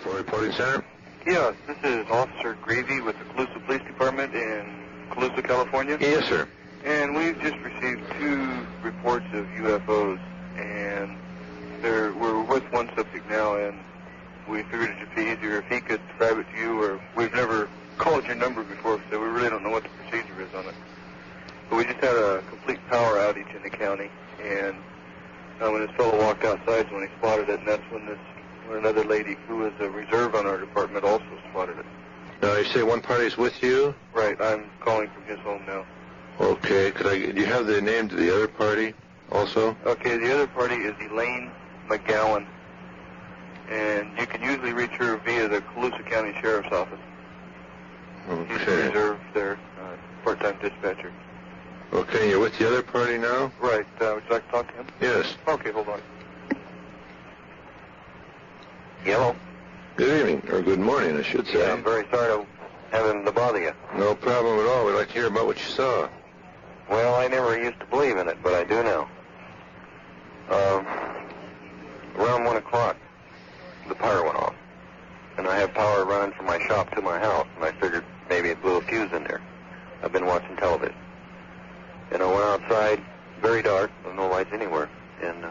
UFO Reporing Center? Yes, this is Officer Gravy with the Colusa Police Department in Colusa, California. Yes, sir. And we've just received 2 reports of UFOs, and we're with one subject now, and we figured it'd be easier if he could describe it to you, or we've never called your number before, so we really don't know what the procedure is on it. But we just had a complete power outage in the county, and when this fellow walked outside, when he spotted it, and that's when another lady who was a reserve on our department also spotted it. Now, you say one party's with you? Right, I'm calling from his home now. Okay, do you have the name to the other party also? Okay, the other party is Elaine McGowan, and you can usually reach her via the Colusa County Sheriff's Office. Okay. He's a reserve there, part-time dispatcher. Okay, you're with the other party now? Right, would you like to talk to him? Yes. Okay, hold on. Hello? Good evening, or good morning, I should say. Yeah, I'm very sorry to have him to bother you. No problem at all. We'd like to hear about what you saw. Well, I never used to believe in it, but I do now. Around 1 o'clock, the power went off. And I have power running from my shop to my house, and I figured maybe it blew a fuse in there. I've been watching television. And I went outside, very dark, with no lights anywhere, and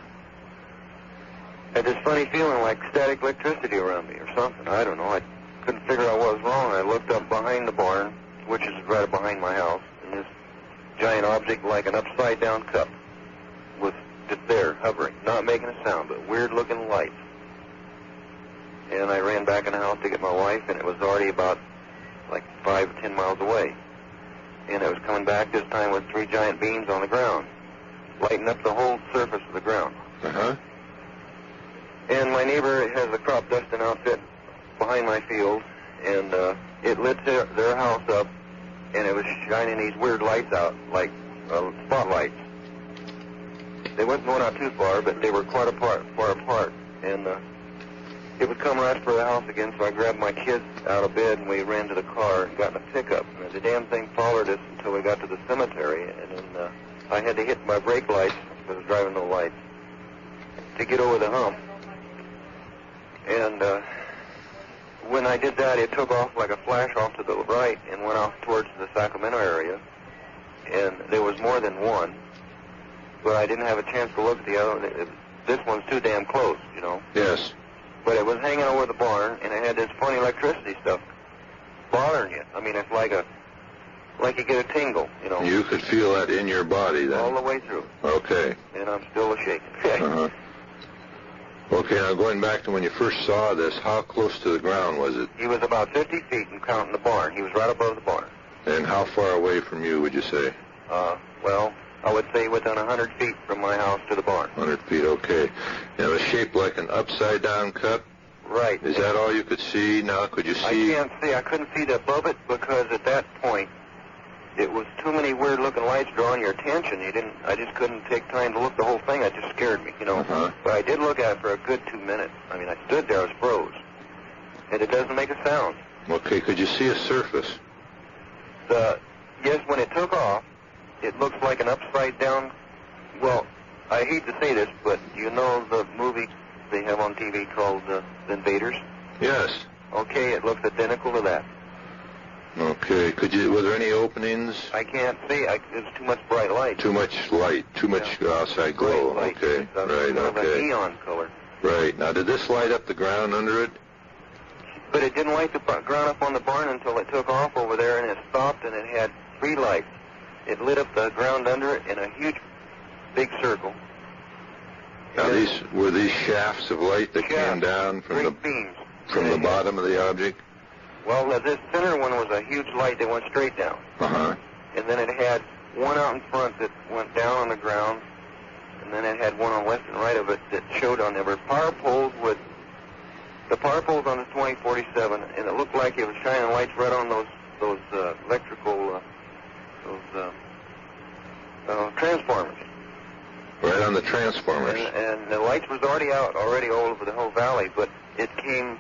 had this funny feeling like static electricity around me or something. I don't know. I couldn't figure out what was wrong. I looked up behind the barn, which is right behind my house, and this giant object like an upside-down cup was just there, hovering, not making a sound, but weird-looking lights. And I ran back in the house to get my wife, and it was already about like 5 or 10 miles away. And it was coming back this time with 3 giant beams on the ground, lighting up the whole surface of the ground. Uh-huh. And my neighbor has a crop dusting outfit behind my field, and it lit their house up, and it was shining these weird lights out, like spotlights. They wasn't going out too far, but they were far apart, and it would come right for the house again, so I grabbed my kids out of bed, and we ran to the car and got in a pickup. And the damn thing followed us until we got to the cemetery, and then I had to hit my brake lights, because I was driving no lights, to get over the hump. And when I did that, it took off like a flash off to the right and went off towards the Sacramento area. And there was more than one, but I didn't have a chance to look at the other. This one's too damn close, you know. Yes. But it was hanging over the barn, and it had this funny electricity stuff bothering you. I mean, it's like you get a tingle, you know. You could feel that in your body then? All the way through. Okay. And I'm still shaking. Uh-huh. Okay, now going back to when you first saw this, how close to the ground was it? He was about 50 feet and counting the barn. He was right above the barn. And how far away from you would you say? Well, I would say within 100 feet from my house to the barn. 100 feet, okay. And it was shaped like an upside-down cup? Right. Is that all you could see? Now, could you see? I can't see. I couldn't see above it because at that point, it was too many weird-looking lights drawing your attention. I just couldn't take time to look at the whole thing. It just scared me, you know. Uh-huh. But I did look at it for a good 2 minutes. I mean, I stood there, I was froze. And it doesn't make a sound. Okay, could you see a surface? Yes, when it took off, it looks like an upside-down... Well, I hate to say this, but you know the movie they have on TV called The Invaders? Yes. Okay, it looks identical to that. Okay, were there any openings? I can't see. There's too much bright light. Too much light, too much outside glow. Light. Okay, right, okay. An neon color. Right. Now, did this light up the ground under it? But it didn't light the ground up on the barn until it took off over there, and it stopped, and it had 3 lights. It lit up the ground under it in a huge, big circle. Now, were these shafts of light that came down from beams from the bottom of the object? Well, this center one was a huge light that went straight down. Uh-huh. And then it had one out in front that went down on the ground, and then it had one on left and right of it that showed on there were power poles with the power poles on the 2047, and it looked like it was shining lights right on those electrical transformers. Right on the transformers. And the lights was already out all over the whole valley, but it came,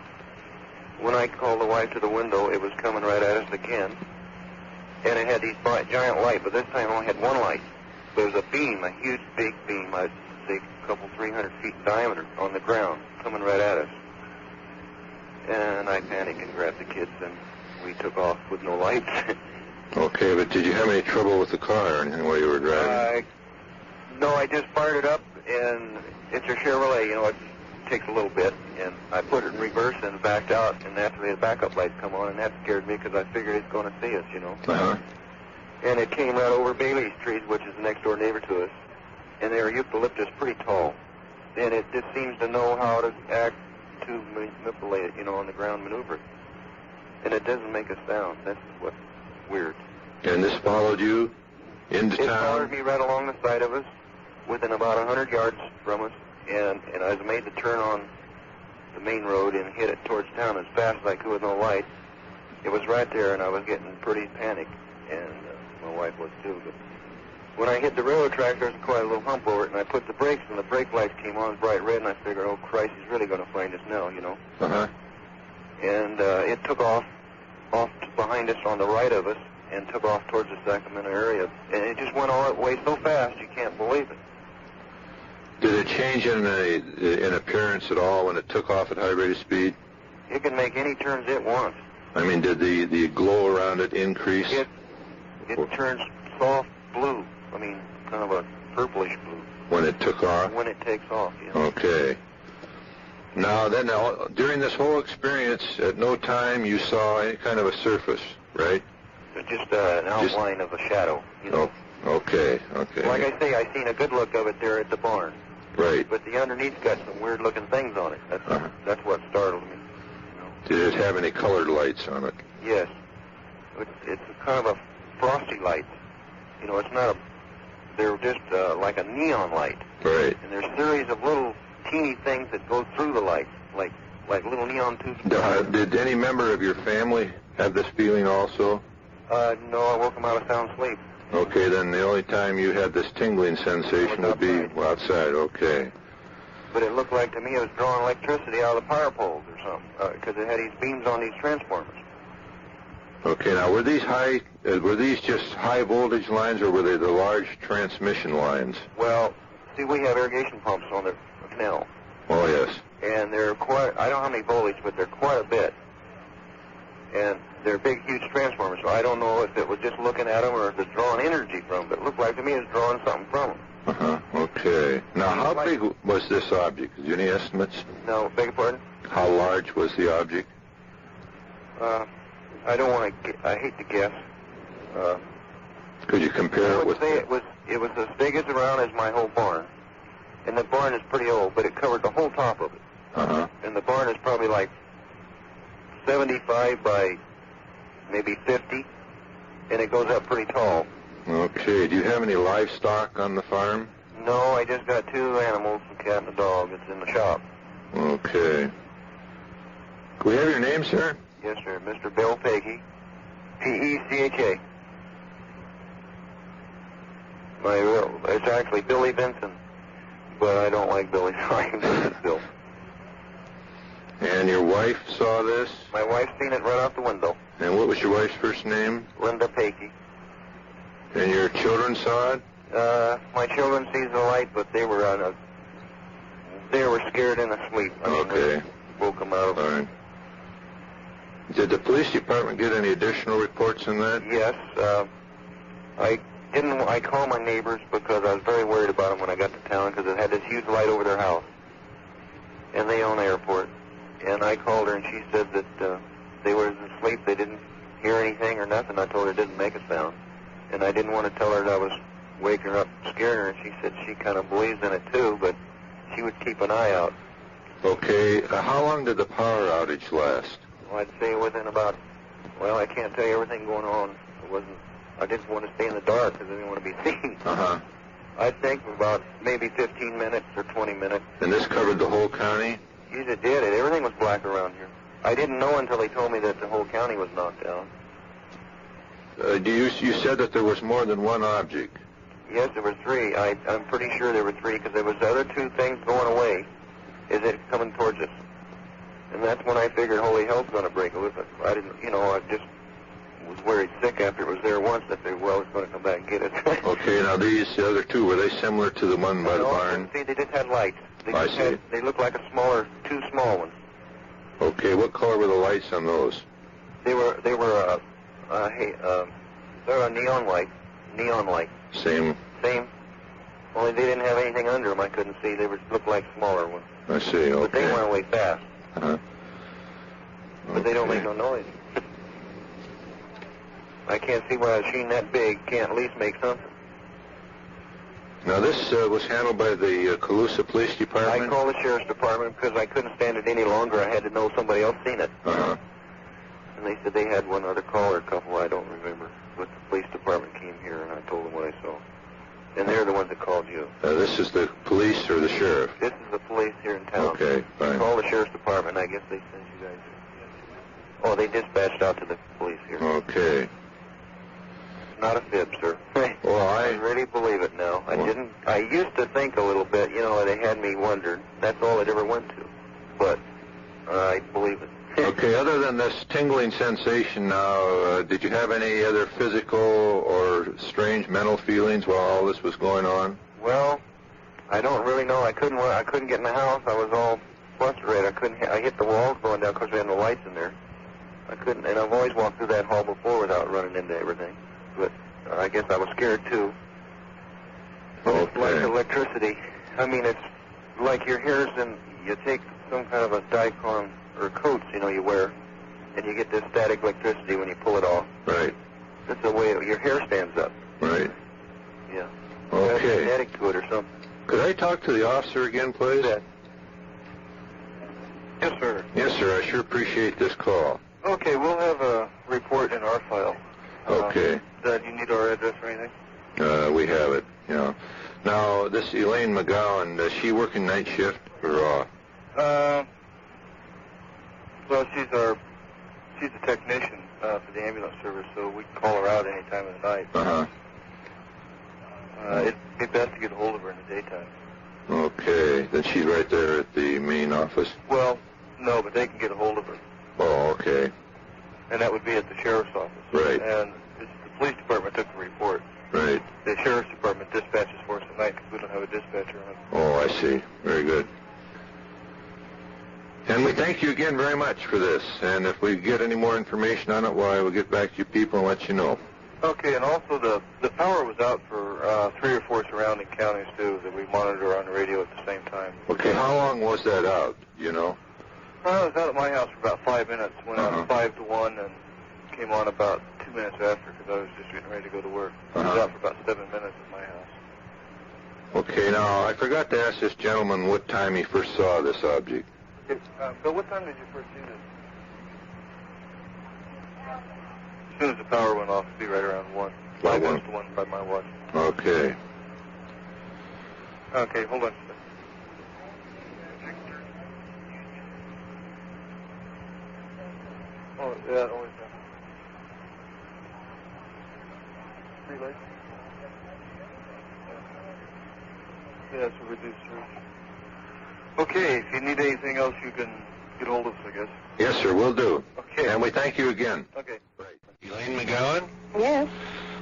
when I called the wife to the window, it was coming right at us again. And it had these giant lights, but this time it only had one light. There was a beam, a huge big beam, I'd say a couple 300 feet in diameter on the ground, coming right at us. And I panicked and grabbed the kids, and we took off with no lights. Okay, but did you have any trouble with the car or anything while you were driving? No, I just fired it up, and it's a Chevrolet, you know, it takes a little bit, and I put it in reverse and backed out, and naturally the backup lights come on, and that scared me because I figured it's going to see us, you know. Uh-huh. And it came right over Bailey's trees, which is the next door neighbor to us, and they were eucalyptus pretty tall. And it just seems to know how to act to manipulate it, you know, on the ground maneuver. And it doesn't make a sound. That's what's weird. And this followed you into town? It followed me right along the side of us, within about 100 yards from us, and I was made to turn on the main road and hit it towards town as fast as I could with no light. It was right there, and I was getting pretty panicked, and my wife was too. But when I hit the railroad track, there was quite a little hump over it, and I put the brakes, and the brake lights came on bright red, and I figured, oh, Christ, he's really going to find us now, you know. Uh-huh. And it took off behind us on the right of us and took off towards the Sacramento area. And it just went all that way so fast, you can't believe it. Did it change in appearance at all when it took off at high rate of speed? It can make any turns it wants. I mean, did the glow around it increase? It turns soft blue. I mean, kind of a purplish blue. When it took off? When it takes off, yeah. Okay. Now, during this whole experience, at no time you saw any kind of a surface, right? Just an outline of a shadow, you know. Oh, okay. Like I say, I seen a good look of it there at the barn. Right. But the underneath's got some weird-looking things on it. That's what startled me. You know. Did it have any colored lights on it? Yes. It's kind of a frosty light. You know, it's not they're just like a neon light. Right. And there's a series of little teeny things that go through the light, like little neon tubes. Did any member of your family have this feeling also? No, I woke them out of sound sleep. Okay, then the only time you had this tingling sensation would be outside. Okay. But it looked like to me it was drawing electricity out of the power poles or something, because it had these beams on these transformers. Okay, now were these just high voltage lines, or were they the large transmission lines? Well, see, we have irrigation pumps on the canal. Oh, yes. And they're quite, I don't know how many voltage, but they're quite a bit. And they're big, huge transformers, so I don't know if it was just looking at them or if it's drawing energy from them, but it looked like to me it was drawing something from them. Uh-huh, okay. Now, how big was this object? Is there any estimates? No, beg your pardon? How large was the object? I don't want to, I hate to guess. Could you compare it with... I would say it was as big as around as my whole barn. And the barn is pretty old, but it covered the whole top of it. Uh-huh. And the barn is probably like 75 by maybe 50, and it goes up pretty tall. Okay. Do you have any livestock on the farm? No, I just got two animals, a cat and a dog. It's in the shop. Okay. Can we have your name, sir? Yes, sir. Mr. Bill Pecha. P-E-C-H-A. It's actually Billy Benson, but I don't like Billy, so I can say it's Bill. And your wife saw this? My wife seen it right out the window. And what was your wife's first name? Linda Pecha. And your children saw it? My children sees the light, but they were scared and asleep. Okay. We woke them out of it. All right. Did the police department get any additional reports on that? Yes. I called my neighbors because I was very worried about them when I got to town because it had this huge light over their house. And they own the airport. And I called her and she said that they were asleep. They didn't hear anything or nothing. I told her it didn't make a sound. And I didn't want to tell her that I was waking her up, scaring her. And she said she kind of believes in it too, but she would keep an eye out. Okay. How long did the power outage last? Well, I'd say within about, well, I can't tell you everything going on. I didn't want to stay in the dark because I didn't want to be seen. Uh-huh. I think about maybe 15 minutes or 20 minutes. And this covered the whole county? Yes, it did. Everything was black around here. I didn't know until he told me that the whole county was knocked down. You said that there was more than one object. Yes, there were three. I'm pretty sure there were three because there was the other two things going away. Is it coming towards us? And that's when I figured holy hell's going to break loose. I didn't, I just was worried sick after it was there once that it's going to come back and get it. Okay, now the other two, were they similar to the one by the barn? See, they just had lights. I see. They looked like two small ones. Okay, what color were the lights on those? They're a neon light. Neon light. Same. Only they didn't have anything under them I couldn't see. They looked like smaller ones. I see, okay. But they went away fast. Uh-huh. But they don't make no noise. I can't see why a machine that big can't at least make something. Now, this was handled by the Colusa Police Department? I called the Sheriff's Department because I couldn't stand it any longer. I had to know somebody else seen it. Uh-huh. And they said they had one other caller, a couple, I don't remember. But the police department came here, and I told them what I saw. And they're the ones that called you. This is the police or the sheriff? This is the police here in town. Okay, fine. Call the Sheriff's Department. I guess they sent you guys. Oh, they dispatched out to the police here. Okay. Not a fib, sir. Well, I really believe it now. I used to think a little bit, they had me wondered. That's all it ever went to. But I believe it. Okay, other than this tingling sensation now, did you have any other physical or strange mental feelings while all this was going on? Well, I don't really know. I couldn't get in the house. I was all frustrated. I hit the walls going down because we had no lights in there. I couldn't, and I've always walked through that hall before without running into everything. But I guess I was scared too. But it's like electricity. I mean, it's like your hairs, and you take some kind of a dicon or coats, you wear, and you get this static electricity when you pull it off. Right. That's the way your hair stands up. Right. Yeah. Okay. Genetic to it or something. Could I talk to the officer again, please? Yes, sir. Yes, sir. I sure appreciate this call. Okay, we'll have a report in our file. Okay. Do you need our address or anything? We have it, yeah. Now, this Elaine McGowan, does she work in night shift or off? Well, she's a technician for the ambulance service, so we can call her out any time of the night. Uh-huh. It'd be best to get a hold of her in the daytime. Okay, then she's right there at the main office? Well, no, but they can get a hold of her. Oh, okay. And that would be at the sheriff's office. Right. And the police department took the report. Right. The sheriff's department dispatches for us at night because we don't have a dispatcher on. Oh, I see. Very good. And we thank you again very much for this. And if we get any more information on it, well, I will get back to you people and let you know. Okay, and also the power was out for 3 or 4 surrounding counties, too, that we monitor on the radio at the same time. Okay, how long was that out, you know? I was out at my house for about 5 minutes, went out 5 to 1, and came on about 2 minutes after because I was just getting ready to go to work. I was out for about 7 minutes at my house. Okay, now, I forgot to ask this gentleman what time he first saw this object. Okay, Bill, what time did you first see this? As soon as the power went off, it'd be right around 1. 5 minutes to 1 by my watch. Okay. Okay, hold on. Oh, yeah, always done. 3 lights? Yeah, it's a reduced surge. Okay, if you need anything else, you can get hold of us, I guess. Yes, sir, will do. Okay. And we thank you again. Okay. Right. Elaine McGowan? Yes.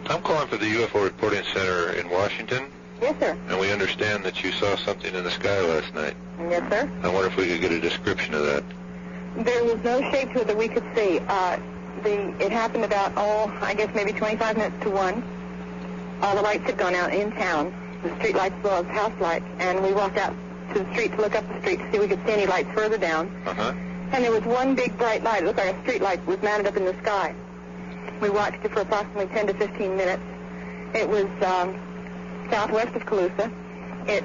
I'm calling for the UFO Reporting Center in Washington. Yes, sir. And we understand that you saw something in the sky last night. Yes, sir. I wonder if we could get a description of that. There was no shape to it that we could see. It happened about, I guess maybe 25 minutes to 1. All the lights had gone out in town, the street lights as well as house lights, and we walked out to the street to look up the street to see if we could see any lights further down. Uh-huh. And there was one big bright light. It looked like a street light was mounted up in the sky. We watched it for approximately 10 to 15 minutes. It was southwest of Colusa. It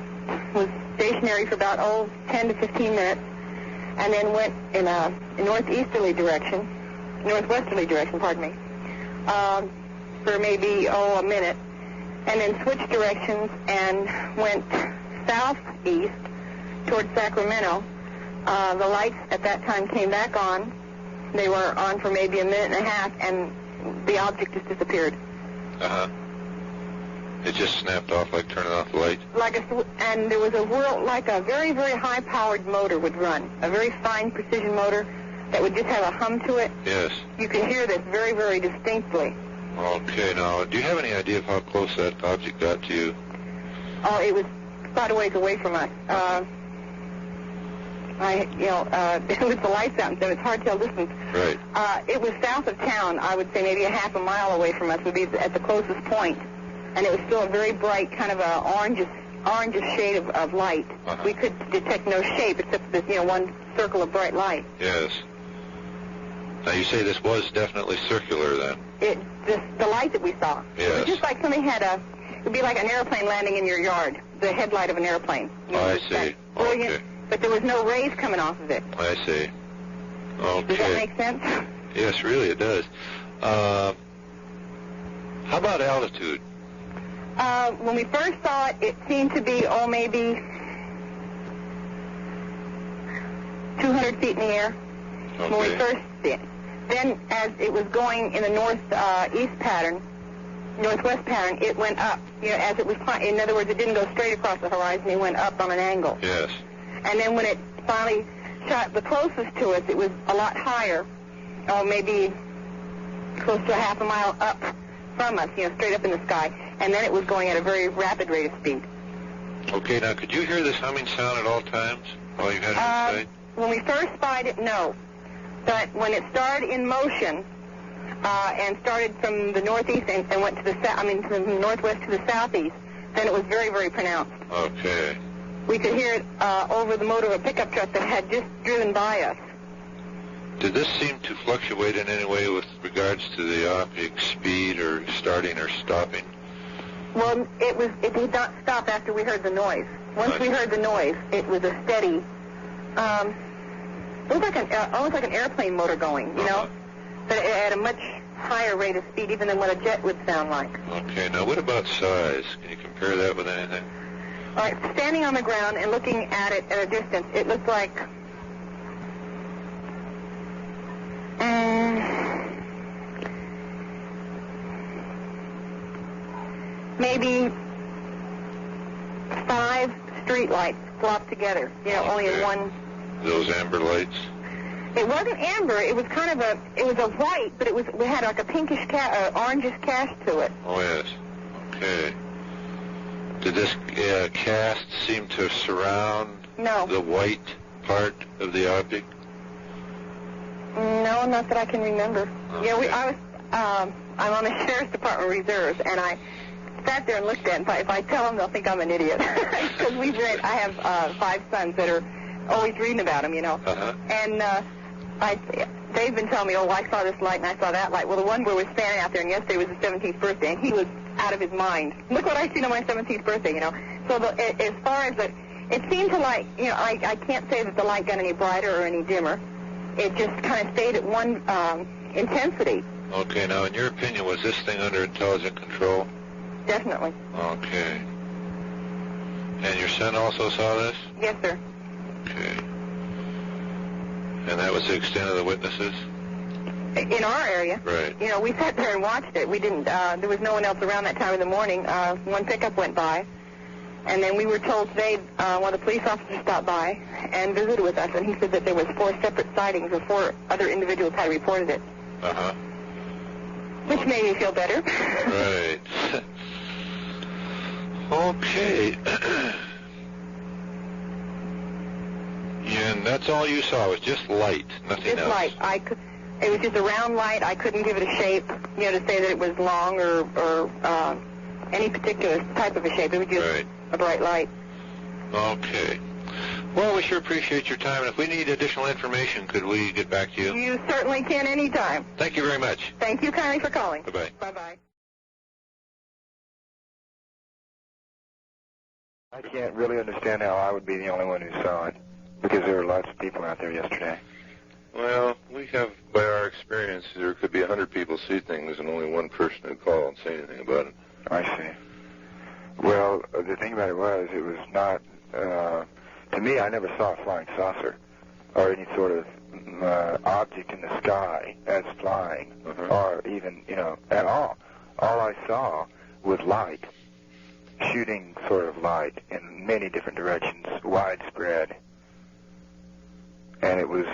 was stationary for about 10 to 15 minutes, and then went in a northwesterly direction, for maybe a minute, and then switched directions and went southeast towards Sacramento. The lights at that time came back on. They were on for maybe a minute and a half, and the object just disappeared. Uh-huh. It just snapped off like turning off the light? And there was a whirl, like a very, very high-powered motor would run, a very fine precision motor that would just have a hum to it. Yes. You could hear this very, very distinctly. Okay, now, do you have any idea of how close that object got to you? Oh, it was quite a ways away from us. With the lights out and stuff, it's hard to tell distance. Right. It was south of town. I would say maybe a half a mile away from us would be at the closest point, and it was still a very bright, kind of a orangish shade of light. Uh-huh. We could detect no shape except this, one circle of bright light. Yes. Now you say this was definitely circular then? The light that we saw. Yes. It was just like somebody it would be like an airplane landing in your yard, the headlight of an airplane. I see. Brilliant, okay. But there was no rays coming off of it. I see. Okay. Does that make sense? Yes, really it does. How about altitude? When we first saw it, it seemed to be, maybe 200 feet in the air. Okay. When we first see it. Then, as it was going in the northwest pattern, it went up. As it was, in other words, it didn't go straight across the horizon. It went up on an angle. Yes. And then when it finally shot the closest to us, it was a lot higher, maybe close to a half a mile up from us, straight up in the sky. And then it was going at a very rapid rate of speed. Okay, now could you hear this humming sound at all times while you had it in sight? When we first spied it, no. But when it started in motion and started from the northeast and went to the from the northwest to the southeast, then it was very, very pronounced. Okay. We could hear it over the motor of a pickup truck that had just driven by us. Did this seem to fluctuate in any way with regards to the object's speed or starting or stopping? Well, it did not stop after we heard the noise. Once we heard the noise, it was a steady, it was like almost like an airplane motor going, but at a much higher rate of speed even than what a jet would sound like. Okay, now what about size? Can you compare that with anything? All right, standing on the ground and looking at it at a distance, it looked like maybe 5 street lights flopped together, only in one. Those amber lights? It wasn't amber. It was kind of it was a white, but it had like a pinkish, orangish cast to it. Oh, yes. Okay. Did this cast seem to surround the white part of the object? No, not that I can remember. Okay. I'm on the Sheriff's Department reserves, and I sat there and looked at it. If I tell them, they'll think I'm an idiot. Because I have 5 sons that are always reading about them, Uh-huh. And they've been telling me, I saw this light and I saw that light. Well, the one where we're standing out there, and yesterday was his 17th birthday, and he was out of his mind. Look what I seen on my 17th birthday, So as far as it seemed to I can't say that the light got any brighter or any dimmer. It just kind of stayed at one intensity. Okay, now in your opinion, was this thing under intelligent control? Definitely. Okay. And your son also saw this? Yes, sir. Okay. And that was the extent of the witnesses? In our area. Right. We sat there and watched it. We didn't, there was no one else around that time of the morning. One pickup went by. And then we were told today, one of the police officers stopped by and visited with us, and he said that there was 4 separate sightings of 4 other individuals had reported it. Uh-huh. Which made me feel better. Right. Okay. And that's all you saw, was just light, nothing else? Just light. It was just a round light. I couldn't give it a shape, to say that it was long or any particular type of a shape. It was just a bright light. Okay. Well, we sure appreciate your time, and if we need additional information, could we get back to you? You certainly can anytime. Thank you very much. Thank you kindly for calling. Bye-bye. Bye-bye. I can't really understand how I would be the only one who saw it, because there were lots of people out there yesterday. Well, we have, by our experience, there could be 100 people see things and only one person would call and say anything about it. I see. Well, the thing about it was not, to me, I never saw a flying saucer or any sort of object in the sky as flying, or even, at all. All I saw was light, shooting sort of light in many different directions, widespread. And it was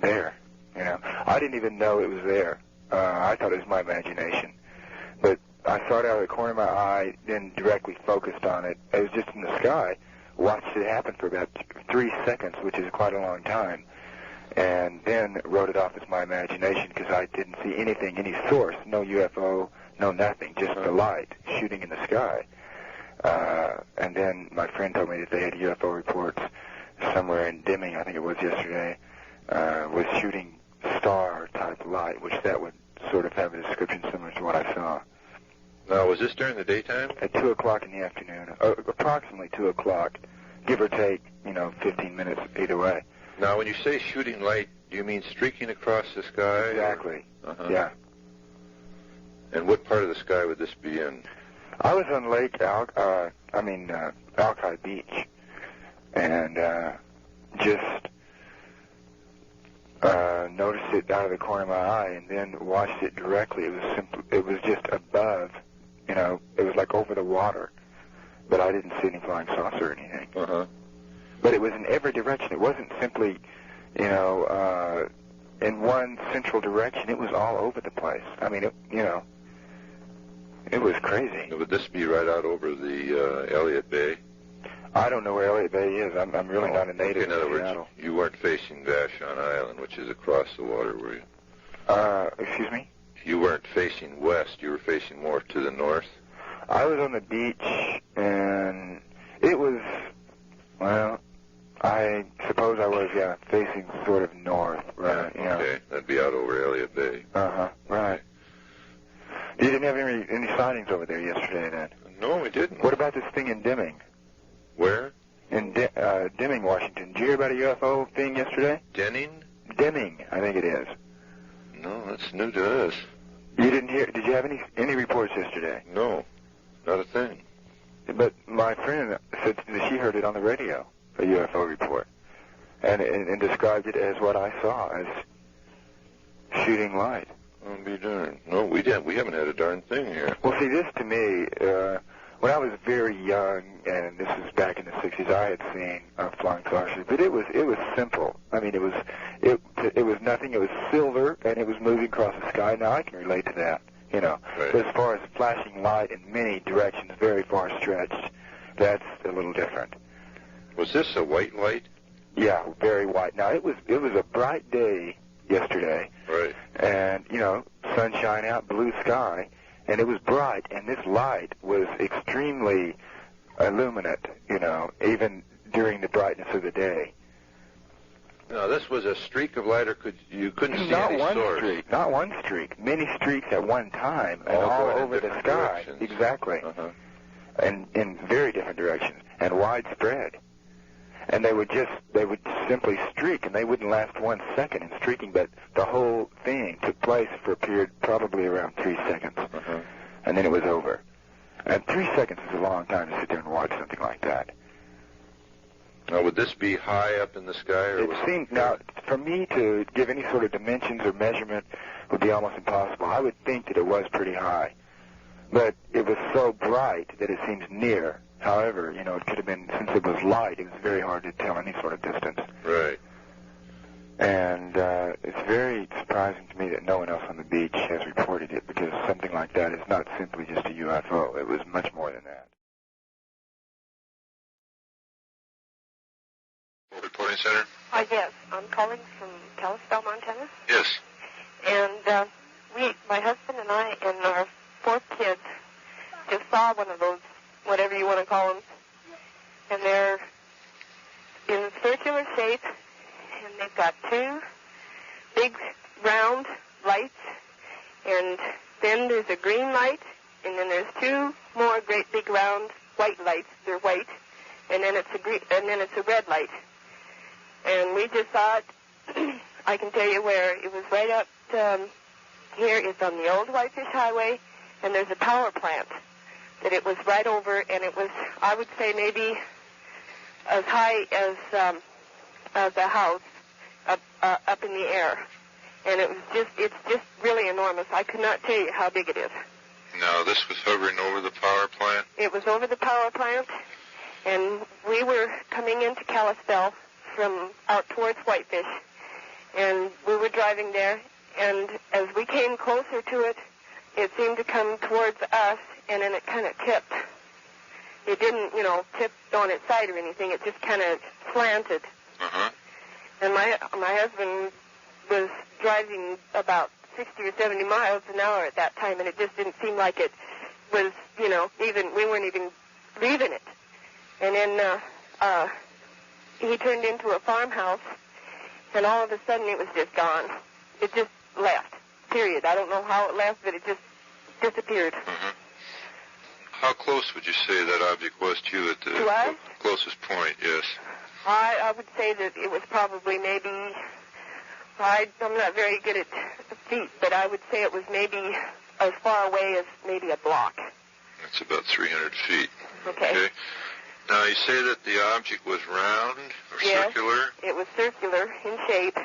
there, I didn't even know it was there. I thought it was my imagination. But I saw it out of the corner of my eye, then directly focused on it. It was just in the sky, watched it happen for about 3 seconds, which is quite a long time, and then wrote it off as my imagination because I didn't see anything, any source, no UFO, no nothing, just the light shooting in the sky. And then my friend told me that they had UFO reports somewhere in Deming, I think it was yesterday, was shooting star-type light, which that would sort of have a description similar to what I saw. Now, was this during the daytime? At 2 o'clock in the afternoon, approximately 2 o'clock, give or take, 15 minutes either way. Now, when you say shooting light, do you mean streaking across the sky? Exactly. Yeah. And what part of the sky would this be in? I was on Lake Alki Beach, and just noticed it out of the corner of my eye, and then watched it directly. It was just above, it was like over the water, but I didn't see any flying saucer or anything. But it was in every direction. It wasn't simply, in one central direction. It was all over the place. I mean, it was crazy. Would this be right out over the Elliott Bay? I don't know where Elliott Bay is. I'm really not a native. In other words, Seattle. You weren't facing Vashon Island, which is across the water, were you? Excuse me? You weren't facing west. You were facing more to the north? I was on the beach, and it was, well, I suppose I was, facing sort of north, right? Okay, that'd be out over Elliott Bay. Right. You didn't have any sightings over there yesterday, then? No, we didn't. What about this thing in Deming? Where? In Deming, Washington. Did you hear about a UFO thing yesterday? Deming, I think it is. No, that's new to us. You didn't hear? Did you have any reports yesterday? No, not a thing. But my friend said that she heard it on the radio, a UFO report, and described it as what I saw, as shooting light. I'll be darned. No, we didn't. We haven't had a darn thing here. Well, see, this to me, when I was very young, and this was back in the 60s, I had seen flying saucers, but it was simple. I mean, it was nothing. It was silver, and it was moving across the sky. Now I can relate to that, Right. But as far as flashing light in many directions, very far stretched, that's a little different. Was this a white light? Yeah, very white. Now it was a bright day yesterday. Right. And sunshine out, blue sky. And it was bright, and this light was extremely illuminate, even during the brightness of the day. Now, this was a streak of light, or you couldn't see any source? Not one streak. Many streaks at one time, and all over the sky. Directions. Exactly. And in very different directions, and widespread. And they would simply streak, and they wouldn't last 1 second in streaking, but the whole thing took place for a period probably around 3 seconds. And then it was over. And 3 seconds is a long time to sit there and watch something like that. Now, would this be high up in the sky? Or it seemed, now, for me to give any sort of dimensions or measurement would be almost impossible. I would think that it was pretty high. But it was so bright that it seems near. However, it could have been, since it was light, it was very hard to tell any sort of distance. Right. And it's very surprising to me that no one else on the beach has reported it, because something like that is not simply just a UFO. It was much more than that. Reporting Center? Yes. I'm calling from Kalispell, Montana. Yes. And my husband and I and our 4 kids just saw one of those, whatever you want to call them. And they're in circular shape, and they've got 2 big round lights, and then there's a green light, and then there's 2 more great big round white lights. They're white, and then it's a red light. And we just saw it. I can tell you where. It was right up here. It's on the old Whitefish Highway, and there's a power plant that it was right over, and it was, I would say, maybe as high as a house up in the air. And it's just really enormous. I could not tell you how big it is. Now, this was hovering over the power plant? It was over the power plant, and we were coming into Kalispell from out towards Whitefish, and we were driving there, and as we came closer to it, it seemed to come towards us, and then it kind of tipped, it didn't, tip on its side or anything. It just kind of slanted. Uh-huh. And my husband was driving about 60 or 70 miles an hour at that time, and it just didn't seem like it was, even, we weren't even leaving it. And then he turned into a farmhouse, and all of a sudden it was just gone. It just left, period. I don't know how it left, but it just disappeared. Uh-huh. How close would you say that object was to you at the closest point? Yes. I would say that it was probably maybe, I'm not very good at feet, but I would say it was maybe as far away as maybe a block. That's about 300 feet. Okay. Now, you say that the object was round or circular? It was circular in shape,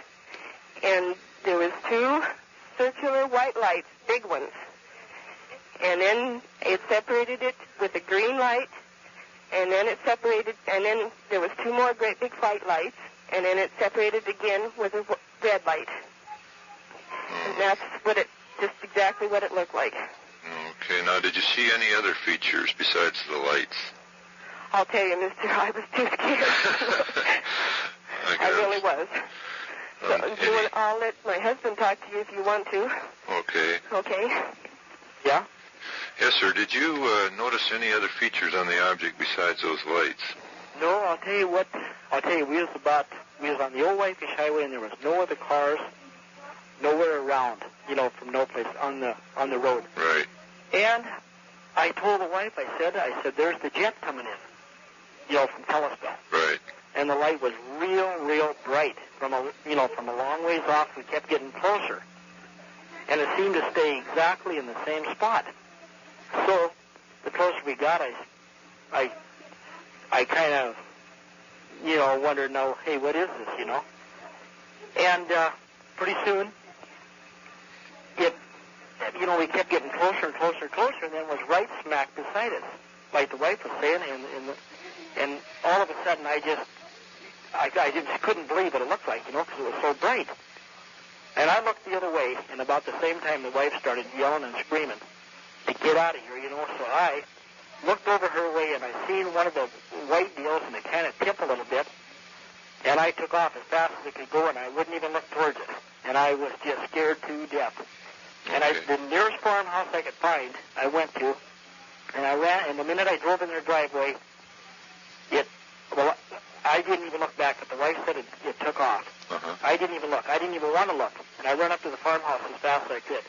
and there was 2 circular white lights, big ones. And then it separated it with a green light, and then it separated, and then there was 2 more great big white lights, and then it separated again with a red light. And that's just exactly what it looked like. Okay, now did you see any other features besides the lights? I'll tell you, mister, I was too scared. I really was. So, I'll let my husband talk to you if you want to. Okay. Okay. Yeah? Yes, sir. Did you notice any other features on the object besides those lights? No, I'll tell you what. We was on the old Whitefish Highway, and there was no other cars, nowhere around, from no place on the road. Right. And I told the wife, I said, there's the jet coming in, from Telespell. Right. And the light was real bright from a long ways off. We kept getting closer, and it seemed to stay exactly in the same spot. So the closer we got, I kind of, wondered, now, hey, what is this, And pretty soon, we kept getting closer and closer and closer, and then it was right smack beside us, like the wife was saying, and all of a sudden I just couldn't believe what it looked like, because it was so bright. And I looked the other way, and about the same time the wife started yelling and screaming to get out of here, so I looked over her way, and I seen one of the white deals, and it kind of tipped a little bit, and I took off as fast as it could go, and I wouldn't even look towards it, and I was just scared to death. And the nearest farmhouse I could find, I went to, and I ran, and the minute I drove in their driveway, I didn't even look back, but the wife said it took off. Uh-huh. I didn't even look. I didn't even want to look, and I ran up to the farmhouse as fast as I could.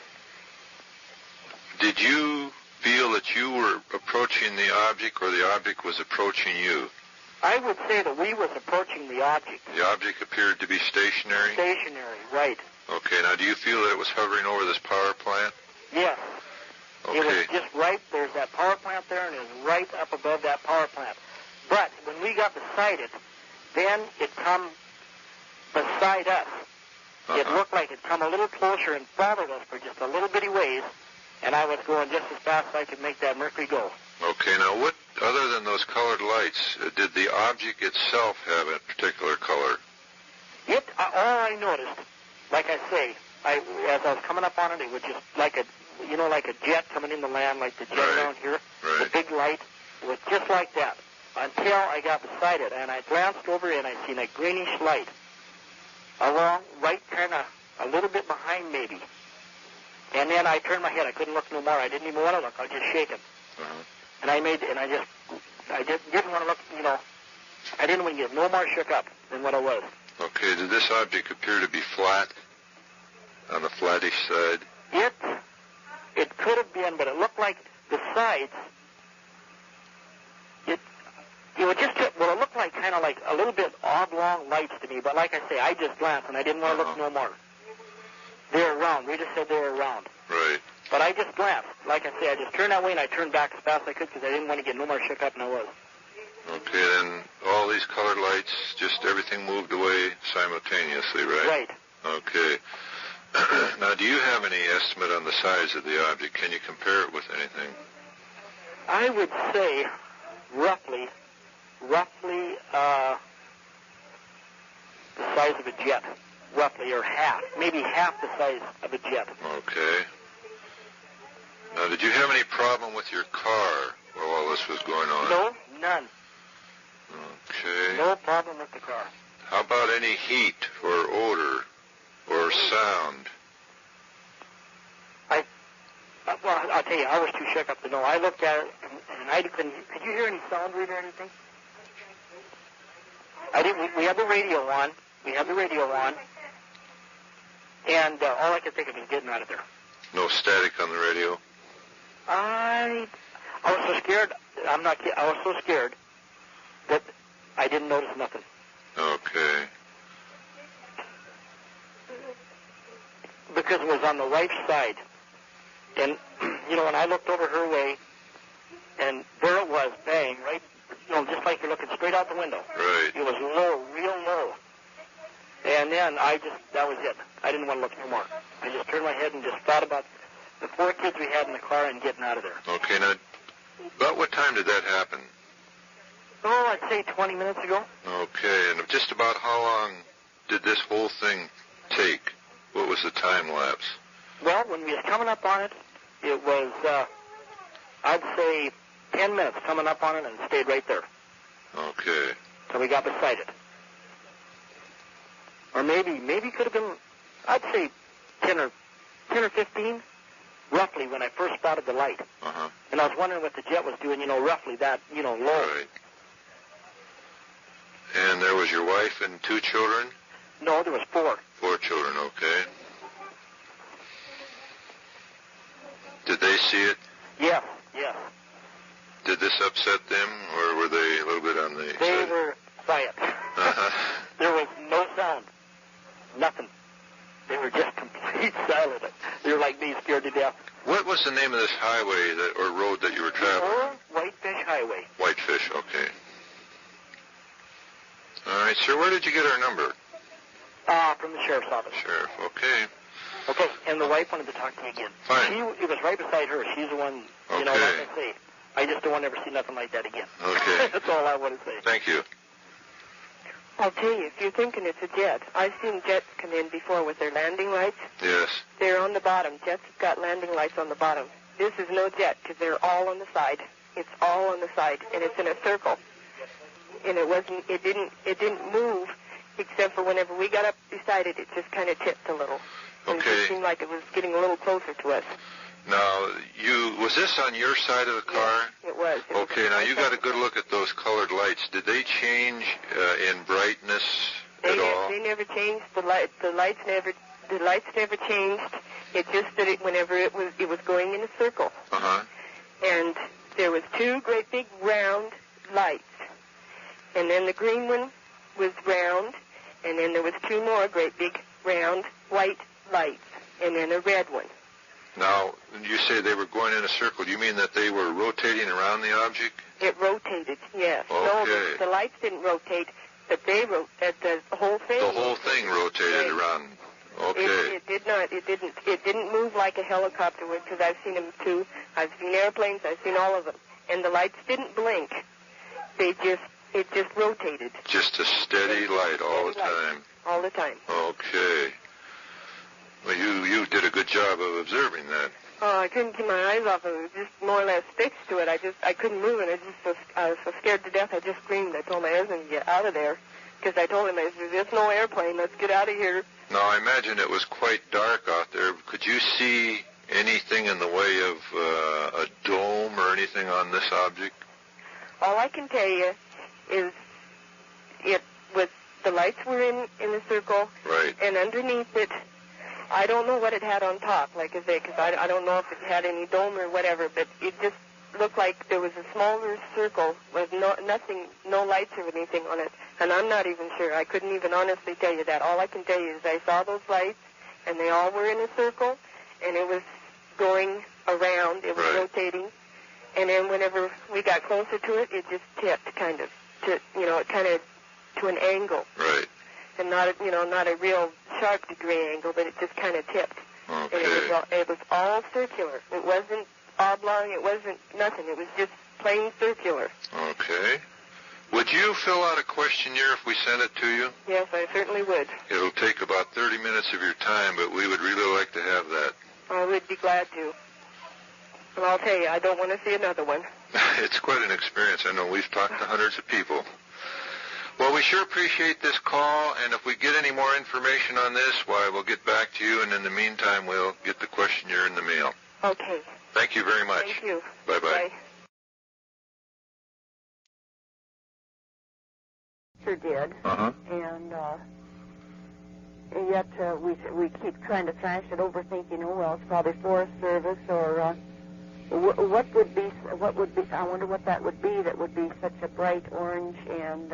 Did you feel that you were approaching the object, or the object was approaching you? I would say that we was approaching the object. The object appeared to be stationary? Stationary, right. Okay, now do you feel that it was hovering over this power plant? Yes. Okay. It was just right, there's that power plant there, and it was right up above that power plant. But when we got beside it, then it come beside us. Uh-huh. It looked like it come a little closer and followed us for just a little bitty ways, and I was going just as fast as I could make that Mercury go. Okay, now what, other than those colored lights, did the object itself have a particular color? All I noticed, like I say, as I was coming up on it, it was just like a jet coming in the land, like the jet down here. Right. The big light was just like that until I got beside it, and I glanced over and I seen a greenish light along, right kind of a little bit behind maybe. And then I turned my head. I couldn't look no more. I didn't even want to look. I was just shaking. Uh-huh. And I didn't want to look, I didn't want to get no more shook up than what I was. Okay, did this object appear to be flat, on the flattish side? It could have been, but it looked like the sides, it looked like kind of like a little bit oblong lights to me, but like I say, I just glanced and I didn't want to look no more. They're round. We just said they were round. Right. But I just glanced. Like I say, I just turned that way and I turned back as fast as I could because I didn't want to get no more shook up than I was. Okay, then all these colored lights, just everything moved away simultaneously, right? Right. Okay. Now, do you have any estimate on the size of the object? Can you compare it with anything? I would say roughly the size of a jet. Roughly, or maybe half the size of a jet. Okay. Now, did you have any problem with your car while all this was going on? None. Okay. No problem with the car. How about any heat or odor or sound? Well, I'll tell you, I was too shook up to know. I looked at it, and I couldn't. Could you hear any sound read or anything? I didn't. We had the radio on. And all I could think of was getting out of there. No static on the radio? I was so scared. I'm not kidding. I was so scared that I didn't notice nothing. Okay. Because it was on the wife's side. And, when I looked over her way, and there it was, bang, right, just like you're looking straight out the window. Right. It was low, real low. And then that was it. I didn't want to look no more. I just turned my head and just thought about the 4 kids we had in the car and getting out of there. Okay, now, about what time did that happen? Oh, I'd say 20 minutes ago. Okay, and just about how long did this whole thing take? What was the time lapse? Well, when we was coming up on it, it was, I'd say 10 minutes coming up on it and stayed right there. Okay. So we got beside it. Or maybe could have been, I'd say 10 or 15, roughly, when I first spotted the light. Uh-huh. And I was wondering what the jet was doing, roughly that, low. Right. And there was your wife and 2 children? No, there was 4. 4 children, okay. Did they see it? Yes. Did this upset them, or were they a little bit on the They side? were quiet. Uh-huh. There was no sound. Nothing. They were just complete silent. They were like me, scared to death. What was the name of this highway or road that you were traveling? Old Whitefish Highway. Whitefish, okay. All right, sir, where did you get our number? From the sheriff's office. Sheriff, okay. Okay, and the wife wanted to talk to you again. Fine. It was right beside her. She's the one, Okay. like I say. I just don't want to ever see nothing like that again. Okay. That's all I want to say. Thank you. I'll tell you, if you're thinking it's a jet, I've seen jets come in before with their landing lights. Yes. They're on the bottom. Jets have got landing lights on the bottom. This is no jet because they're all on the side. It's all on the side, and it's in a circle. And it didn't move except for whenever we got up beside it, it just kind of tipped a little. And Okay. it seemed like it was getting a little closer to us. Now, was this on your side of the car? It was. Okay, now you got a good look at those colored lights. Did they change in brightness at all? They never changed. The lights never changed. It just that whenever it was going in a circle. Uh-huh. And there was 2 great big round lights. And then the green one was round, and then there was 2 more great big round white lights, and then a red one. Now, you say they were going in a circle. Do you mean that they were rotating around the object? It rotated, yes. Okay. No, the lights didn't rotate, but they the whole thing. The whole thing rotated around. Okay. It did not. It didn't move like a helicopter would, because I've seen them too. I've seen airplanes. I've seen all of them, and the lights didn't blink. It just rotated. Just a steady light all the time. All the time. Okay. Well, you did a good job of observing that. Oh, I couldn't keep my eyes off of it. It was just more or less fixed to it. I couldn't move, and I was so scared to death. I just screamed. I told my husband to get out of there, because I told him, I said, "There's no airplane. Let's get out of here." Now, I imagine it was quite dark out there. Could you see anything in the way of a dome or anything on this object? All I can tell you is the lights were in the circle, Right. and underneath it, I don't know what it had on top, like I say, because I don't know if it had any dome or whatever, but it just looked like there was a smaller circle with no lights or anything on it, and I'm not even sure. I couldn't even honestly tell you that. All I can tell you is I saw those lights, and they all were in a circle, and it was going around, it was Right. rotating, and then whenever we got closer to it, it just tipped kind of to an angle. Right. And not a real sharp degree angle, but it just kind of tipped. Okay. And it was all circular. It wasn't oblong. It wasn't nothing. It was just plain circular. Okay. Would you fill out a questionnaire if we sent it to you? Yes, I certainly would. It'll take about 30 minutes of your time, but we would really like to have that. I would be glad to. And I'll tell you, I don't want to see another one. It's quite an experience. I know we've talked to hundreds of people. Well, we sure appreciate this call, and if we get any more information on this, why, we'll get back to you, and in the meantime, we'll get the questionnaire in the mail. Okay. Thank you very much. Thank you. Bye-bye. Bye. Sure did. Uh-huh. And yet we keep trying to trash it over, thinking, oh well, it's probably Forest Service or what would be. I wonder what that would be. That would be such a bright orange and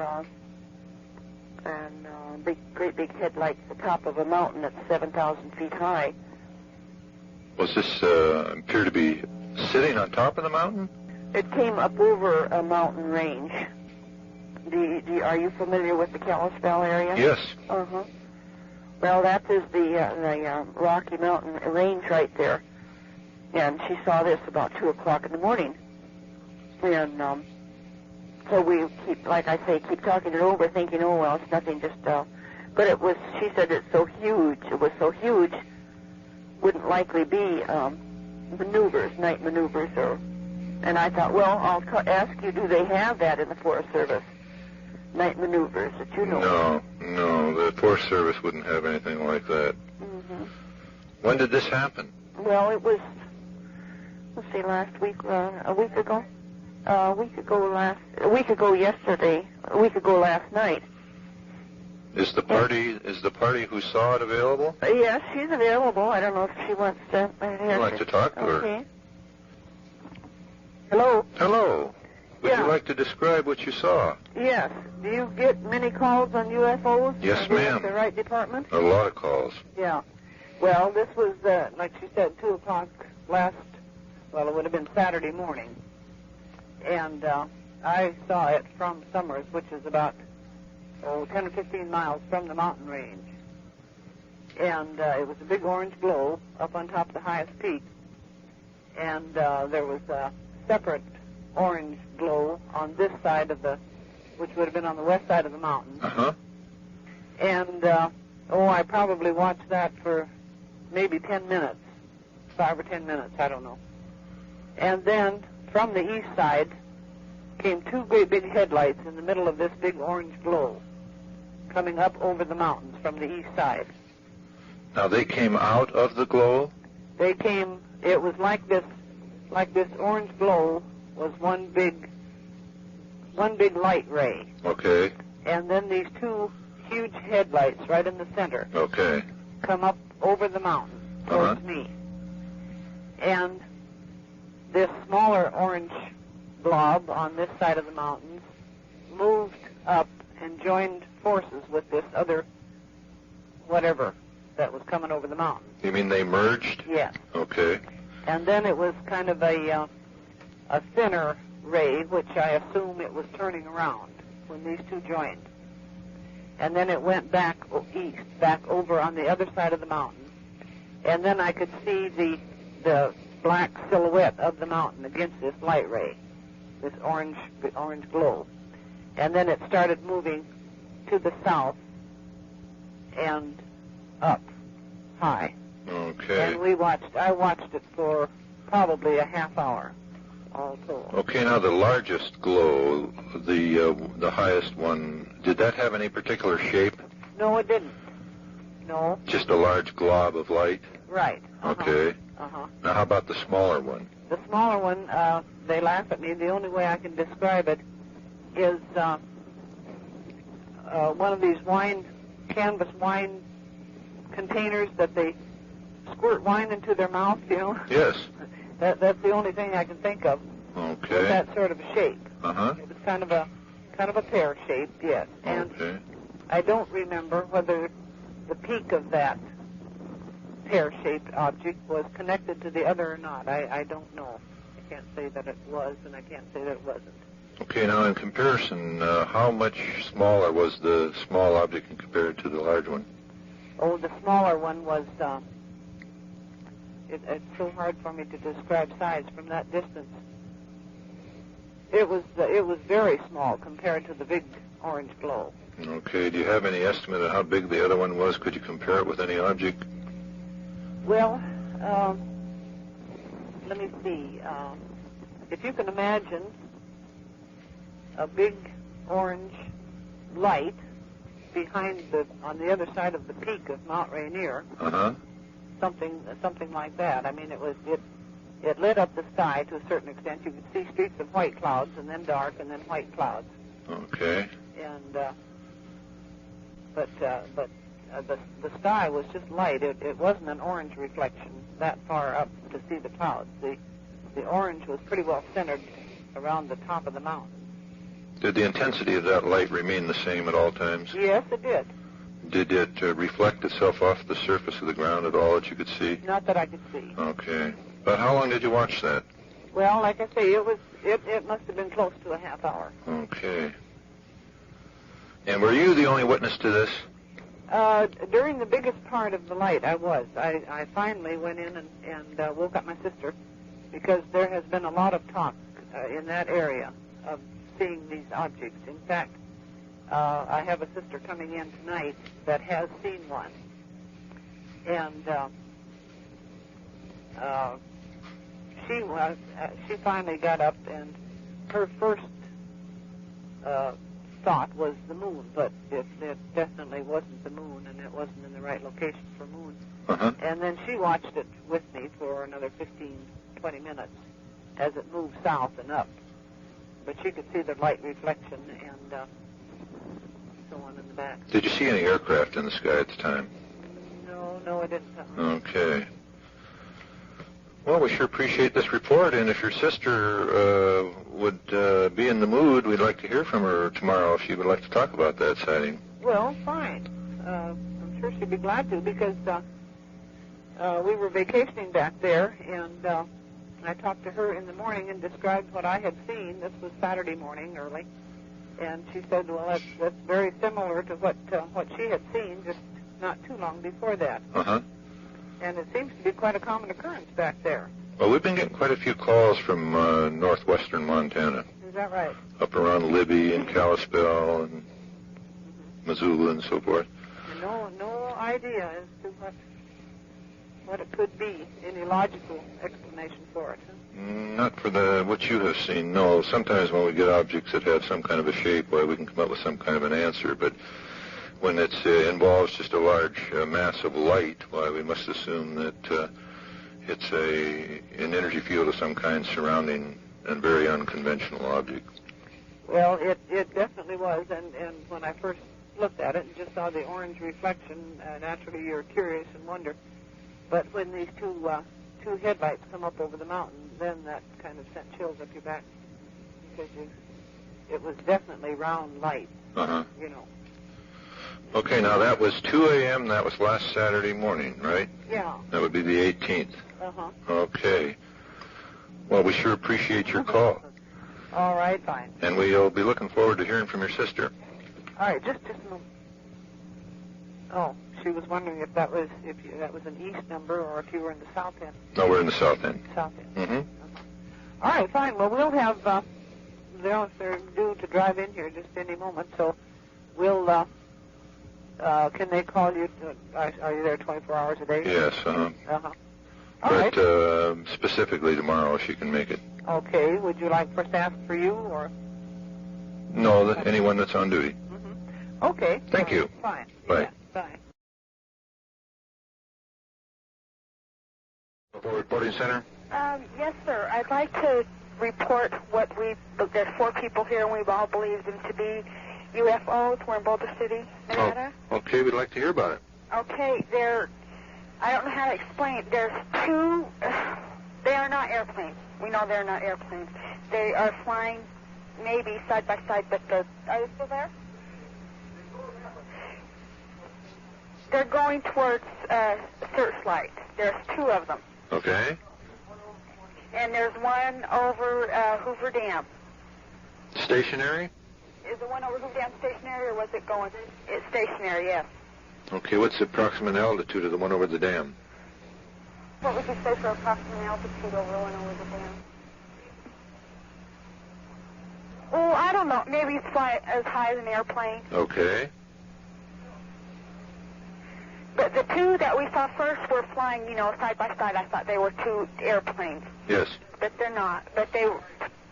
great big headlights at the top of a mountain that's 7,000 feet high. Was this appear to be sitting on top of the mountain? It came up over a mountain range. Are you familiar with the Kalispell area? Yes. Uh-huh. Well, that is the Rocky Mountain range right there. And she saw this about 2 o'clock in the morning. And so we keep, like I say, keep talking it over, thinking, oh, well, it's nothing, just, but it was, she said it's so huge. It was so huge, wouldn't likely be maneuvers, night maneuvers, and I thought, well, I'll ask you, do they have that in the Forest Service? Night maneuvers that you know? No, the Forest Service wouldn't have anything like that. Mm-hmm. When did this happen? Well, it was, let's see, last week, a week ago yesterday, a week ago last night. Is the party who saw it available? Yes, she's available. I don't know if she wants to. I'd like to talk to her. Okay. Hello. Hello. Would Yeah. you like to describe what you saw? Yes. Do you get many calls on UFOs? Yes, Are you ma'am. at the right department? A lot of calls. Yeah. Well, this was, like she said, 2 o'clock it would have been Saturday morning. And I saw it from Summers, which is about 10 or 15 miles from the mountain range. And it was a big orange glow up on top of the highest peak. And there was a separate orange glow on this side of which would have been on the west side of the mountain. Uh-huh. And, I probably watched that for maybe 10 minutes, 5 or 10 minutes, I don't know. And then from the east side came 2 great big headlights in the middle of this big orange glow coming up over the mountains from the east side. Now, they came out of the glow? They came, it was like this orange glow was one big light ray. Okay. And then these 2 huge headlights right in the center. Okay. Come up over the mountain towards me. And this smaller orange blob on this side of the mountains moved up and joined forces with this other whatever that was coming over the mountain. You mean they merged? Yes. Okay. And then it was kind of a thinner ray, which I assume it was turning around when these 2 joined. And then it went back east, back over on the other side of the mountain. And then I could see the black silhouette of the mountain against this light ray, this orange glow. And then it started moving to the south and up high. Okay. And I watched it for probably a half hour, all told. Okay, now the largest glow, the highest one, did that have any particular shape? No, it didn't. No. Just a large glob of light? Right. Okay. Uh-huh. Now how about the smaller one? The smaller one, they laugh at me. The only way I can describe it is one of these canvas wine containers that they squirt wine into their mouth, you know? Yes. That's the only thing I can think of. Okay. With that sort of shape. Uh-huh. It was kind of a pear shape, yes. And okay. I don't remember whether the peak of that pear-shaped object was connected to the other or not. I don't know. I can't say that it was, and I can't say that it wasn't. Okay, now in comparison, how much smaller was the small object compared to the large one? Oh, the smaller one was, it's so hard for me to describe size from that distance. It was very small compared to the big orange glow. Okay, do you have any estimate of how big the other one was? Could you compare it with any object? Well, let me see. if you can imagine a big orange light on the other side of the peak of Mount Rainier, something like that. I mean, it lit up the sky to a certain extent. You could see streaks of white clouds, and then dark, and then white clouds. Okay. And the sky was just light. It wasn't an orange reflection that far up to see the clouds. The orange was pretty well centered around the top of the mountain. Did the intensity of that light remain the same at all times? Yes, it did. Did it reflect itself off the surface of the ground at all that you could see? Not that I could see. Okay. But how long did you watch that? Well, like I say, it must have been close to a half hour. Okay. And were you the only witness to this? During the biggest part of the light, I was. I finally went in and woke up my sister, because there has been a lot of talk in that area of seeing these objects. In fact, I have a sister coming in tonight that has seen one. And she finally got up, and her first thought was the moon, but it definitely wasn't the moon, and it wasn't in the right location for moon. And then she watched it with me for another 15, 20 minutes as it moved south and up. But she could see the light reflection and so on in the back. Did you see any aircraft in the sky at the time? No, I didn't. Okay. Well, we sure appreciate this report, and if your sister would be in the mood, we'd like to hear from her tomorrow if she would like to talk about that sighting. Well, fine. I'm sure she'd be glad to, because we were vacationing back there, and I talked to her in the morning and described what I had seen. This was Saturday morning, early, and she said, well, that's very similar to what she had seen just not too long before that. And it seems to be quite a common occurrence back there. Well, we've been getting quite a few calls from northwestern Montana. Is that right? Up around Libby and Kalispell and Missoula and so forth. No idea as to what it could be, any logical explanation for it. Not for what you have seen, no. Sometimes when we get objects that have some kind of a shape, well, we can come up with some kind of an answer, but when it involves just a large mass of light, why, we must assume that it's an energy field of some kind surrounding a very unconventional object. Well, it definitely was, and when I first looked at it and just saw the orange reflection, naturally you're curious and wonder. But when these two headlights come up over the mountain, then that kind of sent chills up your back, because it was definitely round light, you know. Okay, now that was 2 a.m., that was last Saturday morning, right? Yeah. That would be the 18th. Okay. Well, we sure appreciate your call. All right, fine. And we'll be looking forward to hearing from your sister. All right, just a moment. Oh, she was wondering if that was an east number or if you were in the south end. No, we're in the south end. South end. All right, fine. Well, we'll have they're due to drive in here just any moment, so we'll. Can they call you? Are you there 24 hours a day? Yes. All right. Specifically tomorrow, if you can make it. Okay. Would you like for staff for you or? No, anyone that's on duty. Okay. Thank you. Fine. Bye. Yeah, bye. UFO Reporting Center? Yes, sir. I'd like to report there's 4 people here, and we've all believed them to be UFOs. We're in Boulder City, Nevada. Oh, okay, we'd like to hear about it. Okay, I don't know how to explain it. There's 2, they are not airplanes. We know they're not airplanes. They are flying maybe side by side, but are you still there? They're going towards Searchlight. There's 2 of them. Okay. And there's one over Hoover Dam. Stationary? Is the one over Hoover Dam stationary, or was it going? It's stationary, yes. Okay, what's the approximate altitude of the one over the dam? What would you say for approximate altitude over the one over the dam? Oh, I don't know. Maybe it's fly as high as an airplane. Okay. But the two that we saw first were flying, side by side. I thought they were two airplanes. Yes. But they're not. But they were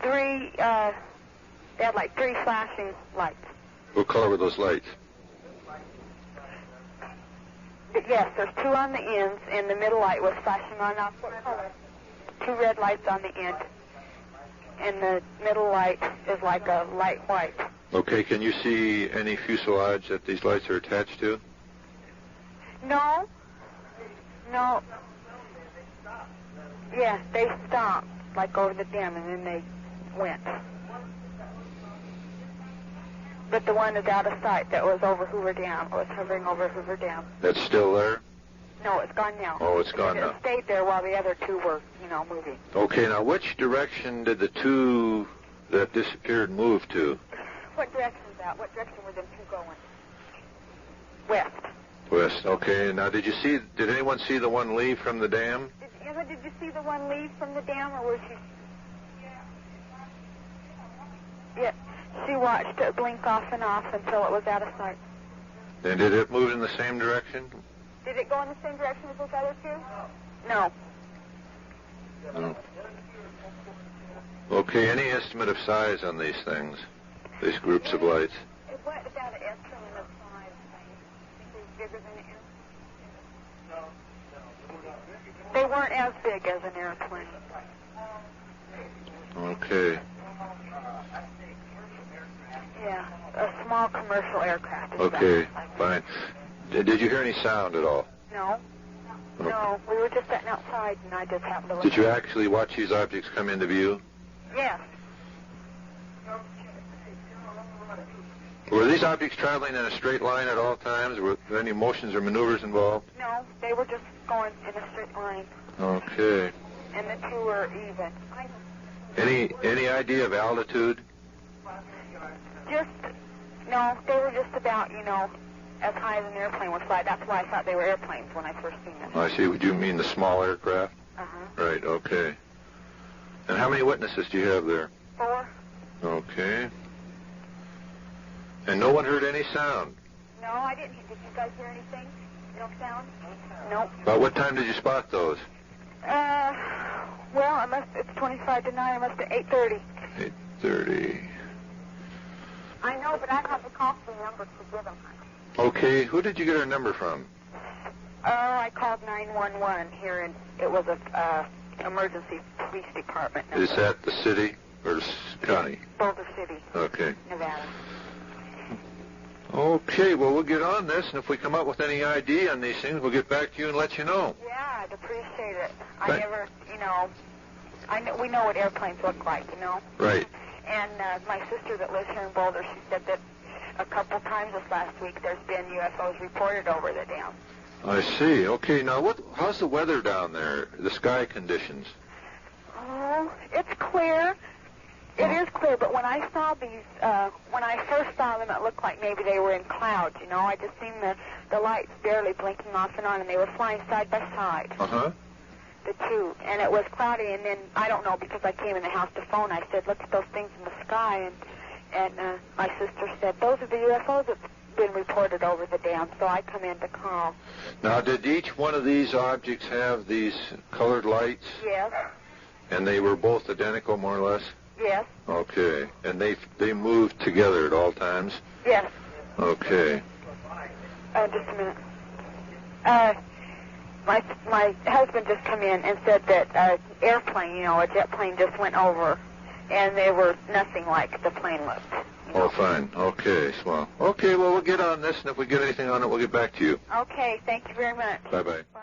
three, they had like three flashing lights. What color were those lights? But yes, there's two on the ends, and the middle light was flashing on off. What color? Two red lights on the end. And the middle light is like a light white. Okay, can you see any fuselage that these lights are attached to? No. Yeah, they stopped, like over the dam, and then they went. But the one is out of sight that was over Hoover Dam, was hovering over Hoover Dam. That's still there? No, it's gone now. Oh, it's gone now. It stayed there while the other two were, moving. Okay, now which direction did the two that disappeared move to? What direction is that? What direction were them two going? West. West, okay. Now, did anyone see the one leave from the dam? Did you see the one leave from the dam, or was she... Yeah, she watched it blink off and off until it was out of sight. And did it move in the same direction? Did it go in the same direction as those other two? No. No. Okay, any estimate of size on these things, these groups of lights? It went about an estimate of size. I think it was bigger than an airplane. They weren't as big as an airplane. Okay. Yeah, a small commercial aircraft. Okay, fine. Did you hear any sound at all? No. Okay. No, we were just sitting outside, and I just happened to look. Did you actually watch these objects come into view? Yes. Were these objects traveling in a straight line at all times? Were there any motions or maneuvers involved? No, they were just going in a straight line. Okay. And the two were even. Any idea of altitude? No, they were just about, as high as an airplane would fly. That's why I thought they were airplanes when I first seen them. I see. Would you mean the small aircraft? Uh-huh. Right, okay. And how many witnesses do you have there? 4. Okay. And no one heard any sound? No, I didn't. Did you guys hear anything? No sound? Nope. About what time did you spot those? Well, it's 25 to 9. It must be 8:30. 8:30. I know, but I have the call-free number to give them. Okay, who did you get our number from? Oh, I called 911 here, and it was a emergency police department number. Is that the city or county? Boulder City. Okay. Nevada. Okay, well, we'll get on this, and if we come up with any ID on these things, we'll get back to you and let you know. Yeah, I'd appreciate it. I never, we know what airplanes look like, Right. And my sister that lives here in Boulder, she said that a couple times this last week there's been UFOs reported over the dam. I see. Okay, now how's the weather down there, the sky conditions? Oh, it's clear. It is clear, but when I saw these, when I first saw them, it looked like maybe they were in clouds, I just seen the lights barely blinking off and on, and they were flying side by side. Uh-huh. The two, and it was cloudy, and then, I don't know, because I came in the house to phone, I said, look at those things in the sky, and my sister said, those are the UFOs that's been reported over the dam, so I come in to call. Now, did each one of these objects have these colored lights? Yes. And they were both identical, more or less? Yes. Okay, and they moved together at all times? Yes. Okay. Just a minute. My husband just come in and said that an airplane, a jet plane just went over, and they were nothing like the plane looked. Oh, fine. Okay, swell. Okay, well, we'll get on this, and if we get anything on it, we'll get back to you. Okay, thank you very much. Bye-bye. Bye.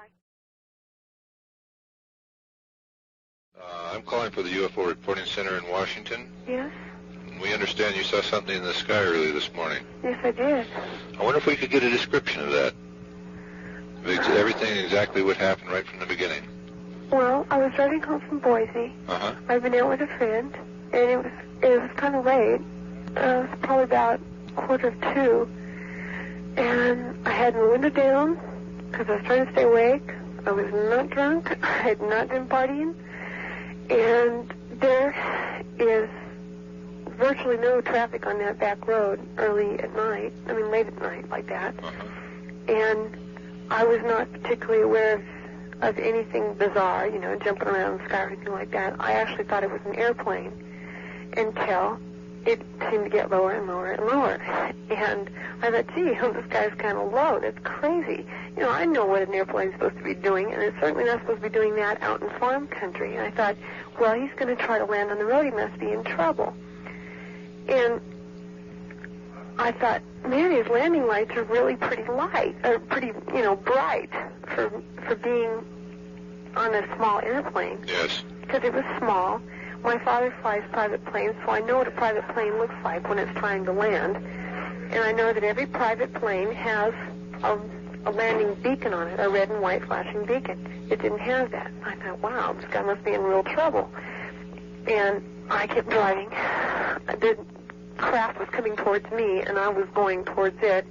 I'm calling for the UFO Reporing Center in Washington. Yes? We understand you saw something in the sky early this morning. Yes, I did. I wonder if we could get a description of that. Everything exactly what happened right from the beginning. Well, I was driving home from Boise. Uh-huh. I'd been out with a friend, and it was kind of late. It was probably about 1:45, and I had my window down because I was trying to stay awake. I was not drunk. I had not been partying. And there is virtually no traffic on that back road early at night. I mean, late at night like that. Uh-huh. And I was not particularly aware of anything bizarre, jumping around in the sky or anything like that. I actually thought it was an airplane until it seemed to get lower and lower and lower. And I thought, gee, this guy's kind of low. That's crazy. I know what an airplane's supposed to be doing, and it's certainly not supposed to be doing that out in farm country. And I thought, well, he's going to try to land on the road. He must be in trouble. And I thought, man, his landing lights are really pretty light, or pretty, bright for being on a small airplane. Yes. Because it was small. My father flies private planes, so I know what a private plane looks like when it's trying to land. And I know that every private plane has a landing beacon on it, a red and white flashing beacon. It didn't have that. I thought, wow, this guy must be in real trouble. And I kept driving. The craft was coming towards me, and I was going towards it.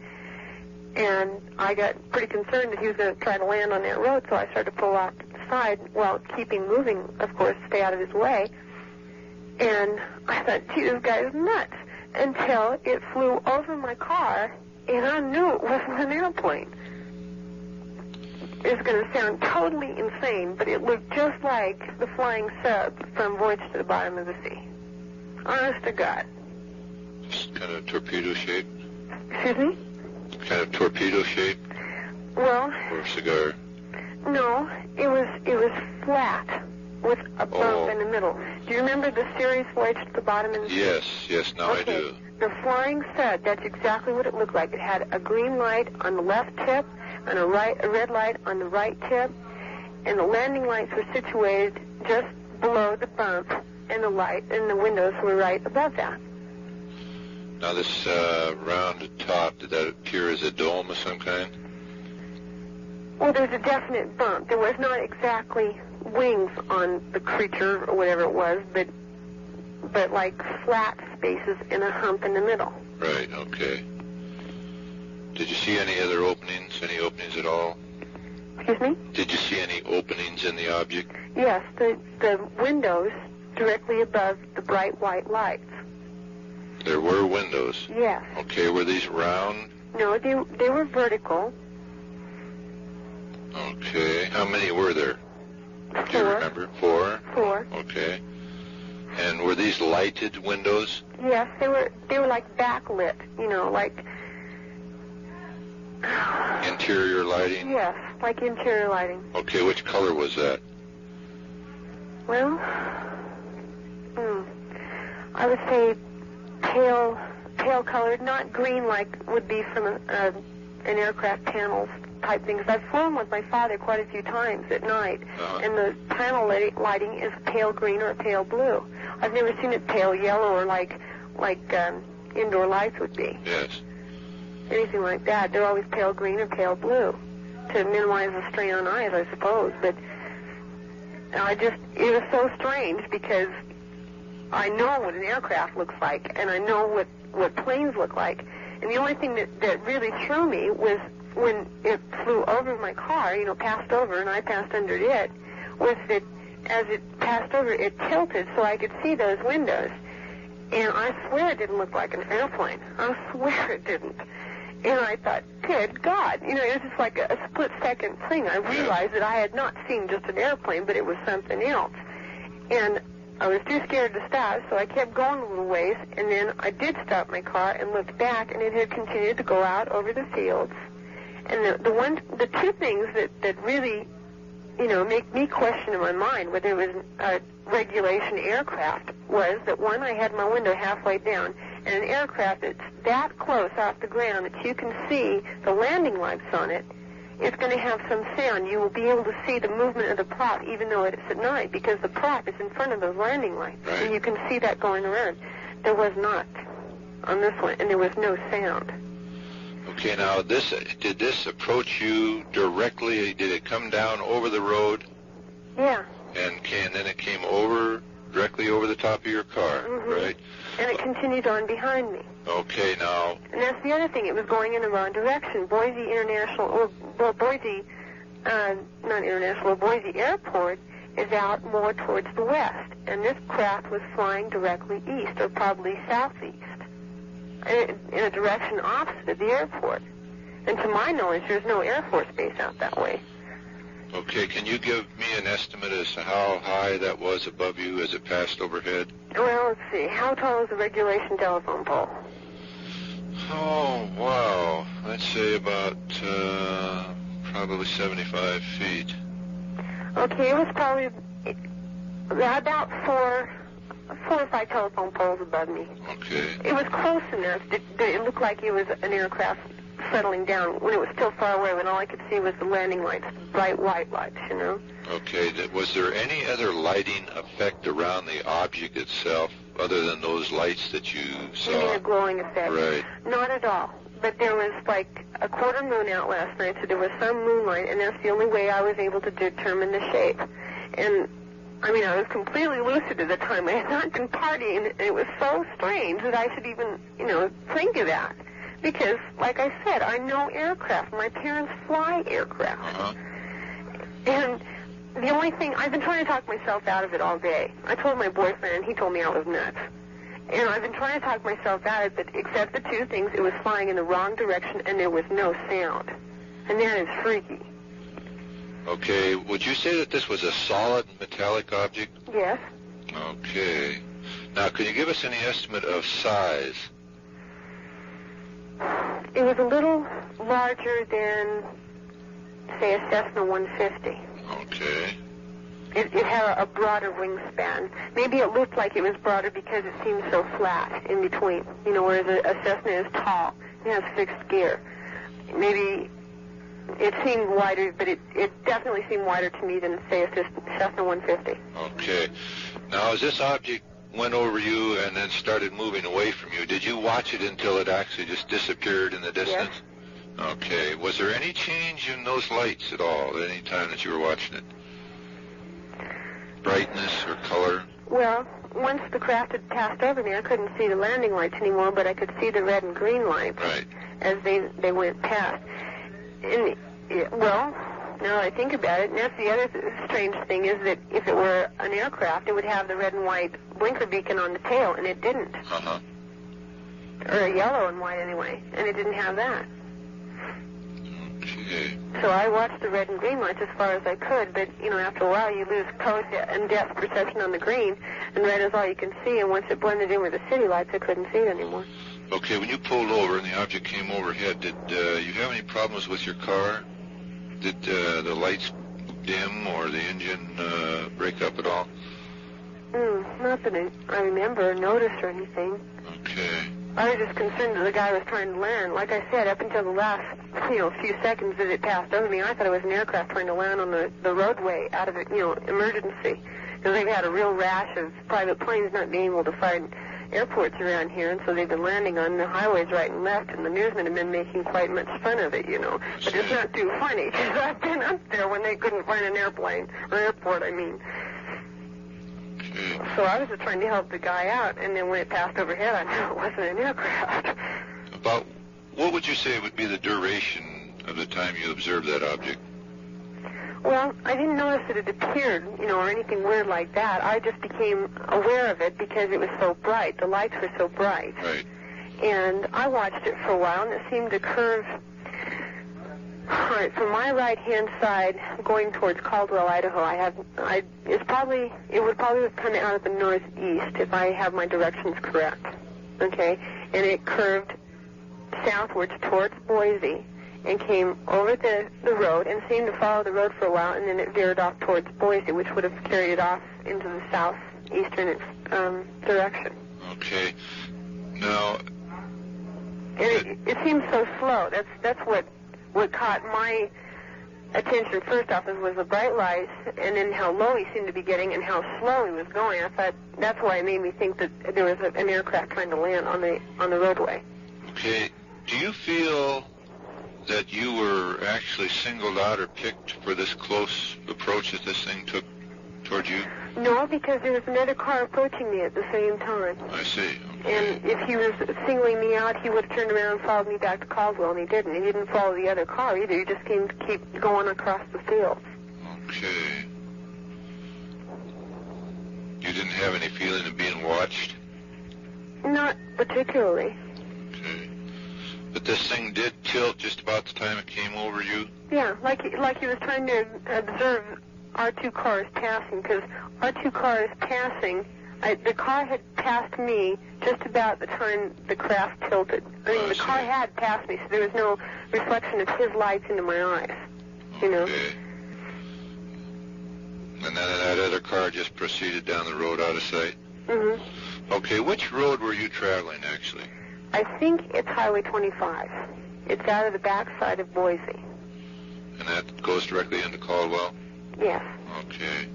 And I got pretty concerned that he was going to try to land on that road, so I started to pull out to the side while keeping moving, of course, stay out of his way. And I thought, gee, this guy is nuts, until it flew over my car, and I knew it wasn't an airplane. It's going to sound totally insane, but it looked just like the flying sub from Voyage to the Bottom of the Sea. Honest to God. Just kind of torpedo shape? Excuse me? Kind of torpedo shape? Well... Or a cigar? No, it was flat with a bump in the middle. Do you remember the series Voyage to the Bottom of the Sea? Yes, now okay. I do. The flying sub, that's exactly what it looked like. It had a green light on the left tip and a red light on the right tip, and the landing lights were situated just below the bump, and the light and the windows were right above that. Now this rounded top, did that appear as a dome of some kind? Well, there's a definite bump. There was not exactly wings on the creature or whatever it was, but like flat spaces and a hump in the middle. Right, okay. Did you see any other openings, any openings at all? Excuse me? Did you see any openings in the object? Yes, the windows directly above the bright white lights. There were windows? Yes. Okay, were these round? No, they were vertical. Okay, how many were there? 4. Do you remember? 4? 4. Okay. And were these lighted windows? Yes, they were like backlit, like... Interior lighting? Yes, like interior lighting. Okay, which color was that? Well, I would say pale colored, not green like would be from an aircraft panels type thing. Because I've flown with my father quite a few times at night, and the panel lighting is pale green or pale blue. I've never seen it pale yellow or like indoor lights would be. Yes. Anything like that. They're always pale green or pale blue to minimize the strain on eyes, I suppose. But it was so strange because I know what an aircraft looks like, and I know what planes look like. And the only thing that really threw me was when it flew over my car, passed over, and I passed under it, was that as it passed over, it tilted so I could see those windows. And I swear it didn't look like an airplane. I swear it didn't. And I thought, good God, it was just like a split-second thing. I realized that I had not seen just an airplane, but it was something else. And I was too scared to stop, so I kept going a little ways, and then I did stop my car and looked back, and it had continued to go out over the fields. And the two things that really, make me question in my mind whether it was a regulation aircraft was that, one, I had my window halfway down, and an aircraft that's that close off the ground that you can see the landing lights on it, it's going to have some sound. You will be able to see the movement of the prop even though it's at night because the prop is in front of those landing lights. Right. And you can see that going around. There was not on this one, and there was no sound. Okay, now did this approach you directly? Did it come down over the road? Yeah. And then it came directly over the top of your car, right? And it continued on behind me. Okay, now... And that's the other thing. It was going in the wrong direction. Boise Airport is out more towards the west. And this craft was flying directly east, or probably southeast, in a direction opposite of the airport. And to my knowledge, there's no Air Force base out that way. Okay, can you give me an estimate as to how high that was above you as it passed overhead? Well, let's see. How tall is a regulation telephone pole? Oh, wow. I'd say about probably 75 feet. Okay, it was probably about four or five telephone poles above me. Okay. It was close enough that it looked like it was an aircraft settling down when it was still far away, when all I could see was the landing lights, bright white lights, you know. Okay. Was there any other lighting effect around the object itself other than those lights that you saw? You mean a glowing effect? Right. Not at all. But there was like a quarter moon out last night, so there was some moonlight, and that's the only way I was able to determine the shape. And, I mean, I was completely lucid at the time. I had not been partying, and it was so strange that I should even, you know, think of that. Because, like I said, I know aircraft. My parents fly aircraft. Uh-huh. And the only thing, I've been trying to talk myself out of it all day. I told my boyfriend, and he told me I was nuts. And I've been trying to talk myself out of it, but except the two things, it was flying in the wrong direction, and there was no sound. And that is freaky. Okay. Would you say that this was a solid metallic object? Yes. Okay. Now, can you give us any estimate of size? It was a little larger than, say, a Cessna 150. Okay. It had a broader wingspan. Maybe it looked like it was broader because it seemed so flat in between. You know, whereas a Cessna is tall. It has fixed gear. Maybe it seemed wider, but it definitely seemed wider to me than, say, a Cessna 150. Okay. Now, as this object went over you and then started moving away from you, did you watch it until it actually just disappeared in the distance? Yes. Okay. Was there any change in those lights at all at any time that you were watching it? Brightness or color? Well, once the craft had passed over me, I couldn't see the landing lights anymore, but I could see the red and green lights as they went past. And, well, now that I think about it, and that's the other strange thing, is that if it were an aircraft, it would have the red and white blinker beacon on the tail, and it didn't. Uh-huh. Or a yellow and white, anyway, and it didn't have that. Okay. So I watched the red and green lights as far as I could, but, you know, after a while you lose color and depth perception on the green, and red is all you can see, and once it blended in with the city lights, I couldn't see it anymore. Okay, when you pulled over and the object came overhead, did you have any problems with your car? Did the lights dim or the engine break up at all? Not that I remember or noticed or anything. Okay. I was just concerned that the guy was trying to land. Like I said, up until the last, few seconds that it passed over me, I thought it was an aircraft trying to land on the roadway out of, emergency. Because they've had a real rash of private planes not being able to find airports around here, and so they've been landing on the highways right and left, and the newsmen have been making quite much fun of it, But it's not too funny, because I've been up there when they couldn't find an airplane, or airport, I mean. Okay. So I was just trying to help the guy out, and then when it passed overhead, I knew it wasn't an aircraft. About what would you say would be the duration of the time you observed that object? Well, I didn't notice that it appeared, or anything weird like that. I just became aware of it because it was so bright. The lights were so bright. Right. And I watched it for a while, and it seemed to curve. All right, from my right-hand side, going towards Caldwell, Idaho, it would probably have come out of the northeast if I have my directions correct. Okay, and it curved southwards towards Boise, and came over the road and seemed to follow the road for a while, and then it veered off towards Boise, which would have carried it off into the southeastern direction. Okay. Now, and it seemed so slow. That's what caught my attention first off was the bright lights, and then how low he seemed to be getting and how slow he was going. I thought that's why it made me think that there was an aircraft trying to land on the roadway. Okay. Do you feel that you were actually singled out or picked for this close approach that this thing took toward you? No, because there was another car approaching me at the same time. I see. Okay. And if he was singling me out, he would have turned around and followed me back to Caldwell, and he didn't. He didn't follow the other car either. He just keep going across the field. Okay. You didn't have any feeling of being watched? Not particularly. Okay. But But this thing did tilt just about the time it came over you? Yeah, like he was trying to observe our two cars passing, because our two cars passing, the car had passed me just about the time the craft tilted. I mean, the car had passed me, so there was no reflection of his lights into my eyes, you know. Okay. And then that other car just proceeded down the road out of sight? Mm-hmm. Okay, which road were you traveling, actually? I think it's Highway 25. It's out of the backside of Boise. And that goes directly into Caldwell? Yes. Okay.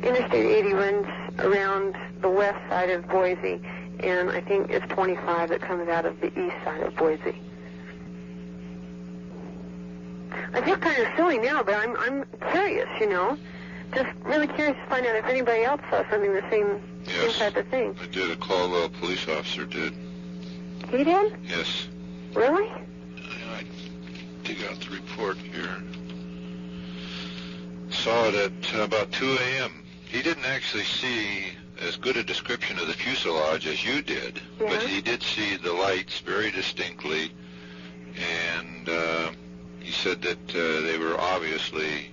Interstate 80 runs around the west side of Boise, and I think it's 25 that comes out of the east side of Boise. I feel kind of silly now, but I'm curious, you know. Just really curious to find out if anybody else saw something the same type of thing. I did. A Caldwell police officer did. He did? Yes. Really? I dig out the report here. Saw it at about 2 a.m. He didn't actually see as good a description of the fuselage as you did, but he did see the lights very distinctly, and he said that they were obviously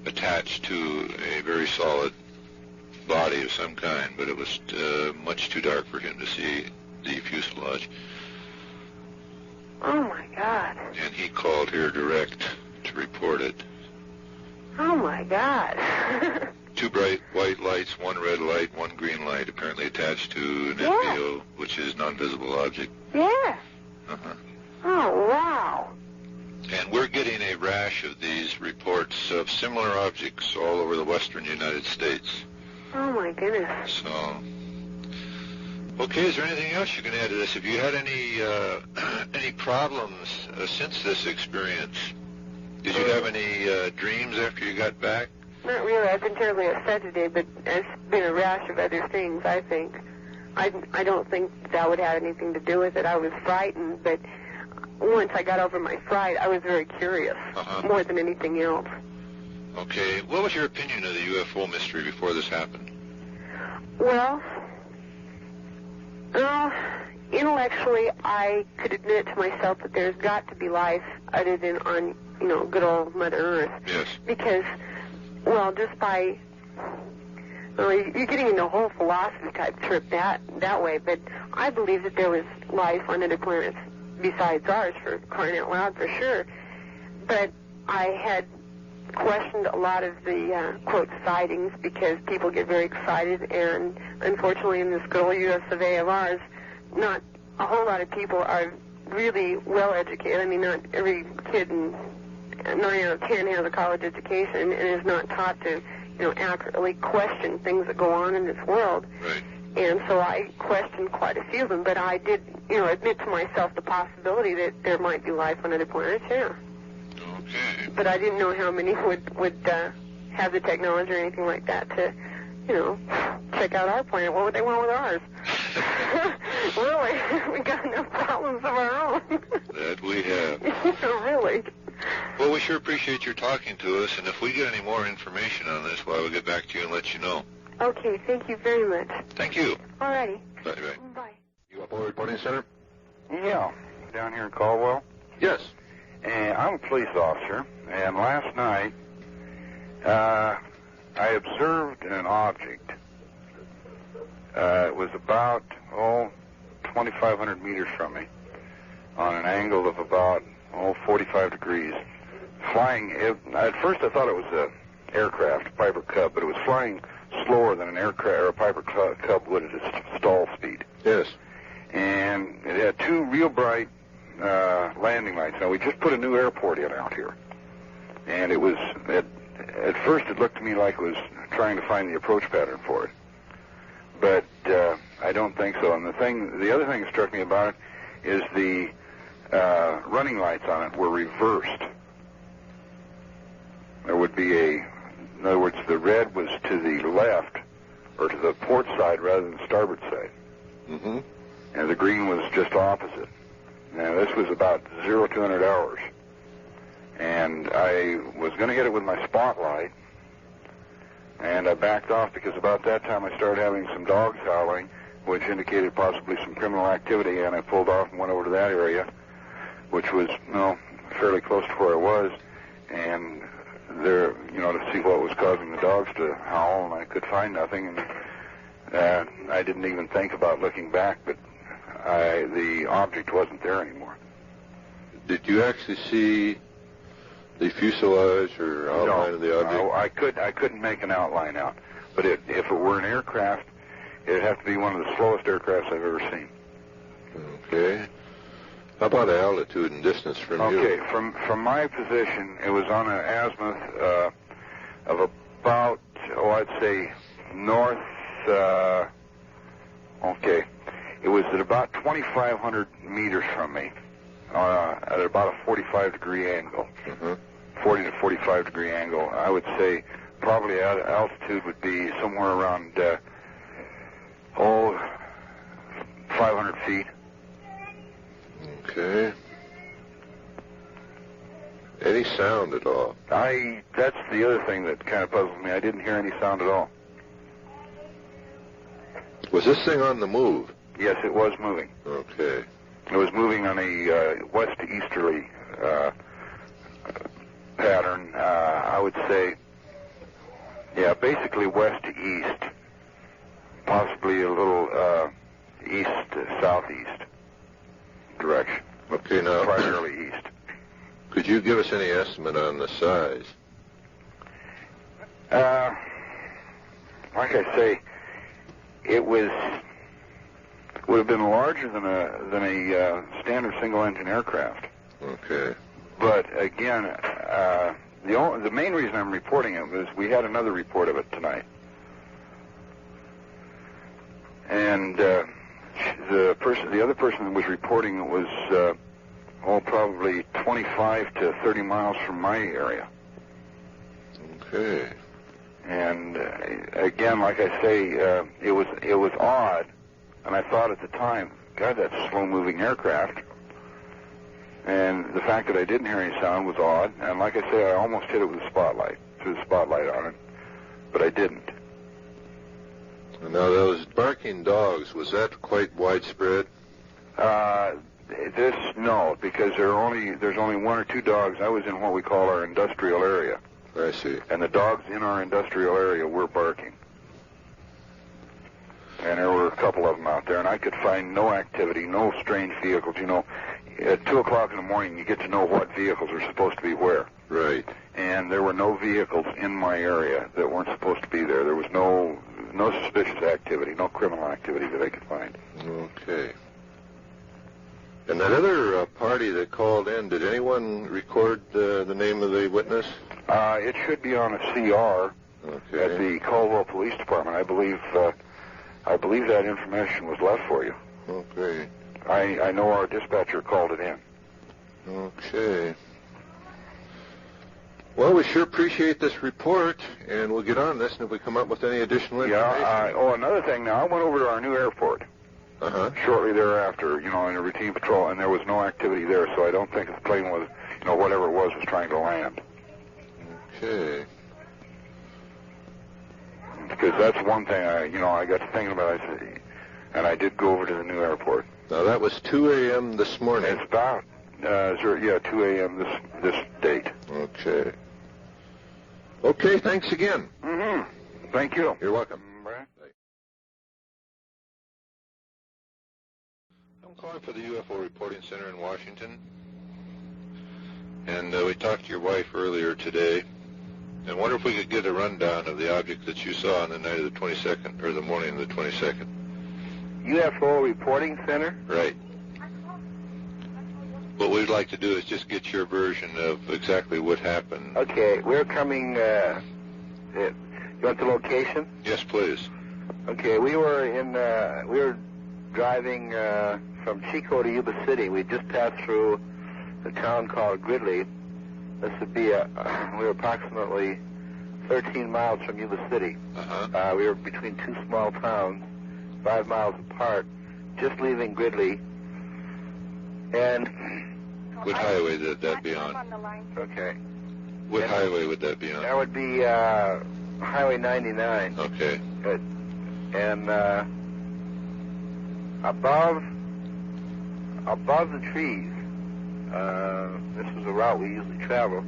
attached to a very solid body of some kind, but it was much too dark for him to see the fuselage. Oh, my God. And he called here direct to report it. Oh, my God. 2 bright white lights, 1 red light, 1 green light, apparently attached to an NVO, which is non-visible object. Yeah. Uh-huh. Oh, wow. And we're getting a rash of these reports of similar objects all over the western United States. Oh, my goodness. So, okay, is there anything else you can add to this? Have you had any problems since this experience? Did you have any dreams after you got back? Not really. I've been terribly upset today, but it's been a rash of other things, I think. I don't think that would have anything to do with it. I was frightened, but once I got over my fright, I was very curious, more than anything else. Okay. What was your opinion of the UFO mystery before this happened? Well, intellectually, I could admit to myself that there's got to be life other than on, you know, good old Mother Earth. Yes. Because, well, just by, well, you're getting into a whole philosophy type trip that way, but I believe that there was life on other planets besides ours, for crying out loud, for sure. But I had questioned a lot of the, quote, sightings, because people get very excited, and unfortunately in this good old U.S.A. of ours, not a whole lot of people are really well educated. I mean, not every kid in 9 out of 10 has a college education and is not taught to, you know, accurately question things that go on in this world. Right. And so I questioned quite a few of them, but I did, you know, admit to myself the possibility that there might be life on other planets, yeah. Okay. But I didn't know how many would have the technology or anything like that to, you know, check out our planet. What would they want with ours? Really? We got enough problems of our own. That we have. Really? Well, we sure appreciate your talking to us, and if we get any more information on this, well, we'll get back to you and let you know. Okay, thank you very much. Thank you. All righty. Bye-bye. Bye. UFO Reporing Center? Yeah, down here in Caldwell. Yes. And I'm a police officer, and last night I observed an object. It was about, 2,500 meters from me, on an angle of about, 45 degrees, flying. At first I thought it was an aircraft, a Piper Cub, but it was flying slower than an aircraft or a Piper Cub would at its stall speed. Yes. And it had 2 real bright landing lights. Now, we just put a new airport in out here, and it was, at first it looked to me like it was trying to find the approach pattern for it, but I don't think so. And the other thing that struck me about it is the running lights on it were reversed. There would be in other words, the red was to the left, or to the port side rather than the starboard side. Mm-hmm. And the green was just opposite. Now, this was about 0 to 100 hours. And I was going to hit it with my spotlight, and I backed off because about that time I started having some dogs howling, which indicated possibly some criminal activity, and I pulled off and went over to that area, which was, fairly close to where I was, and there, to see what was causing the dogs to howl, and I could find nothing, and I didn't even think about looking back, but the object wasn't there anymore. Did you actually see the fuselage or outline of the object? No, I couldn't make an outline out. But if it were an aircraft, it'd have to be one of the slowest aircrafts I've ever seen. Okay. How about altitude and distance from you? Okay, from my position, it was on an azimuth of about, I'd say north, it was at about 2,500 meters from me, at about a 45-degree angle. 40 to 45-degree angle. I would say probably altitude would be somewhere around, 500 feet. Okay. Any sound at all? That's the other thing that kind of puzzles me. I didn't hear any sound at all. Was this thing on the move? Yes, it was moving. Okay. It was moving on a west to easterly pattern. I would say, basically west to east, possibly a little east to southeast direction. Okay, now primarily east. Could you give us any estimate on the size? Like I say, it would have been larger than a standard single-engine aircraft. Okay. But again, the main reason I'm reporting it was we had another report of it tonight, and the other person that was reporting it was probably 25 to 30 miles from my area. Okay. And again, like I say, it was odd, and I thought at the time, God, that's a slow-moving aircraft. And the fact that I didn't hear any sound was odd, and like I say, I almost hit it with a spotlight, threw the spotlight on it, but I didn't. Now, those barking dogs, was that quite widespread? No, because there's only one or two dogs. I was in what we call our industrial area. I see. And the dogs in our industrial area were barking. And there were a couple of them out there, and I could find no activity, no strange vehicles. At 2 o'clock in the morning, you get to know what vehicles are supposed to be where. Right. And there were no vehicles in my area that weren't supposed to be there. There was no suspicious activity, no criminal activity that I could find. Okay. And that other party that called in, did anyone record the name of the witness? It should be on a CR at the Caldwell Police Department. I believe that information was left for you. Okay. I know our dispatcher called it in. Okay. Well, we sure appreciate this report, and we'll get on this, and if we come up with any additional information. Another thing now, I went over to our new airport shortly thereafter, in a routine patrol, and there was no activity there, so I don't think the plane was, whatever it was trying to land. Okay. Because that's one thing I got to thinking about, and I did go over to the new airport. Now, that was 2 a.m. this morning. It's about, 2 a.m. this date. Okay. Okay, thanks again. Mm-hmm. Thank you. You're welcome. Right. I'm calling for the UFO Reporting Center in Washington. And we talked to your wife earlier today. And wonder if we could get a rundown of the object that you saw on the night of the 22nd, or the morning of the 22nd. UFO Reporting Center? Right. What we'd like to do is just get your version of exactly what happened. Okay, we're coming, you want the location? Yes, please. Okay, we were driving from Chico to Yuba City. We just passed through a town called Gribble. This would be we were approximately 13 miles from Yuba City. We were between two small towns, 5 miles apart, just leaving Gribble. And what highway would that be on? Okay. What highway would that be on? That would be Highway 99. Okay. Good. And above the trees, this was a route we usually travel,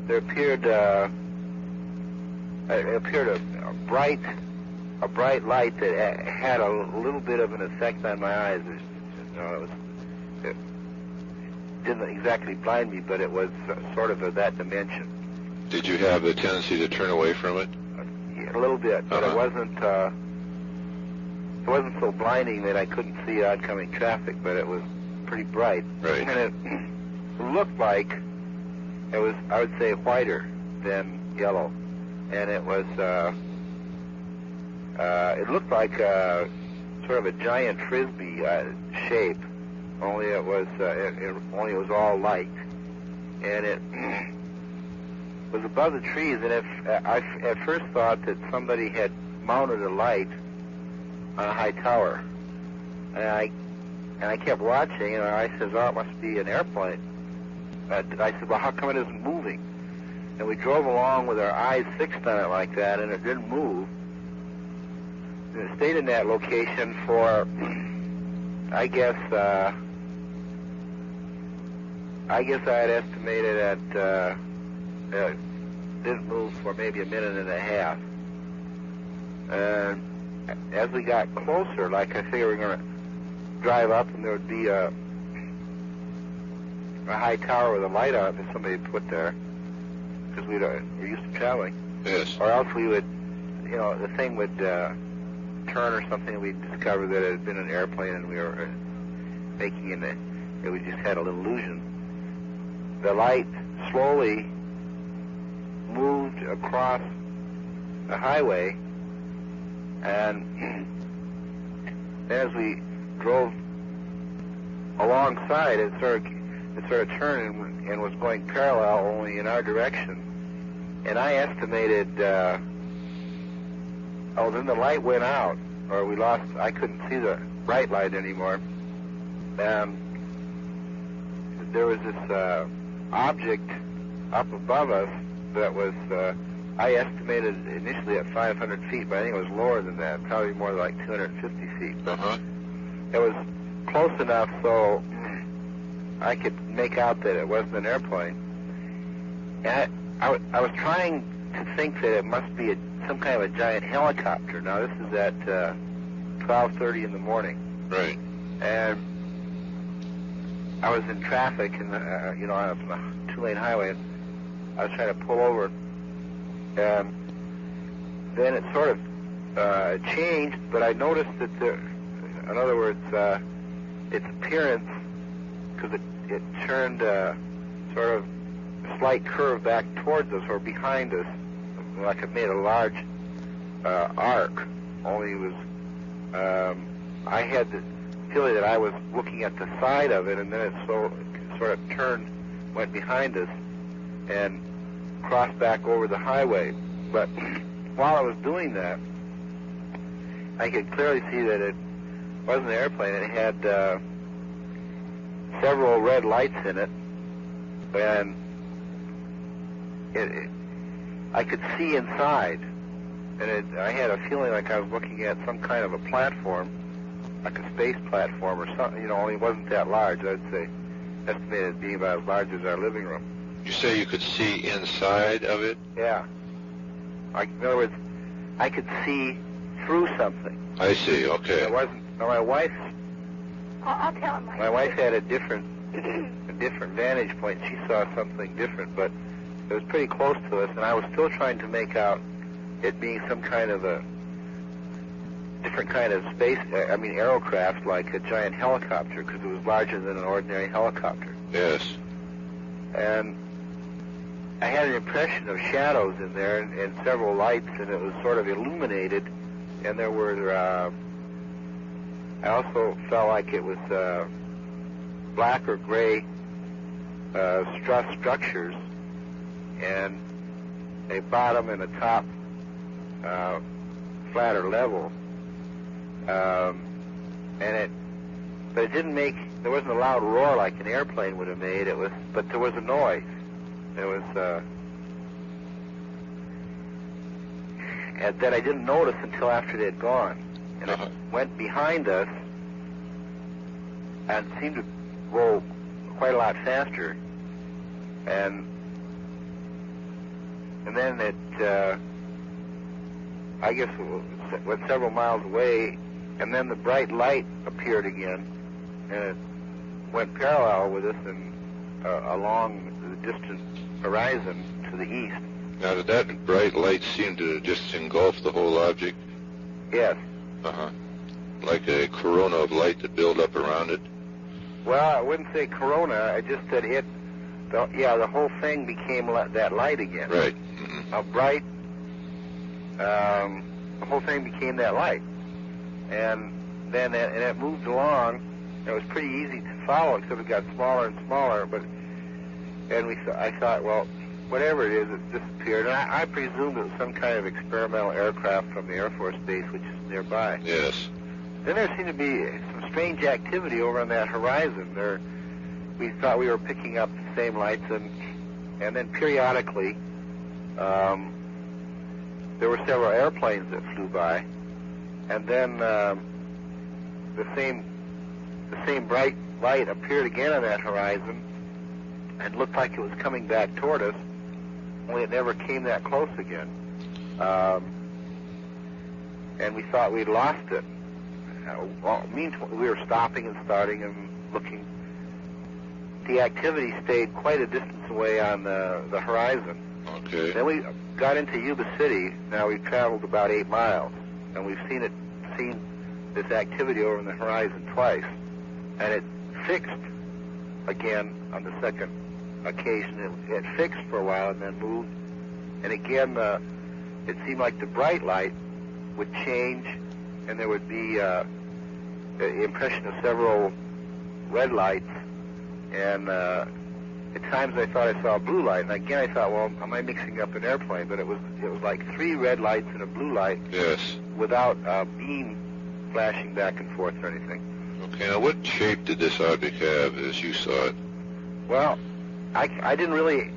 there appeared a bright light that had a little bit of an effect on my eyes. It didn't exactly blind me, but it was sort of that dimension. Did you have the tendency to turn away from it? A little bit, but it wasn't so blinding that I couldn't see oncoming traffic, but it was pretty bright. Right. And it looked like it was, I would say, whiter than yellow. And it was, it looked like sort of a giant frisbee shape, only it was all light. And it was above the trees, and I at first thought that somebody had mounted a light on a high tower. And I kept watching, and I said, "Oh, it must be an airplane." I said, "Well, how come it isn't moving?" And we drove along with our eyes fixed on it like that, and it didn't move. And it stayed in that location for, I guess I had estimated at, it didn't move for maybe a minute and a half. And as we got closer, like I figured we were going to drive up and there would be a high tower with a light on it that somebody put there, because we're used to traveling. Yes. Or else we would, the thing would turn or something, and we'd discover that it had been an airplane and we were making we just had an illusion. The light slowly moved across the highway, and as we drove alongside, it sort of turned and was going parallel, only in our direction. And I estimated, then the light went out, or I couldn't see the bright light anymore. There was this object up above us that was, I estimated initially at 500 feet, but I think it was lower than that, probably more like 250 feet. Uh-huh. It was close enough so I could make out that it wasn't an airplane. And I was trying to think that it must be some kind of a giant helicopter. Now, this is at 12:30 in the morning. Right. And I was in traffic, and on a 2-lane highway, and I was trying to pull over. And then it sort of changed, but I noticed that in other words, its appearance, because it turned sort of a slight curve back towards us or behind us, like it made a large arc. Only it was, I had the feeling that I was looking at the side of it, and then it sort of turned, went behind us, and crossed back over the highway. But while I was doing that, I could clearly see that it wasn't an airplane. It had several red lights in it, and I could see inside. And I had a feeling like I was looking at some kind of a platform, like a space platform or something. Only it wasn't that large. I'd say estimated to be about as large as our living room. You say you could see inside of it? Yeah. In other words, I could see through something. I see. Okay. It wasn't. Now, my wife. I'll tell him. My wife had a different vantage point. She saw something different, but it was pretty close to us, and I was still trying to make out it being some kind of a different kind of aerocraft, like a giant helicopter, because it was larger than an ordinary helicopter. Yes. And I had an impression of shadows in there and several lights, and it was sort of illuminated, and there were, I also felt like it was black or gray truss structures, and a bottom and a top flatter level. But it didn't make, there wasn't a loud roar like an airplane would have made. But there was a noise. There was, that I didn't notice until after they had gone. And it went behind us, and seemed to go quite a lot faster. And then it, I guess, went several miles away, and then the bright light appeared again, and it went parallel with us and along the distant horizon to the east. Now, did that bright light seem to just engulf the whole object? Yes. Uh-huh. Like a corona of light that built up around it? Well, I wouldn't say corona. I just said the whole thing became that light again. Right. Mm-hmm. A bright, the whole thing became that light. And then it moved along. It was pretty easy to follow, except it got smaller and smaller. I thought, well, whatever it is, it disappeared. And I presumed it was some kind of experimental aircraft from the Air Force Base, which is nearby. Yes. Then there seemed to be some strange activity over on that horizon. We thought we were picking up the same lights, and then periodically there were several airplanes that flew by, and then the same bright light appeared again on that horizon and looked like it was coming back toward us, only it never came that close again. And we thought we'd lost it. Meanwhile, we were stopping and starting and looking. The activity stayed quite a distance away on the horizon. Okay. Then we got into Yuba City. Now we've traveled about 8 miles, and we've seen this activity over on the horizon twice, and it fixed again on the second occasion. It fixed for a while and then moved, and again it seemed like the bright light would change, and there would be the impression of several red lights, and at times I thought I saw a blue light, and again I thought, well, am I mixing up an airplane? But it was like 3 red lights and a blue light. Yes. Without a beam flashing back and forth or anything. Okay, now what shape did this object have as you saw it? Well, I didn't really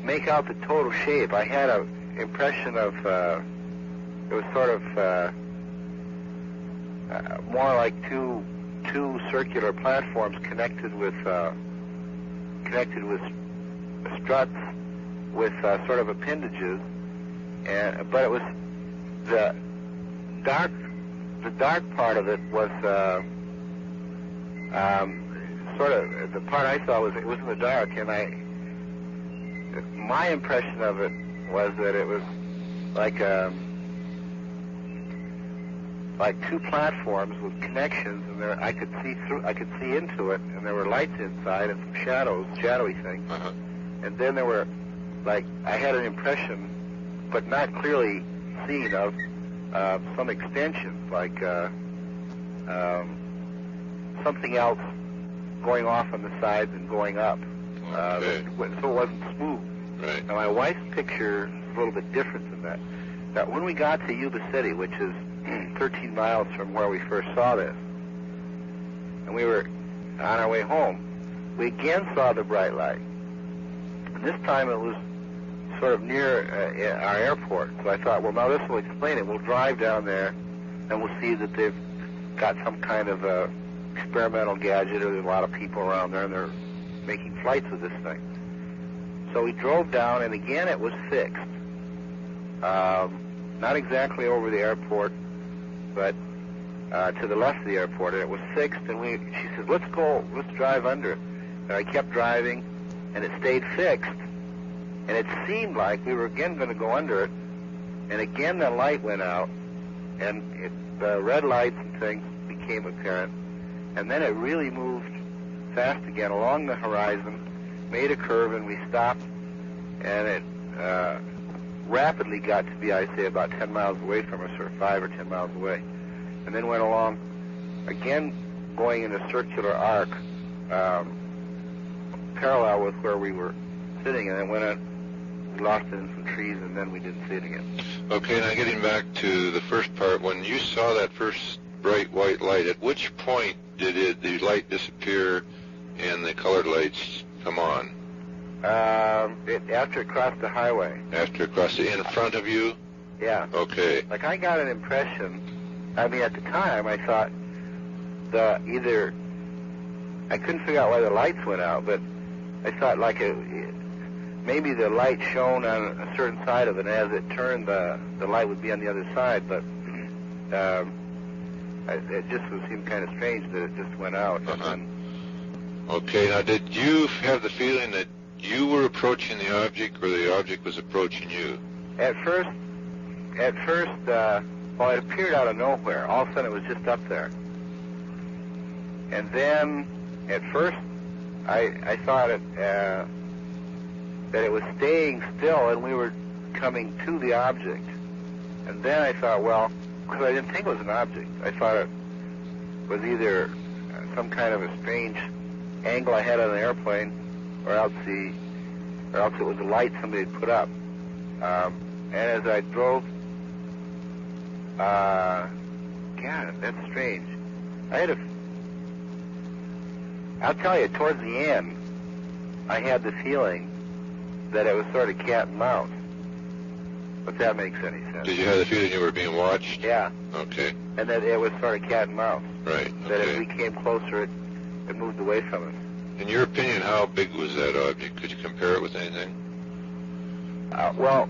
make out the total shape. I had an impression of it was sort of more like two circular platforms connected with struts with sort of appendages, but it was the dark part of it was sort of the part I saw it was in the dark, and my impression of it was that it was like 2 platforms with connections, and I could see into it, and there were lights inside and some shadowy things. Uh-huh. And then there were, I had an impression, but not clearly seen, of some extensions, like something else going off on the sides and going up. Okay. So it wasn't smooth. Right. Now, my wife's picture is a little bit different than that. Now, when we got to Yuba City, which is 13 miles from where we first saw this, and we were on our way home, we again saw the bright light. And this time it was sort of near our airport. So I thought, well, now this will explain it. We'll drive down there, and we'll see that they've got some kind of experimental gadget, or there's a lot of people around there, and they're making flights with this thing. So we drove down, and again it was fixed. Not exactly over the airport, but to the left of the airport, and it was fixed, and she said, let's drive under it. And I kept driving, and it stayed fixed, and it seemed like we were again going to go under it, and again the light went out, and the red lights and things became apparent, and then it really moved fast again along the horizon, made a curve, and we stopped, and it rapidly got to be, I'd say, about 10 miles away from us, or 5 or 10 miles away, and then went along, again going in a circular arc, parallel with where we were sitting, and then went on, we lost it in some trees, and then we didn't see it again. Okay, now getting back to the first part, when you saw that first bright white light, at which point did the light disappear and the colored lights come on? After it crossed the highway. After it crossed in front of you? Yeah. Okay. Like, I got an impression, I mean, at the time, I thought either I couldn't figure out why the lights went out, but I thought like maybe the light shone on a certain side of it, and as it turned, the light would be on the other side, but it just seemed kind of strange that it just went out. Okay, now did you have the feeling that you were approaching the object or the object was approaching you? At first, well, it appeared out of nowhere. All of a sudden, it was just up there. And then, at first, I thought that it was staying still and we were coming to the object. And then I thought, well, because I didn't think it was an object. I thought it was either some kind of a strange angle I had on an airplane, or else it was a light somebody had put up. And as I drove, God, that's strange. I'll tell you, towards the end, I had the feeling that it was sort of cat and mouse. If that makes any sense. Did you have the feeling you were being watched? Yeah. Okay. And that it was sort of cat and mouse. Right. Okay. That as we came closer, it moved away from us. In your opinion, how big was that object? Could you compare it with anything? Well,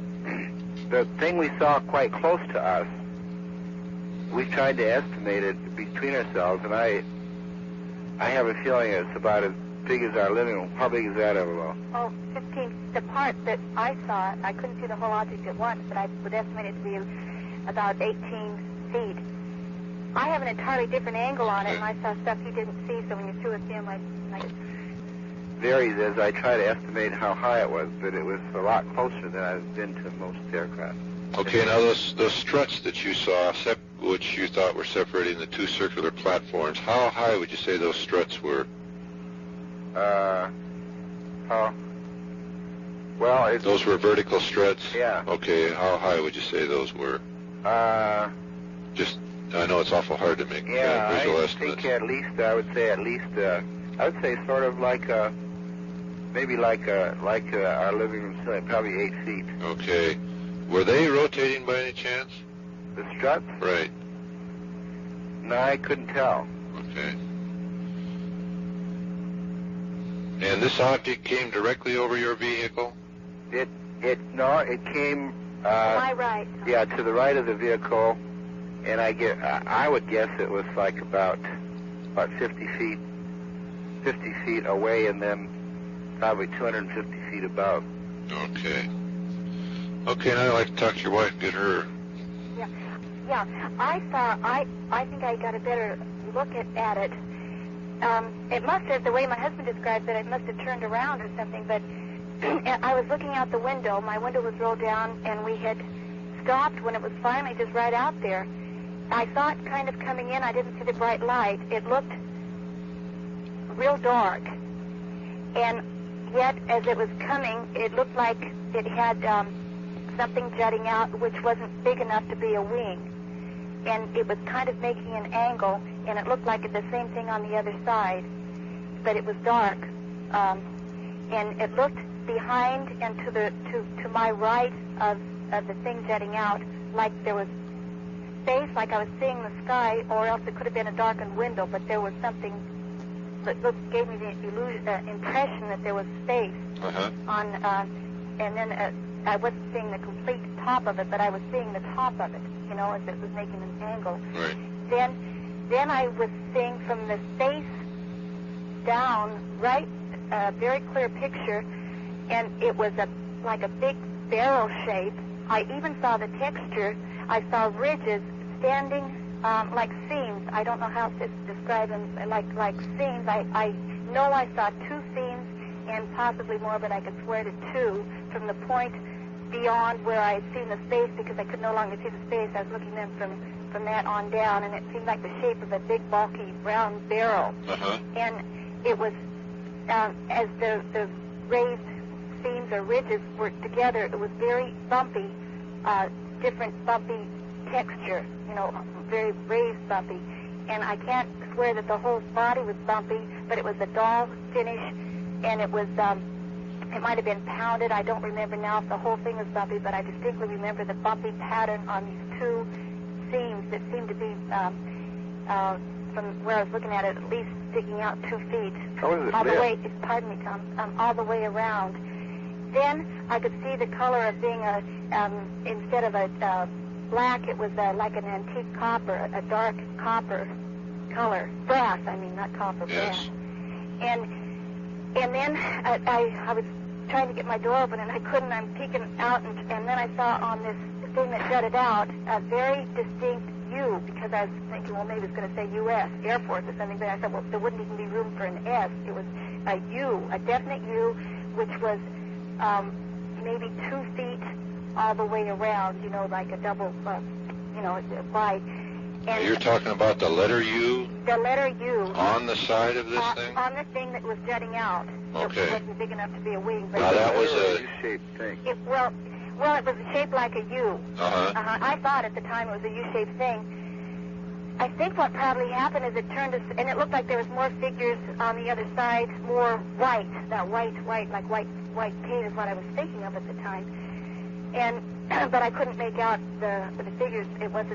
the thing we saw quite close to us, we tried to estimate it between ourselves, and I have a feeling it's about as big as our living room. How big is that, Everlow? Oh, 15. The part that I saw, I couldn't see the whole object at once, but I would estimate it to be about 18 feet. I have an entirely different angle on it, and I saw stuff he didn't see, so when you threw it to him, I varies as I try to estimate how high it was, but it was a lot closer than I've been to most aircraft. Okay, now those struts that you saw, which you thought were separating the two circular platforms, how high would you say those struts were? Well, those were vertical struts? Yeah. Okay, how high would you say those were? I know it's awful hard to make visual estimates. I would say sort of like maybe like our living room ceiling, probably 8 feet. Okay. Were they rotating by any chance? The struts? Right. No, I couldn't tell. Okay. And this object came directly over your vehicle? It came to my right. Yeah, to the right of the vehicle, and I would guess it was like about 50 feet away, and then probably 250 feet above. Okay. Okay, now I'd like to talk to your wife, get her. Yeah. I think I got a better look at it. It must have, the way my husband described it, it must have turned around or something, but I was looking out the window. My window was rolled down, and we had stopped when it was finally just right out there. I saw it kind of coming in. I didn't see the bright light. It looked real dark, and yet as it was coming, it looked like it had something jutting out which wasn't big enough to be a wing, and it was kind of making an angle, and it looked like the same thing on the other side, but it was dark, and it looked behind and to my right of the thing jutting out, like there was space, like I was seeing the sky, or else it could have been a darkened window, but there was something that gave me the impression that there was space on, and then I wasn't seeing the complete top of it, but I was seeing the top of it, as it was making an angle. Right. Then I was seeing from the face down, right, a very clear picture, and it was like a big barrel shape. I even saw the texture. I saw ridges standing like seams. I don't know how to describe them, like seams. I know I saw 2 seams and possibly more, but I could swear to 2 from the point beyond where I had seen the space, because I could no longer see the space. I was looking then from that on down, and it seemed like the shape of a big, bulky, brown barrel. And it was, as the raised seams or ridges were together, it was very bumpy, different bumpy texture, very raised bumpy. And I can't swear that the whole body was bumpy, but it was a dull finish, and it was, it might have been pounded. I don't remember now if the whole thing was bumpy, but I distinctly remember the bumpy pattern on these 2 seams that seemed to be, from where I was looking at it, at least sticking out 2 feet How was it all the lit? way, pardon me, Tom, all the way around. Then I could see the color of being instead of a black, it was like an antique copper, a dark copper color. Brass, I mean, not copper, Yes. brass. And then I was trying to get my door open, and I couldn't. I'm peeking out, and then I saw on this thing that shut it out a very distinct U, because I was thinking, well, maybe it's going to say U.S., Air Force or something, but I thought, well, there wouldn't even be room for an S. It was a U, a definite U, which was maybe 2 feet all the way around, you know, like a double, wide. And You're talking about the letter U? The letter U. On the side of this thing? On the thing that was jutting out. Okay. It wasn't big enough to be a wing. But Now, that was a U-shaped thing. it was shaped like a U. Uh-huh. I thought at the time it was a U-shaped thing. I think what probably happened is it turned, and it looked like there was more figures on the other side, more white. That white, like white paint is what I was thinking of at the time. And but I couldn't make out the figures. It was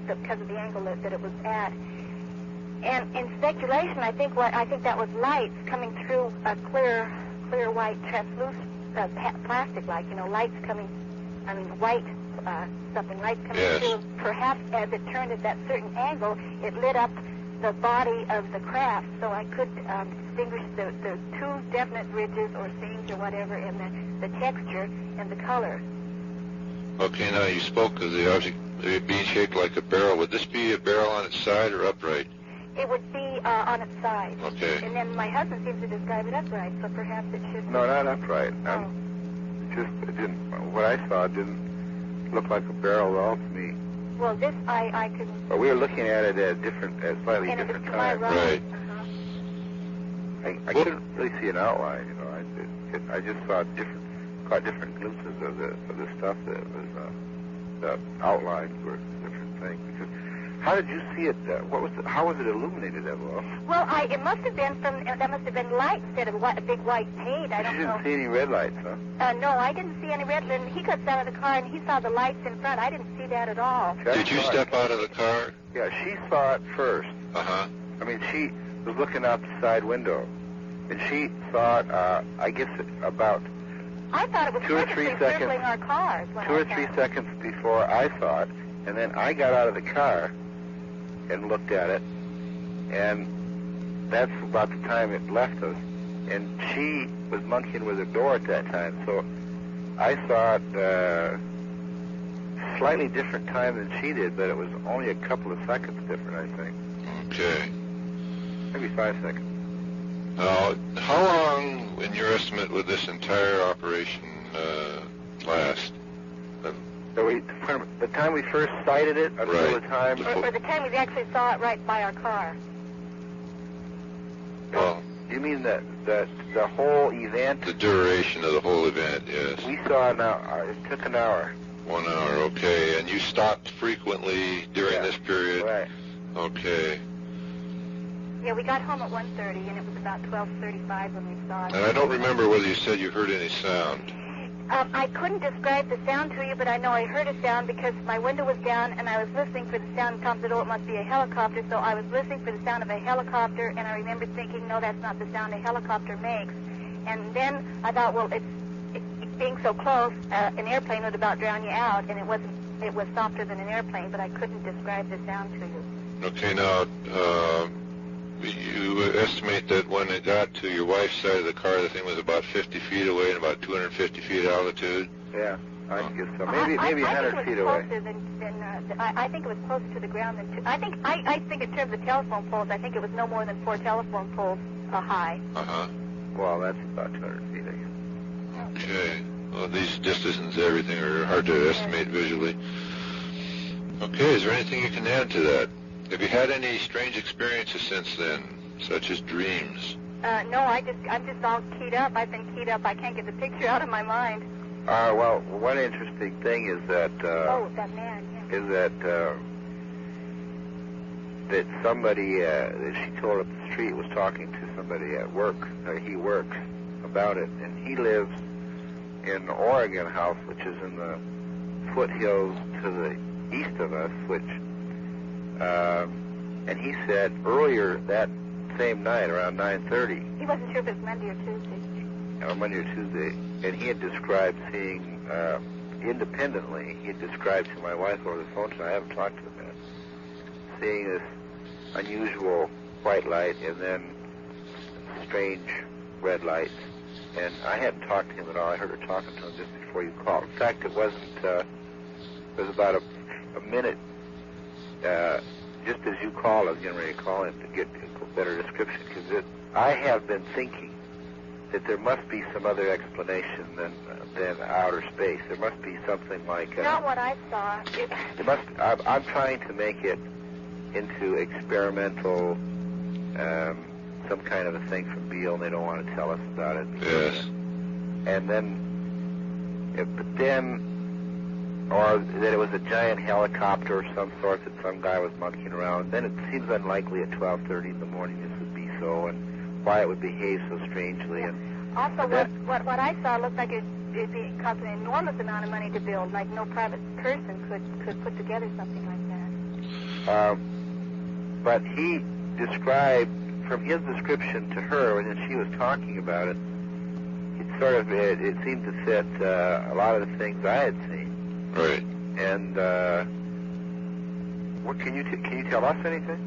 because of the angle that it was at. And in speculation, I think that was lights coming through a clear white translucent plastic, like, you know, lights coming. I mean, white something, lights coming Yes. through. Perhaps as it turned at that certain angle, it lit up the body of the craft, so I could distinguish the 2 definite ridges or seams or whatever in the texture and the color. Okay, now you spoke of the object being shaped like a barrel. Would this be a barrel on its side or upright? It would be on its side. Okay. And then my husband seems to describe it upright, so perhaps it should. No, not upright. It didn't. What I saw didn't look like a barrel at all to me. Well, this I could. But we were looking at it at slightly And it was different to my times. right. Right. I couldn't really see an outline. You know, I just saw caught different glimpses of the stuff that was the outlines were different things. Because how did you see it? How was it illuminated that well? Well, it must have been that must have been light instead of a big white paint. I don't You know. didn't see any red lights, huh? No, I didn't see any red. And he got out of the car and he saw the lights in front. I didn't see that at all. Did you step out of the car? Yeah, she saw it first. Uh-huh. I mean, she was looking out the side window, and she saw it, I guess, about I thought it was 2 or 3 perfectly seconds. circling our cars. 2 or 3 seconds before I saw it, and then I got out of the car and looked at it, and that's about the time it left us. And she was monkeying with her door at that time, so I saw it slightly different time than she did, but it was only a couple of seconds different, I think. Okay. Maybe 5 seconds. Now, how long, in your estimate, would this entire operation last? So from the time we first sighted it until Right. the time... Or the time we actually saw it right by our car. Well, You mean the whole event? the duration of the whole event, yes. We saw an hour. It took an hour. 1 hour, okay. And you stopped frequently during Yeah. this period? Right. Okay. Yeah, we got home at 1:30, and it was about 12:35 when we saw it. And I don't remember whether you said you heard any sound. I couldn't describe the sound to you, but I know I heard a sound because my window was down, and I was listening for the sound. Tom said, oh, it must be a helicopter, so I was listening for the sound of a helicopter, and I remember thinking, no, that's not the sound a helicopter makes. And then I thought, well, it's being so close, an airplane would about drown you out, and it was softer than an airplane, but I couldn't describe the sound to you. Okay, now, you estimate that when it got to your wife's side of the car, the thing was about 50 feet away and about 250 feet altitude? Yeah, I guess so. Maybe 100 feet away. I think it was closer to the ground than I think in terms of telephone poles, I think it was no more than 4 telephone poles high. Uh-huh. Well, that's about 200 feet, I guess. Okay. Well, these distances and everything are hard to estimate visually. Okay, is there anything you can add to that? Have you had any strange experiences since then, such as dreams? No, I'm just all keyed up. I've been keyed up. I can't get the picture out of my mind. Well, one interesting thing is that that man. Yeah. is that somebody that she told up the street was talking to somebody at work. He works about it, and he lives in the Oregon house, which is in the foothills to the east of us, which. And he said earlier that same night, around 9:30. He wasn't sure if it was Monday or Tuesday. Monday or Tuesday, and he had described seeing, independently, he had described to my wife over the phone, so I haven't talked to him yet, seeing this unusual white light and then strange red lights. And I hadn't talked to him at all. I heard her talking to him just before you called. In fact, it wasn't, it was about a minute, just as you called, I was getting ready to call him to get a better description, because I have been thinking that there must be some other explanation than outer space. There must be something like... Not what I saw. I'm trying to make it into experimental, some kind of a thing from Beale, and they don't want to tell us about it. Yes. And then, or that it was a giant helicopter of some sort that some guy was monkeying around. Then it seems unlikely at 12:30 in the morning this would be so, and why it would behave so strangely. Yeah. And also, what I saw looked like it'd be cost an enormous amount of money to build, like no private person could put together something like that. But he described, from his description to her, when she was talking about it, it seemed to fit a lot of the things I had seen. Right. And what can you tell us anything?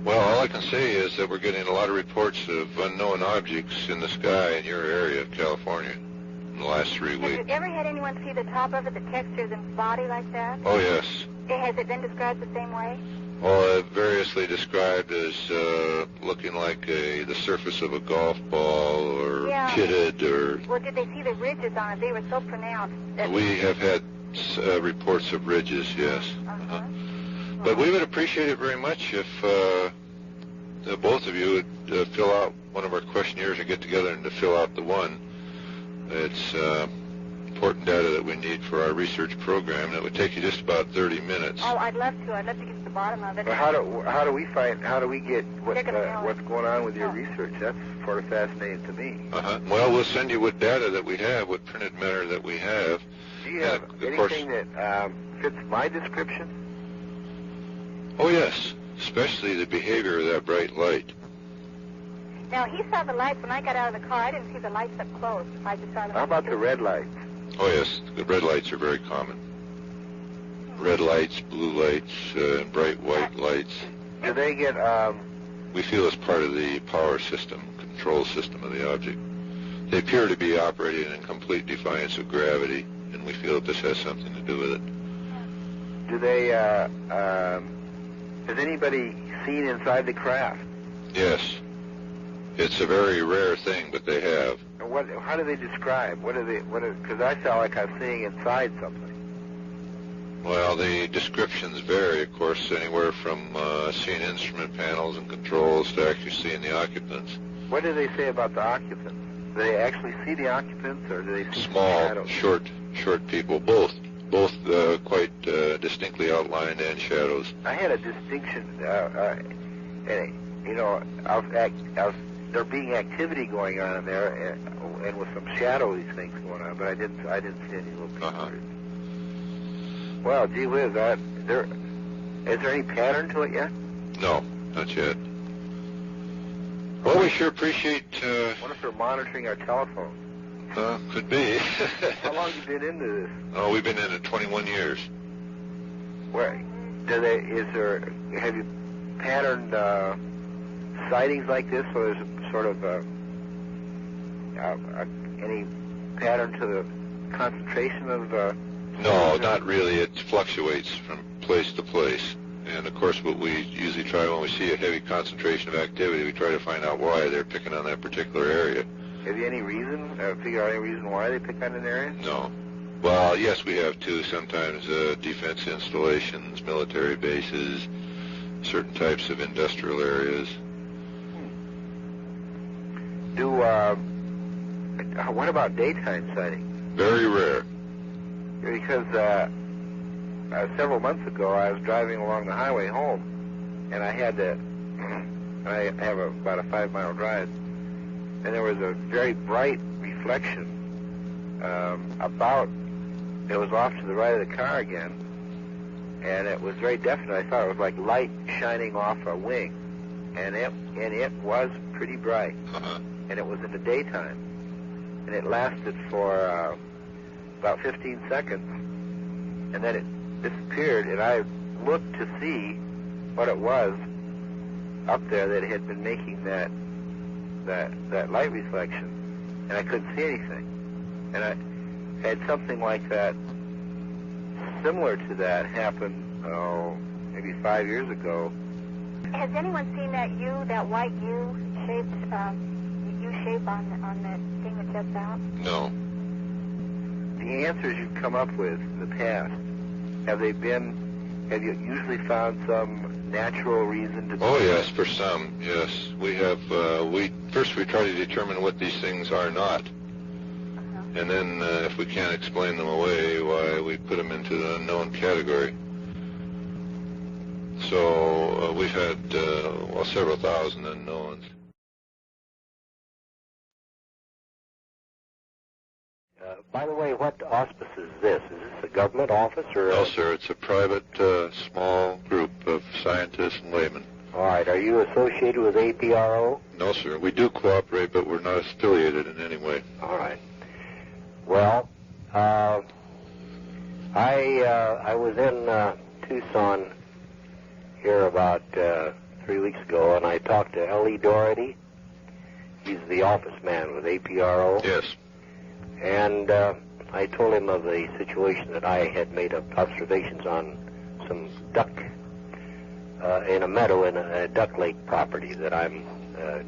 Well, all I can say is that we're getting a lot of reports of unknown objects in the sky in your area of California in the last 3 weeks. Have you ever had anyone see the top of it, the textures and body like that? Oh, yes. Has it been described the same way? Well, variously described as looking like the surface of a golf ball or pitted or... Well, did they see the ridges on it? They were so pronounced. We have had reports of ridges, yes. Uh-huh. But we would appreciate it very much if both of you would fill out one of our questionnaires and get together and to fill out the one. It's important data that we need for our research program, and it would take you just about 30 minutes. Oh, I'd love to. I'd love to get to the bottom of it. Well, how do we get what's going on with your research? That's sort of fascinating to me. Well, we'll send you what data that we have, what printed matter that we have. Do you have anything that fits my description? Oh, yes, especially the behavior of that bright light. Now, he saw the lights when I got out of the car. I didn't see the lights up close. I just saw them. How about the red lights? Oh, yes, the red lights are very common. Red lights, blue lights, bright white lights. Do they get... We feel it's part of the power system, control system of the object. They appear to be operating in complete defiance of gravity, and we feel that this has something to do with it. Do they... has anybody seen inside the craft? Yes. It's a very rare thing, but they have. How do they describe? Because I sound like I'm seeing inside something. Well, the descriptions vary, of course, anywhere from seeing instrument panels and controls to actually seeing the occupants. What do they say about the occupants? Do they actually see the occupants, or do they see small, short people? Both quite distinctly outlined and shadows. I had a distinction. There being activity going on in there, and with some shadowy things going on, but I didn't see any little pictures. Well, gee whiz, is there any pattern to it yet? No, not yet. Well, we sure appreciate... I wonder if they're monitoring our telephones. Could be. How long have you been into this? Oh, we've been in it 21 years. Where? Have you patterned sightings like this, so there's a sort of any pattern to the concentration of... No, not really. It fluctuates from place to place. And, of course, what we usually try when we see a heavy concentration of activity, we try to find out why they're picking on that particular area. Have you any reason, figure out any reason why they pick on an area? No. Well, yes, we have, too. Sometimes defense installations, military bases, certain types of industrial areas. What about daytime sightings? Very rare. Because several months ago, I was driving along the highway home, and I had to... I have about a 5-mile drive, and there was a very bright reflection it was off to the right of the car again, and it was very definite. I thought it was like light shining off a wing. and it was pretty bright, and it was in the daytime, and it lasted for about 15 seconds, and then it disappeared, and I looked to see what it was up there that had been making that light reflection, and I couldn't see anything. And I had something like that, similar to that, happen, maybe 5 years ago. Has anyone seen that white U-shaped U-shape on that thing that jets out? No. The answers you've come up with in the past, have you usually found some natural reason to... Oh, yes, for some, yes. We have, first we try to determine what these things are not. And then, if we can't explain them away, why, we put them into the unknown category. So, we've had, several thousand unknowns. By the way, what auspice is this? Is this a government office or... No, sir. It's a private, small group of scientists and laymen. All right. Are you associated with APRO? No, sir. We do cooperate, but we're not affiliated in any way. All right. Well, I was in Tucson here about 3 weeks ago, and I talked to L.E. Doherty. He's the office man with APRO. Yes. And I told him of the situation that I had made observations on some duck in a meadow in a duck lake property that I'm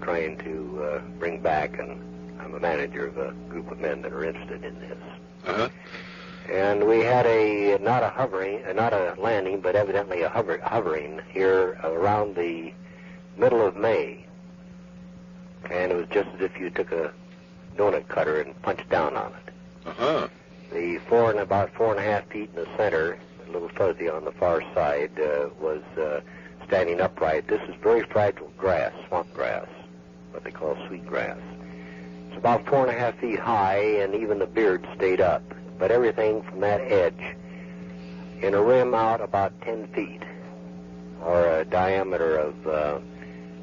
trying to bring back, and I'm a manager of a group of men that are interested in this. Uh-huh. And we had not a landing, but evidently a hovering here around the middle of May. And it was just as if you took a donut cutter and punched down on it. Uh-huh. The about 4.5 feet in the center, a little fuzzy on the far side, was standing upright. This is very fragile grass, swamp grass, what they call sweet grass. It's about 4.5 feet high, and even the beard stayed up. But everything from that edge, in a rim out about 10 feet, or a diameter of,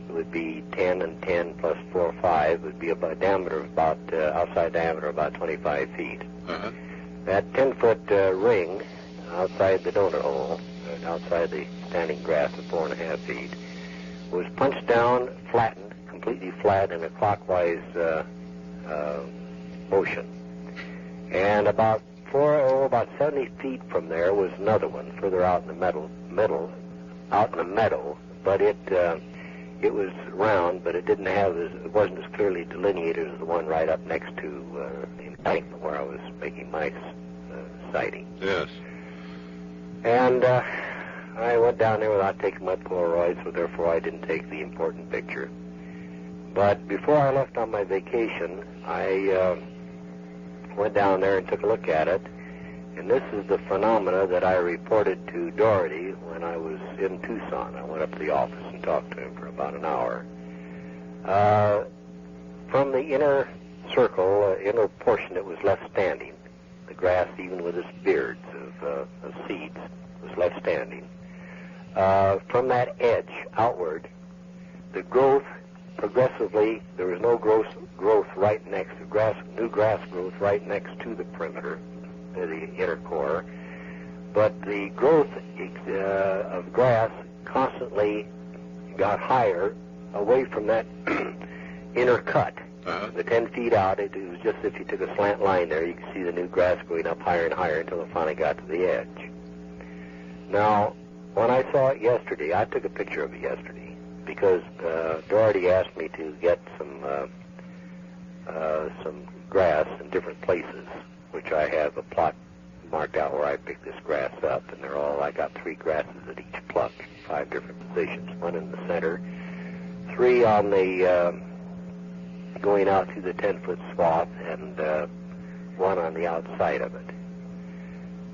it would be 10 and 10 plus 4 or 5, would be about a diameter of about, outside diameter of about 25 feet. Uh-huh. That 10-foot ring outside the donut hole, outside the standing grass of 4.5 feet, was punched down, flattened, completely flat in a clockwise motion. And about 70 feet from there was another one, further out in the middle, out in the meadow, but it was round, but it wasn't as clearly delineated as the one right up next to the embankment where I was making my sighting. Yes. And I went down there without taking my Polaroid, so therefore I didn't take the important picture. But before I left on my vacation, I went down there and took a look at it, and this is the phenomena that I reported to Doherty when I was in Tucson. I went up to the office and talked to him for about an hour. From the inner circle, inner portion that was left standing, the grass, even with its beards of seeds, was left standing. From that edge outward, the growth progressively, there was no growth right next to new grass growth right next to the perimeter, the inner core, but the growth of grass constantly got higher away from that inner cut. Uh-huh. The 10 feet out, it was just as if you took a slant line there. You could see the new grass going up higher and higher until it finally got to the edge. Now, when I saw it yesterday, I took a picture of it yesterday because Doherty asked me to get some grass in different places, which I have a plot marked out where I picked this grass up, and I got 3 grasses at each pluck, 5 different positions, 1 in the center, 3 on the going out to the 10-foot swath, and 1 on the outside of it.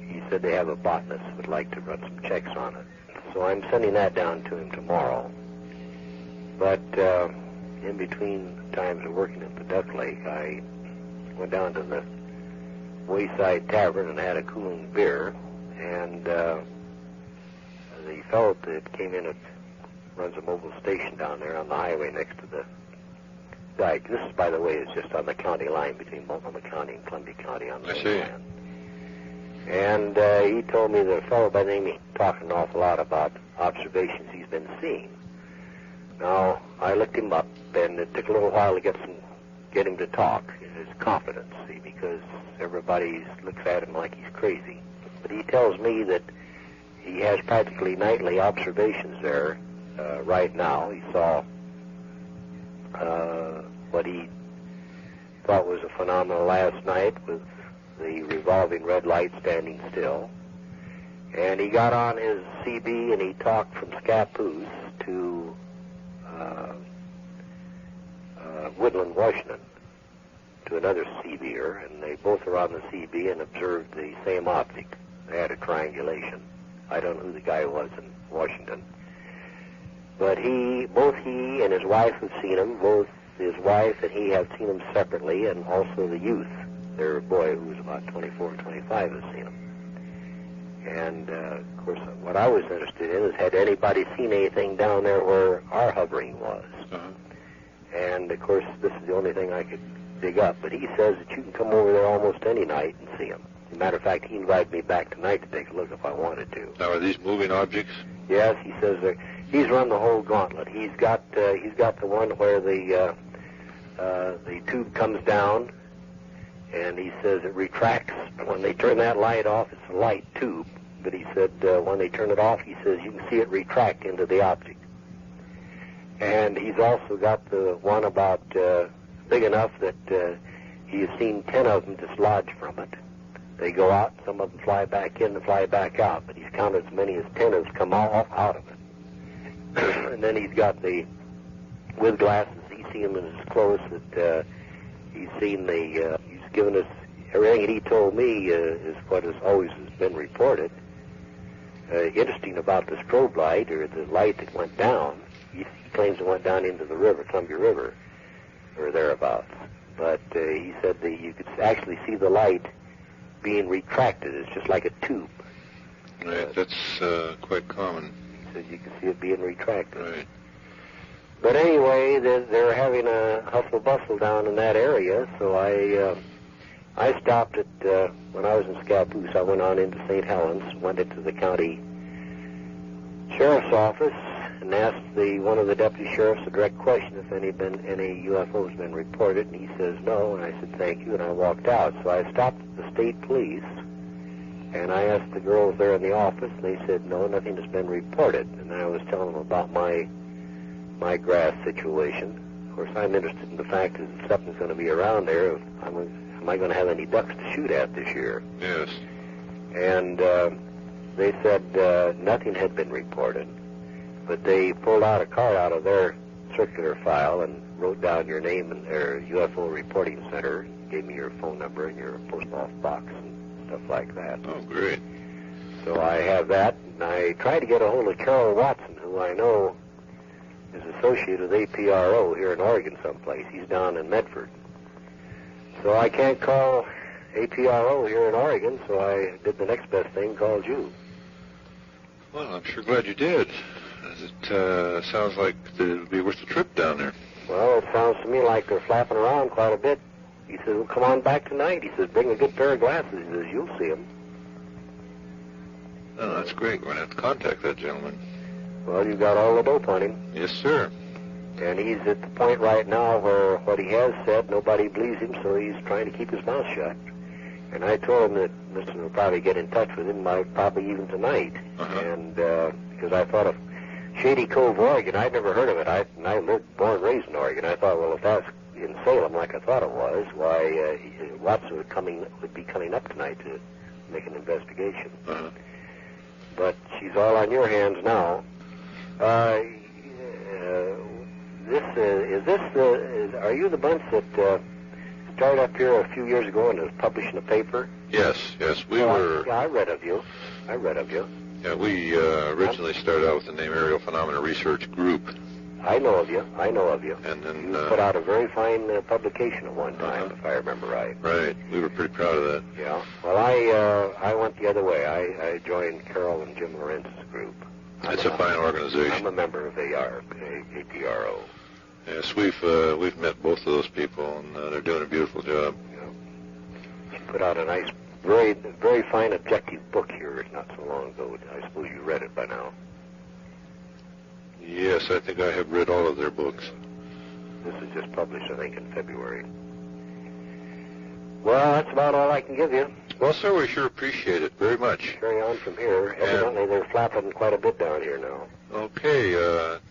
He said they have a botanist who would like to run some checks on it. So I'm sending that down to him tomorrow. But in between times of working at the Duck Lake, I went down to the Wayside Tavern and had a cooling beer, and the fellow that came in at runs a mobile station down there on the highway next to the dike. This, by the way, is just on the county line between Multnomah County and Columbia County on the land. And he told me that a fellow by the name, he talked an awful lot about observations he's been seeing. Now, I looked him up, and it took a little while to get him to talk in his confidence, see, because everybody looks at him like he's crazy. But he tells me that he has practically nightly observations there right now. He saw what he thought was a phenomenon last night with the revolving red light standing still. And he got on his CB and he talked from Scappoose to Woodland, Washington, to another CBer, and they both were on the CB and observed the same object. They had a triangulation. I don't know who the guy was in Washington. But both he and his wife have seen him. Both his wife and he have seen him separately, and also the youth, their boy, who was about 24 or 25, has seen him. And, of course, what I was interested in is, had anybody seen anything down there where our hovering was? And, of course, this is the only thing I could dig up. But he says that you can come over there almost any night and see him. As a matter of fact, he invited me back tonight to take a look if I wanted to. Now, are these moving objects? Yes, he says he's run the whole gauntlet. He's got the one where the tube comes down, and he says it retracts. When they turn that light off, it's a light tube. But he said when they turn it off, he says you can see it retract into the object. And he's also got the one about big enough that he's seen 10 of them dislodge from it. They go out, some of them fly back in and fly back out, but he's counted as many as 10 as come out of it. And then he's got with glasses, he's seen them as close that he's seen he's given us, everything that he told me is what has always been reported. Interesting about the strobe light, or the light that went down, he claims it went down into the river, Columbia River, or thereabouts. But he said that you could actually see the light being retracted. It's just like a tube. Right, that's quite common. He said you can see it being retracted. Right. But anyway, they're having a hustle-bustle down in that area, so I stopped at, when I was in Scappoose, I went on into St. Helens, went into the county sheriff's office, and asked one of the deputy sheriffs a direct question if any UFOs been reported, and he says no, and I said thank you, and I walked out. So I stopped at the state police, and I asked the girls there in the office, and they said no, nothing has been reported. And I was telling them about my grass situation. Of course, I'm interested in the fact that if something's going to be around there, am I going to have any ducks to shoot at this year? Yes. And they said nothing had been reported. But they pulled out a card out of their circular file and wrote down your name in their UFO Reporing Center, gave me your phone number and your post-office box and stuff like that. Oh, great. So I have that, and I tried to get a hold of Carol Watson, who I know is associated with APRO here in Oregon someplace. He's down in Medford. So I can't call APRO here in Oregon, so I did the next best thing, called you. Well, I'm sure glad you did. It sounds like it would be worth the trip down there. Well, it sounds to me like they're flapping around quite a bit. He says, well, come on back tonight. He says, bring a good pair of glasses. He says, you'll see them. Oh, that's great. We're going to have to contact that gentleman. Well, you've got all the dope on him. Yes, sir. And he's at the point right now where what he has said, nobody believes him, so he's trying to keep his mouth shut. And I told him that Mr. will probably get in touch with him, probably even tonight. And because I thought of Shady Cove, Oregon, I'd never heard of it. I lived, born and raised in Oregon. I thought, well, if that's in Salem like I thought it was, why Watson would be coming up tonight to make an investigation. But she's all on your hands now. Are you the bunch that started up here a few years ago and was published in a paper? Yes, we were. Yeah, I read of you. Yeah, we originally started out with the name Aerial Phenomena Research Group. I know of you. And then you put out a very fine publication at one time, if I remember right. Right. We were pretty proud of that. Yeah. Well, I went the other way. I joined Carol and Jim Lorenz's group. It's a fine organization. I'm a member of APRO. Yes, we've met both of those people, and they're doing a beautiful job. You put out a nice, very, very fine, objective book here not so long ago. I suppose you read it by now. Yes, I think I have read all of their books. This is just published, I think, in February. Well, that's about all I can give you. Well, sir, we sure appreciate it very much. Carry on from here. Evidently, they're flapping quite a bit down here now. Okay,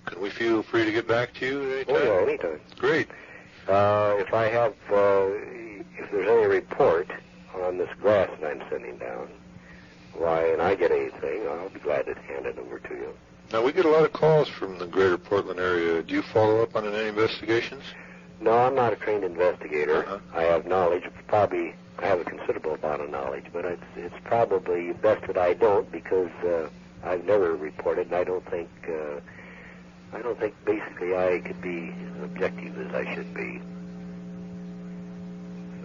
can we feel free to get back to you anytime? Oh, yeah, anytime. Great. If I have, if there's any report on this grass that I'm sending down, why, and I get anything, I'll be glad to hand it over to you. Now, we get a lot of calls from the greater Portland area. Do you follow up on any investigations? No, I'm not a trained investigator. Uh-huh. I have knowledge. I have a considerable amount of knowledge, but it's probably best that I don't, because I've never reported, and I don't think basically I could be as objective as I should be.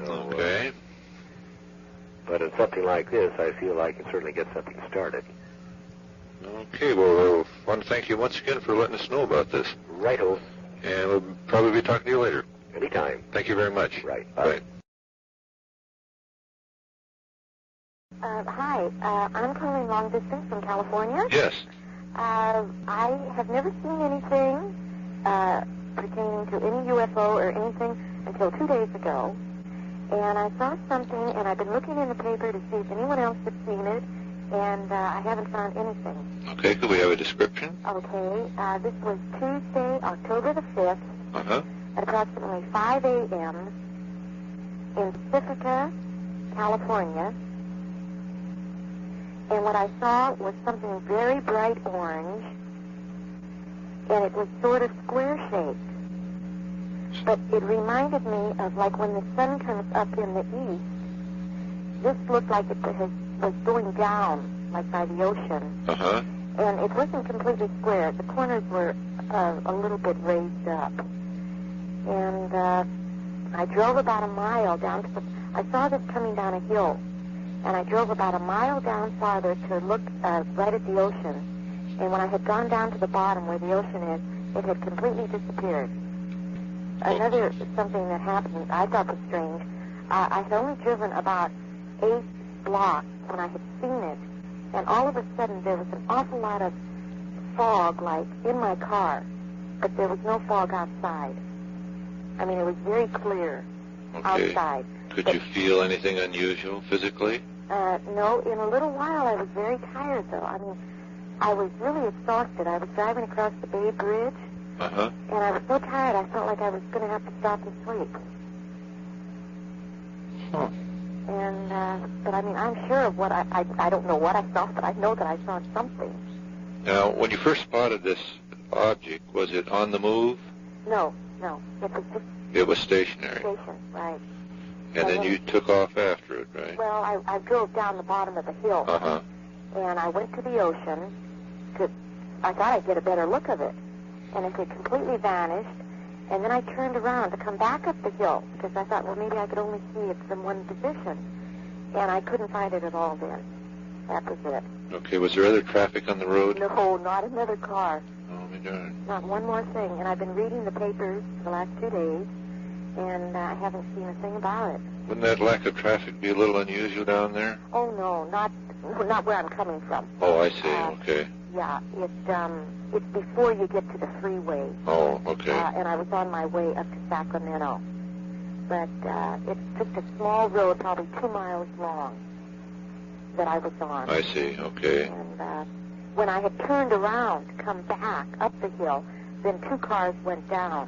So, okay. But in something like this, I feel I can certainly get something started. Okay, well, I want to thank you once again for letting us know about this. Righto. And we'll probably be talking to you later. Anytime. Thank you very much. Right. Bye. Hi, I'm calling long distance from California. Yes. I have never seen anything pertaining to any UFO or anything until 2 days ago. And I saw something, and I've been looking in the paper to see if anyone else had seen it, and I haven't found anything. Okay, could we have a description? Okay, this was Tuesday, October the 5th, Uh-huh. at approximately 5 a.m. in Pacifica, California. And what I saw was something very bright orange, and it was sort of square-shaped. But it reminded me of like when the sun comes up in the east. This looked like it was going down, like by the ocean. Uh-huh. And it wasn't completely square. The corners were a little bit raised up. And I drove about a mile down to I saw this coming down a hill. And I drove about a mile down farther to look right at the ocean. And when I had gone down to the bottom where the ocean is, it had completely disappeared. Another something that happened I thought was strange. I had only driven about 8 blocks when I had seen it. And all of a sudden there was an awful lot of fog, like, in my car. But there was no fog outside. I mean, it was very clear outside. Could you feel anything unusual physically? No, in a little while I was very tired, though. I mean, I was really exhausted. I was driving across the Bay Bridge, Uh-huh. and I was so tired I felt like I was going to have to stop and sleep. Huh. And, but I mean, I'm sure of what I don't know what I saw, but I know that I saw something. Now, when you first spotted this object, was it on the move? No, it was just It was stationary. station, right. And then you took off after it, right? Well, I drove down the bottom of the hill, Uh-huh. and I went to the ocean. I thought I'd get a better look of it, and it had completely vanished. And then I turned around to come back up the hill because I thought, well, maybe I could only see it from one position, and I couldn't find it at all then. That was it. Okay, was there other traffic on the road? No, not another car. Oh, my darn. Not one more thing. And I've been reading the papers for the last 2 days, and I haven't seen a thing about it. Wouldn't that lack of traffic be a little unusual down there? Oh, no, not where I'm coming from. Oh, I see. Okay. Yeah, it's before you get to the freeway. Oh, okay. And I was on my way up to Sacramento. But it's just a small road, probably 2 miles long, that I was on. I see. Okay. And when I had turned around to come back up the hill, then 2 cars went down.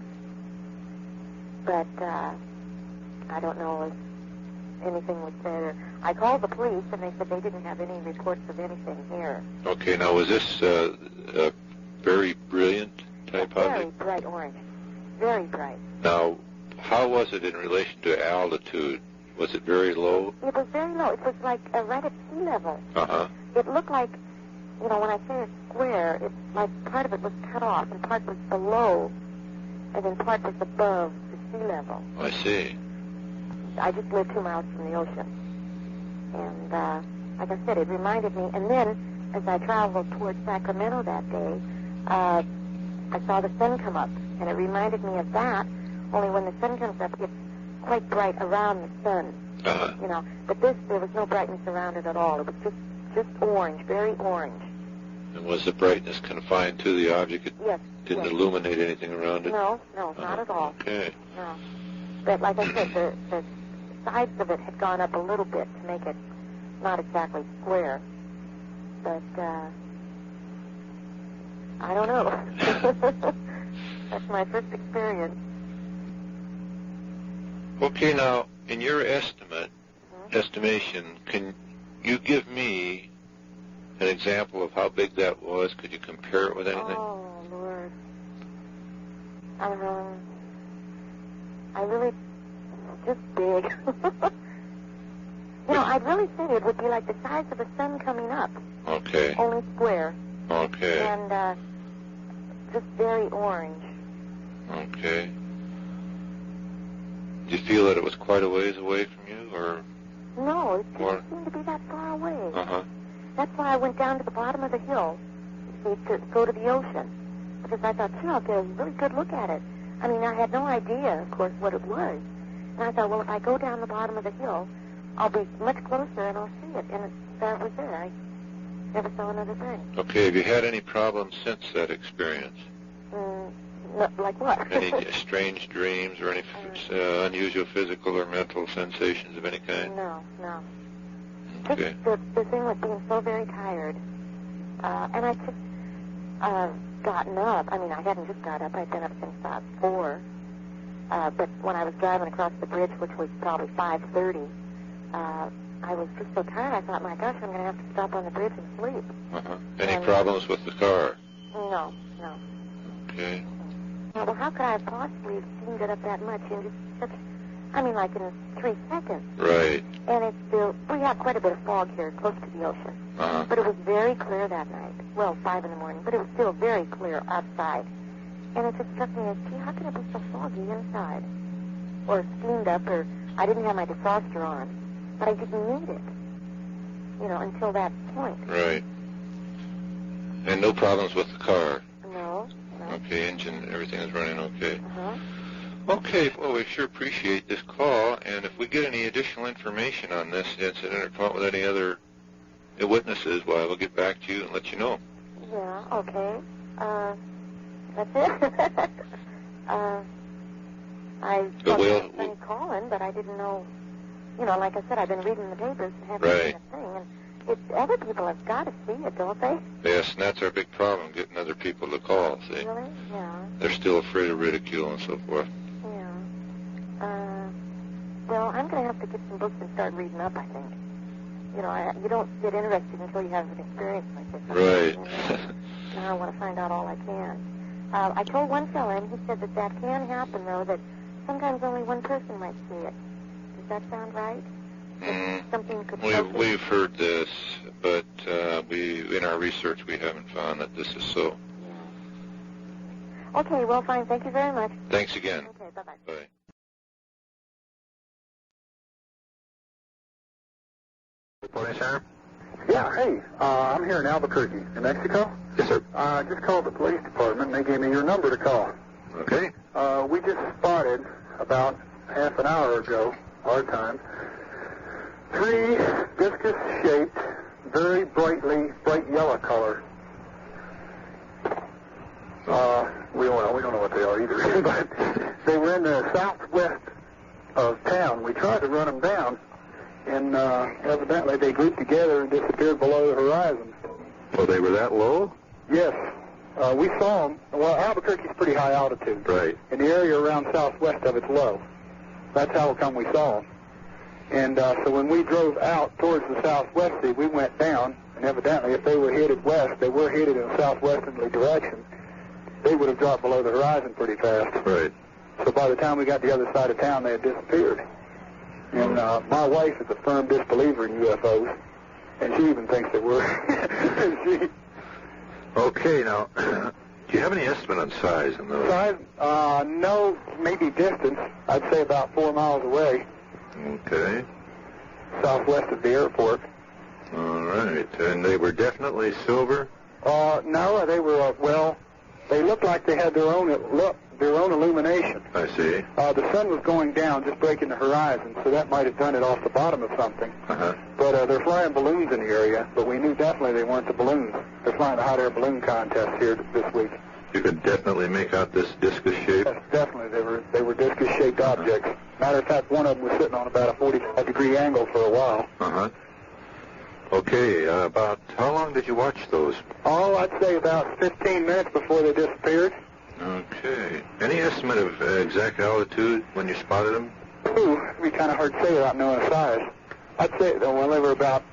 But I don't know if anything was said. I called the police, and they said they didn't have any reports of anything here. Okay, now was this a very brilliant type Very object? bright orange. Very bright. Now, how was it in relation to altitude? Was it very low? It was very low. It was like right at sea level. Uh-huh. It looked like, when I say a square, it's like part of it was cut off, and part was below, and then part was above the sea level. I see. I just lived 2 miles from the ocean. And, like I said, it reminded me. And then as I traveled towards Sacramento that day, I saw the sun come up, and it reminded me of that, only when the sun comes up, it's quite bright around the sun, you know. But this, there was no brightness around it at all. It was just orange, very orange. And was the brightness confined to the object? It yes. Didn't illuminate anything around it? No, not at all. Okay. No. But like I said, the sides of it had gone up a little bit to make it not exactly square. But, I don't know. That's my first experience. Okay, now, in your estimation, can you give me an example of how big that was? Could you compare it with anything? Oh, Lord. I really, just big. You know, I'd really say it would be like the size of the sun coming up. Okay. Only square. Okay. And just very orange. Okay. Did you feel that it was quite a ways away from you, or? No, it didn't seem to be that far away. Uh-huh. That's why I went down to the bottom of the hill to go to the ocean. Because I thought, gee, I'll get a really good look at it. I mean, I had no idea, of course, what it was. And I thought, well, if I go down the bottom of the hill, I'll be much closer and I'll see it. And there it was there. I never saw another thing. Okay, have you had any problems since that experience? Like what? Any strange dreams or any unusual physical or mental sensations of any kind? No. Okay. Just the thing with being so very tired. And I just gotten up. I mean, I hadn't just got up. I'd been up since about 4. But when I was driving across the bridge, which was probably 5:30, I was just so tired, I thought, my gosh, I'm going to have to stop on the bridge and sleep. Uh-huh. Any problems with the car? No. Okay. Well, how could I have possibly steamed it up that much in just such, I mean, like in 3 seconds? Right. And it's still, we have quite a bit of fog here close to the ocean. Uh-huh. But it was very clear that night. Well, 5 in the morning, but it was still very clear outside. And it just struck me as, gee, how could it be so foggy inside? Or steamed up, or I didn't have my defroster on, but I didn't need it, you know, until that point. Right. And no problems with the car? No. Okay, engine, everything is running okay. Uh-huh. Okay, well, we sure appreciate this call, and if we get any additional information on this incident or talk with any other witnesses, well, we'll get back to you and let you know. Yeah, okay. That's it. I thought been calling, but I didn't know, you know, like I said, I've been reading the papers and haven't seen a thing, and other people have got to see it, don't they? Yes, and that's our big problem, getting other people to call, see? Really? Yeah. They're still afraid of ridicule and so forth. Yeah. Well, I'm going to have to get some books and start reading up, I think. You know, you don't get interested until you have an experience like this. Right. Now I want to find out all I can. I told one fellow, and he said that can happen, though, that sometimes only one person might see it. Does that sound right? Something could we've heard this, but in our research we haven't found that this is so. Yeah. Okay, well, fine. Thank you very much. Thanks again. Okay, bye-bye. Bye. Reporting Center? Yeah, hey, I'm here in Albuquerque, New Mexico. Yes, sir. I just called the police department, and they gave me your number to call. Okay. We just spotted, about half an hour ago, our time, 3 discus-shaped, very bright yellow color. We don't know what they are either, but they were in the southwest of town. We tried to run them down, and evidently they grouped together and disappeared below the horizon. Oh, they were that low? Yes. We saw them. Well, Albuquerque's pretty high altitude. Right. And the area around southwest of it's low. That's how come we saw them. And so when we drove out towards the southwest sea, we went down, and evidently if they were headed west, they were headed in a southwesterly direction, they would have dropped below the horizon pretty fast. Right. So by the time we got to the other side of town, they had disappeared. And my wife is a firm disbeliever in UFOs, and she even thinks they were. Okay, now, do you have any estimate on size in those? Size? No, maybe distance. I'd say about 4 miles away. Okay. Southwest of the airport. All right. And they were definitely silver? No, they were, they looked like they had their own illumination. I see. The sun was going down, just breaking the horizon, so that might have done it off the bottom of something. Uh-huh. But they're flying balloons in the area, but we knew definitely they weren't the balloons. They're flying a hot air balloon contest here this week. You could definitely make out this discus shape? Yes, definitely. They were discus-shaped objects. Matter of fact, one of them was sitting on about a 45-degree angle for a while. Uh-huh. Okay, about how long did you watch those? Oh, I'd say about 15 minutes before they disappeared. Okay. Any estimate of exact altitude when you spotted them? Ooh, it'd be kind of hard to say without knowing the size. I'd say, they were about...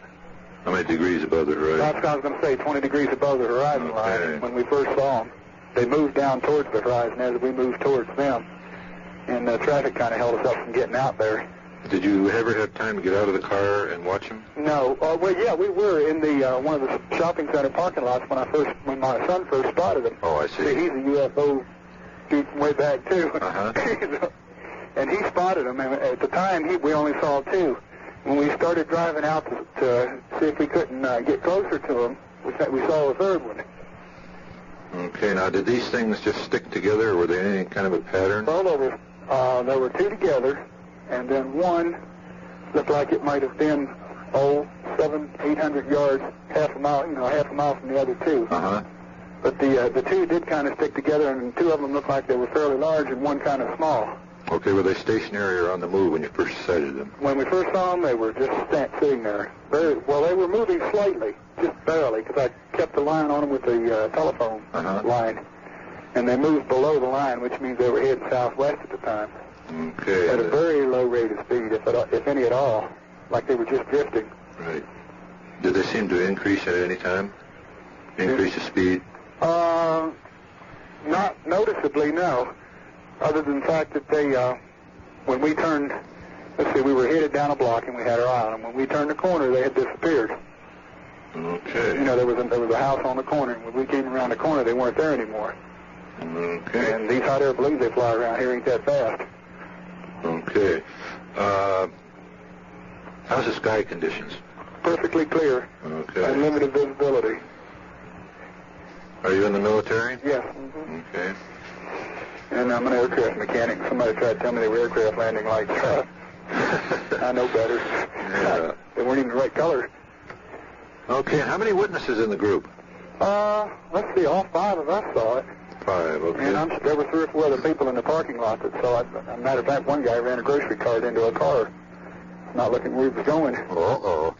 How many degrees above the horizon? That's what I was going to say, 20 degrees above the horizon line when we first saw them. They moved down towards the horizon as we moved towards them. And the traffic kind of held us up from getting out there. Did you ever have time to get out of the car and watch them? No. We were in the one of the shopping center parking lots when my son first spotted them. Oh, I see. He's a UFO dude from way back too. Uh-huh. And he spotted them. And at the time, we only saw two. When we started driving out to see if we couldn't get closer to them, we saw a third one. Okay. Now, did these things just stick together, or were they any kind of a pattern? Well, there were two together. And then one looked like it might have been, 700-800 yards, half a mile from the other two. Uh-huh. But the two did kind of stick together, and two of them looked like they were fairly large and one kind of small. Okay, were they stationary or on the move when you first sighted them? When we first saw them, they were just sitting there. They were moving slightly, just barely, because I kept the line on them with the telephone line. And they moved below the line, which means they were heading southwest at the time. Okay. At a very low rate of speed, if any at all, like they were just drifting. Right. Did they seem to increase at any time? Increase the speed? Not noticeably, no. Other than the fact that they, when we turned, we were headed down a block and we had our eye on them. When we turned the corner, they had disappeared. Okay. There was a house on the corner, and when we came around the corner, they weren't there anymore. Okay. And these hot air balloons they fly around here ain't that fast. Okay. How's the sky conditions? Perfectly clear. Okay. Unlimited visibility. Are you in the military? Yes. Mm-hmm. Okay. And I'm an aircraft mechanic. Somebody tried to tell me they were aircraft landing lights. I know better. Yeah. They weren't even the right color. Okay. How many witnesses in the group? Let's see. All 5 of us saw it. 5. Okay. And there were 3 or 4 other people in the parking lot that saw it. As a matter of fact, one guy ran a grocery cart into a car, not looking where he was going. Uh-oh.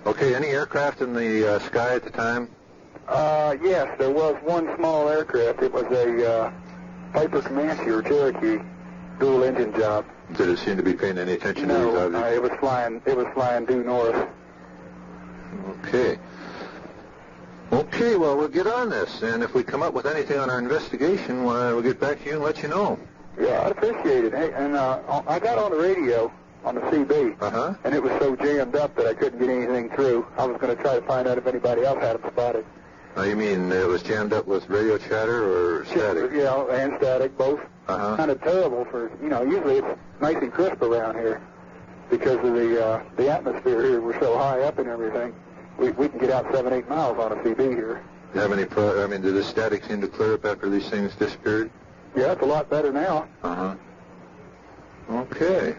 Okay, any aircraft in the sky at the time? Yes, there was one small aircraft. It was a Piper Comanche or Cherokee dual engine job. Did it seem to be paying any attention to these objects? No, it was flying due north. Okay. Okay, well, we'll get on this, and if we come up with anything on our investigation, we'll get back to you and let you know. Yeah, I'd appreciate it. Hey, and I got on the radio on the CB, and it was so jammed up that I couldn't get anything through. I was going to try to find out if anybody else had them spotted. You mean it was jammed up with radio chatter or static? Yeah, and static, both. Kind of terrible for, usually it's nice and crisp around here because of the atmosphere here. We're so high up and everything. We can get out 7-8 miles on a CB here. Do you have any did the static seem to clear up after these things disappeared? Yeah, it's a lot better now. Okay.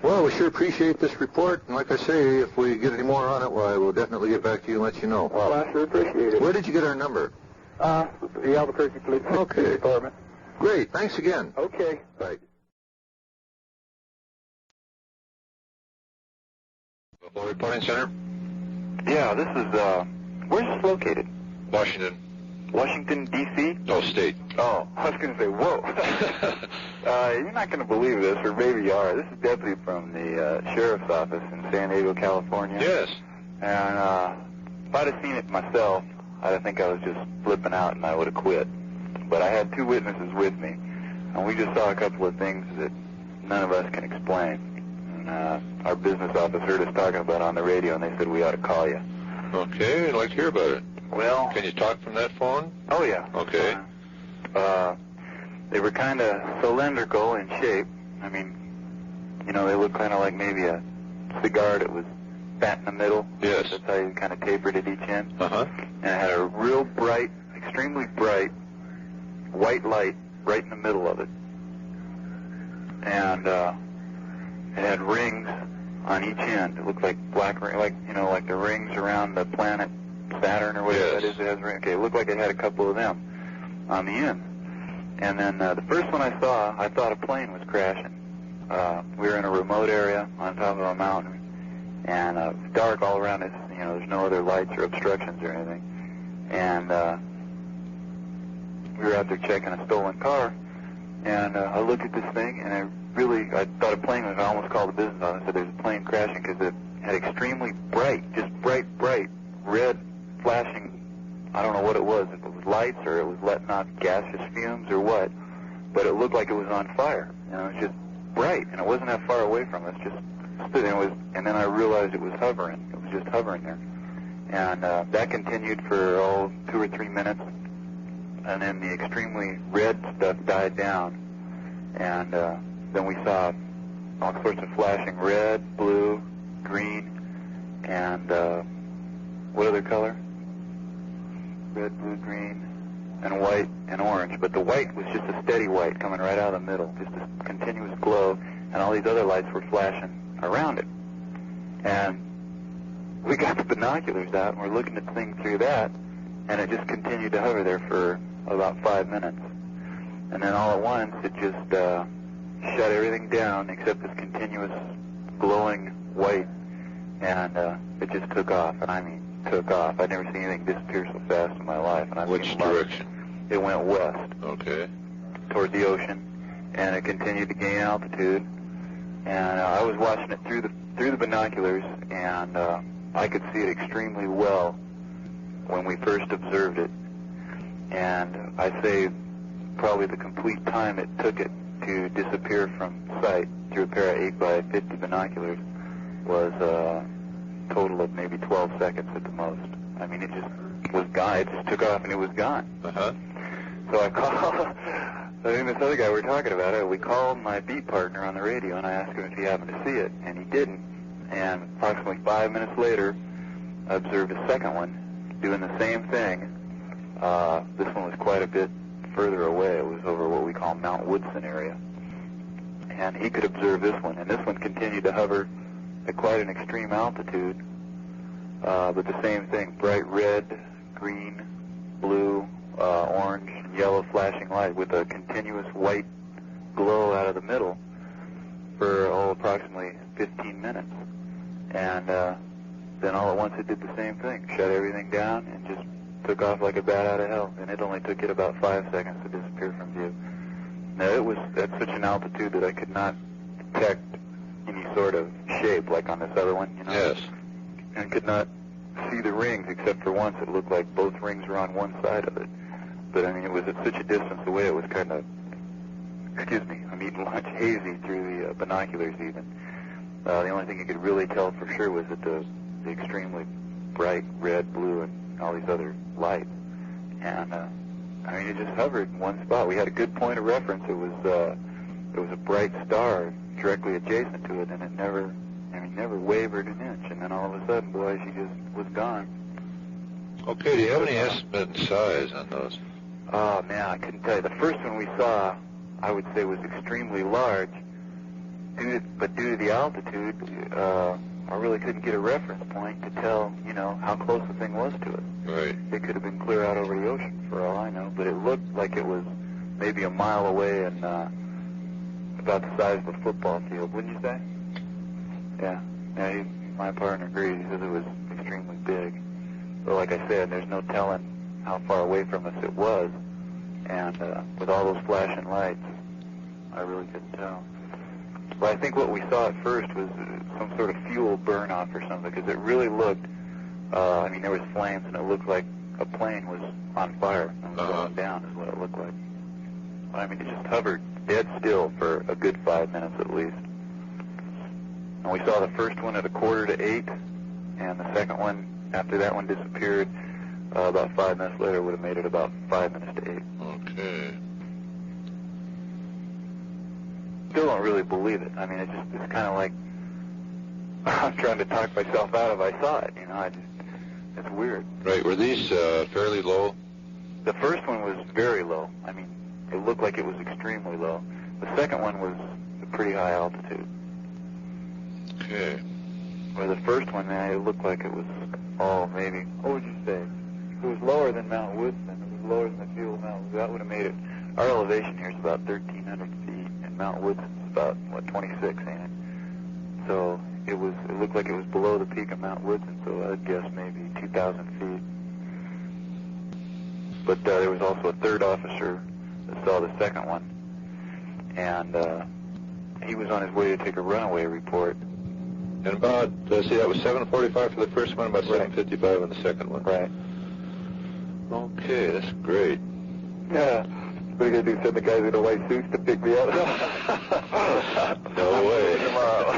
Well, we sure appreciate this report, and like I say, if we get any more on it, well, we'll definitely get back to you and let you know. Well, I sure appreciate it. Where did you get our number? The Albuquerque Police Department. Great. Thanks again. Okay. Bye. UFO Reporing Center? Yeah, this is, where's this located? Washington. Washington, D.C.? No, state. Oh, I was going to say, whoa. You're not going to believe this, or maybe you are. This is Deputy from the Sheriff's Office in San Diego, California. Yes. And if I'd have seen it myself, I think I was just flipping out and I would have quit. But I had 2 witnesses with me, and we just saw a couple of things that none of us can explain. And our business office heard us talking about it on the radio, and they said we ought to call you. Okay, I'd like to hear about it. Well... Can you talk from that phone? Oh, yeah. Okay. They were kind of cylindrical in shape. I mean, they looked kind of like maybe a cigar that was fat in the middle. Yes. That's how you kind of tapered at each end. Uh-huh. And it had a real bright, extremely bright, white light right in the middle of it. And it had rings on each end. It looked like black ring, like like the rings around the planet Saturn or whatever that is. It has ring. Okay, it looked like it had a couple of them on the end. And then the first one I saw, I thought a plane was crashing. We were in a remote area on top of a mountain, and it was dark all around us. There's no other lights or obstructions or anything. And we were out there checking a stolen car, and I looked at this thing, and I thought a plane was. I almost called the business office and said there's a plane crashing because it had extremely bright, just bright, red, flashing. I don't know what it was, if it was lights or it was letting out gaseous fumes or what, but it looked like it was on fire. It was just bright, and it wasn't that far away from us. Just stood there, and then I realized it was hovering. It was just hovering there, and that continued for 2 or 3 minutes, and then the extremely red stuff died down, and then we saw all sorts of flashing red, blue, green, and what other color? Red, blue, green, and white and orange. But the white was just a steady white coming right out of the middle, just a continuous glow, and all these other lights were flashing around it. And we got the binoculars out, and we're looking at the thing through that, and it just continued to hover there for about 5 minutes. And then all at once, it just shut everything down except this continuous glowing white, and it just took off. And I mean, took off. I'd never seen anything disappear so fast in my life. And Which direction? It went west. Okay. Toward the ocean, and it continued to gain altitude. And I was watching it through the binoculars, and I could see it extremely well when we first observed it. And I'd say probably the complete time it took it to disappear from sight through a pair of 8x50 binoculars was a total of maybe 12 seconds at the most. I mean, it just was gone. It just took off and it was gone. Uh-huh. So I called, this other guy we were talking about it, we called my beat partner on the radio, and I asked him if he happened to see it, and he didn't. And approximately 5 minutes later, I observed a second one doing the same thing. This one was quite a bit further away. It was over what we call Mount Woodson area. And he could observe this one, and this one continued to hover at quite an extreme altitude, but the same thing, bright red, green, blue, orange, and yellow flashing light with a continuous white glow out of the middle for, approximately 15 minutes. And then all at once it did the same thing, shut everything down and just took off like a bat out of hell. And it only took it about 5 seconds to disappear from view. Now, it was at such an altitude that I could not detect any sort of shape like on this other one, Yes. And could not see the rings except for once. It looked like both rings were on one side of it. But, I mean, it was at such a distance away, it was kind of, I'm eating lunch hazy through the binoculars even. The only thing you could really tell for sure was that the extremely bright red, blue, and all these other lights. And, I mean, it just hovered in one spot. We had a good point of reference. It was a bright star directly adjacent to it, and it never wavered an inch. And then all of a sudden, boy, she just was gone. Okay, do you have any estimate in size on those? Oh, man, I couldn't tell you. The first one we saw, I would say, was extremely large, but due to the altitude, I really couldn't get a reference point to tell, how close the thing was to it. Right. It could have been clear out over the ocean, for all I know, but it looked like it was maybe a mile away and about the size of a football field, wouldn't you say? Yeah. My partner agreed. He says it was extremely big. But like I said, there's no telling how far away from us it was, and with all those flashing lights, I really couldn't tell. But I think what we saw at first was some sort of fuel burn-off or something, because it really looked, there was flames, and it looked like a plane was on fire and was going down is what it looked like. But, I mean, it just hovered dead still for a good 5 minutes at least. And we saw the first one at 7:45, and the second one, after that one disappeared, about 5 minutes later, would have made it about 5 minutes to 8. Okay. Still don't really believe it. I mean, it's kind of like I'm trying to talk myself out of I saw it, you know. It's weird. Right. Were these fairly low? The first one was very low. I mean, it looked like it was extremely low. The second one was a pretty high altitude. Okay. Where the first one, man, it looked like it was, maybe, what would you say? It was lower than Mount Woodson. It was lower than the field of Mount Woodson. That would have made it. Our elevation here is about 1,300 feet, and Mount Woodson's about, 26, ain't it? So it looked like it was below the peak of Mount Woodson, so I'd guess maybe 2,000 feet. But there was also a third officer that saw the second one, and he was on his way to take a runaway report. And about, that was 7:45 for the first one, about 7:55 on the second one. Right. Okay, that's great. Yeah. What are you going to do, send the guys in the white suits to pick me up? No way. Tomorrow.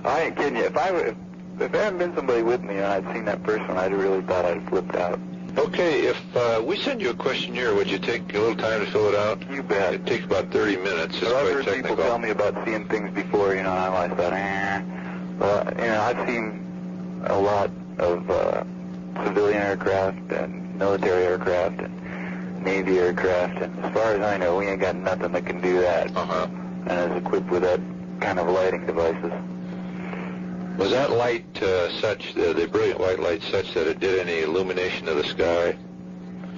I ain't kidding you. If there hadn't been somebody with me and I'd seen that first one, I'd really thought I'd flipped out. Okay, if we send you a questionnaire, would you take a little time to fill it out? You bet. It takes about 30 minutes. It's I've quite heard technical. people tell me about seeing things before, you know, and I thought, But, you know, I've seen a lot of civilian aircraft and military aircraft and Navy aircraft, and as far as I know, we ain't got nothing that can do that. And is equipped with that kind of lighting devices. Was that light such, the brilliant white light, such that it did any illumination of the sky?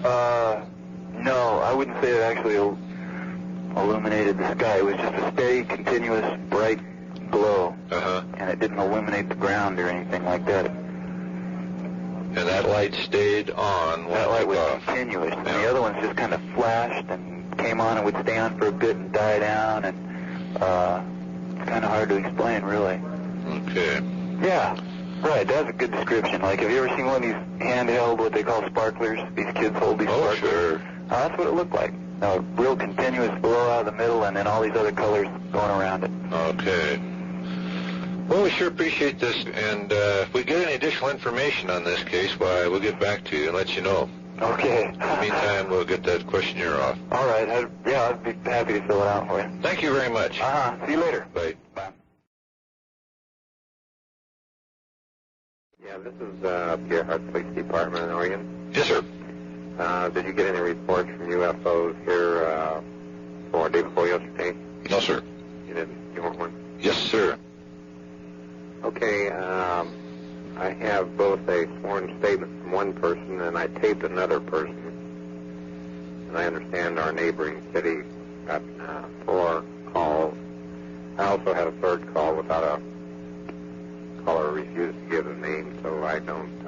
No, I wouldn't say it actually illuminated the sky. It was just a steady, continuous, bright glow. And it didn't illuminate the ground or anything like that. And that light stayed on when that it light took was off. continuous. And the other ones just kind of flashed and came on and would stay on for a bit and die down. And it's kind of hard to explain, really. Okay. Yeah, right. That's a good description. Like, have you ever seen one of these handheld, what they call sparklers? These kids hold these sparklers. Sure. That's what it looked like. A real continuous glow out of the middle, and then all these other colors going around it. Okay. Well, we sure appreciate this, and if we get any additional information on this case, why, we'll get back to you and let you know. Okay. In the meantime, we'll get that questionnaire off. All right. I'd be happy to fill it out for you. Thank you very much. See you later. Bye. Bye. Yeah, this is Pierre Hart Police Department in Oregon. Yes, sir. Did you get any reports from UFOs here for day before yesterday? No, sir. You didn't? You weren't one? Yes, sir. Okay, I have both a sworn statement from one person and I taped another person. And I understand our neighboring city got 4 calls. I also had a third call without a caller refused to give a name, so I don't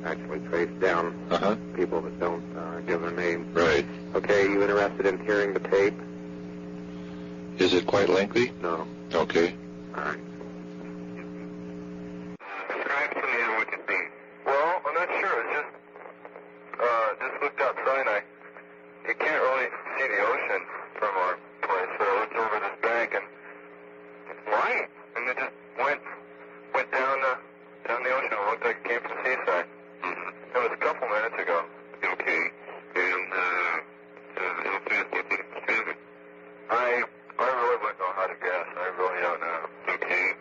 actually trace down people that don't give their name. Right. Okay, you interested in hearing the tape? Is it quite lengthy? No. Okay. All right. Describe to me what you see. Well, I'm not sure. It's just looked outside. You can't really see the ocean from our place. So I looked over this bank and it's light, and it just went down the ocean. It looked like it came from the seaside. It was a couple minutes ago. Okay. And how fast do you think it's moving? I really wouldn't know how to guess. I really don't know. Okay.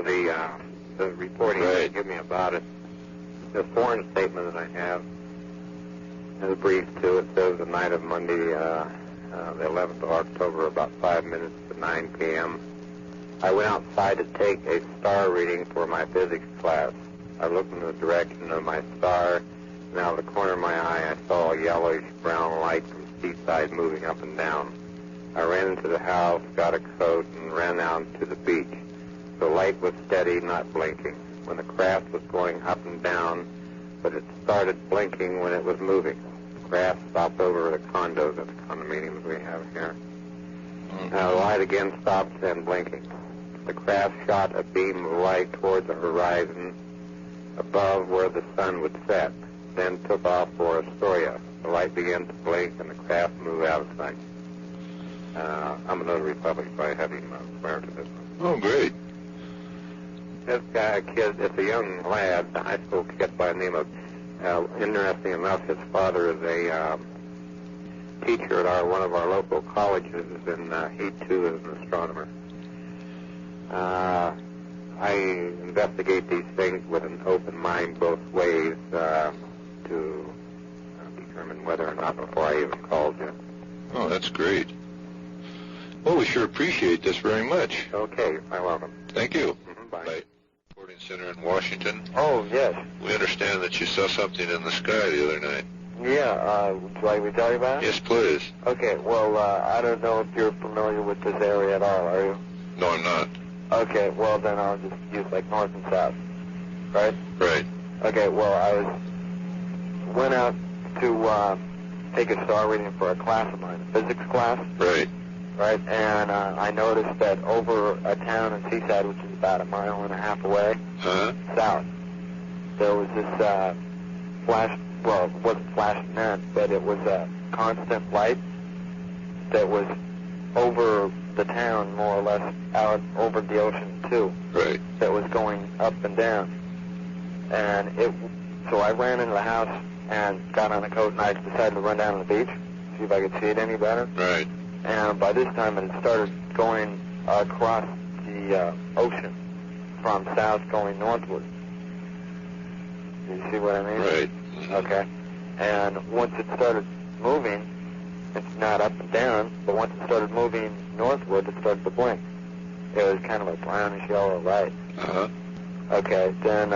know, the reporting they give me about it. The foreign statement that I have is brief, too. It says the night of Monday, the 11th of October, about 5 minutes to 9 p.m., I went outside to take a star reading for my physics class. I looked in the direction of my star, and out of the corner of my eye, I saw a yellowish-brown light from seaside moving up and down. I ran into the house, got a coat, and ran out to the beach. The light was steady, not blinking. When the craft was going up and down, but it started blinking when it was moving. The craft stopped over the condos at the condominiums we have here. Now the light again stopped, then blinking. The craft shot a beam of light toward the horizon above where the sun would set, then took off for Astoria. The light began to blink, and the craft moved out of sight. I'm a notary public, so I have him swear to this one. Oh, great. This guy, kid, it's a young lad, a high school kid by the name of, interesting enough, his father is a teacher at one of our local colleges, and he, too, is an astronomer. I investigate these things with an open mind both ways to determine whether or not before I even called you. Oh, that's great. Well, we sure appreciate this very much. Okay, you're welcome. Thank you. Mm-hmm, bye. Bye. Reporting Center in Washington. Oh, yes. We understand that you saw something in the sky the other night. Yeah, would you like me to tell you about it? Yes, please. Okay, well, I don't know if you're familiar with this area at all, are you? No, I'm not. Okay, well, then I'll just use, like, north and south, right? Right. Okay, well, I went out to take a star reading for a class of mine, a physics class. Right. Right, and I noticed that over a town in Seaside, which is about 1.5 miles away, south, there was this flash, well, it wasn't flashing then, but it was a constant light that was over the town, more or less, out over the ocean, too. Right. That was going up and down. And so I ran into the house and got on a coat, and I decided to run down to the beach, see if I could see it any better. Right. And by this time, it had started going across the ocean from south going northward. Do you see what I mean? Right. Okay. And once it started moving, it's not up and down, but once it started moving northward, it started to blink. It was kind of a brownish yellow light. Okay, then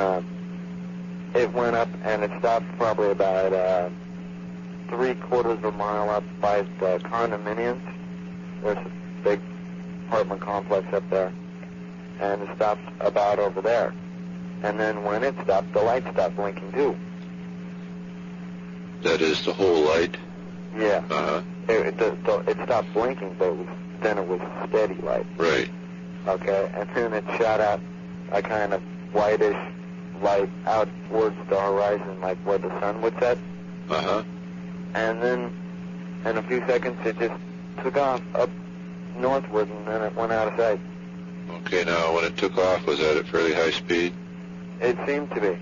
it went up and it stopped probably about 3/4 of a mile up by the condominiums. There's a big apartment complex up there. And it stopped about over there. And then when it stopped, the light stopped blinking too. That is the whole light? Yeah. It stopped blinking, but then it was steady light. Right. Okay, and then it shot out a kind of whitish light out towards the horizon, like where the sun would set. And then in a few seconds, it just took off up northward, and then it went out of sight. Okay, now when it took off, was that at fairly high speed? It seemed to be.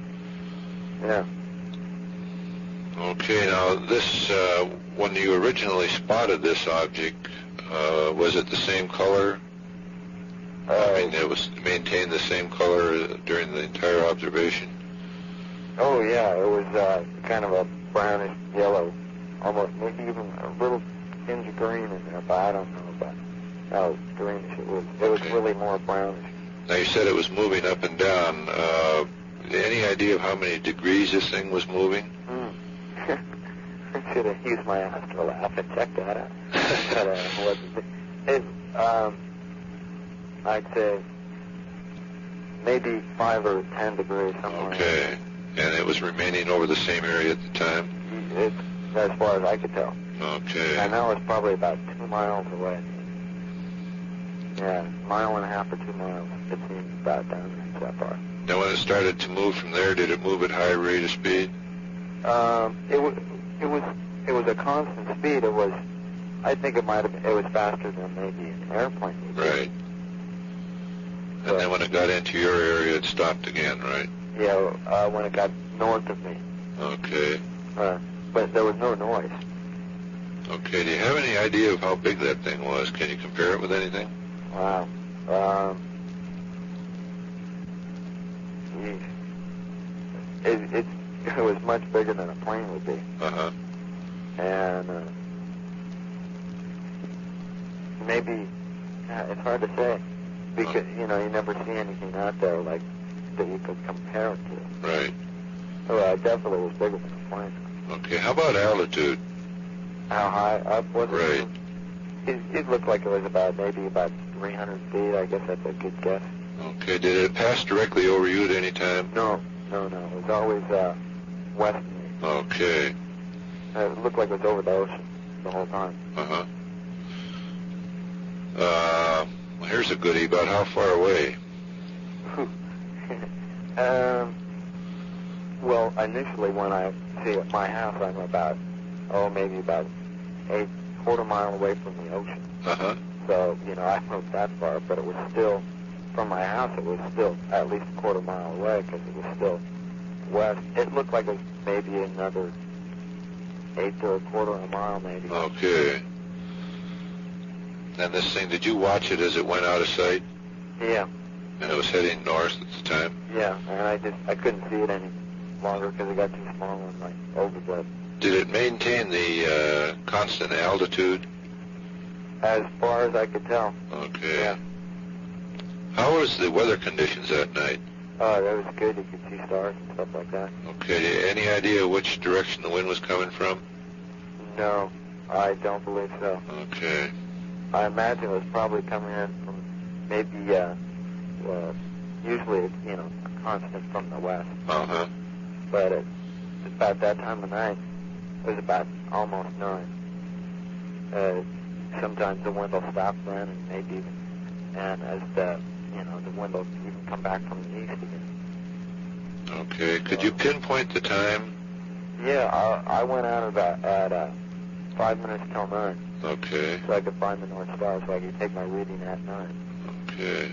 Yeah. Okay, now this, when you originally spotted this object, was it the same color? I mean, it was maintained the same color during the entire observation? Oh, yeah, it was kind of a brownish yellow, almost maybe even a little tinge of green in there, but I don't know about how greenish it was. It was really more brownish. Now, you said it was moving up and down. Any idea of how many degrees this thing was moving? I should have used my astrolabe and checked that out. But I'd say maybe 5 or 10 degrees, something like that. Okay. And it was remaining over the same area at the time? As far as I could tell. Okay. And that was probably about 2 miles away. Yeah, 1.5 miles or 2 miles. It seemed about down that far. Now, when it started to move from there, did it move at high rate of speed? It was a constant speed. It was, I think it was faster than maybe an airplane would be. Right. And then when it got into your area, it stopped again, right? Yeah, when it got north of me. Okay. But there was no noise. Okay, do you have any idea of how big that thing was? Can you compare it with anything? Wow. geez. It was much bigger than a plane would be. Uh-huh. And maybe, it's hard to say, because, you know, you never see anything out there like that you could compare it to. Right. Well, it definitely was bigger than a plane. Okay, how about altitude? How high up was it? Right. It looked like it was maybe about 300 feet. I guess that's a good guess. Okay, did it pass directly over you at any time? No. It was always west of me. Okay. It looked like it was over the ocean the whole time. Uh-huh. Well, here's a goodie. About how far away? Well, initially when I see at my house, I'm about, maybe about a quarter mile away from the ocean. Uh-huh. So, you know, I moved that far, but it was still, from my house, it was still at least a quarter mile away because it was still west. It looked like it was maybe another 1/8 to a quarter of a mile, maybe. Okay. And this thing, did you watch it as it went out of sight? Yeah. And it was heading north at the time? Yeah, and I couldn't see it any longer because it got too small and like overbled. Did it maintain the constant altitude? As far as I could tell. Okay. Yeah. How was the weather conditions that night? Oh, that was good. You could see stars and stuff like that. Okay. Any idea which direction the wind was coming from? No, I don't believe so. Okay. I imagine it was probably coming in from maybe, usually it's, you know, constant from the west. Uh-huh. But about that time of night, it was about almost 9. Sometimes the wind will stop then, and maybe, and as the wind will even come back from the east again. Okay. Could you pinpoint the time? Yeah, I went out at 5 minutes till 9. Okay. So I could find the North Star, so I could take my reading at 9. Okay.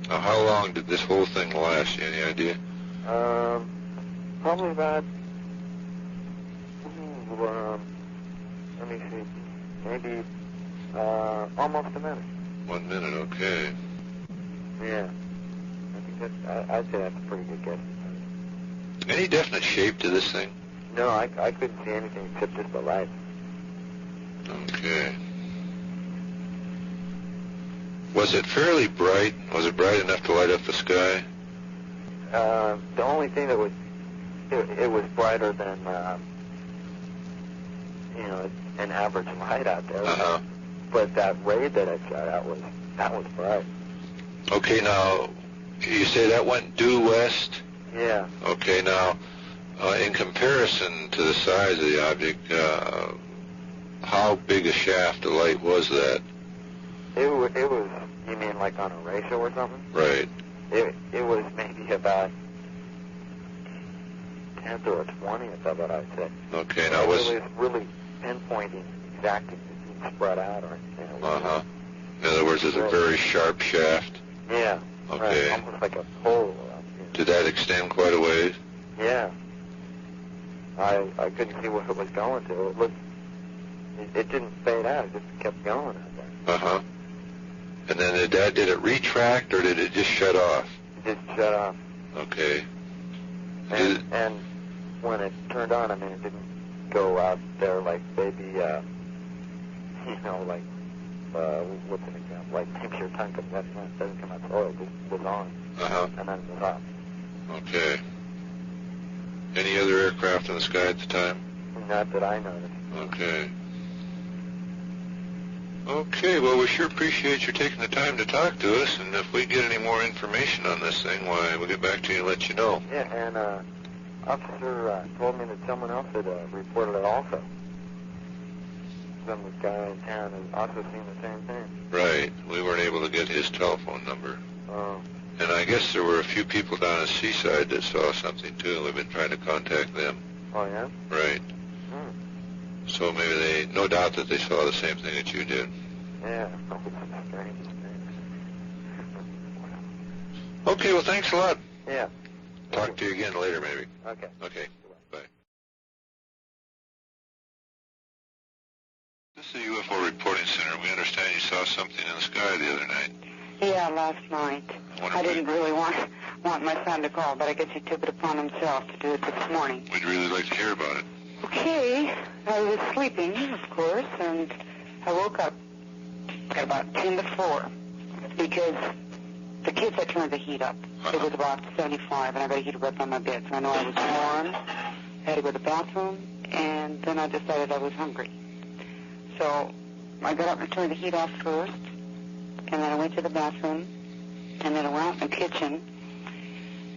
Now, how long did this whole thing last? Any idea? Probably about, let me see, maybe almost a minute. 1 minute, okay. Yeah. I think I'd say that's a pretty good guess. Any definite shape to this thing? No, I couldn't see anything except just the light. Okay. Was it fairly bright? Was it bright enough to light up the sky? The only thing that it was brighter than, an average light out there. Uh-huh. But that ray that it shot out was bright. Okay, now, you say that went due west? Yeah. Okay, now, in comparison to the size of the object, how big a shaft of light was that? It was, you mean like on a ratio or something? Right. It was maybe about 10th or a 20th of it, I'd say. Okay, now it was really pinpointing exactly spread out or anything. Uh-huh. In other words, it's a very sharp shaft? Yeah. Okay. Right, almost like a pole. Did that extend quite a ways? Yeah. I couldn't see what it was going to. It didn't fade out. It just kept going out there. Uh-huh. And then did it retract or did it just shut off? It just shut off. Okay. And when it turned on, I mean, it didn't go out there like maybe, what's an example? Like maybe your tongue comes out, it doesn't come out slow. It just was on. Uh-huh. And then it was off. Okay. Any other aircraft in the sky at the time? Not that I noticed. Okay. Okay, well, we sure appreciate you taking the time to talk to us, and if we get any more information on this thing, why, we'll get back to you and let you know. Yeah, and officer told me that someone else had reported it also. Some guy in town has also seen the same thing. Right. We weren't able to get his telephone number. Oh. And I guess there were a few people down at Seaside that saw something, too. We've been trying to contact them. Oh, yeah? Right. So maybe no doubt that they saw the same thing that you did. Yeah. Okay, well, thanks a lot. Yeah. Talk to you again later, maybe. Okay. Okay. Bye. This is the UFO Reporting Center. We understand you saw something in the sky the other night. Yeah, last night. I didn't really want my son to call, but I guess he took it upon himself to do it this morning. We'd really like to hear about it. Okay. I was sleeping, of course, and I woke up at about 10 to 4 because the kids had turned the heat up. It was about 75, and I got a heater right by my bed, so I know I was warm. I had to go to the bathroom, and then I decided I was hungry. So I got up and turned the heat off first, and then I went to the bathroom, and then I went out in the kitchen,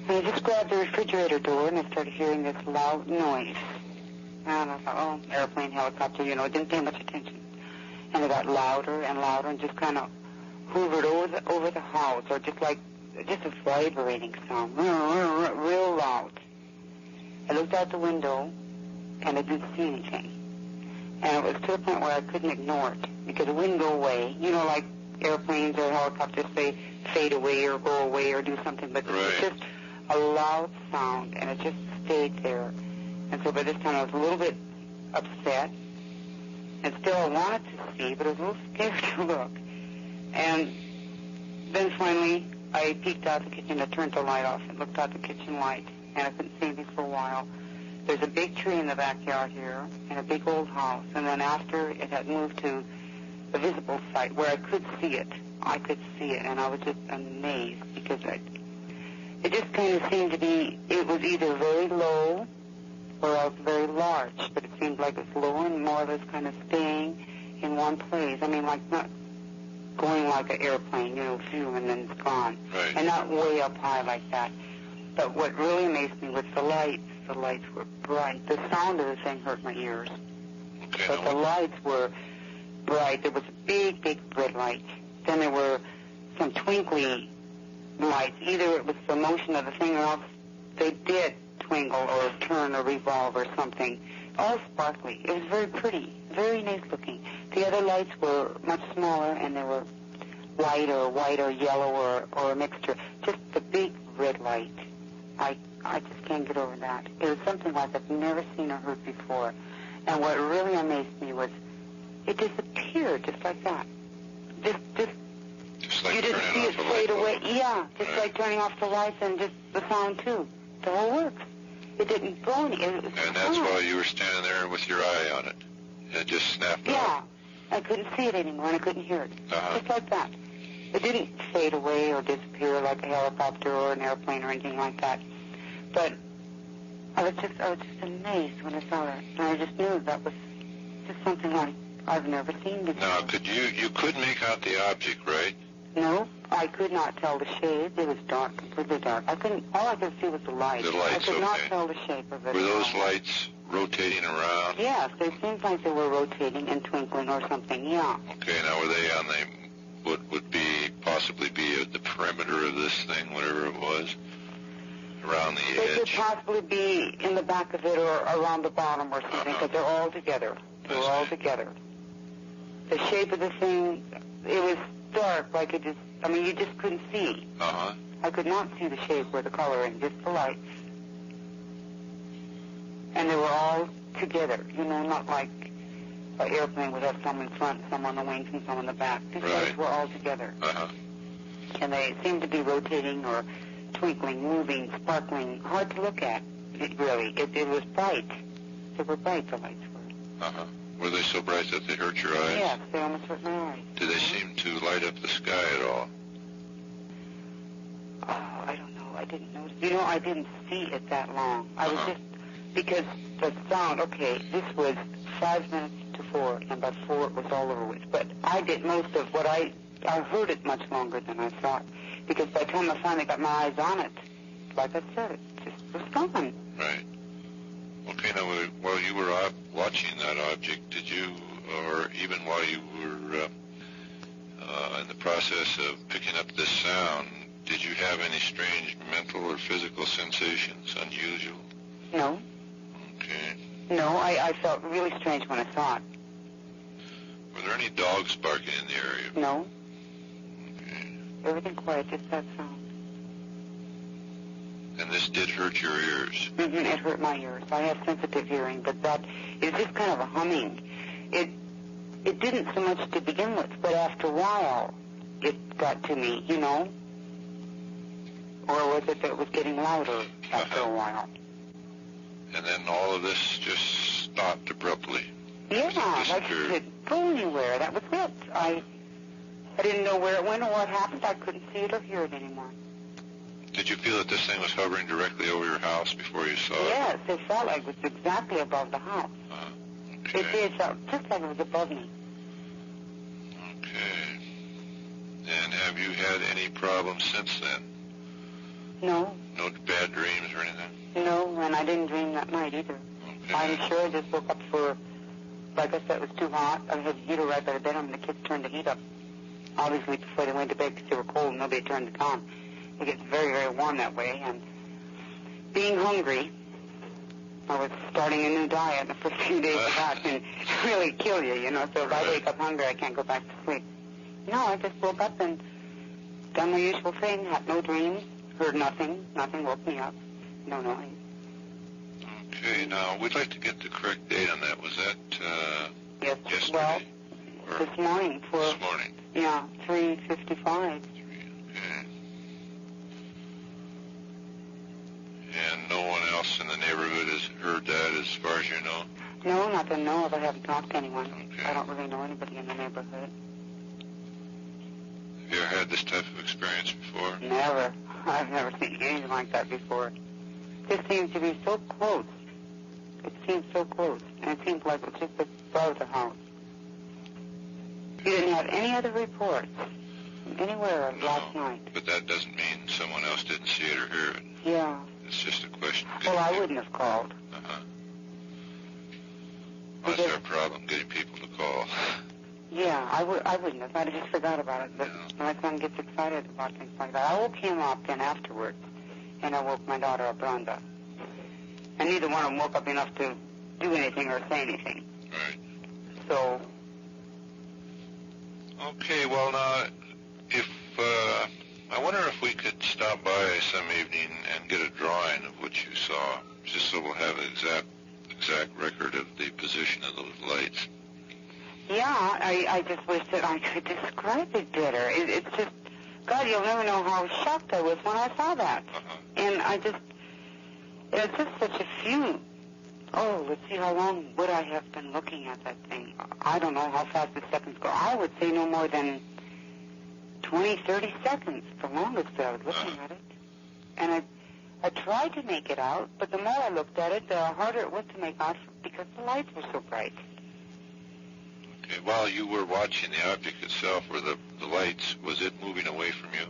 and I just grabbed the refrigerator door, and I started hearing this loud noise. And I thought, oh, airplane, helicopter, I didn't pay much attention. And it got louder and louder and just kind of hovered over the house, or just a vibrating sound, real loud. I looked out the window, and I didn't see anything. And it was to the point where I couldn't ignore it, because it wouldn't go away. Like airplanes or helicopters, they fade away or go away or do something, but it was just a loud sound, and it just stayed there. And so by this time I was a little bit upset, and still I wanted to see, but I was a little scared to look. And then finally I peeked out the kitchen. I turned the light off and looked out the kitchen light, and I couldn't see anything for a while. There's a big tree in the backyard here, and a big old house, and then after it had moved to the visible site where I could see it, and I was just amazed, because it just kind of seemed to be, it was either very low or else very large, but it seemed like it was low and more or less kind of staying in one place. I mean, like not going like an airplane, phew, and then it's gone. Right. And not way up high like that. But what really amazed me was the lights. The lights were bright. The sound of the thing hurt my ears. Okay, but the lights were bright. There was a big, big red light. Then there were some twinkly lights. Either it was the motion of the thing, or else they did twinkle or turn or revolve or something. All sparkly. It was very pretty, very nice looking. The other lights were much smaller, and they were white or yellow or a mixture. Just the big red light. I just can't get over that. It was something like I've never seen or heard before. And what really amazed me was it disappeared just like that. Just like you didn't see it fade away. Yeah, just like turning off the lights and just the sound too. The whole works. It didn't go any. And that's why you were standing there with your eye on it. It just snapped off. Yeah, I couldn't see it anymore, and I couldn't hear it. Just like that. It didn't fade away or disappear like a helicopter or an airplane or anything like that. But I was just amazed when I saw it, and I just knew that was just something like I've never seen before. Now, you could make out the object, right? No, I could not tell the shape. It was dark, completely dark. All I could see was the light. The lights, I could not tell the shape of it. Were those lights rotating around? Yes, they seemed like they were rotating and twinkling or something, yeah. Okay, now were they on what would possibly be at the perimeter of this thing, whatever it was? Around the edge? They could possibly be in the back of it or around the bottom or something, because they're all together. They were all together. The shape of the thing, it was dark, like it just, you just couldn't see. I could not see the shape or the coloring, just the lights. And they were all together, not like an airplane would have some in front, some on the wings, and some on the back. These lights were all together. And they seemed to be rotating or twinkling, moving, sparkling. Hard to look at, really. It was bright. They were bright, the lights were. Were they so bright that they hurt your eyes? Yes, they almost hurt my eyes. Did they seem to light up the sky at all? Oh, I don't know. I didn't notice. I didn't see it that long. I was just, because the sound, this was 5 minutes to 4, and by 4 it was all over with. But I did most of what I heard it much longer than I thought, because by the time I finally got my eyes on it, like I said, it just was gone. Right. Okay, now, while you were watching that object, did you, or even while you were in the process of picking up this sound, did you have any strange mental or physical sensations, unusual? No. Okay. No, I felt really strange when I saw it. Were there any dogs barking in the area? No. Okay. Everything quiet, just that sound. And this did hurt your ears? Mm-hmm, it hurt my ears. I have sensitive hearing, but it was just kind of a humming. It didn't so much to begin with, but after a while, it got to me, you know? Or was it that it was getting louder after a while? And then all of this just stopped abruptly. Yeah, like it didn't go anywhere. That was it. I didn't know where it went or what happened. I couldn't see it or hear it anymore. Did you feel that this thing was hovering directly over your house before you saw it? Yes, it felt like it was exactly above the house. Okay. It did felt just like it was above me. Okay. And have you had any problems since then? No. No bad dreams or anything? No, and I didn't dream that night either. Okay. I'm sure I just woke up for, like I said, it was too hot. I had the heater right by the bed, and the kids turned the heat up. Obviously, before they went to bed because they were cold, nobody turned it on. It gets very, very warm that way, and being hungry, I was starting a new diet the first few days of that, and really kill you, you know. So if I wake up hungry, I can't go back to sleep. No, I just woke up and done my usual thing, had no dreams, heard nothing, nothing woke me up, no noise. Okay, now, we'd like to get the correct date on that. Was that yesterday? Well, this morning. This morning? Yeah, 3:55. Okay. And no one else in the neighborhood has heard that as far as you know? No, not that I know of. I haven't talked to anyone. Okay. I don't really know anybody in the neighborhood. Have you ever had this type of experience before? Never. I've never seen anything like that before. This seems to be so close. It seems so close. And it seems like it's just above the house. You didn't have any other reports anywhere last night? But that doesn't mean someone else didn't see it or hear it. Yeah. It's just a question of Well, I wouldn't have called. Well, that's our problem, getting people to call. Yeah, I wouldn't have. I just forgot about it. But my son gets excited about things like that. I woke him up then afterwards, and I woke my daughter up, Rhonda. And neither one of them woke up enough to do anything or say anything. Right. So. Okay, well, now, if, I wonder if we could stop by some evening and get a drawing of what you saw, just so we'll have an exact record of the position of those lights. Yeah, I just wish that I could describe it better. It's just, God, you'll never know how shocked I was when I saw that. And it's just such a few. Oh, let's see, how long would I have been looking at that thing? I don't know how fast the seconds go. I would say no more than 20, 30 seconds, the longest that I was looking at it. And I tried to make it out, but the more I looked at it, the harder it was to make out because the lights were so bright. Okay, while you were watching the object itself, or the lights, was it moving away from you?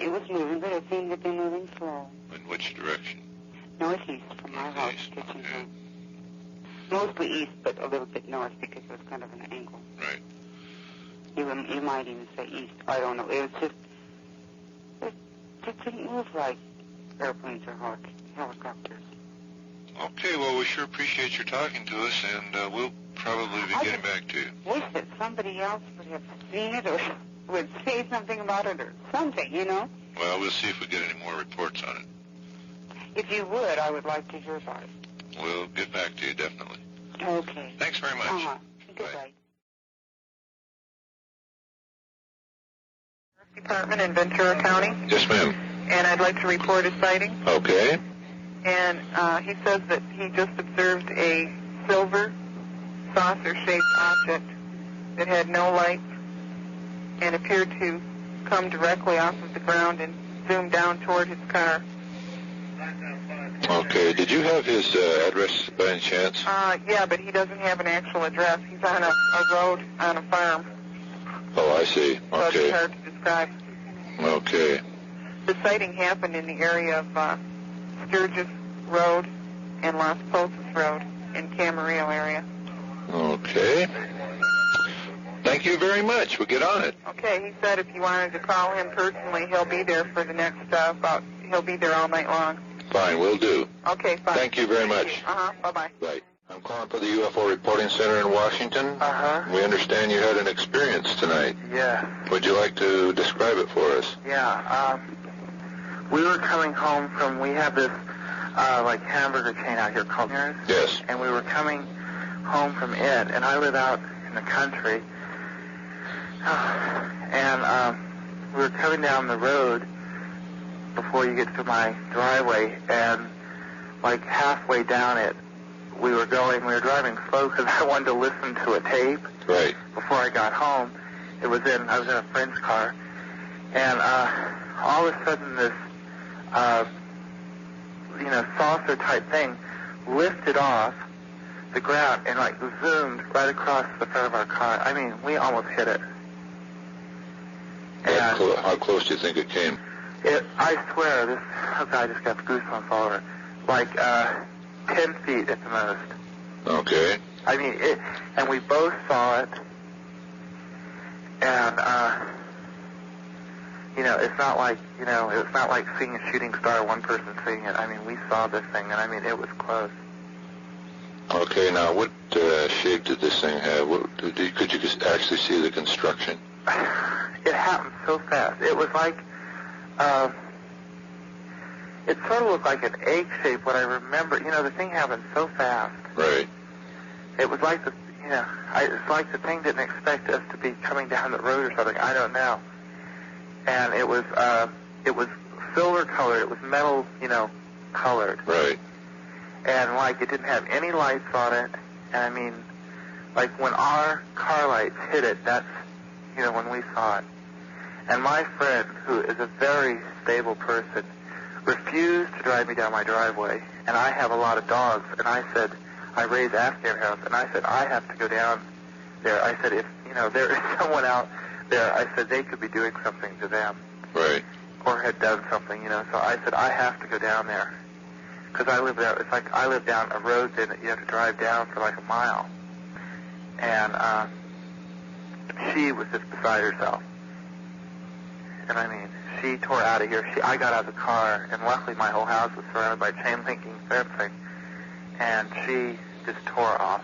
It was moving, but it seemed to be moving slow. In which direction? Northeast from my house, kitchen room. Mostly east, but a little bit north because it was kind of an angle. Right. You might even say east. I don't know. It was just, it didn't move like airplanes or helicopters. Okay, well, we sure appreciate your talking to us, and we'll probably be getting back to you. Wish that somebody else would have seen it or would say something about it or something, you know? Well, we'll see if we get any more reports on it. If you would, I would like to hear about it. We'll get back to you, definitely. Okay. Thanks very much. Goodbye. Department in Ventura County. Yes, ma'am. And I'd like to report a sighting. Okay. And he says that he just observed a silver saucer-shaped object that had no lights and appeared to come directly off of the ground and zoom down toward his car. Okay. Did you have his address by any chance? Yeah, but he doesn't have an actual address. He's on a road on a farm. Oh, I see. So Okay. it's hard to describe. Okay. The sighting happened in the area of Sturgis Road and Las Posas Road in Camarillo area. Okay. Thank you very much. We'll get on it. Okay, he said if you wanted to call him personally, he'll be there for the next he'll be there all night long. Fine, we'll do. Okay, fine. Thank you very much. Bye-bye. Bye. I'm calling for the UFO Reporting Center in Washington. We understand you had an experience tonight. Yeah. Would you like to describe it for us? Yeah. We were coming home from, we have this, hamburger chain out here called Meteors. Yes. And we were coming home from it, and I live out in the country. And we were coming down the road before you get to my driveway, and like halfway down it, we were driving slow because I wanted to listen to a tape. Right. Before I got home. I was in a friend's car, and all of a sudden this, saucer type thing lifted off the ground and like zoomed right across the front of our car. I mean, we almost hit it. How close do you think it came? I swear, I just got goosebumps all over. Like 10 feet at the most. Okay. I mean, and we both saw it, and it's not like seeing a shooting star, one person seeing it. I mean, we saw this thing, and I mean, it was close. Okay, now what shape did this thing have? Could you actually see the construction? It happened so fast. It was like, it sort of looked like an egg shape. What I remember, the thing happened so fast. Right. It was like it's like the thing didn't expect us to be coming down the road or something. I don't know. And it was silver colored. It was metal, colored. Right. And like it didn't have any lights on it. And I mean, like when our car lights hit it, that's, when we saw it. And my friend, who is a very stable person, refused to drive me down my driveway. And I have a lot of dogs. And I said, I raised Afghan hounds, and I said, I have to go down there. I said, if, there is someone out there, I said, they could be doing something to them. Right. Or had done something, So I said, I have to go down there. Because I live there. It's like I live down a road that you have to drive down for like a mile. And she was just beside herself. And I mean, she tore out of here. I got out of the car, and luckily my whole house was surrounded by chain linking fencing. And she just tore off.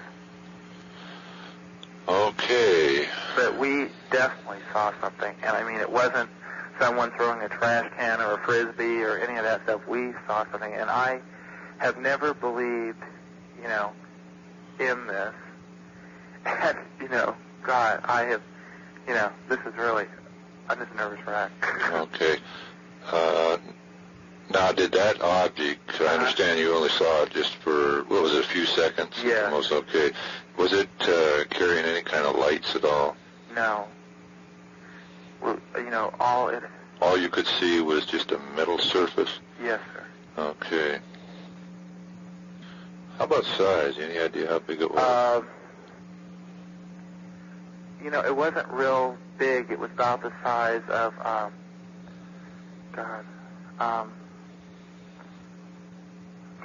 Okay. But we definitely saw something. And I mean, it wasn't someone throwing a trash can or a frisbee or any of that stuff. We saw something. And I have never believed, in this. And, God, I have, this is really, I'm just a nervous wreck. Okay. Now, did that object, I understand you only saw it just for, what was it, a few seconds? Yeah. Almost okay. Was it carrying any kind of lights at all? No. Well, all you could see was just a metal surface? Yes, sir. Okay. How about size? Any idea how big it was? It wasn't real big. It was about the size of,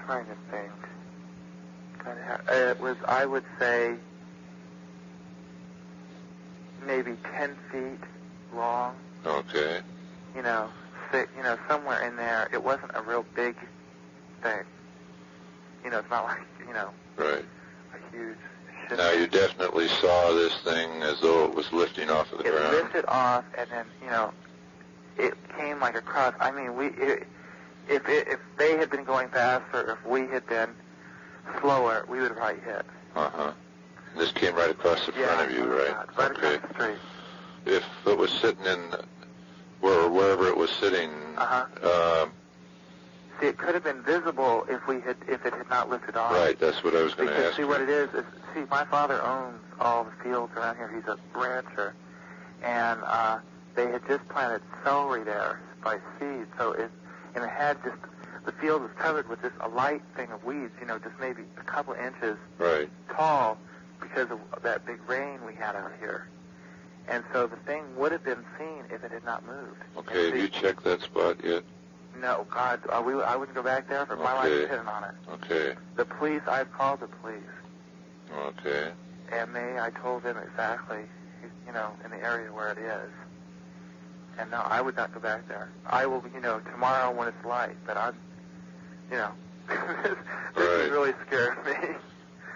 trying to think. It was, I would say, maybe 10 feet long. Okay. Thick, somewhere in there. It wasn't a real big thing. It's not like, right. A huge ship. Now, you definitely saw this thing as though it was lifting off of the ground. It lifted off, and then, it came like across. I mean, if they had been going faster, if we had been slower, we would have probably hit. Uh-huh. This came right across the front of you, right? God, right across the street. If it was sitting in, wherever it was sitting, see, it could have been visible if it had not lifted off. Right, that's what I was going to ask. See, what it is, my father owns all the fields around here. He's a rancher, and they had just planted celery there by seed, and it had just, the field was covered with just a light thing of weeds, just maybe a couple inches tall because of that big rain we had out here. And so the thing would have been seen if it had not moved. Okay, have you checked that spot yet? No, God, I wouldn't go back there for my life depended on it. Okay. The police, I've called the police. Okay. And I told them exactly, in the area where it is. And no, I would not go back there. I will, tomorrow when it's light, but I'm, this really scares me.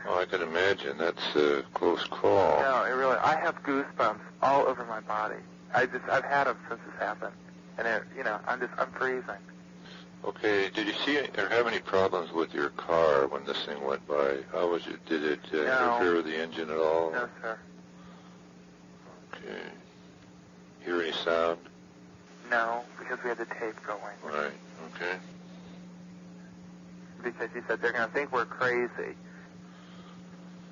Well, I can imagine. That's a close call. No, it really, I have goosebumps all over my body. I've had them since this happened. And I'm freezing. Okay, did you see or have any problems with your car when this thing went by? How was it? Did it interfere with the engine at all? No, sir. Okay. Hear any sound? No, because we had the tape going. Right, okay. Because he said they're going to think we're crazy.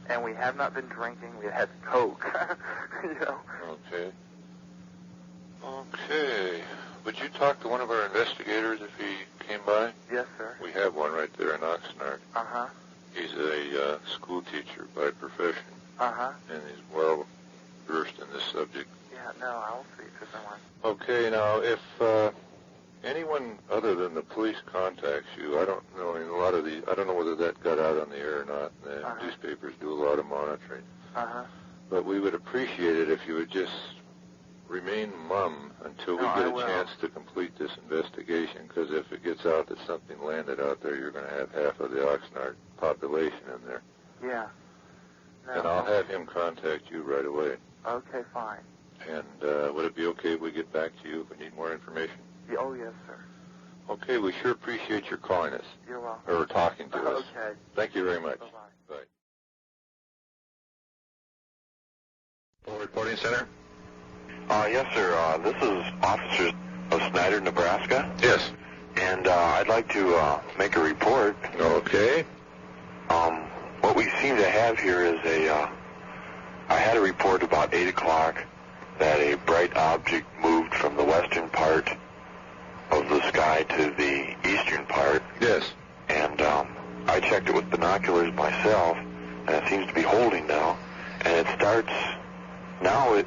And we have not been drinking. We had Coke, you know. Okay. Okay. Would you talk to one of our investigators if he came by? Yes, sir. We have one right there in Oxnard. Uh-huh. He's a school teacher by profession. Uh-huh. And he's well versed in this subject. Yeah, no, I'll speak to someone. Okay, now, if anyone other than the police contacts you, I don't know, I don't know whether that got out on the air or not. The newspapers do a lot of monitoring. Uh-huh. But we would appreciate it if you would just remain mum until we get a chance to complete this investigation, because if it gets out that something landed out there, you're going to have half of the Oxnard population in there. Yeah. No. And I'll have him contact you right away. Okay, fine. And would it be okay if we get back to you if we need more information? Yeah, oh, yes, sir. Okay, we sure appreciate your calling us. You're welcome. Or talking to us. Okay. Thank you very much. Bye-bye. Bye. Reporting Center? Yes, sir. This is officers of Snyder, Nebraska. Yes. And I'd like to make a report. Okay. What we seem to have here is I had a report about 8 o'clock that a bright object moved from the western part of the sky to the eastern part. Yes. And I checked it with binoculars myself, and it seems to be holding now. And it starts, now it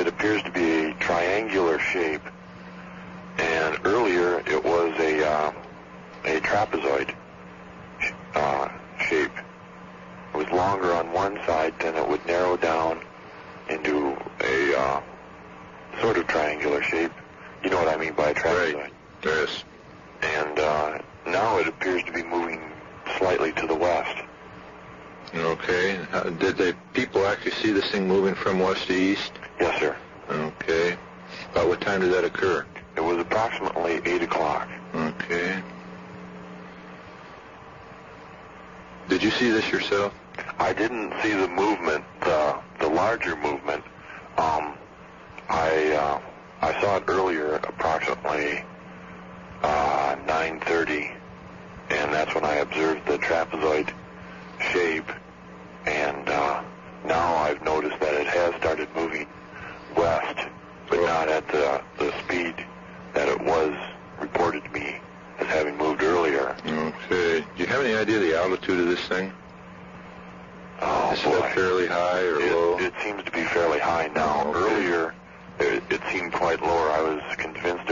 appears to be a triangular shape. And earlier it was a trapezoid shape. It was longer on one side, then it would narrow down into a sort of triangular shape. You know what I mean by a trapezoid? Right. Yes. And now it appears to be moving slightly to the west. Okay. Did the people actually see this thing moving from west to east? Yes, sir. Okay. About what time did that occur? It was approximately 8 o'clock. Okay. Did you see this yourself? I didn't see the movement, the larger movement. I saw it earlier, approximately 9:30, and that's when I observed the trapezoid shape. And now I've noticed that it has started moving west, but not at the speed that it was reported to me as having moved earlier. Okay. Do you have any idea the altitude of this thing? Oh, Is it fairly high or low? It seems to be fairly high now. Okay. Earlier, it seemed quite lower. I was convinced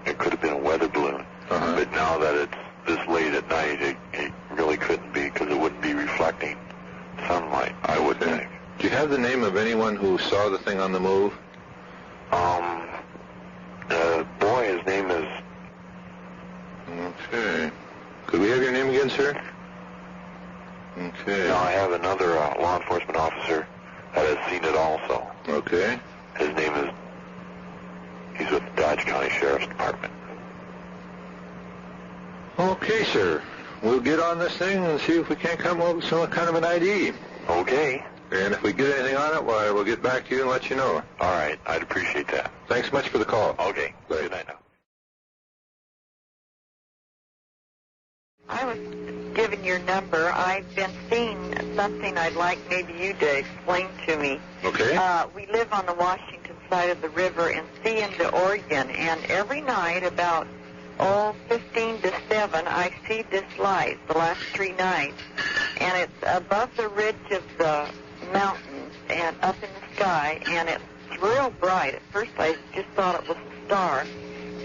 it could have been a weather balloon. But now that it's this late at night, it really couldn't be, because it wouldn't be reflecting sunlight, I would think. Do you have the name of anyone who saw the thing on the move? Boy, his name is... Okay. Could we have your name again, sir? Okay. Now I have another law enforcement officer that has seen it also. Okay. His name is... He's with the Dodge County Sheriff's Department. Okay, sir. We'll get on this thing and see if we can't come up with some kind of an ID. Okay. And if we get anything on it, why, we'll get back to you and let you know. All right. I'd appreciate that. Thanks much for the call. Okay. Bye. Good night now. I was given your number. I've been seeing something I'd like maybe you to explain to me. Okay. We live on the Washington side of the river and see into Oregon, and every night about 15 to 7, I see this light the last 3 nights, and it's above the ridge of the mountains and up in the sky, and it's real bright. At first I just thought it was a star,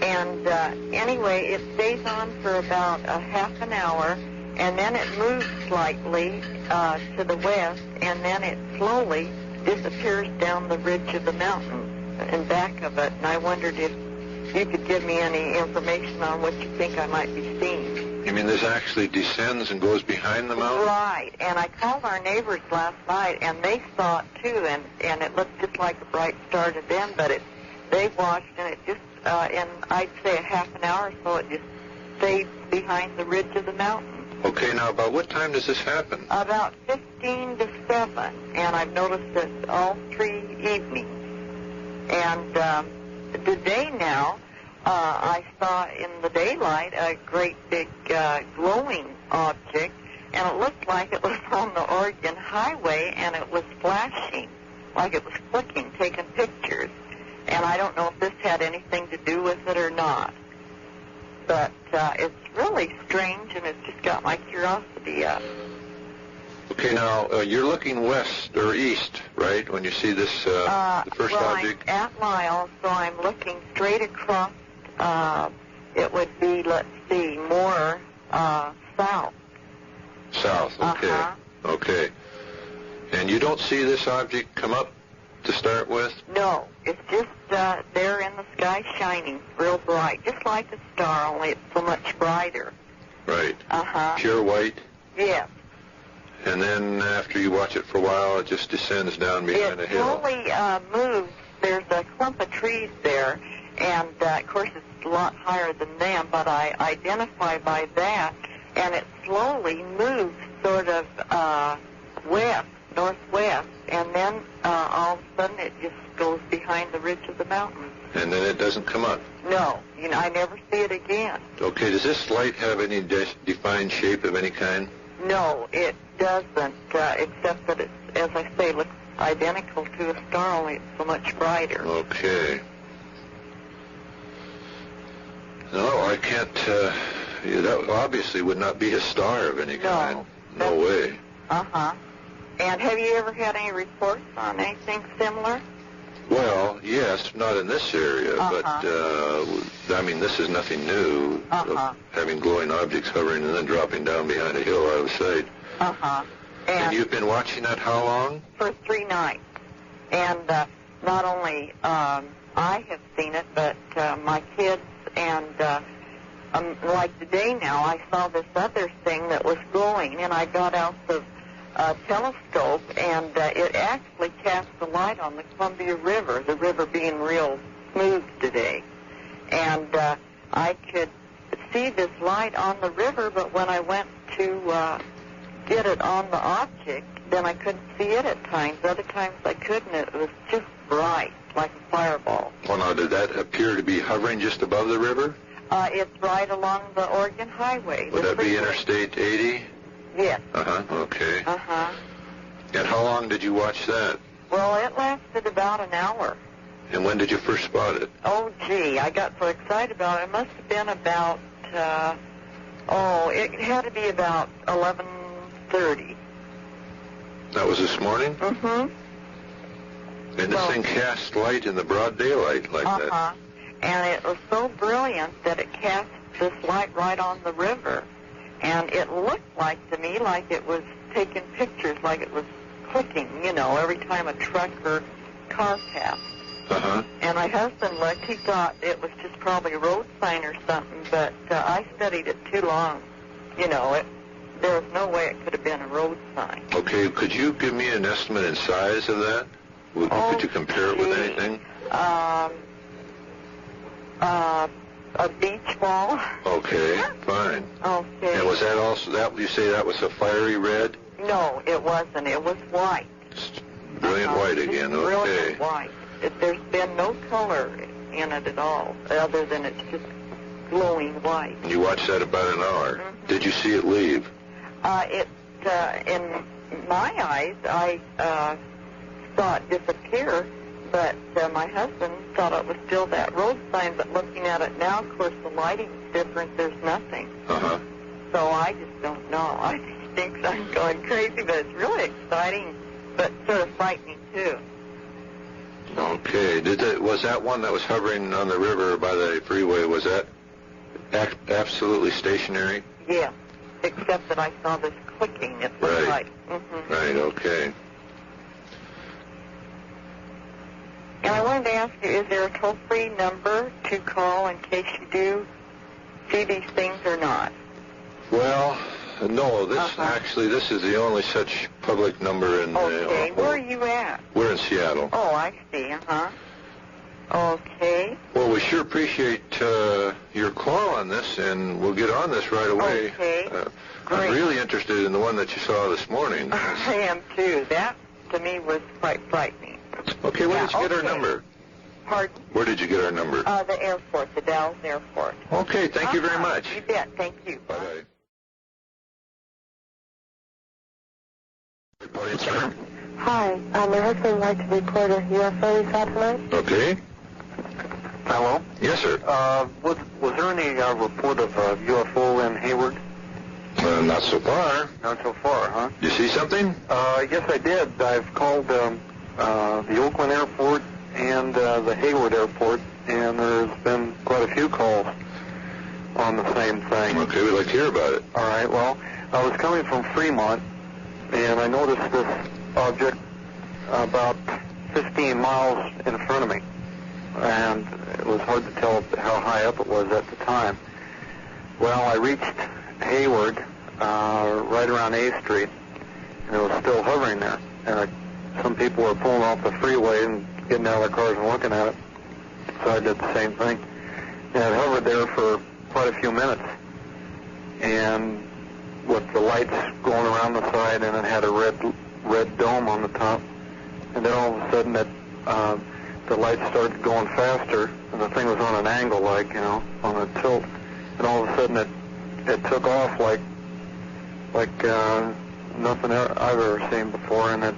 and anyway, it stays on for about a half an hour, and then it moves slightly to the west, and then it slowly disappears down the ridge of the mountain and back of it, and I wondered if you could give me any information on what you think I might be seeing. You mean this actually descends and goes behind the mountain? Right, and I called our neighbors last night, and they saw it too, and it looked just like a bright star to them, but they watched, and it just, in I'd say a half an hour or so, it just stayed behind the ridge of the mountain. Okay, now about what time does this happen? About 15 to 7, and I've noticed it all 3 evenings. And today now, I saw in the daylight a great big glowing object, and it looked like it was on the Oregon Highway, and it was flashing, like it was flicking, taking pictures. And I don't know if this had anything to do with it or not. But it's really strange, and it's just got my curiosity up. Okay, now, you're looking west or east, right, when you see this, the first object? I'm at Lyle, so I'm looking straight across. It would be, let's see, more south. South, okay. Okay. And you don't see this object come up to start with? No, it's just there in the sky shining real bright, just like a star, only it's so much brighter. Right. Uh-huh. Pure white? Yes. And then after you watch it for a while, it just descends down behind a hill? It slowly moves. There's a clump of trees there, and of course it's a lot higher than them, but I identify by that, and it slowly moves sort of west, northwest, and then all of a sudden it just goes behind the ridge of the mountains. And then it doesn't come up? No, I never see it again. Okay, does this light have any defined shape of any kind? No, it doesn't, except that it's, as I say, looks identical to a star, only it's so much brighter. Okay. No, I can't, that obviously would not be a star of any kind. No way. Uh-huh. And have you ever had any reports on anything similar? Well, yes, not in this area, but, I mean, this is nothing new, having glowing objects hovering and then dropping down behind a hill out of sight. And you've been watching that how long? For 3 nights. And not only I have seen it, but my kids, and like today now, I saw this other thing that was glowing, and I got out the telescope, and it actually cast the light on the Columbia River, the river being real smooth today. And I could see this light on the river, but when I went to get it on the object, then I couldn't see it at times. Other times I couldn't. It was just bright, like a fireball. Well, now, did that appear to be hovering just above the river? It's right along the Oregon Highway. Would that be Interstate 80? Yes. Okay. And how long did you watch that? Well, it lasted about an hour. And when did you first spot it? Oh, gee, I got so excited about it. It must have been about, it had to be about 11:30. That was this morning? Mm-hmm. And this thing cast light in the broad daylight like that? And it was so brilliant that it cast this light right on the river. And it looked like to me like it was taking pictures, like it was clicking, every time a truck or car passed. And my husband looked, he thought it was just probably a road sign or something, but I studied it too long. There was no way it could have been a road sign. Okay, could you give me an estimate in size of that? Could you compare it with anything? A beach ball. Okay, fine. Okay. And was that also, you say that was a fiery red? No, it wasn't. It was white. Brilliant white again, okay. Brilliant white. There's been no color in it at all, other than it's just glowing white. You watched that about an hour. Did you see it leave? In my eyes, I saw it disappear, but my husband thought it was still that road sign, but looking at it now, of course, the lighting's different. There's nothing. So I just don't know. I think I'm going crazy, but it's really exciting, but sort of frightening, too. Okay. Was that one that was hovering on the river by the freeway, was that absolutely stationary? Yeah, except that I saw this clicking at the light. Right, okay. And I wanted to ask you, is there a toll-free number to call in case you do see these things or not? Well, no, this is the only such public number in... Okay, where are you at? We're in Seattle. Oh, I see, Okay. Well, we sure appreciate your call on this, and we'll get on this right away. Okay, great. I'm really interested in the one that you saw this morning. I am, too. That, to me, was quite frightening. Okay, where did you get our number? Pardon? Where did you get our number? The airport, the Dallas airport. Okay, thank you very much. You bet, thank you. Bye-bye. Hi, my husband would like to report a UFO he saw tonight. Okay. Hello? Yes, sir. Was there any report of UFO in Hayward? Not so far. Not so far, huh? You see something? Yes, I did. I've called the Oakland airport and the Hayward airport, and there's been quite a few calls on the same thing. Okay, we'd like to hear about it. All right, well, I was coming from Fremont, and I noticed this object about 15 miles in front of me, and it was hard to tell how high up it was at the time. Well, I reached Hayward right around A Street, and it was still hovering there. And some people were pulling off the freeway and getting out of their cars and looking at it, so I did the same thing. And it hovered there for quite a few minutes, and with the lights going around the side, and it had a red dome on the top. And then all of a sudden, the lights started going faster, and the thing was on an angle, like, you know, on a tilt. And all of a sudden, it took off like nothing I've ever seen before, and it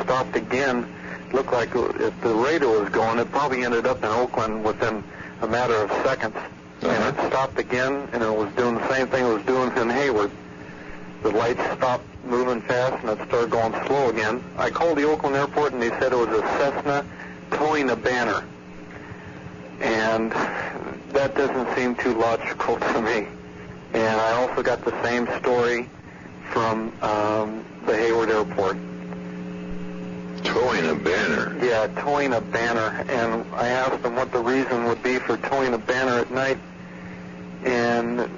stopped again. It looked like if the rate it was going, it probably ended up in Oakland within a matter of seconds. And it stopped again, and it was doing the same thing it was doing in Hayward. The lights stopped moving fast, and it started going slow again. I called the Oakland airport, and they said it was a Cessna towing a banner. And that doesn't seem too logical to me. And I also got the same story from the Hayward airport. Towing a banner? Yeah, towing a banner. And I asked them what the reason would be for towing a banner at night, and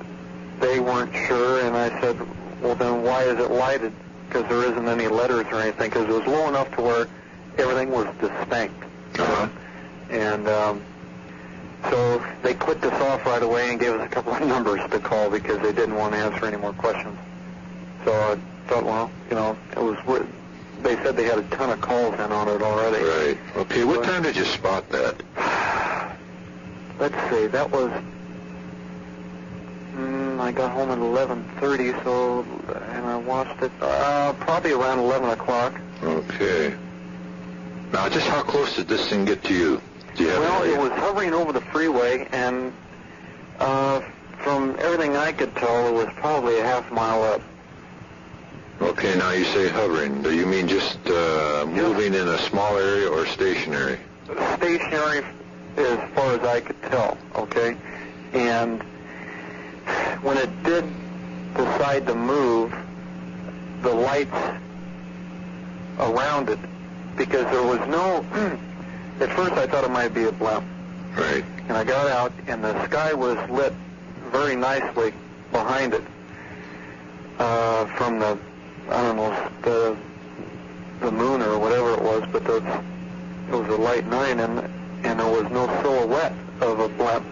they weren't sure. And I said, well, then why is it lighted? Because there isn't any letters or anything, because it was low enough to where everything was distinct. And so they clicked us off right away and gave us a couple of numbers to call because they didn't want to answer any more questions. So I thought, well, you know, it was. They said they had a ton of calls in on it already. Right. Okay, what time did you spot that? Let's see, that was, I got home at 11:30, and I watched it probably around 11 o'clock. Okay. Now, just how close did this thing get to you? Do you have Well, it was hovering over the freeway, and from everything I could tell, it was probably a half mile up. Okay, now you say hovering. Do you mean just moving in a small area or stationary? Stationary as far as I could tell, okay? And when it did decide to move, the lights around it, because there was no... At first I thought it might be a blimp. Right. And I got out, and the sky was lit very nicely behind it from the... I don't know, the moon or whatever it was, but it was a light night, and there was no silhouette of a blimp,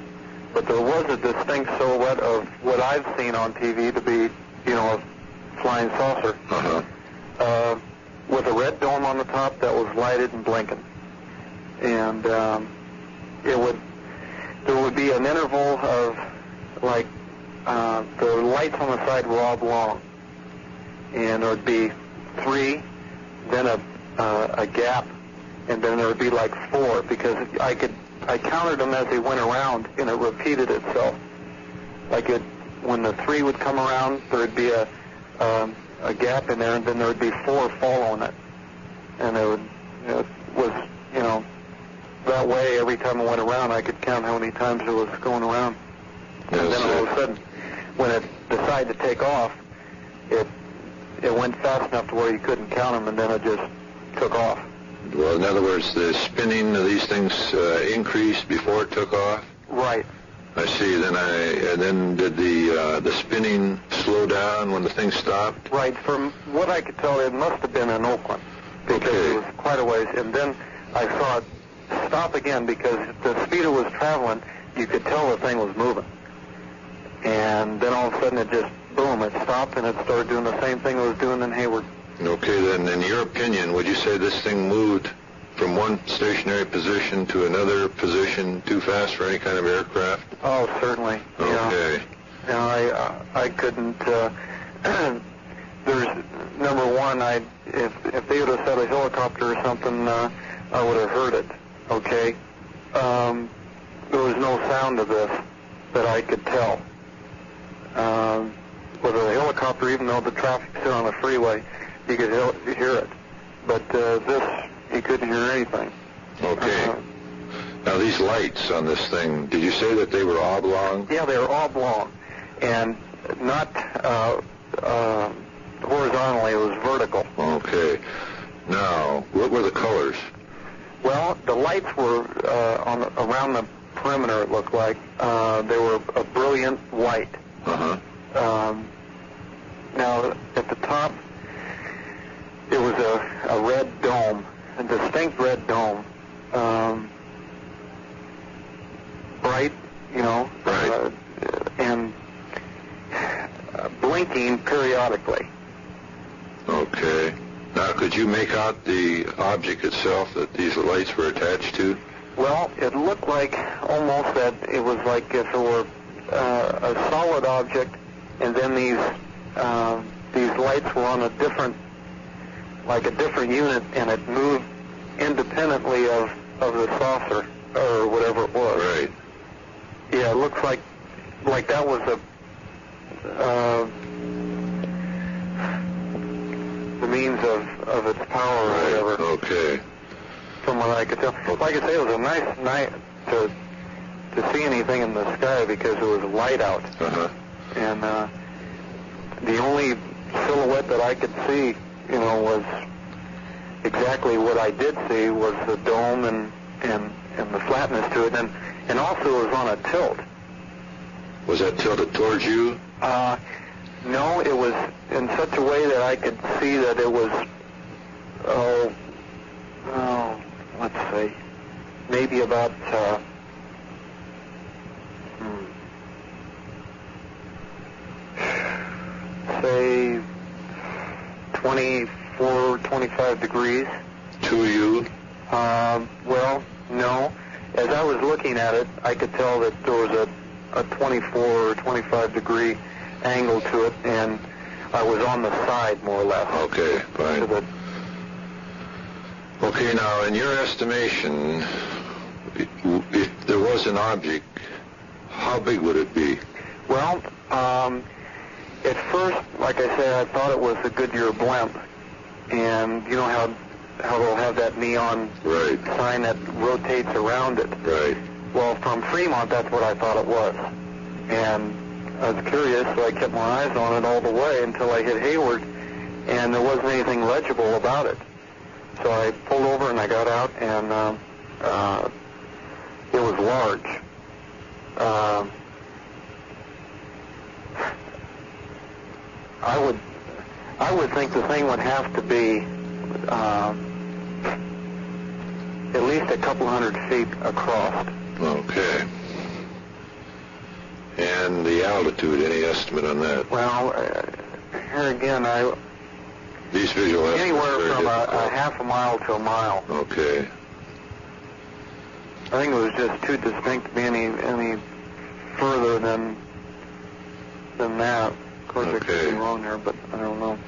but there was a distinct silhouette of what I've seen on TV to be, you know, a flying saucer, with a red dome on the top that was lighted and blinking, and there would be an interval of like the lights on the side were oblong. And there would be 3, then a gap, and then there would be like 4, because I counted them as they went around, and it repeated itself. Like when the 3 would come around, there would be a gap in there, and then there would be 4 following it. And it was, you know, that way every time it went around, I could count how many times it was going around. Yes, and then all of a sudden, when it decided to take off, it went fast enough to where you couldn't count them, and then it just took off. Well, in other words, the spinning of these things increased before it took off? Right. I see. Then did the spinning slow down when the thing stopped? Right. From what I could tell, it must have been in Oakland, because it was quite a ways. And then I saw it stop again, because the speed it was traveling, you could tell the thing was moving. And then all of a sudden it just, boom, it stopped, and it started doing the same thing it was doing in Hayward. Okay, then in your opinion, would you say this thing moved from one stationary position to another position too fast for any kind of aircraft? Oh, certainly. Okay. Yeah, I couldn't. There's number one. If they would have said a helicopter or something, I would have heard it. Okay. There was no sound of this that I could tell. With a helicopter, even though the traffic's still on the freeway, you could hear it. But this, you couldn't hear anything. Okay. Now these lights on this thing, did you say that they were oblong? Yeah, they were oblong, and not horizontally. It was vertical. Okay. Now, what were the colors? Well, the lights were around the perimeter. It looked like they were a brilliant white. Uh-huh. Now, at the top, it was a red dome, a distinct red dome. Bright, right. And blinking periodically. Okay. Now, could you make out the object itself that these lights were attached to? Well, it looked like almost that it was like if it were a solid object, and then these lights were on a different unit, and it moved independently of the saucer or whatever it was. Right. Yeah, it looks like that was the means of its power or whatever. Okay. From what I could tell. Like I say, it was a nice night to see anything in the sky because it was light out. Uh-huh. And the only silhouette that I could see, was exactly what I did see was the dome and the flatness to it, and also it was on a tilt. Was that tilted towards you? No, it was in such a way that I could see that it was, let's see, maybe about, say, 24, 25 degrees. To you? Well, no. As I was looking at it, I could tell that there was a 24 or 25 degree angle to it, and I was on the side, more or less. Okay, fine. So okay, now, in your estimation, if there was an object, how big would it be? Well, at first, like I said, I thought it was a Goodyear blimp. And you know how they'll have that neon sign that rotates around it? Right. Well, from Fremont, that's what I thought it was. And I was curious, so I kept my eyes on it all the way until I hit Hayward, and there wasn't anything legible about it. So I pulled over and I got out, and it was large. I would think the thing would have to be at least a couple hundred feet across. Okay. And the altitude, any estimate on that? Well, here again, these visual estimates anywhere from a half a mile to a mile. Okay. I think it was just too distinct to be any further than that. Of course, I could be wrong there, but I don't know.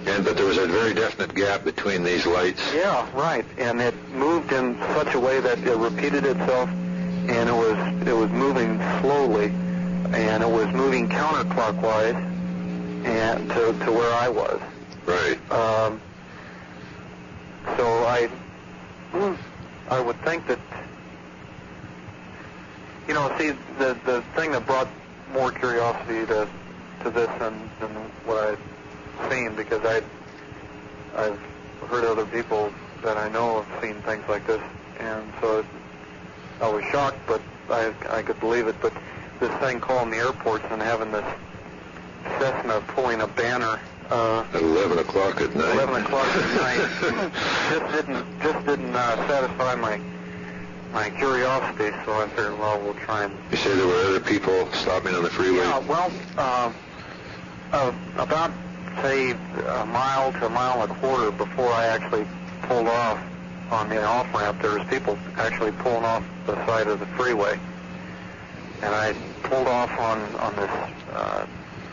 But there was a very definite gap between these lights? Yeah, right. And it moved in such a way that it repeated itself, and it was moving slowly, and it was moving counterclockwise and to where I was. Right. So I would think that, see, the thing that brought more curiosity to this than what I've seen, because I've heard other people that I know have seen things like this, and so I was shocked, but I could believe it. But this thing calling the airports and having this Cessna pulling a banner at 11 o'clock at night. 11 o'clock at night just didn't satisfy my curiosity. So I figured, well, we'll try and. You say there were other people stopping on the freeway? Yeah, well, about say a mile to a mile and a quarter before I actually pulled off, on the off-ramp, there was people actually pulling off the side of the freeway. And I pulled off on this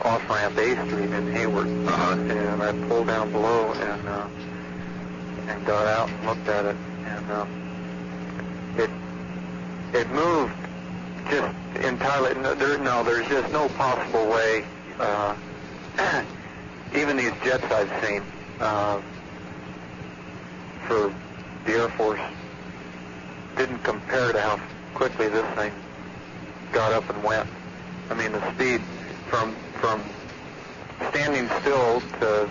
off-ramp A Street in Hayward. And I pulled down below and got out and looked at it. And it moved just entirely. There's just no possible way. Even these jets I've seen for the Air Force didn't compare to how quickly this thing got up and went. I mean, the speed from standing still to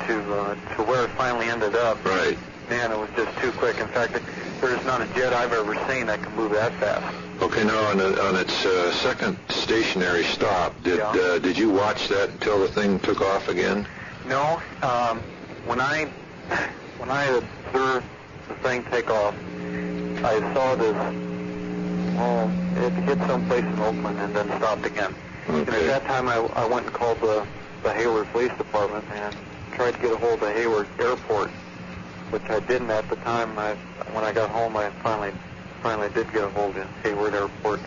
to where it finally ended up. Right. Man, it was just too quick. In fact, there's not a jet I've ever seen that can move that fast. Okay, now on its second stationary stop, did you watch that until the thing took off again? No. When I observed the thing take off, I saw this. Well, it hit someplace in Oakland and then stopped again. Okay. And at that time, I went and called the Hayward Police Department and tried to get a hold of Hayward Airport, which I didn't at the time. When I got home, I finally did get a hold of Hayward Airport.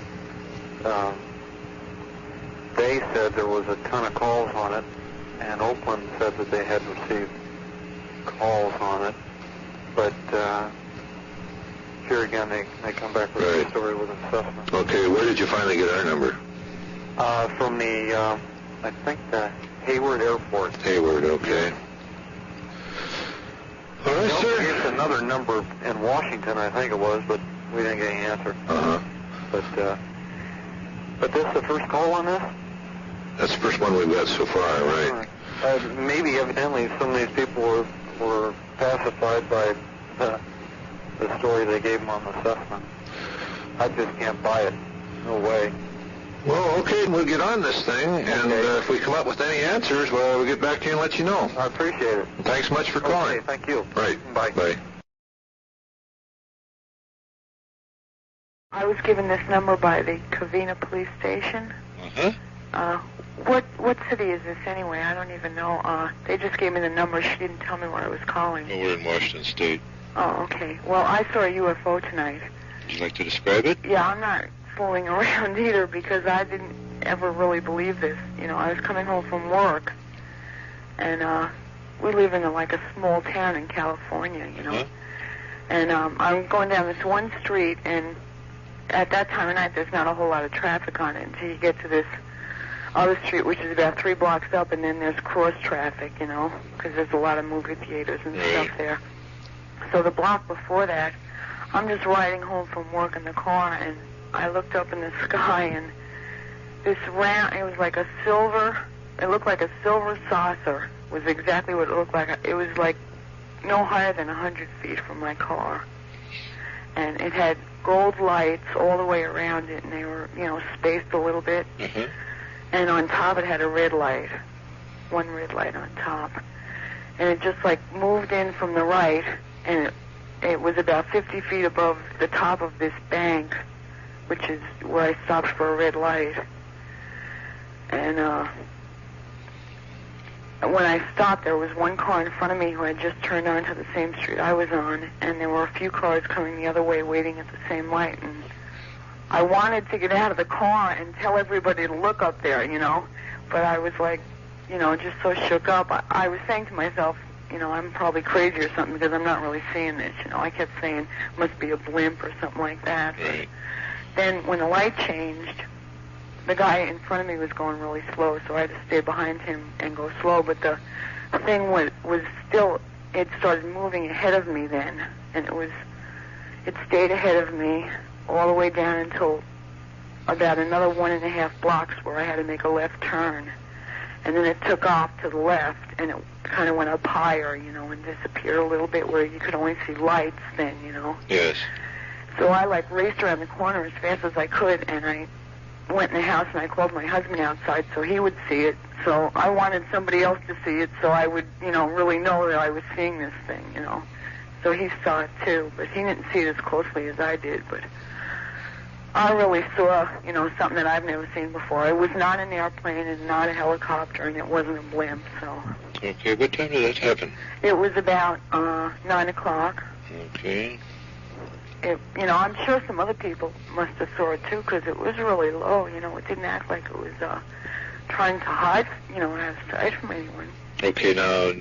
They said there was a ton of calls on it, and Oakland said that they had received calls on it. But here again, they come back with a story with an assessment. Okay, where did you finally get our number? From the, I think the Hayward Airport. Hayward, okay. All right, sir. It's another number in Washington, I think it was, but we didn't get any answer. But this is the first call on this? That's the first one we've got so far, right? Maybe, evidently, some of these people were pacified by the story they gave them on the assessment. I just can't buy it. No way. Well, okay, we'll get on this thing, and if we come up with any answers, well, we'll get back to you and let you know. I appreciate it. Thanks much for calling. Okay, thank you. Right. Bye. Bye. I was given this number by the Covina Police Station. What city is this anyway? I don't even know. They just gave me the number. She didn't tell me where I was calling. Oh, we're in Washington State. Oh, okay. Well, I saw a UFO tonight. Would you like to describe it? Yeah, I'm not fooling around either because I didn't ever really believe this. You know, I was coming home from work, and we live in a small town in California, you know. And I'm going down this one street, and at that time of night, there's not a whole lot of traffic on it until you get to this other street, which is about 3 blocks up, and then there's cross traffic, you know, because there's a lot of movie theaters and stuff there. So the block before that, I'm just riding home from work in the car, and I looked up in the sky, and this round, it was like a silver, it looked like a silver saucer, was exactly what it looked like. It was like no higher than 100 feet from my car. And it had gold lights all the way around it, and they were, you know, spaced a little bit. And on top it had a red light, one red light on top. And it just moved in from the right, and it was about 50 feet above the top of this bank, which is where I stopped for a red light. And when I stopped, there was one car in front of me who had just turned onto the same street I was on, and there were a few cars coming the other way waiting at the same light. And I wanted to get out of the car and tell everybody to look up there, you know, but I was just so shook up. I was saying to myself, you know, I'm probably crazy or something because I'm not really seeing this, you know. I kept saying, must be a blimp or something like that. Right. Then when the light changed, the guy in front of me was going really slow, so I had to stay behind him and go slow, but the thing was still, it started moving ahead of me then, and it stayed ahead of me all the way down until about another 1.5 blocks where I had to make a left turn. And then it took off to the left, and it kind of went up higher, you know, and disappeared a little bit where you could only see lights then, you know. Yes. So I raced around the corner as fast as I could, and I went in the house and I called my husband outside so he would see it. So I wanted somebody else to see it so I would, you know, really know that I was seeing this thing, you know. So he saw it too, but he didn't see it as closely as I did, but I really saw, you know, something that I've never seen before. It was not an airplane and not a helicopter, and it wasn't a blimp, so. Okay, what time did that happen? It was about 9 o'clock. Okay. I'm sure some other people must have saw it too, because it was really low. It didn't act like it was trying to hide, hide from anyone. Okay, now,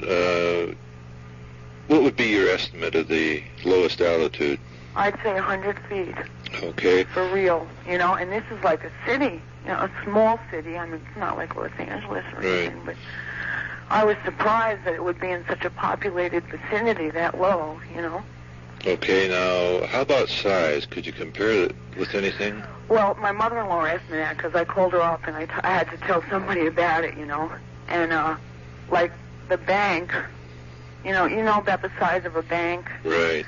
what would be your estimate of the lowest altitude? I'd say 100 feet. Okay. For real, and this is like a city, a small city. I mean, it's not like Los Angeles or anything, but I was surprised that it would be in such a populated vicinity that low, Okay, now, how about size? Could you compare it with anything? Well, my mother-in-law asked me that because I called her up and I had to tell somebody about it, And, like the bank, you know about the size of a bank? Right.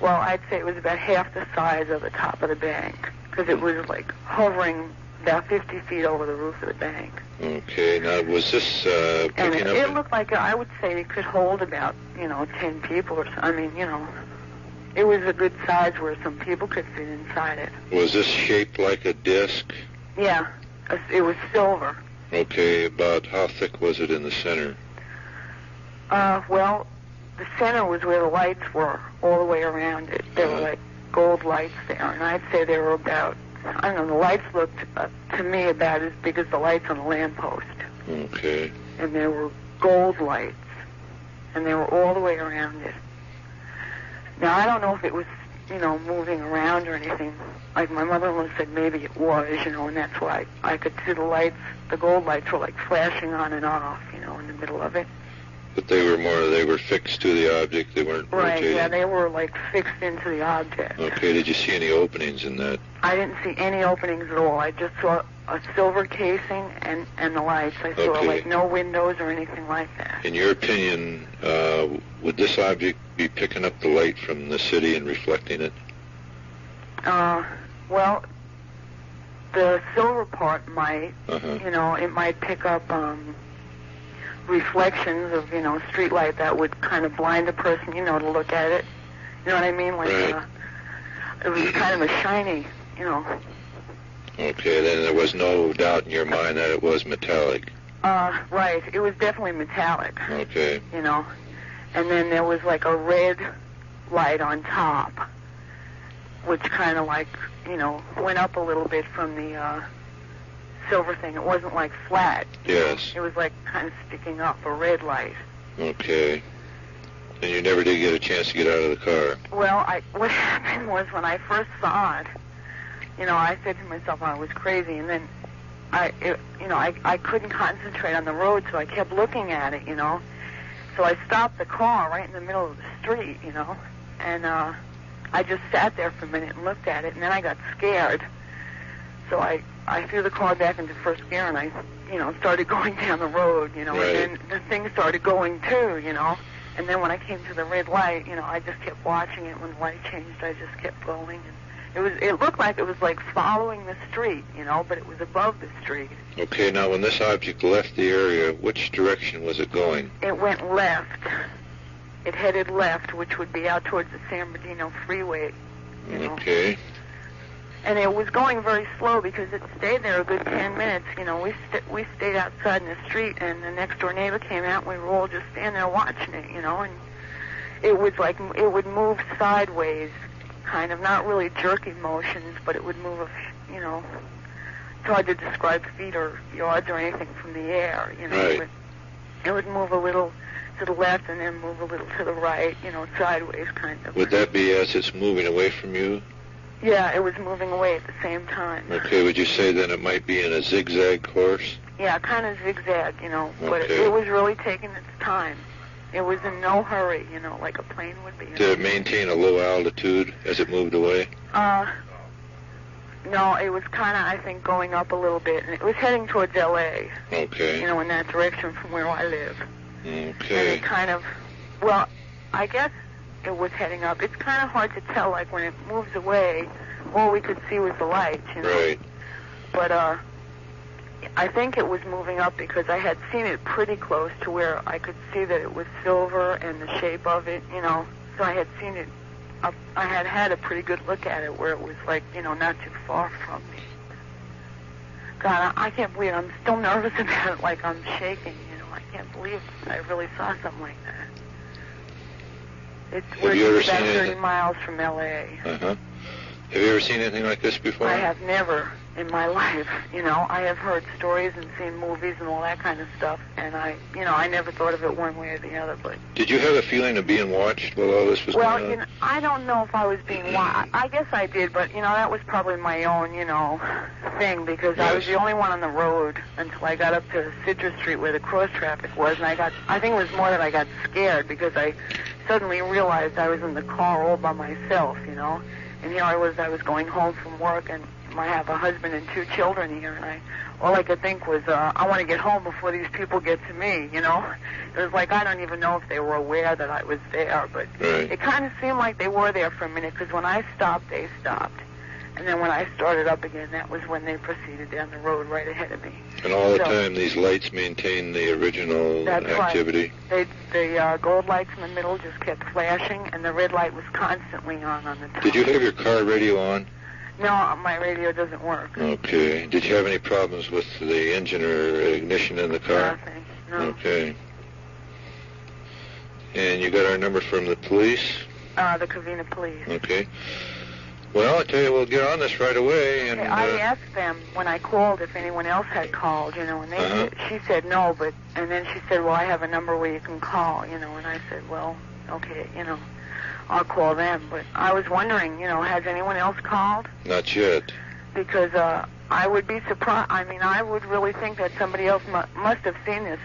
Well, I'd say it was about half the size of the top of the bank because it was, like, hovering about 50 feet over the roof of the bank. Okay, now, was this picking up? It looked like, I would say it could hold about, 10 people or so. I mean, it was a good size where some people could fit inside it. Was this shaped like a disc? Yeah, it was silver. Okay, about how thick was it in the center? Well, the center was where the lights were, all the way around it. There were, like, gold lights there, and I'd say they were about, I don't know, the lights looked, to me, about as big as the lights on a lamppost. Okay. And there were gold lights, and they were all the way around it. Now, I don't know if it was, moving around or anything. Like my mother-in-law said maybe it was, and that's why I could see the lights, the gold lights were like flashing on and off, in the middle of it. But they were fixed to the object, they weren't Right, rotating? yeah, they were like fixed into the object. Okay, did you see any openings in that? I didn't see any openings at all. I just saw a silver casing and the lights. I saw like no windows or anything like that. In your opinion, would this object be picking up the light from the city and reflecting it? Well, the silver part might, it might pick up reflections of, street light that would kind of blind a person, to look at it. You know what I mean? Like, it was kind of a shiny, Okay, then there was no doubt in your mind that it was metallic. Right. It was definitely metallic. Okay. And then there was like a red light on top, which kind of like, went up a little bit from the silver thing. It wasn't like flat. Yes. It was like kind of sticking up, a red light. Okay. And you never did get a chance to get out of the car? Well, what happened was when I first saw it, I said to myself I was crazy, and then I couldn't concentrate on the road, so I kept looking at it, So I stopped the car right in the middle of the street, and I just sat there for a minute and looked at it, and then I got scared. So I threw the car back into first gear, and I, started going down the road, Right. And then the thing started going too, And then when I came to the red light, I just kept watching it. When the light changed, I just kept going. And it looked like it was like following the street, but it was above the street. Okay, now when this object left the area, which direction was it going? It went left. It headed left, which would be out towards the San Bernardino Freeway. Okay. And it was going very slow because it stayed there a good 10 minutes. We stayed outside in the street, and the next door neighbor came out, and we were all just standing there watching it, and it was like it would move sideways, kind of, not really jerky motions, but it would move, it's hard to describe feet or yards or anything from the air, Right. It would move a little to the left and then move a little to the right, sideways kind of. Would that be as it's moving away from you? Yeah, it was moving away at the same time. Okay, would you say then it might be in a zigzag course? Yeah, kind of zigzag, but it was really taking its time. It was in no hurry, like a plane would be. Did it maintain a low altitude as it moved away? No, it was kind of, I think, going up a little bit, and it was heading towards L.A. Okay. In that direction from where I live. Okay. And it kind of, well, I guess it was heading up. It's kind of hard to tell, like, when it moves away, all we could see was the lights, Right. But, I think it was moving up because I had seen it pretty close to where I could see that it was silver and the shape of it, So I had seen it up. I had a pretty good look at it where it was like, not too far from me. God, I can't believe it. I'm still nervous about it, like I'm shaking, I can't believe I really saw something like that. Have you ever It's about seen 30 anything? miles from L.A. Uh-huh. Have you ever seen anything like this before? I have never in my life, you know. I have heard stories and seen movies and all that kind of stuff, and I never thought of it one way or the other. But Did you have a feeling of being watched while all this was well, going on? you know, I don't know if I was being watched. I guess I did, but you know, that was probably my own, you know, thing, because I was the only one on the road until I got up to Citrus Street where the cross traffic was, and I think it was more that I got scared because I suddenly realized I was in the car all by myself, you know. And here I was going home from work, and I have a husband and 2 children here, and all I could think was, I want to get home before these people get to me, you know. It was like I don't even know if they were aware that I was there, but it kind of seemed like they were there for a minute, because when I stopped, they stopped. And then when I started up again, that was when they proceeded down the road right ahead of me. And all the time, these lights maintain the original activity? Right. The gold lights in the middle just kept flashing, and the red light was constantly on the top. Did you have your car radio on? No, my radio doesn't work. Okay. Did you have any problems with the engine or ignition in the car? Nothing, no. Okay. And you got our number from the police? The Covina police. Okay. Well, I tell you, we'll get on this right away. And I asked them when I called if anyone else had called, you know, and she said no, and then she said, well, I have a number where you can call, you know, and I said, well, okay, you know, I'll call them. But I was wondering, you know, has anyone else called? Not yet. Because I would be surprised. I mean, I would really think that somebody else must have seen this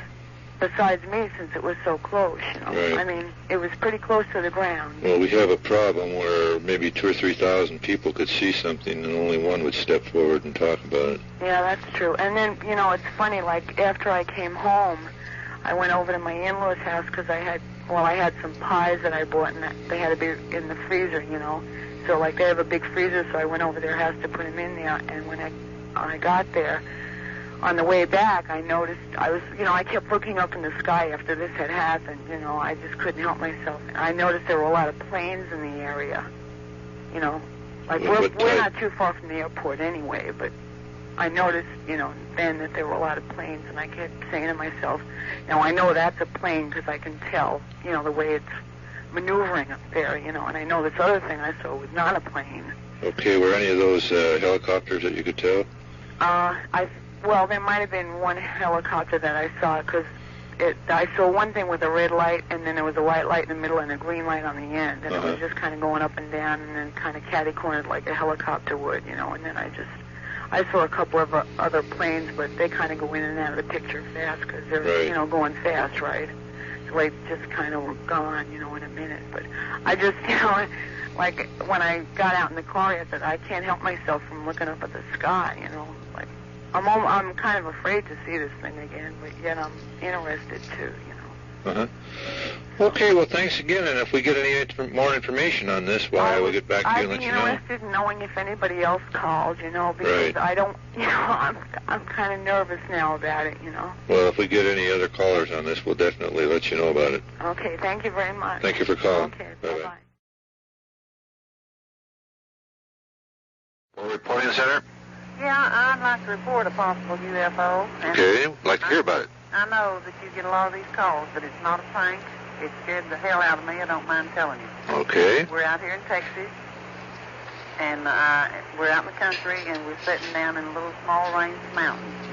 besides me, since it was so close, you know. Right. I mean, it was pretty close to the ground. Well, we have a problem where maybe 2,000 or 3,000 people could see something and only one would step forward and talk about it. Yeah, that's true. And then, you know, it's funny, like, after I came home, I went over to my in-laws' house because I had some pies that I bought, and they had to be in the freezer, you know. So, like, they have a big freezer, so I went over to their house to put them in there, and when I got there, on the way back, I noticed, I kept looking up in the sky after this had happened, you know, I just couldn't help myself. I noticed there were a lot of planes in the area, you know, like we're not too far from the airport anyway, but I noticed, you know, then that there were a lot of planes, and I kept saying to myself, now I know that's a plane because I can tell, you know, the way it's maneuvering up there, you know, and I know this other thing I saw was not a plane. Okay, were any of those helicopters that you could tell? Well, there might have been one helicopter that I saw, because I saw one thing with a red light, and then there was a white light in the middle and a green light on the end, and it was just kind of going up and down and then kind of catty-cornered like a helicopter would, you know, and then I saw a couple of other planes, but they kind of go in and out of the picture fast because they're, you know, going fast, right? So they just kind of were gone, you know, in a minute. But I just, you know, like when I got out in the car, I said, I can't help myself from looking up at the sky, you know, like I'm kind of afraid to see this thing again, but yet I'm interested too, you know. Okay, well, thanks again, and if we get any more information on this, we'll get back to you and let you know. I'd be interested in knowing if anybody else called, you know, because I don't, you know, I'm kind of nervous now about it, you know. Well, if we get any other callers on this, we'll definitely let you know about it. Okay, thank you very much. Thank you for calling. Okay, bye-bye. Reporting Center? Yeah, I'd like to report a possible UFO. Okay, I'd like to hear about it. I know that you get a lot of these calls, but it's not a prank. It scared the hell out of me. I don't mind telling you. Okay. We're out here in Texas, and we're out in the country, and we're sitting down in a little small range of mountains.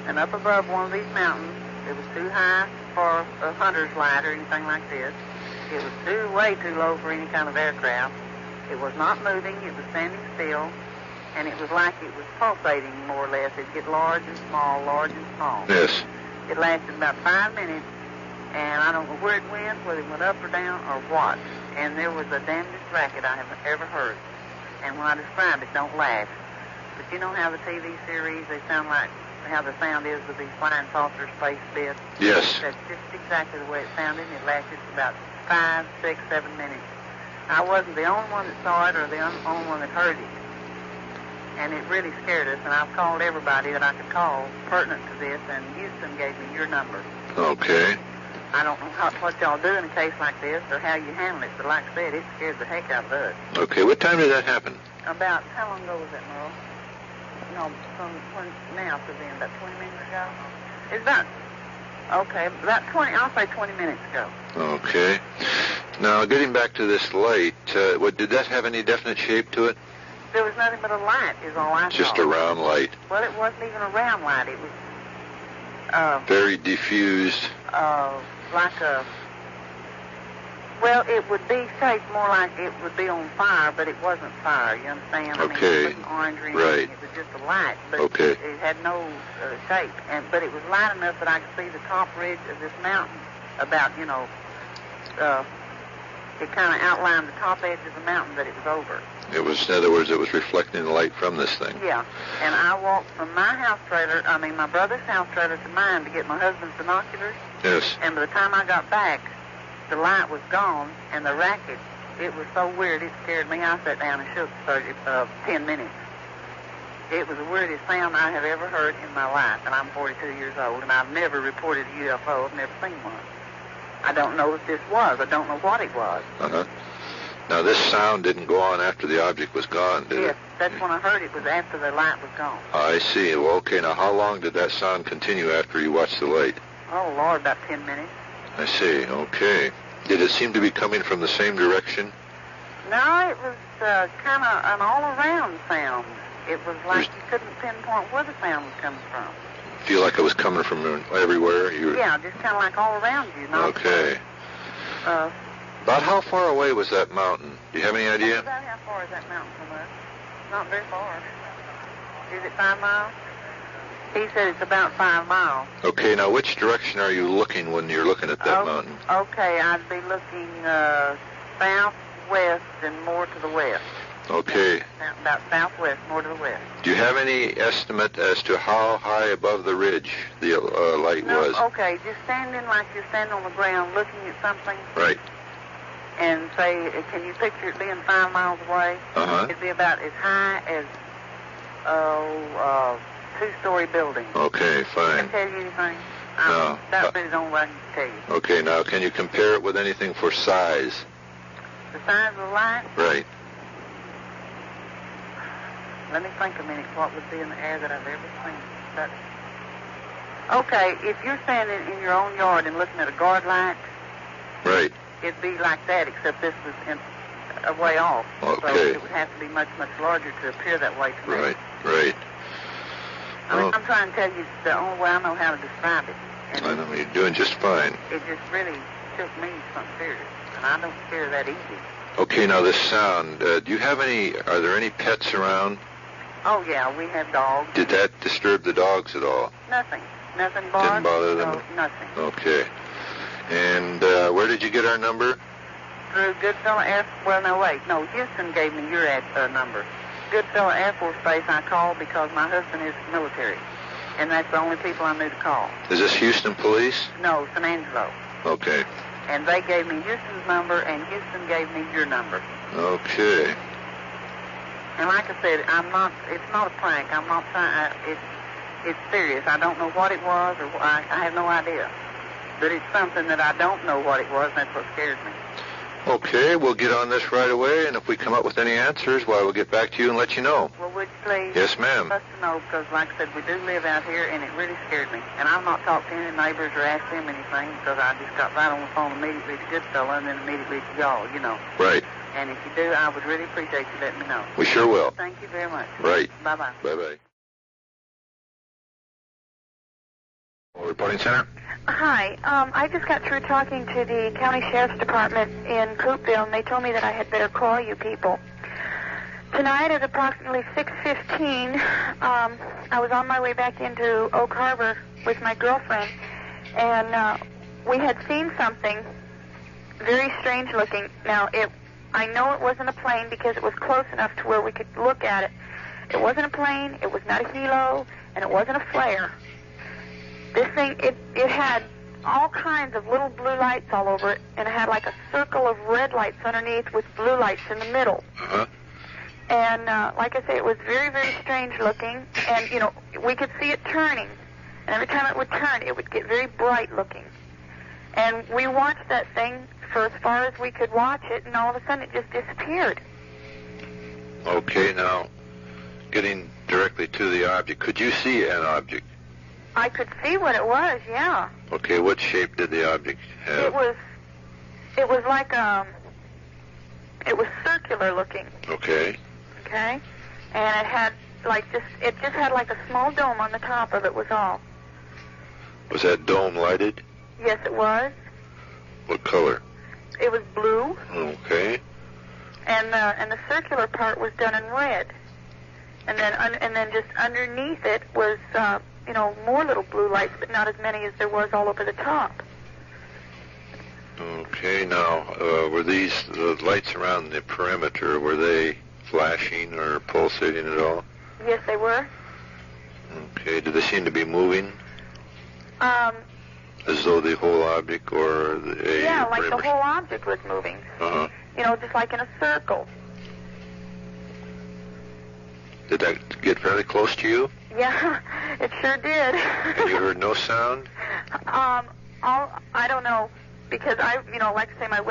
And up above one of these mountains, it was too high for a hunter's light or anything like this. It was way too low for any kind of aircraft. It was not moving. It was standing still. And it was like it was pulsating, more or less. It'd get large and small, large and small. Yes. It lasted about 5 minutes, and I don't know where it went, whether it went up or down or what. And there was the damnedest racket I have ever heard. And when I describe it, don't laugh. But you know how the TV series, they sound like how the sound is with these flying saucer space bits? Yes. That's just exactly the way it sounded. It lasted about 5, 6, 7 minutes. I wasn't the only one that saw it or the only one that heard it. And it really scared us, and I've called everybody that I could call pertinent to this, and Houston gave me your number. Okay. I don't know what y'all do in a case like this or how you handle it, but like I said, it scared the heck out of us. Okay, what time did that happen? About, how long ago was that, Merle? No, from when now to then, about 20 minutes ago? It's about Okay, about 20, I'll say 20 minutes ago. Okay. Now, getting back to this light, did that have any definite shape to it? There was nothing but a light is all I saw. Just a round light. Well, it wasn't even a round light. It was... very diffused. Like a... Well, it would be shaped more like it would be on fire, but it wasn't fire, you understand? Okay. I mean, it wasn't orange or anything. Right. It was just a light, but okay. it had no shape. But it was light enough that I could see the top ridge of this mountain about, it kind of outlined the top edge of the mountain that it was over. It was, in other words, it was reflecting the light from this thing. Yeah. And I walked from my my brother's house trailer to mine to get my husband's binoculars. Yes. And by the time I got back, the light was gone, and the racket, it was so weird, it scared me. I sat down and shook for 10 minutes. It was the weirdest sound I have ever heard in my life, and I'm 42 years old, and I've never reported a UFO. I've never seen one. I don't know what this was. I don't know what it was. Uh-huh. Now, this sound didn't go on after the object was gone, did it? Yes, that's when I heard it was after the light was gone. I see. Well, okay, now how long did that sound continue after you watched the light? Oh, Lord, about 10 minutes. I see. Okay. Did it seem to be coming from the same direction? No, it was kind of an all-around sound. It was like you couldn't pinpoint where the sound was coming from. Feel like it was coming from everywhere? Yeah, just kind of like all around you. Okay. About how far away was that mountain? Do you have any idea? About how far is that mountain from us? Not very far. Is it 5 miles? He said it's about 5 miles. Okay, now which direction are you looking when you're looking at that mountain? Okay, I'd be looking southwest and more to the west. Okay. About southwest, more to the west. Do you have any estimate as to how high above the ridge the light was? Okay, just standing like you're standing on the ground looking at something. Right. And say, can you picture it being 5 miles away? Uh-huh. It'd be about as high as 2-story building. Okay, fine. Can I tell you anything? No. That's really the only way I can tell you. Okay, now can you compare it with anything for size? The size of the light? Right. Let me think a minute what would be in the air that I've ever seen. Okay, if you're standing in your own yard and looking at a guard light, right, it'd be like that, except this was a way off. Okay. So it would have to be much, much larger to appear that way to me. Right, right. I mean, I'm trying to tell you the only way I know how to describe it. And I know, you're doing just fine. It just really shook me something serious, and I don't scare that easy. Okay, now this sound, are there any pets around? Oh, yeah, we have dogs. Did that disturb the dogs at all? Nothing. Nothing bothered. Didn't bother them? No, nothing. Okay. And where did you get our number? Through Houston gave me your number. Goodfellow Air Force Base I called because my husband is military, and that's the only people I knew to call. Is this Houston Police? No, San Angelo. Okay. And they gave me Houston's number, and Houston gave me your number. Okay. And like I said, it's not a prank. I'm not trying, it's serious. I don't know what it was, or I have no idea. But it's something that I don't know what it was, and that's what scares me. Okay, we'll get on this right away, and if we come up with any answers, we'll get back to you and let you know. Well, would you please? Yes, ma'am. Let us know, because like I said, we do live out here, and it really scared me. And I've not talked to any neighbors or asked them anything, because I just got right on the phone immediately to Goodfellow, and then immediately to y'all, Right. And if you do, I would really appreciate you letting me know. We sure will. Thank you very much. Right. Bye-bye. Bye-bye. Reporting Center? Hi. I just got through talking to the County Sheriff's Department in Coopville, and they told me that I had better call you people. Tonight at approximately 6:15, I was on my way back into Oak Harbor with my girlfriend, and we had seen something very strange looking. Now, I know it wasn't a plane because it was close enough to where we could look at it. It wasn't a plane, it was not a helo, and it wasn't a flare. This thing, it had all kinds of little blue lights all over it, and it had like a circle of red lights underneath with blue lights in the middle. Uh-huh. And like I say, it was very, very strange looking, and, we could see it turning. And every time it would turn, it would get very bright looking. And we watched that thing for as far as we could watch it, and all of a sudden it just disappeared. Okay, now, getting directly to the object, could you see an object? I could see what it was, yeah. Okay, what shape did the object have? It was like, it was circular looking. Okay. Okay? And it had it just had like a small dome on the top of it was all. Was that dome lighted? Yes, it was. What color? It was blue. Okay. And the circular part was done in red. And then just underneath it was, more little blue lights, but not as many as there was all over the top. Okay, now, were the lights around the perimeter, were they flashing or pulsating at all? Yes, they were. Okay, did they seem to be moving? As though the whole object or yeah, like the whole object was moving. Uh-huh. Just like in a circle. Did that get fairly close to you? Yeah, it sure did. And you heard no sound? I don't know, because like I say, my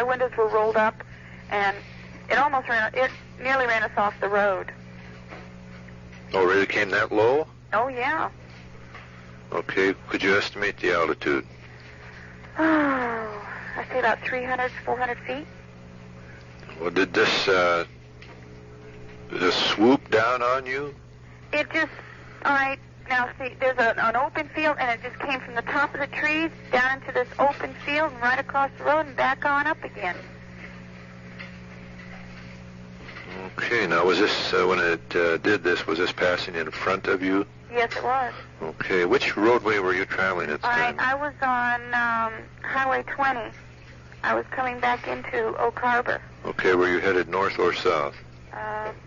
windows were rolled up, and it nearly ran us off the road. Oh, really came that low? Oh, yeah. Okay, could you estimate the altitude? Oh, I say about 300, 400 feet. Well, did this swoop down on you? It just, all right, now see, there's an open field, and it just came from the top of the trees down into this open field and right across the road and back on up again. Okay, now was this, when it did this, was this passing in front of you? Yes, it was. Okay, which roadway were you traveling at the time? I was on Highway 20. I was coming back into Oak Harbor. Okay, were you headed north or south?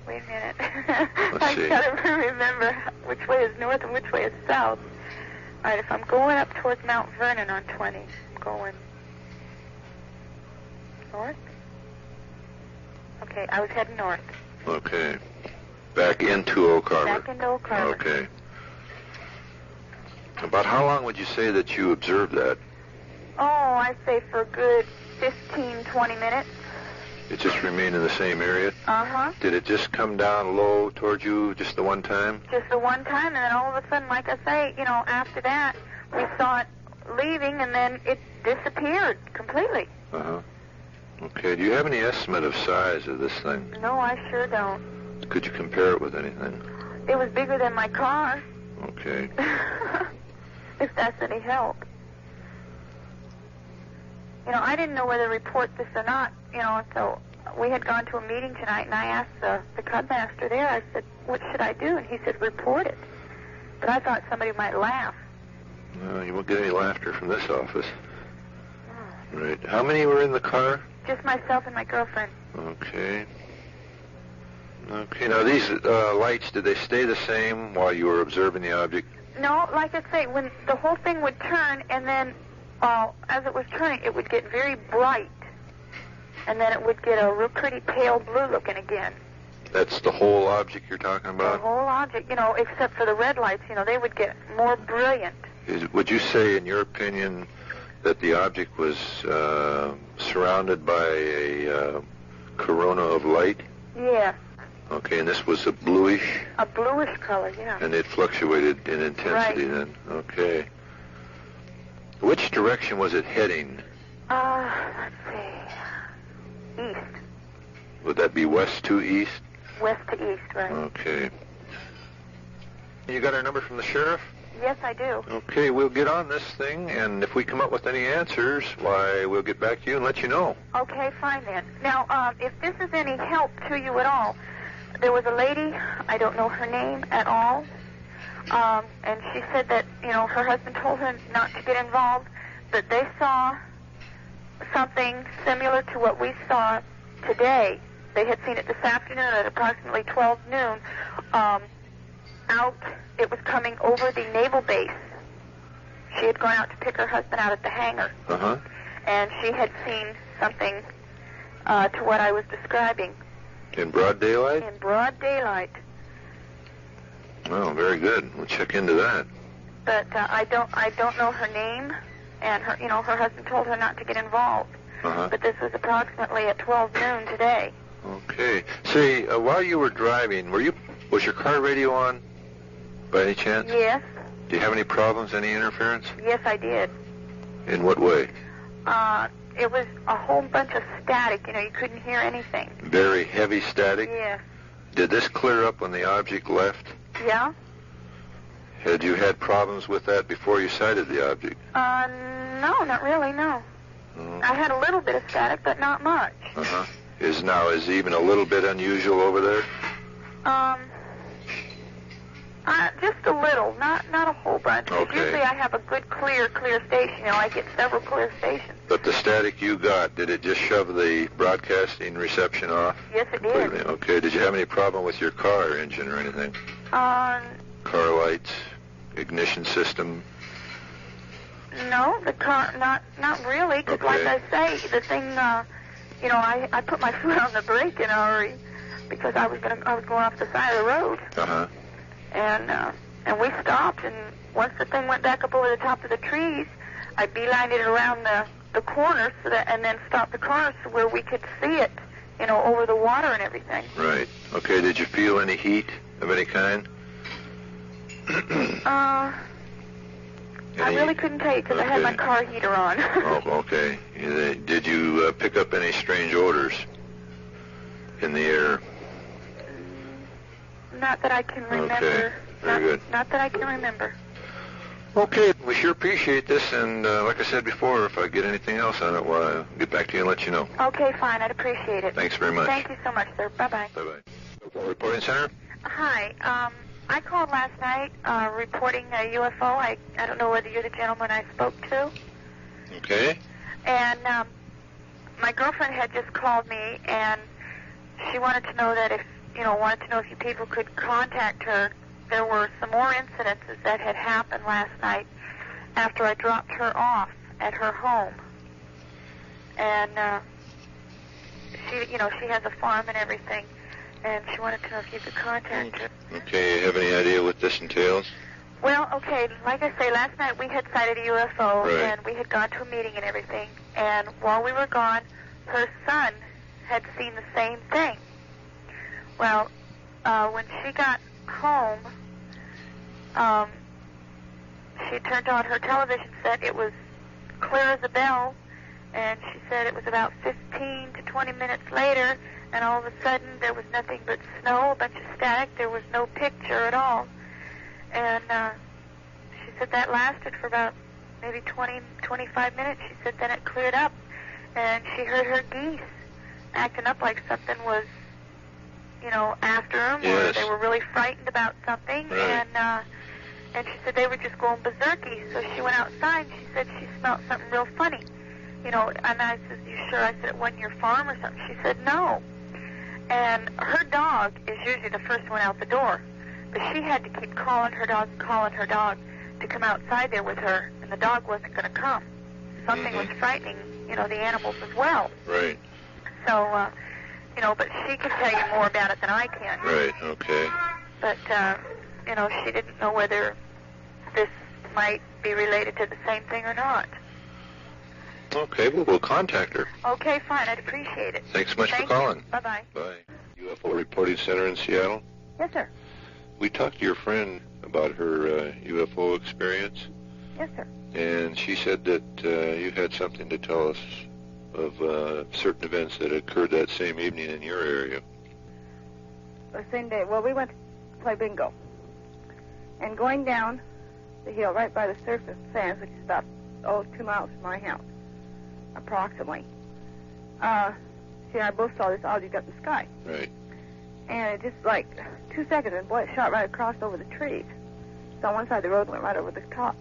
Wait a minute. Let's see. I gotta remember which way is north and which way is south. All right, if I'm going up towards Mount Vernon on 20, I'm going north. Okay, I was heading north. Okay. Back into Oak Harbor. Back into Oak Harbor. Okay. About how long would you say that you observed that? Oh, I say for a good 15, 20 minutes. It just remained in the same area? Uh-huh. Did it just come down low towards you just the one time? Just the one time, and then all of a sudden, like I say, after that, we saw it leaving, and then it disappeared completely. Uh-huh. Okay, do you have any estimate of size of this thing? No, I sure don't. Could you compare it with anything? It was bigger than my car. Okay. If that's any help. I didn't know whether to report this or not, so we had gone to a meeting tonight, and I asked the Cub Master there, I said, what should I do? And he said, report it. But I thought somebody might laugh. No, you won't get any laughter from this office. Right. How many were in the car? Just myself and my girlfriend. Okay. Okay, now these lights, did they stay the same while you were observing the object? No, like I say, when the whole thing would turn, and then as it was turning, it would get very bright. And then it would get a real pretty pale blue looking again. That's the whole object you're talking about? The whole object, except for the red lights, they would get more brilliant. Would you say, in your opinion, that the object was surrounded by a corona of light? Yeah. Okay, and this was a bluish? A bluish color, yeah. And it fluctuated in intensity then? Okay. Which direction was it heading? Let's see. East. Would that be west to east? West to east, right. Okay. You got our number from the sheriff? Yes, I do. Okay, we'll get on this thing, and if we come up with any answers, why, we'll get back to you and let you know. Okay, fine then. Now, if this is any help to you at all, there was a lady, I don't know her name at all, and she said that, her husband told her not to get involved, but they saw something similar to what we saw today. They had seen it this afternoon at approximately 12 noon. It was coming over the naval base. She had gone out to pick her husband out at the hangar. Uh-huh. And she had seen something to what I was describing. In broad daylight? In broad daylight. Oh, very good. We'll check into that. But I don't know her name, and her husband told her not to get involved. Uh-huh. But this was approximately at 12 noon today. Okay. Say, while you were driving, was your car radio on by any chance? Yes. Do you have any problems, any interference? Yes, I did. In what way? It was a whole bunch of static. You know, you couldn't hear anything. Very heavy static? Yes. Did this clear up when the object left? Yeah. Had you had problems with that before you sighted the object? No, not really, no. I had a little bit of static, but not much. Uh-huh. Is even a little bit unusual over there? Just a little, not a whole bunch. Okay. Usually I have a good clear station. You know, I get several clear stations. But the static you got, did it just shove the broadcasting reception off? Yes, it did. Completely? Okay. Did you have any problem with your car engine or anything? Car lights, ignition system? No, the car, not really. Because like I say, the thing, you know, I put my foot on the brake in a hurry because I was going off the side of the road. Uh-huh. And we stopped, and once the thing went back up over the top of the trees, I beelined it around the corner and then stopped the car so where we could see it, you know, over the water and everything. Right. Okay, did you feel any heat of any kind? I really couldn't tell you because I had my car heater on. Oh, okay. Did you pick up any strange odors in the air? Not that I can remember. Okay, very good. Not that I can remember. Okay, we sure appreciate this, and like I said before, if I get anything else on it, well, I'll get back to you and let you know. Okay, fine. I'd appreciate it. Thanks very much. Thank you so much, sir. Bye-bye. Bye-bye. UFO Reporing Center? Hi. I called last night reporting a UFO. I don't know whether you're the gentleman I spoke to. Okay. And my girlfriend had just called me, and she wanted to know that if you people could contact her. There were some more incidences that had happened last night after I dropped her off at her home. And she has a farm and everything, and she wanted to know if you could contact her. Okay, you have any idea what this entails? Well, okay, like I say, last night we had sighted a UFO, right, and we had gone to a meeting and everything, and while we were gone, her son had seen the same thing. Well, when she got home, she turned on her television set. It was clear as a bell, and she said it was about 15 to 20 minutes later, and all of a sudden there was nothing but snow, a bunch of static. There was no picture at all. And she said that lasted for about maybe 20, 25 minutes. She said then it cleared up, and she heard her geese acting up like something was, after them, yes, or they were really frightened about something, right, and she said they were just going berserky. So she went outside, and she said she smelled something real funny, and I said, "You sure?" I said, "It wasn't your farm or something?" She said, "No." And her dog is usually the first one out the door, but she had to keep calling her dog to come outside there with her, and the dog wasn't going to come. Something was frightening, the animals as well. Right. So, but she can tell you more about it than I can. Right, okay. But, she didn't know whether this might be related to the same thing or not. Okay, well, we'll contact her. Okay, fine. I'd appreciate it. Thanks so much for calling. Bye-bye. Bye. UFO Reporting Center in Seattle. Yes, sir. We talked to your friend about her UFO experience. Yes, sir. And she said that you had something to tell us of certain events that occurred that same evening in your area. The same day. Well, we went to play bingo. And going down the hill right by the surface sands, which is about, 2 miles from my house, approximately, she and I both saw this object up in the sky. Right. And it just, 2 seconds, and boy, it shot right across over the trees. It's on one side of the road and went right over the top.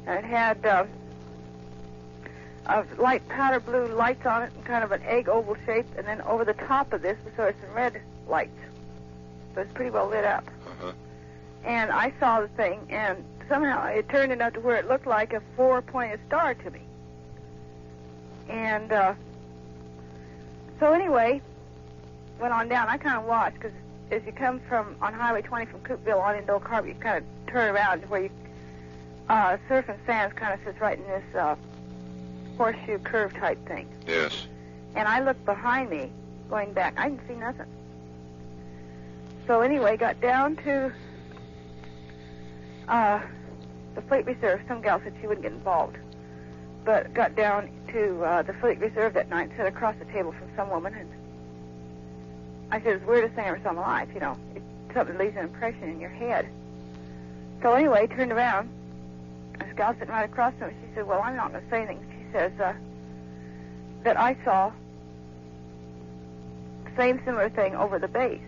And it had light powder blue lights on it and kind of an egg oval shape, and then over the top of this was sort of some red lights. So it's pretty well lit up. Uh-huh. And I saw the thing, and somehow it turned enough to where it looked like a 4-pointed star to me. And so anyway, went on down. I kind of watched, because as you come on Highway 20 from Coopville on into Oak Harbor, you kind of turn around to where you Surf and Sands kind of sits right in this horseshoe curve type thing. Yes. And I looked behind me, going back. I didn't see nothing. So anyway, got down to the Fleet Reserve. Some gal said she wouldn't get involved, but got down to the Fleet Reserve that night and sat across the table from some woman, and I said, it's the weirdest thing I ever saw in my life, you know. It's something that leaves an impression in your head. So anyway, turned around. This gal sitting right across from me, she said, well, I'm not going to say anything. She says that I saw the same similar thing over the base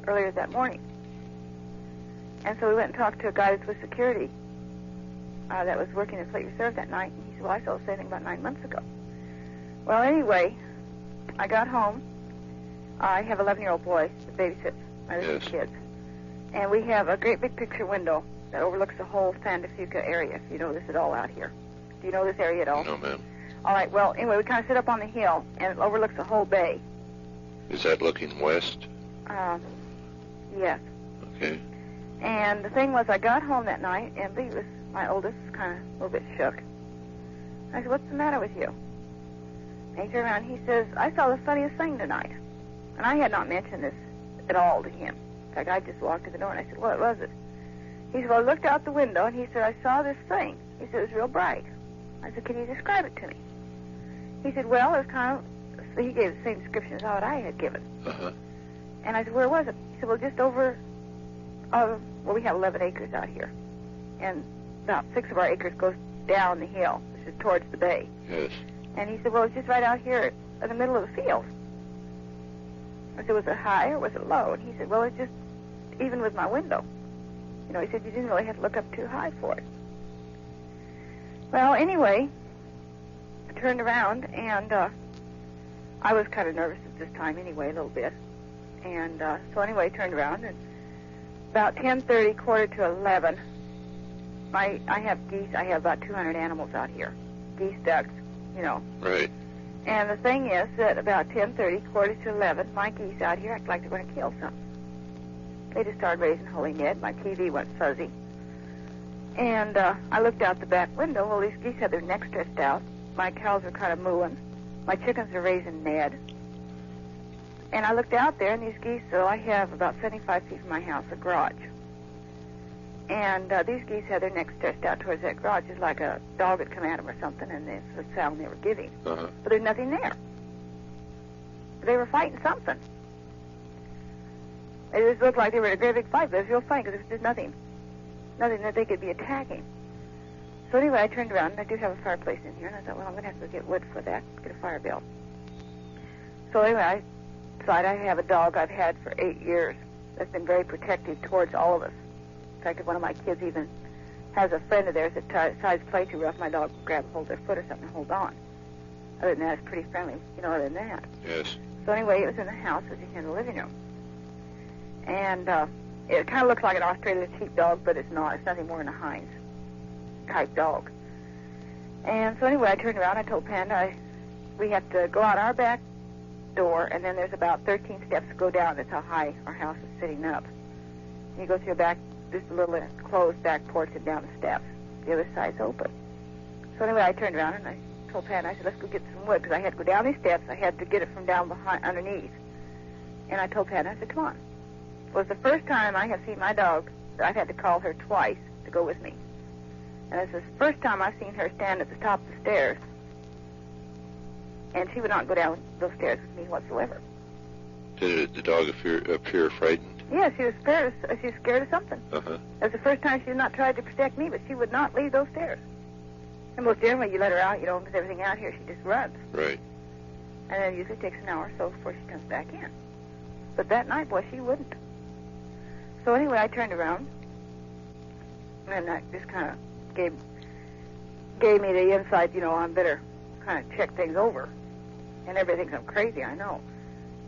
earlier that morning. And so we went and talked to a guy that's with security that was working at Fleet Reserve that night. And he said, well, I saw the same thing about 9 months ago. Well, anyway, I got home. I have an 11-year-old boy that babysits my little kids. And we have a great big picture window that overlooks the whole San Difuca area, if you know this at all out here. Do you know this area at all? No, ma'am. All right, well, anyway, we kind of sit up on the hill, and it overlooks the whole bay. Is that looking west? Yes. Okay. And the thing was, I got home that night, and Lee was, my oldest, kind of a little bit shook. I said, what's the matter with you? And he turned around, and he says, I saw the funniest thing tonight. And I had not mentioned this at all to him. In fact, I just walked to the door, and I said, what was it? He said, well, I looked out the window, and he said, I saw this thing. He said, it was real bright. I said, can you describe it to me? He said, well, it was kind of, he gave the same description as what I had given. And I said, where was it? He said, well, just over, well, we have 11 acres out here. And about 6 of our acres goes down the hill, which is towards the bay. Yes. And he said, well, it's just right out here in the middle of the field. I said, was it high or was it low? And he said, well, it's just even with my window. You know, he said, you didn't really have to look up too high for it. Well, anyway, I turned around, and I was kind of nervous at this time anyway, a little bit. And so anyway, I turned around, and about 10:30, quarter to 11, I have geese. I have about 200 animals out here. Geese, ducks, you know. Right. And the thing is that about 10:30, quarter to 11, my geese out here act like they're going to kill something. They just started raising holy Ned. My TV went fuzzy. And I looked out the back window. Well, these geese had their necks stretched out. My cows are kind of mooing. My chickens are raising Ned. And I looked out there, and these geese, so I have about 75 feet from my house, a garage. And these geese had their necks stretched out towards that garage, just like a dog had come at them or something, and it's the sound they were giving. But there's nothing there. They were fighting something. It just looked like they were in a great big fight, but it was real funny because there was just nothing that they could be attacking. So anyway, I turned around, and I do have a fireplace in here, and I thought, well, I'm going to have to get wood for that, get a fire built. So anyway, I decided I have a dog I've had for 8 years that's been very protective towards all of us. In fact, if one of my kids even has a friend of theirs that decides to play too rough, my dog will grab hold of their foot or something and hold on. Other than that, it's pretty friendly, you know, other than that. Yes. So anyway, it was in the house, it was in the living room. And it kind of looks like an Australian sheepdog, but it's not. It's nothing more than a Heinz-type dog. And so anyway, I turned around, I told Panda we have to go out our back door, and then there's about 13 steps to go down. That's how high our house is sitting up. You go through a back, just a little closed back porch and down the steps. The other side's open. So anyway, I turned around, and I told Panda, I said, let's go get some wood, because I had to go down these steps. I had to get it from down behind, underneath. And I told Panda, I said, come on. It was the first time I have seen my dog that I've had to call her twice to go with me. And it's the first time I've seen her stand at the top of the stairs. And she would not go down those stairs with me whatsoever. Did the dog appear frightened? Yeah, she was scared of something. It was the first time she had not tried to protect me, but she would not leave those stairs. And most generally, you let her out, you know, with everything out here, she just runs. Right. And then it usually takes an hour or so before she comes back in. But that night, boy, she wouldn't. So anyway, I turned around, and that just kind of gave me the insight, you know, I better kind of check things over. And everybody thinks I'm crazy, I know.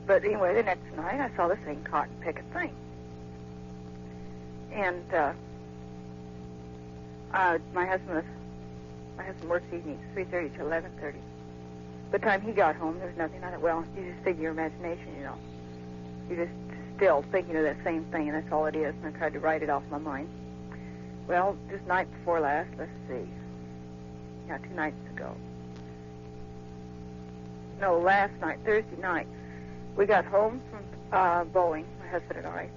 But anyway, the next night, I saw this thing caught and pick a thing. And my husband works evenings, 3:30 to 11:30. By the time he got home, there was nothing. I thought, well, you just figure your imagination, you know. You're just still thinking of that same thing, and that's all it is. And I tried to write it off my mind. Well, just night before last, let's see. Yeah, 2 nights ago. No, last night, Thursday night. We got home from bowling, my husband and I.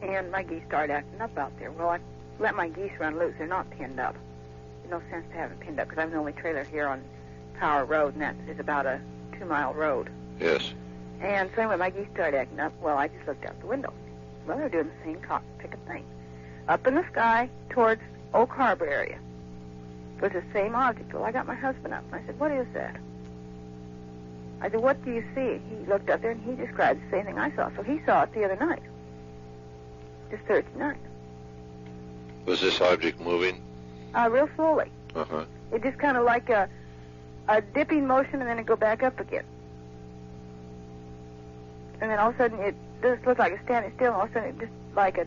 And my geese started acting up out there. Well, let my geese run loose. They're not pinned up. There's no sense to have them pinned up because I'm the only trailer here on Power Road, and that is about a 2-mile road. Yes. And so anyway, my geese started acting up. Well, I just looked out the window. Well, they're doing the same cock-picking thing. Up in the sky towards Oak Harbor area was the same object. Well, I got my husband up, and I said, what is that? I said, what do you see? He looked up there, and he described the same thing I saw. So he saw it the other night, just Thursday night. Was this object moving? Real slowly. Uh-huh. It just kind of like a dipping motion, and then it go back up again. And then all of a sudden, it just looked like it's standing still, and all of a sudden, it just like a,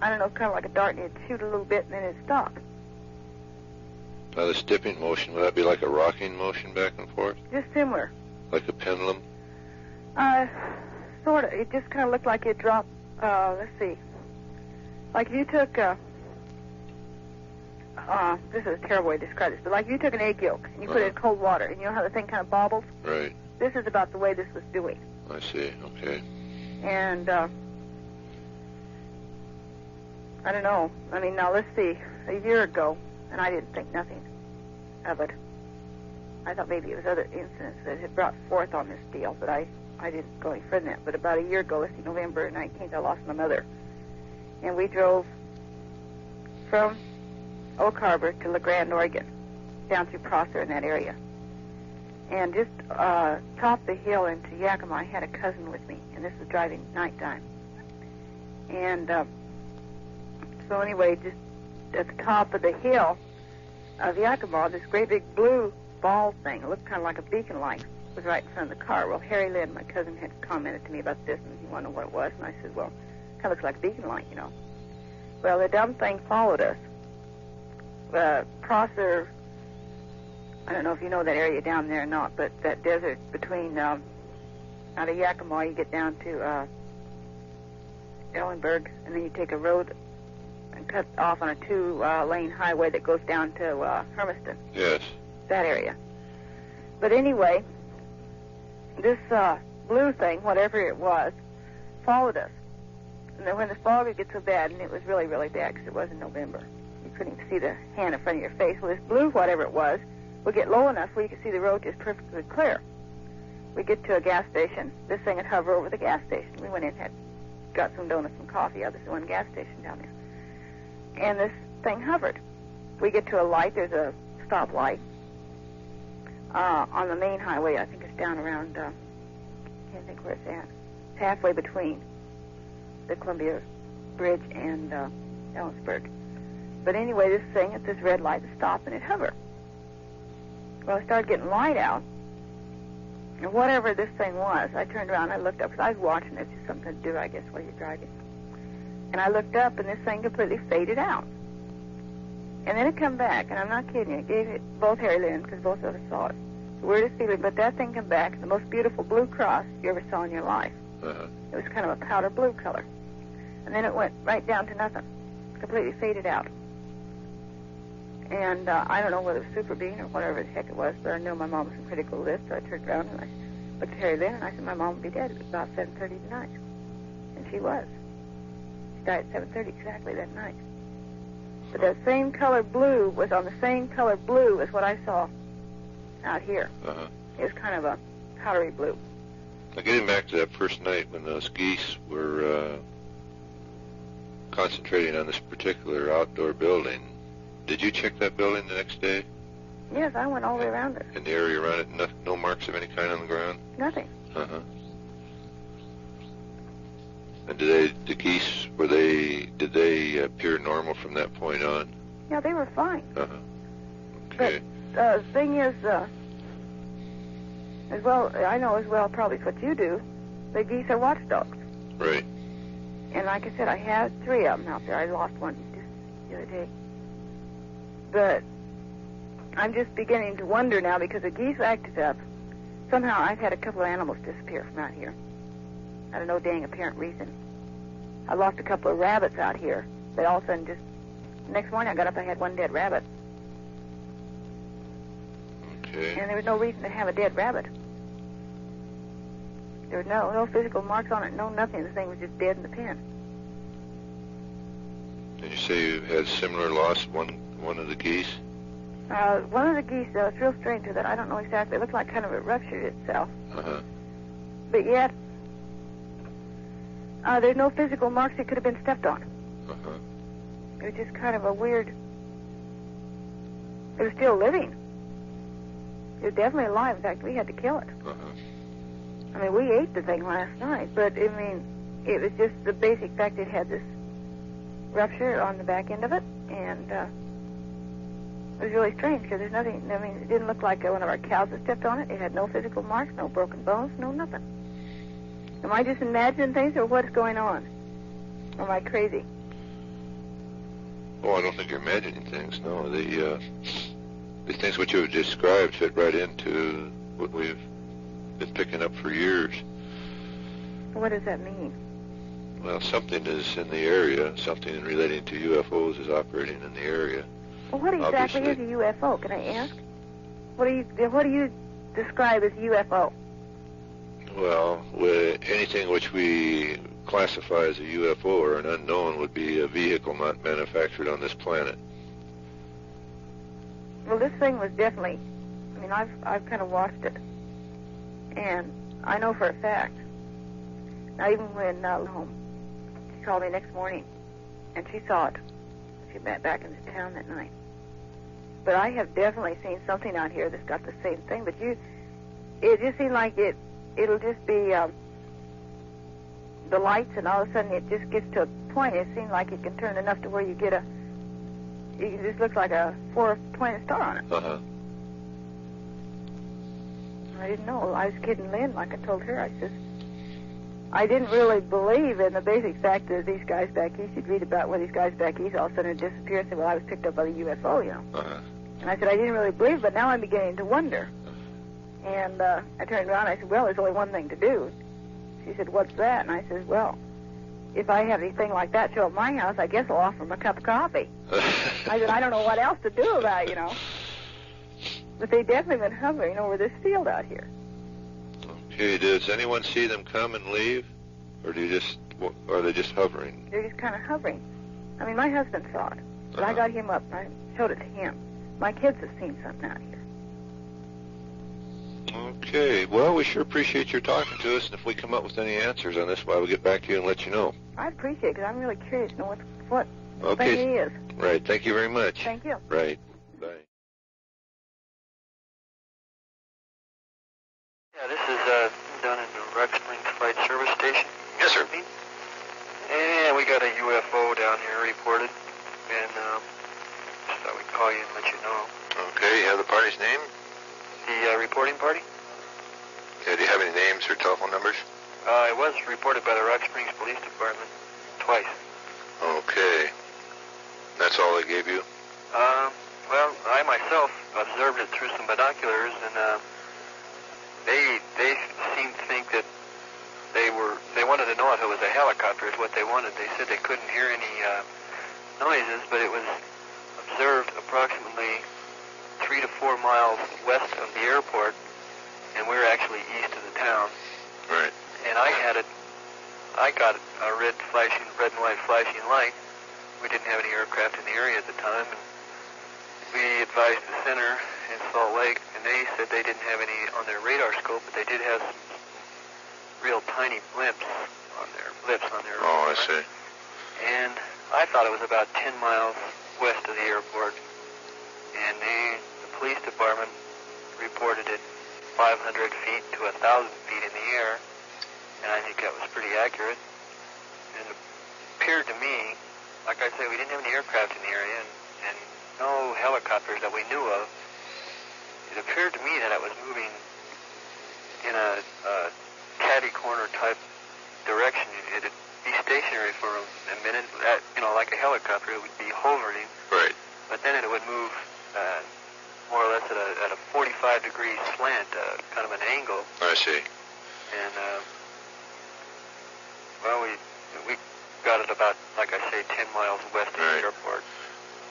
I don't know, kind of like a dart, and it'd shoot a little bit, and then it'd stop. Now, this dipping motion, would that be like a rocking motion back and forth? Just similar. Like a pendulum? Sort of. It just kind of looked like it dropped, let's see. Like if you took, this is a terrible way to describe this, but like if you took an egg yolk and you put it in cold water, and you know how the thing kind of bobbles? Right. This is about the way this was doing. I see. Okay. And, I don't know. I mean, now let's see. A year ago, and I didn't think nothing of it. I thought maybe it was other incidents that had brought forth on this deal, but I didn't go any further than that. But about a year ago, let's see, November 19th, I lost my mother. And we drove from Oak Harbor to La Grande, Oregon, down through Prosser in that area. And just top the hill into Yakima, I had a cousin with me, and this was driving nighttime. And so anyway, just at the top of the hill of Yakima, this great big blue ball thing, it looked kind of like a beacon light, was right in front of the car. Well, Harry Lynn, my cousin, had commented to me about this, and he wanted to know what it was, and I said, well, it kind of looks like a beacon light, you know. Well, the dumb thing followed us. Prosser, I don't know if you know that area down there or not, but that desert between, out of Yakima, you get down to Ellenberg, and then you take a road and cut off on a 2-lane highway that goes down to Hermiston. Yes. That area. But anyway, this blue thing, whatever it was, followed us. And then when the fog would get so bad, and it was really, really bad because it was in November, you couldn't even see the hand in front of your face. Well, this blue, whatever it was, would get low enough where you could see the road just perfectly clear. We get to a gas station. This thing would hover over the gas station. We went in, got some donuts and coffee. This is one gas station down there. And this thing hovered. We get to a light. There's a stoplight on the main highway. I think it's down around, can't think where it's at. It's halfway between the Columbia Bridge and Ellensburg. But anyway, this thing at this red light would stop and it'd hover. Well, it started getting light out. And whatever this thing was, I turned around and I looked up because I was watching it. It's just something to do, I guess, while you're driving. And I looked up, and this thing completely faded out. And then it come back, and I'm not kidding you. It gave it both Harry Lynn, because both of us saw it. The weirdest feeling, but that thing come back, the most beautiful blue cross you ever saw in your life. Uh-huh. It was kind of a powder blue color. And then it went right down to nothing. Completely faded out. And I don't know whether it was super being or whatever the heck it was, but I know my mom was in critical list, so I turned around and I looked at Harry Lynn, and I said, my mom would be dead. It was about 7:30 tonight. And she was. Died at 7:30 exactly that night. But that same color blue was on the same color blue as what I saw out here. Uh-huh. It was kind of a powdery blue. Now, getting back to that first night when those geese were concentrating on this particular outdoor building, did you check that building the next day? Yes, I went all the way around it. In the area around it, no marks of any kind on the ground? Nothing. Uh-huh. And the geese, did they appear normal from that point on? Yeah, they were fine. Uh-huh. Okay. But the thing is, as well, I know as well probably what you do, the geese are watchdogs. Right. And like I said, I had 3 of them out there. I lost one just the other day. But I'm just beginning to wonder now because the geese acted up. Somehow I've had a couple of animals disappear from out here. I don't know, dang apparent reason. I lost a couple of rabbits out here. But all of a sudden, just next morning I got up, I had one dead rabbit. Okay. And there was no reason to have a dead rabbit. There were no physical marks on it, no nothing. The thing was just dead in the pen. And you say you had similar loss, one of the geese? One of the geese, though, it's real strange that I don't know exactly. It looked like kind of it ruptured itself. Uh-huh. But yet, there's no physical marks it could have been stepped on. Uh-huh. It was just kind of a weird... It was still living. It was definitely alive. In fact, we had to kill it. Uh-huh. I mean, we ate the thing last night, but, I mean, it was just the basic fact it had this rupture on the back end of it, and it was really strange because there's nothing, I mean, it didn't look like one of our cows had stepped on it. It had no physical marks, no broken bones, no nothing. Am I just imagining things, or what's going on? Or am I crazy? Oh, I don't think you're imagining things, no. The things which you have described fit right into what we've been picking up for years. What does that mean? Well, something is in the area, something relating to UFOs is operating in the area. Well, what exactly is a UFO, can I ask? What do you describe as UFO? Well, anything which we classify as a UFO or an unknown would be a vehicle not manufactured on this planet. Well, this thing was definitely, I mean, I've kind of watched it, and I know for a fact. Now, even when home, she called me next morning, and she saw it. She went back into town that night. But I have definitely seen something out here that's got the same thing. But it just seemed like it'll just be the lights, and all of a sudden it just gets to a point. It seems like it can turn enough to where you just looks like a 4-pointed star on it. Uh-huh. I didn't know. I was kidding Lynn, like I told her. I didn't really believe in the basic fact that these guys back east, you'd read about where these guys back east all of a sudden disappeared and said, well, I was picked up by the UFO, you know. Uh-huh. And I said, I didn't really believe, but now I'm beginning to wonder. And I turned around and I said, well, there's only one thing to do. She said, what's that? And I said, well, if I have anything like that show at my house, I guess I'll offer them a cup of coffee. I said, I don't know what else to do about it, you know. But they definitely been hovering over this field out here. Okay, does anyone see them come and leave? Or are they just hovering? They're just kind of hovering. I mean, my husband saw it. But I got him up and I showed it to him. My kids have seen something out here. Okay, well, we sure appreciate your talking to us, and if we come up with any answers on this, we'll get back to you and let you know. I appreciate it, because I'm really curious to know what thing he is. Right, thank you very much. Thank you. Right, bye. Yeah, this is down in the Rock Springs Flight Service Station. Yes, sir. And we got a UFO down here reported, and just thought we'd call you and let you know. Okay, you have the party's name? The reporting party? Yeah, do you have any names or telephone numbers? It was reported by the Rock Springs Police Department twice. Okay. That's all they gave you? Well, I myself observed it through some binoculars, and they seemed to think that they wanted to know if it was a helicopter is what they wanted. They said they couldn't hear any noises, but it was observed approximately 3 to 4 miles west of the airport, and we were actually east of the town. Right. And I got a red and white flashing light. We didn't have any aircraft in the area at the time, and we advised the center in Salt Lake, and they said they didn't have any on their radar scope, but they did have some real tiny blips on their radar. Oh, I see. And I thought it was about 10 miles west of the airport, and the police department reported it 500 feet to 1,000 feet in the air, and I think that was pretty accurate. And it appeared to me, like I say, we didn't have any aircraft in the area, and no helicopters that we knew of. It appeared to me that it was moving in a catty-corner type direction. It'd be stationary for a minute, like a helicopter. It would be hovering. Right. But then it would move more or less at a 45-degree slant, kind of an angle. I see. And, well, we got it about, like I say, 10 miles west of the airport.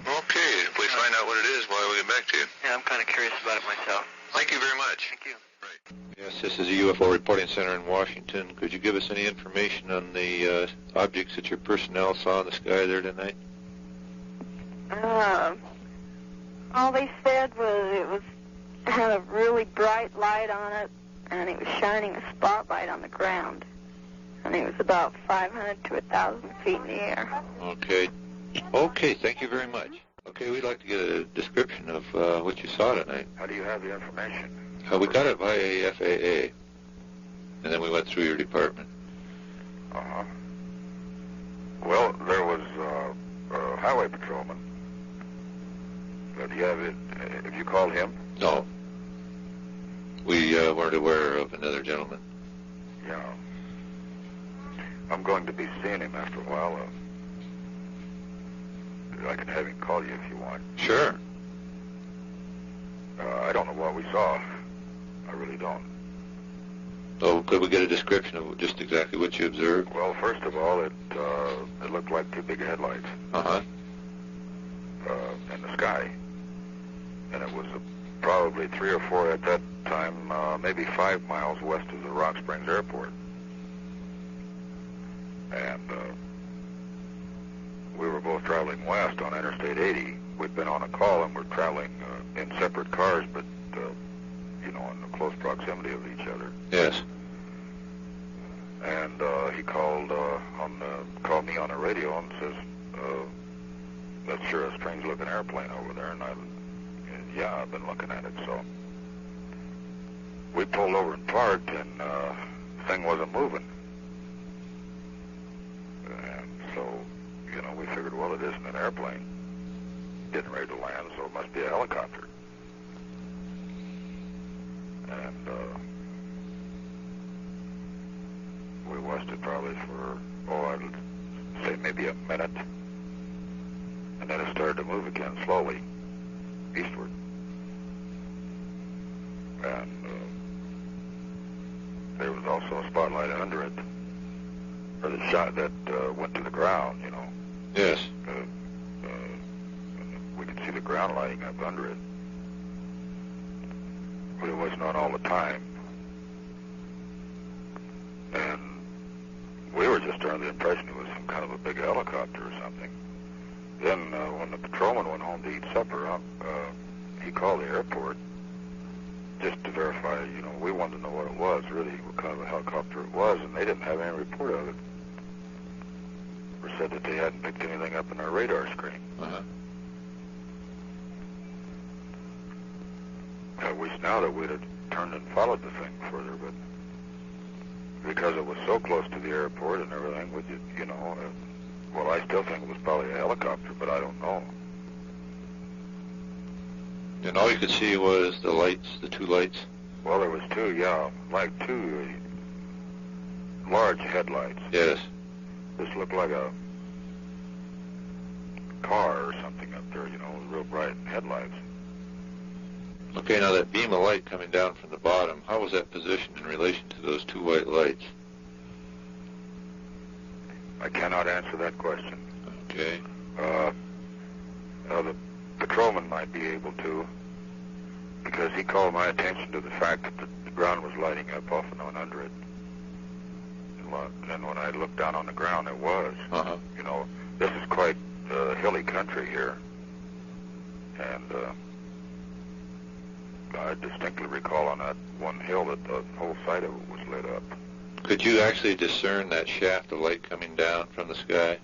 Okay, if we find out what it is, we'll get back to you. Yeah, I'm kind of curious about it myself. Thank you very much. Thank you. Right. Yes, this is a UFO Reporting Center in Washington. Could you give us any information on the objects that your personnel saw in the sky there tonight? All they said was it had a really bright light on it, and it was shining a spotlight on the ground. And it was about 500 to 1,000 feet in the air. Okay. Okay, thank you very much. Okay, we'd like to get a description of what you saw tonight. How do you have the information? We got it via FAA, and then we went through your department. Uh-huh. Well, there was a highway patrolman. Do you have it? Have you called him? No. We weren't aware of another gentleman. Yeah. I'm going to be seeing him after a while. I can have him call you if you want. Sure. I don't know what we saw. I really don't. Oh, could we get a description of just exactly what you observed? Well, first of all, it looked like two big headlights. Uh-huh. In the sky. And it was probably 3 or 4 at that time, maybe 5 miles west of the Rock Springs Airport. And we were both traveling west on Interstate 80. We'd been on a call and we're traveling in separate cars, but, in close proximity of each other. Yes. And he called me on the radio and says, that's sure a strange-looking airplane over there. And yeah, I've been looking at it, so. We pulled over and parked, and the thing wasn't moving. And so, we figured, well, it isn't an airplane getting ready to land, so it must be a helicopter. And we watched it probably for, I'd say maybe a minute. And then it started to move again slowly, eastward. And there was also a spotlight under it, or the shot that went to the ground, Yes. We could see the ground lighting up under it. But it wasn't on all the time. And we were just under the impression it was some kind of a big helicopter or something. Then when the patrolman went home to eat supper, he called the airport just to verify, we wanted to know what it was, really, what kind of a helicopter it was, and they didn't have any report of it. Or said that they hadn't picked anything up in their radar screen. Uh-huh. I wish now that we'd have turned and followed the thing further, but because it was so close to the airport and everything, well, I still think it was probably a helicopter, but I don't know. And all you could see was the lights, the two lights? Well, there was two, yeah, like two large headlights. Yes. This looked like a car or something up there, with real bright headlights. Okay, now that beam of light coming down from the bottom, how was that positioned in relation to those two white lights? I cannot answer that question. Okay. The patrolman might be able to, because he called my attention to the fact that the ground was lighting up off and on under it. And when I looked down on the ground, it was. Uh-huh. This is quite hilly country here. And I distinctly recall on that one hill that the whole side of it was lit up. Could you actually discern that shaft of light coming down from the sky?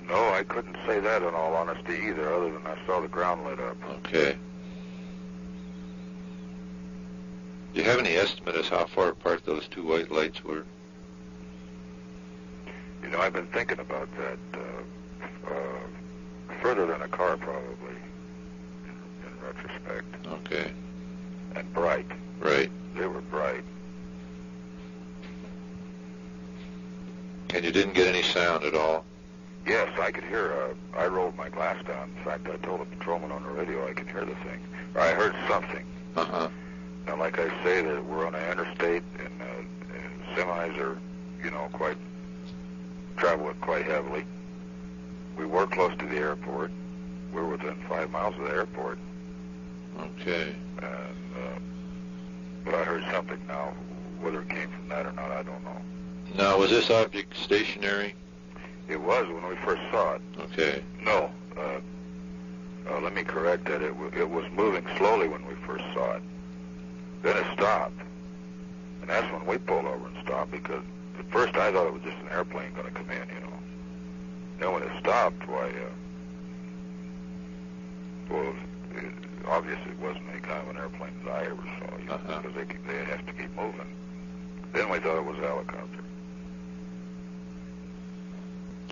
No, I couldn't say that in all honesty either, other than I saw the ground lit up. Okay. Do you have any estimate as how far apart those two white lights were? I've been thinking about that. Further than a car, probably, in retrospect. Okay. And bright. Right. They were bright. And you didn't get any sound at all? Yes, I could hear. I rolled my glass down. In fact, I told a patrolman on the radio I could hear the thing. Or I heard something. Uh-huh. Now, like I say, that we're on an interstate, and semis are, travel it quite heavily. We were close to the airport. We're within 5 miles of the airport. Okay. And, but I heard something now. Whether it came from that or not, I don't know. Now, was this object stationary? It was when we first saw it. Okay. No, let me correct that. It was moving slowly when we first saw it. Then it stopped. And that's when we pulled over and stopped, because at first I thought it was just an airplane going to come in, you know. Then when it stopped, why, obviously it wasn't any kind of an airplane that I ever saw, you know, because they have to keep moving. Then we thought it was a helicopter.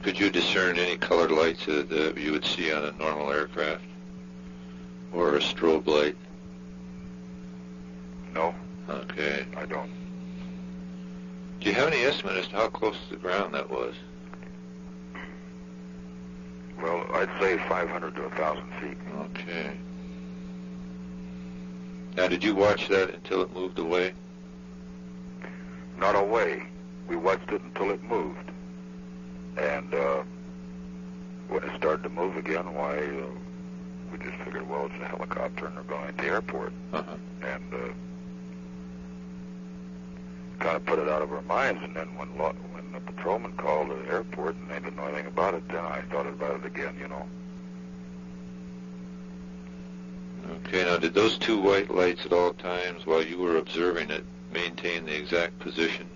Could you discern any colored lights that you would see on a normal aircraft? Or a strobe light? No. Okay. I don't. Do you have any estimate as to how close to the ground that was? Well, I'd say 500 to 1,000 feet. Okay. Now, did you watch that until it moved away? Not away. We watched it until it moved. And when it started to move again, why, we just figured, well, it's a helicopter and they're going to the airport. And kind of put it out of our minds. And then when the patrolman called to the airport and they didn't know anything about it, then I thought about it again, you know. Okay, now did those two white lights at all times while you were observing it maintain the exact position?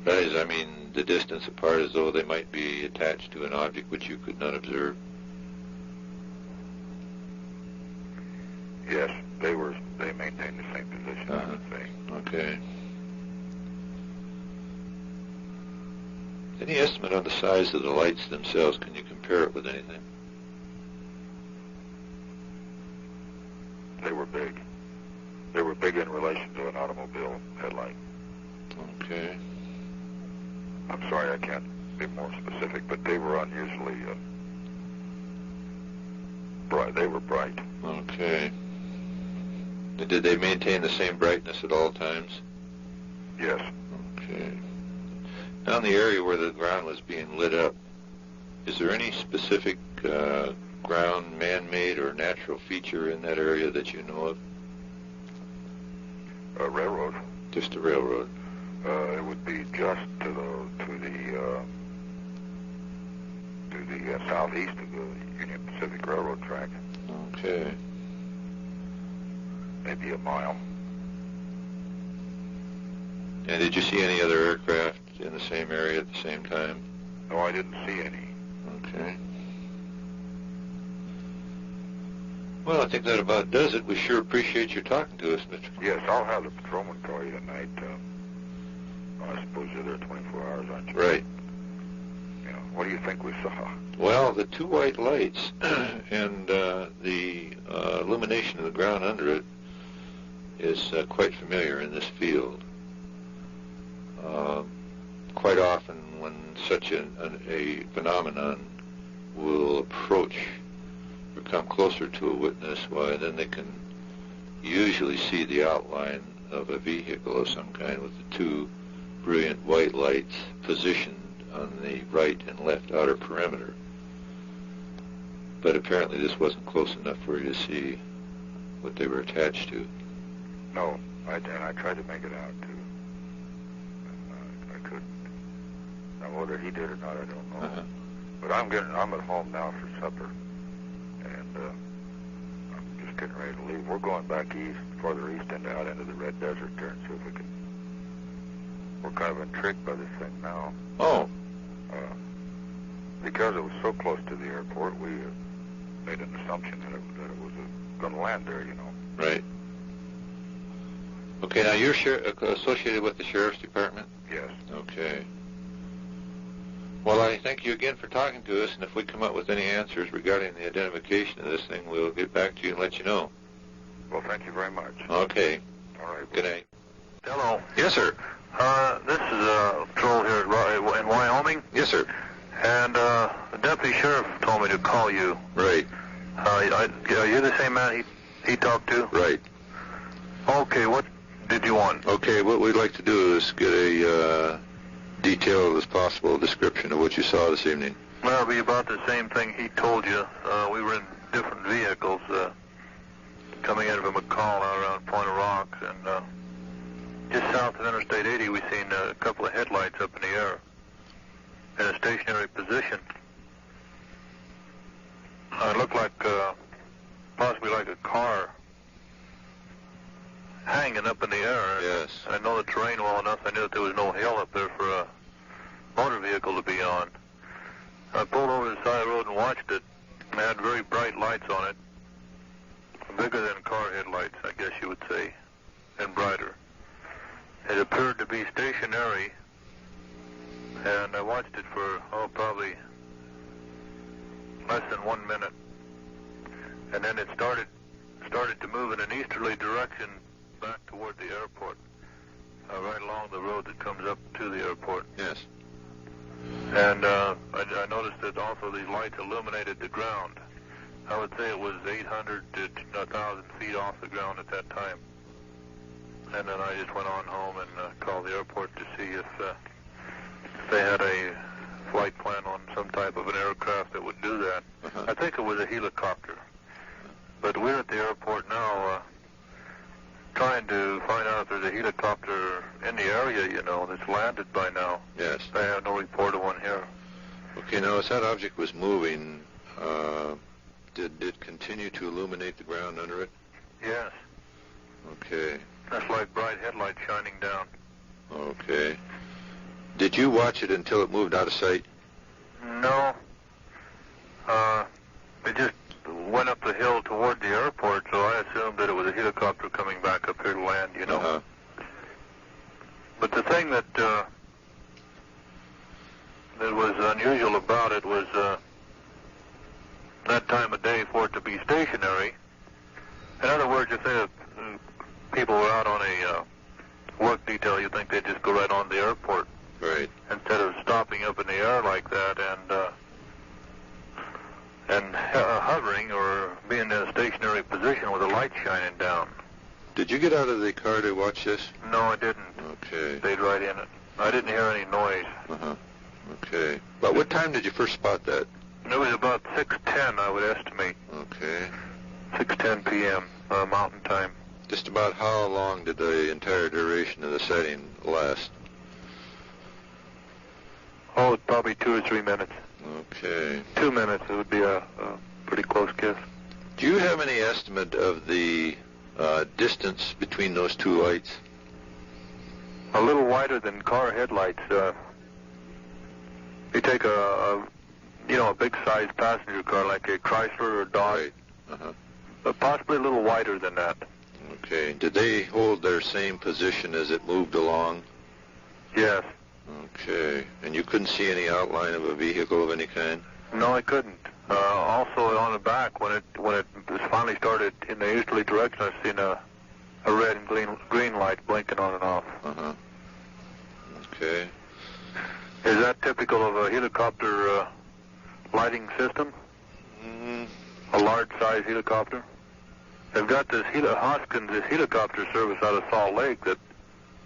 That is, I mean, the distance apart, as though they might be attached to an object which you could not observe? Yes, they maintained the same position, I would say. Okay. Any estimate on the size of the lights themselves? Can you compare it with anything? They were big. They were big in relation to an automobile headlight. Okay. I'm sorry, I can't be more specific, but they were unusually bright. They were bright. Okay. Did they maintain the same brightness at all times? Yes. Okay. Now, in the area where the ground was being lit up, is there any specific ground, man-made or natural feature in that area that you know of? A railroad. Just a railroad. It would be just to the southeast of the Union Pacific Railroad track. Okay. Maybe a mile. And did you see any other aircraft in the same area at the same time? No, I didn't see any. Okay. Well, I think that about does it. We sure appreciate your talking to us, Mr. Yes, I'll have the patrolman call you tonight. I suppose you're there 24 hours, aren't you? Right. You know, what do you think we saw? Well, the two white lights and the illumination of the ground under it is quite familiar in this field. Quite often when such a phenomenon will approach or come closer to a witness, why then they can usually see the outline of a vehicle of some kind with the two brilliant white lights positioned on the right and left outer perimeter. But apparently this wasn't close enough for you to see what they were attached to. No, I tried to make it out too. I couldn't. Now whether he did or not, I don't know. But I'm at home now for supper, and I'm just getting ready to leave. We're going back east, farther east, and out into the Red Desert there, and see if we can. We're kind of intrigued by this thing now. Oh. Because it was so close to the airport, we made an assumption that it was going to land there, you know. Right. Okay, now you're associated with the Sheriff's Department? Yes. Okay. Well, I thank you again for talking to us, and if we come up with any answers regarding the identification of this thing, we'll get back to you and let you know. Well, thank you very much. Okay. All right. Good night. Hello. Yes, sir. This is a patrol here in Wyoming. Yes, sir. And the deputy sheriff told me to call you. Right. Are you the same man he talked to? Right. Okay, what did you want? Okay, what we'd like to do is get a detailed as possible description of what you saw this evening. Well, it'll be about the same thing he told you. We were in different vehicles coming in from McCall out around Point of Rocks, and just south of Interstate 80, we seen a couple of headlights up in the air in a stationary position. It looked like possibly like a car hanging up in the air. Yes. I know the terrain well enough. I knew that there was no hill up there for a motor vehicle to be on. I pulled over to the side of the road and watched it. It had very bright lights on it, bigger than car headlights, I guess you would say, and brighter. It appeared to be stationary, and I watched it for, probably less than 1 minute. And then it started to move in an easterly direction back toward the airport, right along the road that comes up to the airport. Yes. And I noticed that also these lights illuminated the ground. I would say it was 800 to 1,000 feet off the ground at that time. And then I just went on home and called the airport to see if they had a flight plan on some type of an aircraft that would do that. I think it was a helicopter. But we're at the airport now trying to find out if there's a helicopter in the area, that's landed by now. Yes. I have no report of one here. Okay, now as that object was moving, did it continue to illuminate the ground under it? Yes. Okay. That's like bright headlights shining down. Okay. Did you watch it until it moved out of sight? No. It just went up the hill toward the airport, so I assumed that it was a helicopter coming back up here to land, But the thing that was unusual about it was that time of day for it to be stationary. In other words, if people were out on a work detail, you'd think they'd just go right on the airport. Right. Instead of stopping up in the air like that and hovering or being in a stationary position with a light shining down. Did you get out of the car to watch this? No, I didn't. Okay. Stayed right in it. I didn't hear any noise. Okay. About what time did you first spot that? It was about 6:10, I would estimate. Okay. 6:10 p.m. Mountain time. Just about how long did the entire duration of the sighting last? Oh, probably 2 or 3 minutes. Okay. 2 minutes, it would be a pretty close guess. Do you have any estimate of the distance between those two lights? A little wider than car headlights. You take a big-sized passenger car like a Chrysler or Dodge. Right. But possibly a little wider than that. Okay. Did they hold their same position as it moved along? Yes. Okay. And you couldn't see any outline of a vehicle of any kind? No, I couldn't. Also on the back, when it finally started in the easterly direction, I've seen a red and green light blinking on and off. Okay. Is that typical of a helicopter lighting system? A large-size helicopter? They've got this Hoskins, this helicopter service out of Salt Lake that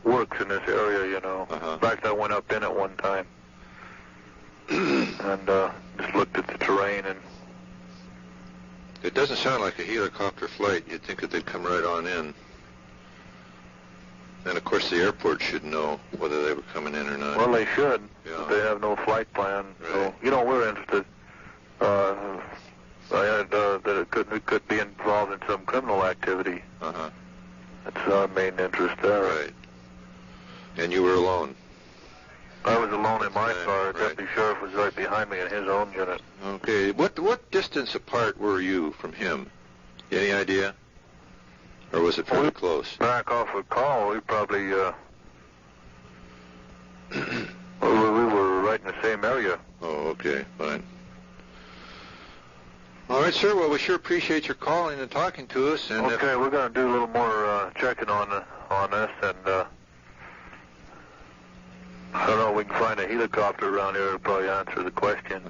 works in this area, In fact, I went up in it one time and just looked at the terrain. And it doesn't sound like a helicopter flight. You'd think that they'd come right on in. And, of course, the airport should know whether they were coming in or not. Well, they should. Yeah. But they have no flight plan. Right. So, we're interested. That it could be involved in some criminal activity. That's our main interest there. Right. And you were alone? I was alone in my car. The deputy sheriff was right behind me in his own unit. Okay. What distance apart were you from him? Any idea? Or was it fairly close? Back off a call, we probably we were right in the same area. Oh, okay, fine. All right, sir. Well, we sure appreciate your calling and talking to us. And okay, we're going to do a little more checking on this, and I don't know. We can find a helicopter around here to probably answer the question.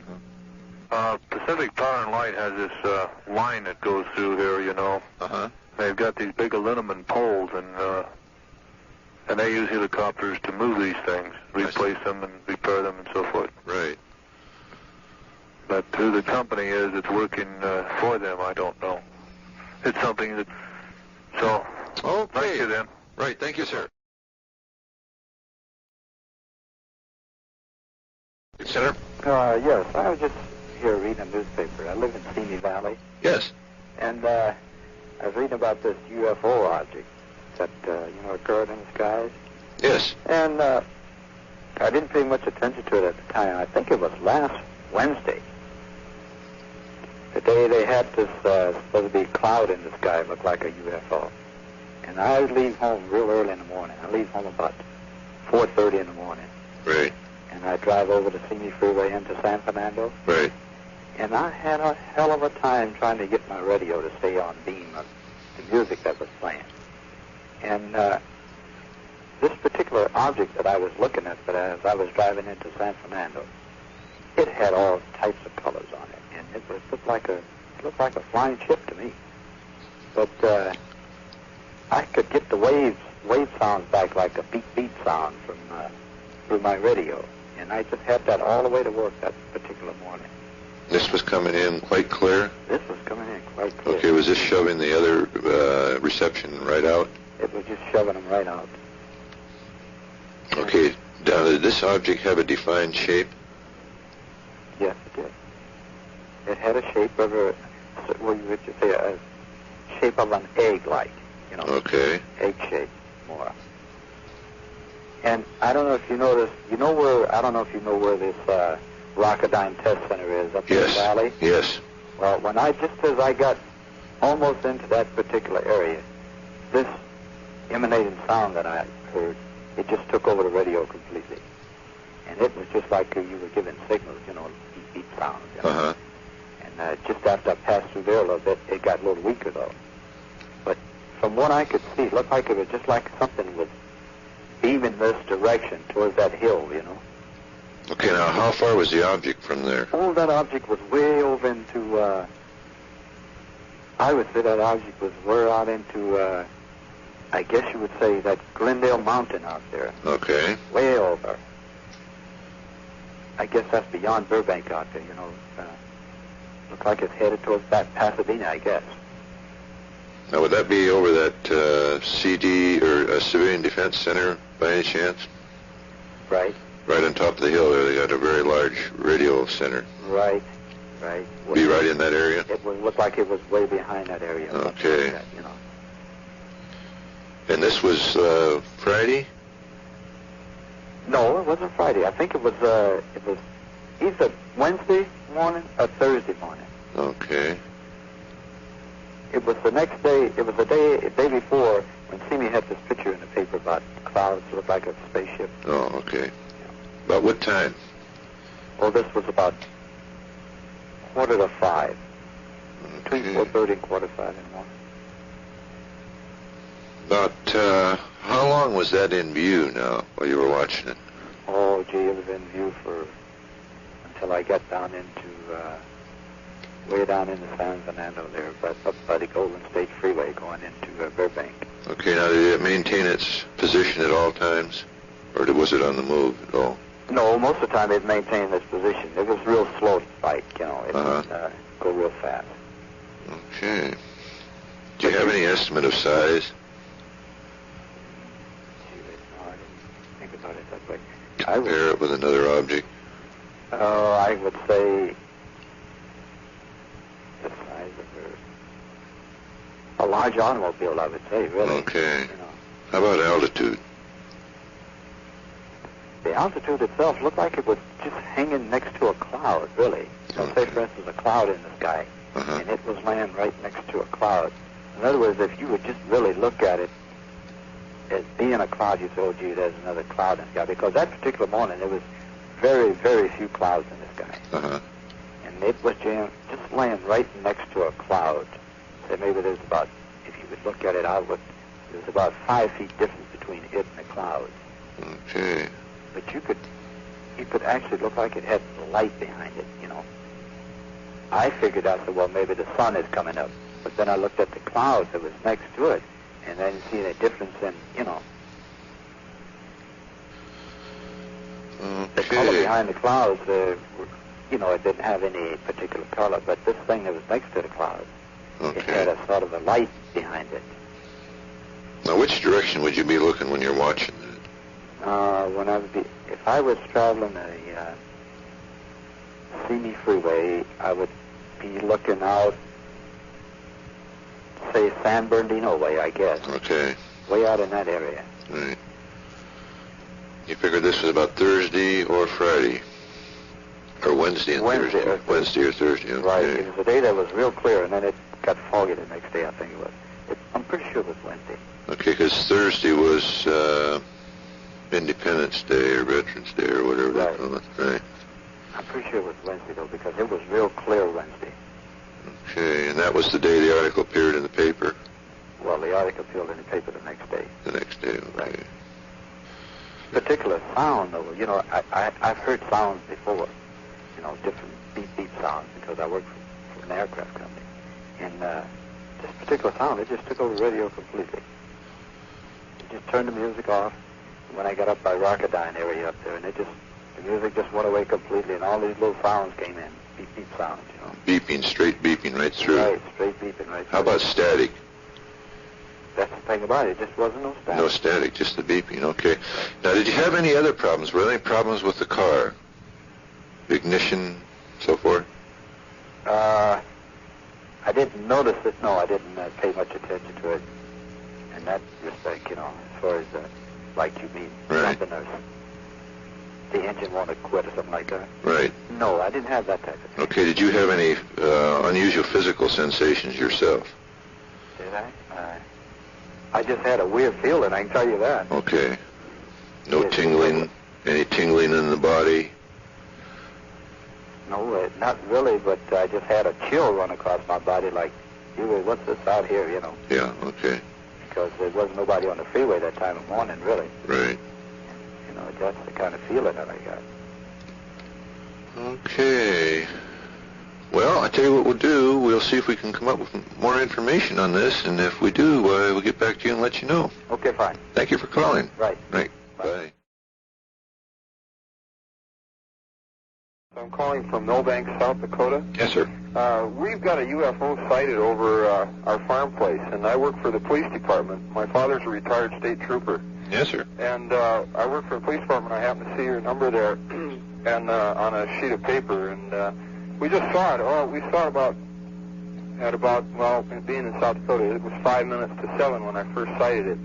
Pacific Power and Light has this line that goes through here. They've got these big aluminum poles, and they use helicopters to move these things, replace them and repair them and so forth. Right. But who the company is that's working for them, I don't know. It's something that... So, okay. Thank you then. Right, thank you, sir. Senator? Yes, I was just here reading a newspaper. I live in Simi Valley. Yes. And I was reading about this UFO object that, occurred in the skies. Yes. And I didn't pay much attention to it at the time. I think it was last Wednesday. The day they had this supposed to be cloud in the sky, looked like a UFO. And I leave home real early in the morning. I leave home about 4:30 in the morning. Right. And I drive over the Simi Freeway into San Fernando. Right. And I had a hell of a time trying to get my radio to stay on beam of the music that was playing. And this particular object that I was looking at, but as I was driving into San Fernando, it had all types of colors on it, and it looked like a flying ship to me. But I could get the wave sounds back like a beat sound from through my radio, and I just had that all the way to work that particular morning. This was coming in quite clear? This was coming in quite clear. Okay, was this shoving the other reception right out? It was just shoving them right out. Okay, now did this object have a defined shape? Yes, it did. It had a shape of a shape of an egg-like, Okay. egg shape, more. And I don't know if you noticed, I don't know if you know where this Rocketdyne Test Center is up in the valley. Yes. Well, just as I got almost into that particular area, this emanating sound that I heard, it just took over the radio completely. And it was just like you were giving signals, beep sounds. Uh-huh. And just after I passed through there a little bit, it got a little weaker, though. But from what I could see, it looked like it was just like something was beaming this direction towards that hill, Okay, now how far was the object from there? Oh, that object was way over into, I would say that object was way out into, I guess you would say that Glendale Mountain out there. Okay. Way over. I guess that's beyond Burbank out there, Looks like it's headed towards that Pasadena, I guess. Now, would that be over that CD or Civilian Defense Center by any chance? Right. Right on top of the hill there, they got a very large radio center. Right. Be right in that area? It would look like it was way behind that area. Okay. Like that, And this was Friday? No, it wasn't Friday. I think it was either Wednesday morning or Thursday morning. Okay. It was the next day. It was the day before when Simi had this picture in the paper about clouds looked like a spaceship. Oh, okay. About what time? Well, this was about 4:45. Okay. Between 4:30 and 4:45 in the morning. About how long was that in view now while you were watching it? Oh, gee, it was in view until I got down into way down into San Fernando there, up by the Golden State Freeway going into Burbank. Okay, now did it maintain its position at all times, or was it on the move at all? No, most of the time it maintained its position. It was real slow spike, It didn't go real fast. Okay. Do you have any estimate of size? No, I didn't think about it that way. Compare it with another object. I would say the size of a large automobile, I would say, really. Okay. How about altitude? The altitude itself looked like it was just hanging next to a cloud, really. So say, for instance, a cloud in the sky, and it was laying right next to a cloud. In other words, if you would just really look at it as being a cloud, you'd say, oh, gee, there's another cloud in the sky. Because that particular morning, there was very, very few clouds in the sky. And it was just laying right next to a cloud. So maybe there's about, if you would look at it outward, there's about 5 feet difference between it and the cloud. Okay. But it could actually look like it had light behind it, I figured out, so well, maybe the sun is coming up. But then I looked at the clouds that was next to it, and I didn't see any difference in, the color behind the clouds, it didn't have any particular color, but this thing that was next to the clouds, it had a sort of a light behind it. Now, which direction would you be looking when you're watching it? If I was traveling Simi Freeway, I would be looking out, say, San Bernardino way, I guess. Okay. Way out in that area. Right. You figured this was about Thursday or Friday? Or Wednesday and Thursday? Wednesday or Thursday, okay. Right. It was a day that was real clear, and then it got foggy the next day, I think it was. I'm pretty sure it was Wednesday. Okay, because Thursday was Independence Day or Veterans Day or whatever they call it. Right. I'm pretty sure it was Wednesday, though, because it was real clear Wednesday. Okay, and that was the day the article appeared in the paper? Well, the article appeared in the paper the next day. The next day, okay. Right. Particular sound, though, you know, I've heard sounds before, you know, different beep sounds, because I work for an aircraft company. And this particular sound, it just took over the radio completely. It just turned the music off when I got up by Rocketdyne area up there, and the music just went away completely, and all these little sounds came in, beep sounds, you know. Beeping, straight beeping right through. Right, straight beeping right through. How about static? That's the thing about it. It just wasn't no static. No static, just the beeping. Okay. Now, did you have any other problems? Were there any problems with the car? Ignition, so forth? I didn't notice it. No, I didn't pay much attention to it in that respect, you know, as far as, like you mean, something or the engine wanted to quit or something like that. Right. No, I didn't have that type of thing. Okay, did you have any unusual physical sensations yourself? Did I? I just had a weird feeling, I can tell you that. Okay. No tingling? Any tingling in the body? No, not really, but I just had a chill run across my body like, what's this out here, you know? Yeah, okay. Because there wasn't nobody on the freeway that time of morning, really. Right. You know, that's the kind of feeling that I got. Okay. Well, I tell you what we'll do. We'll see if we can come up with more information on this, and if we do, we'll get back to you and let you know. Okay, fine. Thank you for calling. Right. Right. Bye. I'm calling from Millbank, South Dakota. Yes, sir. We've got a UFO sighted over our farm place, and I work for the police department. My father's a retired state trooper. Yes, sir. And I work for the police department. I happen to see your number there and on a sheet of paper, and we just saw it. Oh, we saw it being in South Dakota, it was 5 minutes to 7 when I first sighted it.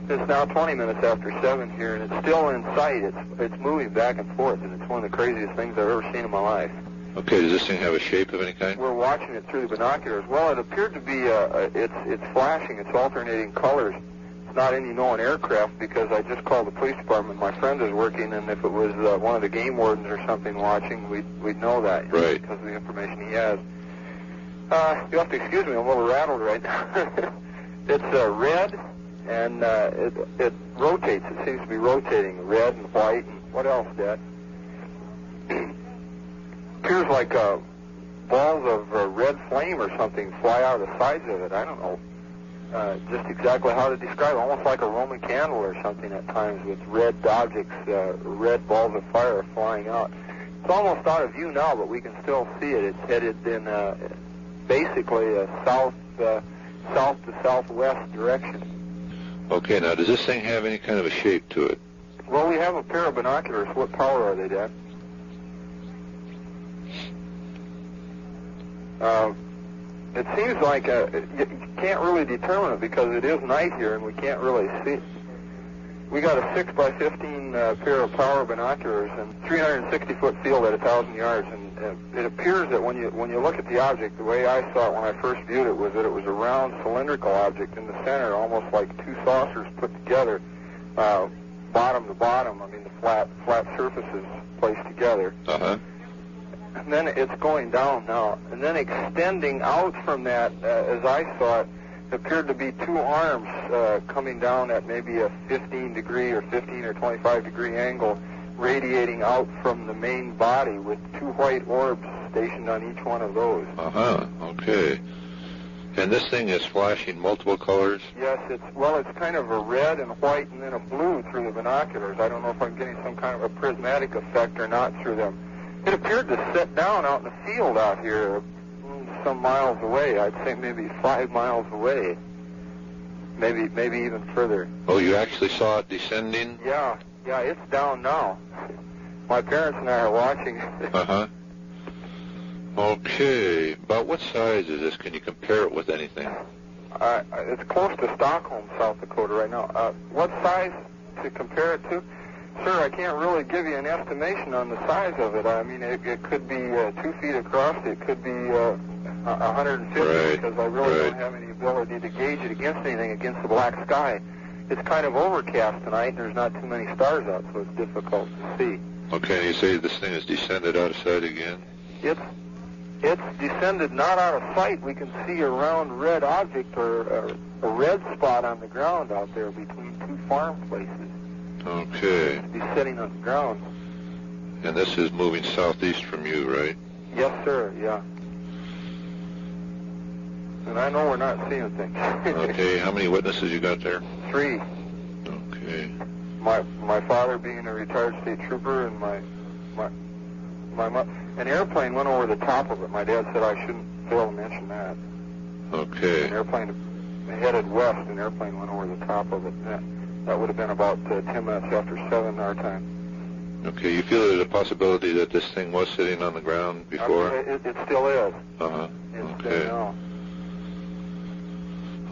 It's now 20 minutes after 7 here, and it's still in sight. It's moving back and forth, and it's one of the craziest things I've ever seen in my life. Okay, does this thing have a shape of any kind? We're watching it through the binoculars. Well, it appeared to be, it's flashing, it's alternating colors. It's not any known aircraft, because I just called the police department. My friend is working, and if it was one of the game wardens or something watching, we'd know that. Right. Because of the information he has. You'll have to excuse me, I'm a little rattled right now. It's red, and it rotates. It seems to be rotating, red and white, and what else, Dad? Appears like balls of red flame or something fly out of the sides of it. I don't know just exactly how to describe it. Almost like a Roman candle or something at times, with red objects, red balls of fire flying out. It's almost out of view now, but we can still see it. It's headed in basically a south to southwest direction. Okay, now does this thing have any kind of a shape to it? Well, we have a pair of binoculars. What power are they, Dad? It seems like you can't really determine it because it is night here and we can't really see. We got a 6x15 pair of power binoculars and 360-foot field at 1,000 yards, and it appears that when you look at the object, the way I saw it when I first viewed it was that it was a round cylindrical object in the center, almost like two saucers put together, bottom to bottom. I mean, the flat surfaces placed together. Uh-huh. And then it's going down now, and then extending out from that, as I saw it, appeared to be two arms coming down at maybe a 15-degree or 15 or 25-degree angle, radiating out from the main body with two white orbs stationed on each one of those. Uh-huh, okay. And this thing is flashing multiple colors? Yes, it's kind of a red and white and then a blue through the binoculars. I don't know if I'm getting some kind of a prismatic effect or not through them. It appeared to set down out in the field out here, some miles away. I'd say maybe 5 miles away, maybe even further. Oh, you actually saw it descending? Yeah, it's down now. My parents and I are watching. Uh-huh. Okay. About what size is this? Can you compare it with anything? It's close to Stockholm, South Dakota right now. What size to compare it to? Sir, I can't really give you an estimation on the size of it. I mean, it could be 2 feet across. It could be 150 because I really don't have any ability to gauge it against anything, against the black sky. It's kind of overcast tonight, and there's not too many stars out, so it's difficult to see. Okay, you say this thing has descended out of sight again? It's descended not out of sight. We can see a round red object or a red spot on the ground out there between 2 farm places. Okay. It's descending on the ground. And this is moving southeast from you, right? Yes, sir, yeah. And I know we're not seeing things. Okay, how many witnesses you got there? 3. Okay. My father being a retired state trooper, and an airplane went over the top of it. My dad said I shouldn't fail to mention that. Okay. An airplane headed west, an airplane went over the top of it. That would have been about 10 minutes after 7 our time. Okay, you feel there's a possibility that this thing was sitting on the ground before? It still is. Uh-huh. It's okay. now.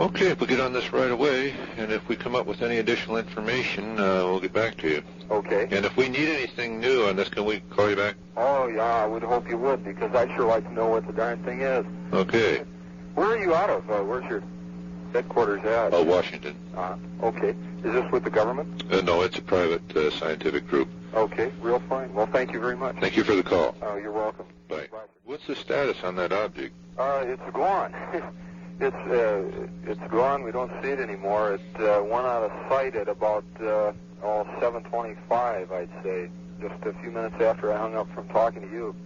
Okay, if we get on this right away, and if we come up with any additional information, we'll get back to you. Okay. And if we need anything new on this, can we call you back? Oh, yeah, I would hope you would, because I'd sure like to know what the darn thing is. Okay. Where are you out of? Where's your headquarters at? Washington. Okay. Is this with the government? No, it's a private scientific group. Okay, real fine. Well, thank you very much. Thank you for the call. You're welcome. Bye. What's the status on that object? It's gone. It's gone. We don't see it anymore. It went out of sight at about 7:25, I'd say, just a few minutes after I hung up from talking to you.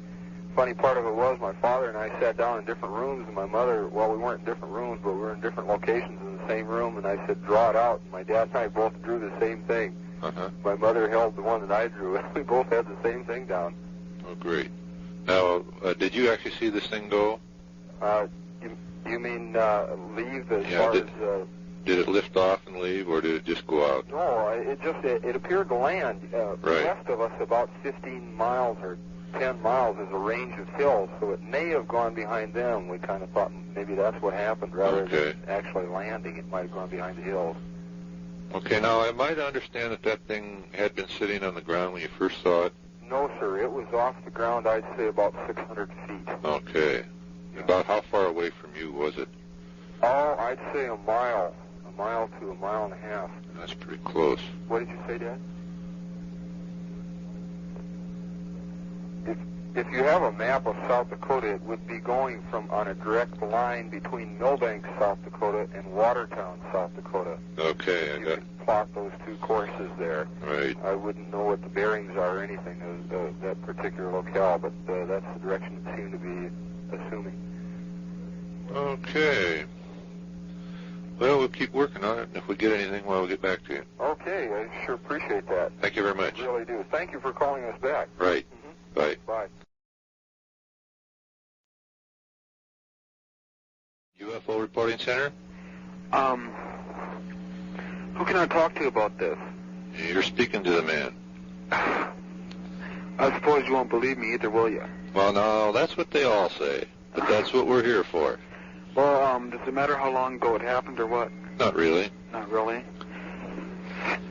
Funny part of it was my father and I sat down in different rooms, and my mother, well, we weren't in different rooms, but we were in different locations in the same room, and I said, draw it out. And my dad and I both drew the same thing. Uh-huh. My mother held the one that I drew, and we both had the same thing down. Oh, great. Now, did you actually see this thing go? You mean leave as far as... Did it lift off and leave, or did it just go out? No, it appeared to land west of us about 15 miles or 10 miles is a range of hills, so it may have gone behind them. We kind of thought maybe that's what happened rather than actually landing. It might have gone behind the hills. Okay, now I might understand that thing had been sitting on the ground when you first saw it. No, sir. It was off the ground, I'd say, about 600 feet. Okay. Yeah. About how far away from you was it? Oh, I'd say a mile to a mile and a half. That's pretty close. What did you say, Dad? If you have a map of South Dakota, it would be going on a direct line between Millbank, South Dakota, and Watertown, South Dakota. Okay, you can plot those 2 courses there. Right. I wouldn't know what the bearings are or anything of that particular locale, but that's the direction it seemed to be assuming. Okay. Well, we'll keep working on it, and if we get anything, we'll get back to you. Okay, I sure appreciate that. Thank you very much. I really do. Thank you for calling us back. Right. Bye. Bye. UFO Reporing Center? Who can I talk to about this? You're speaking to the man. I suppose you won't believe me either, will you? Well, no, that's what they all say. But that's what we're here for. Well, does it matter how long ago it happened or what? Not really. Not really?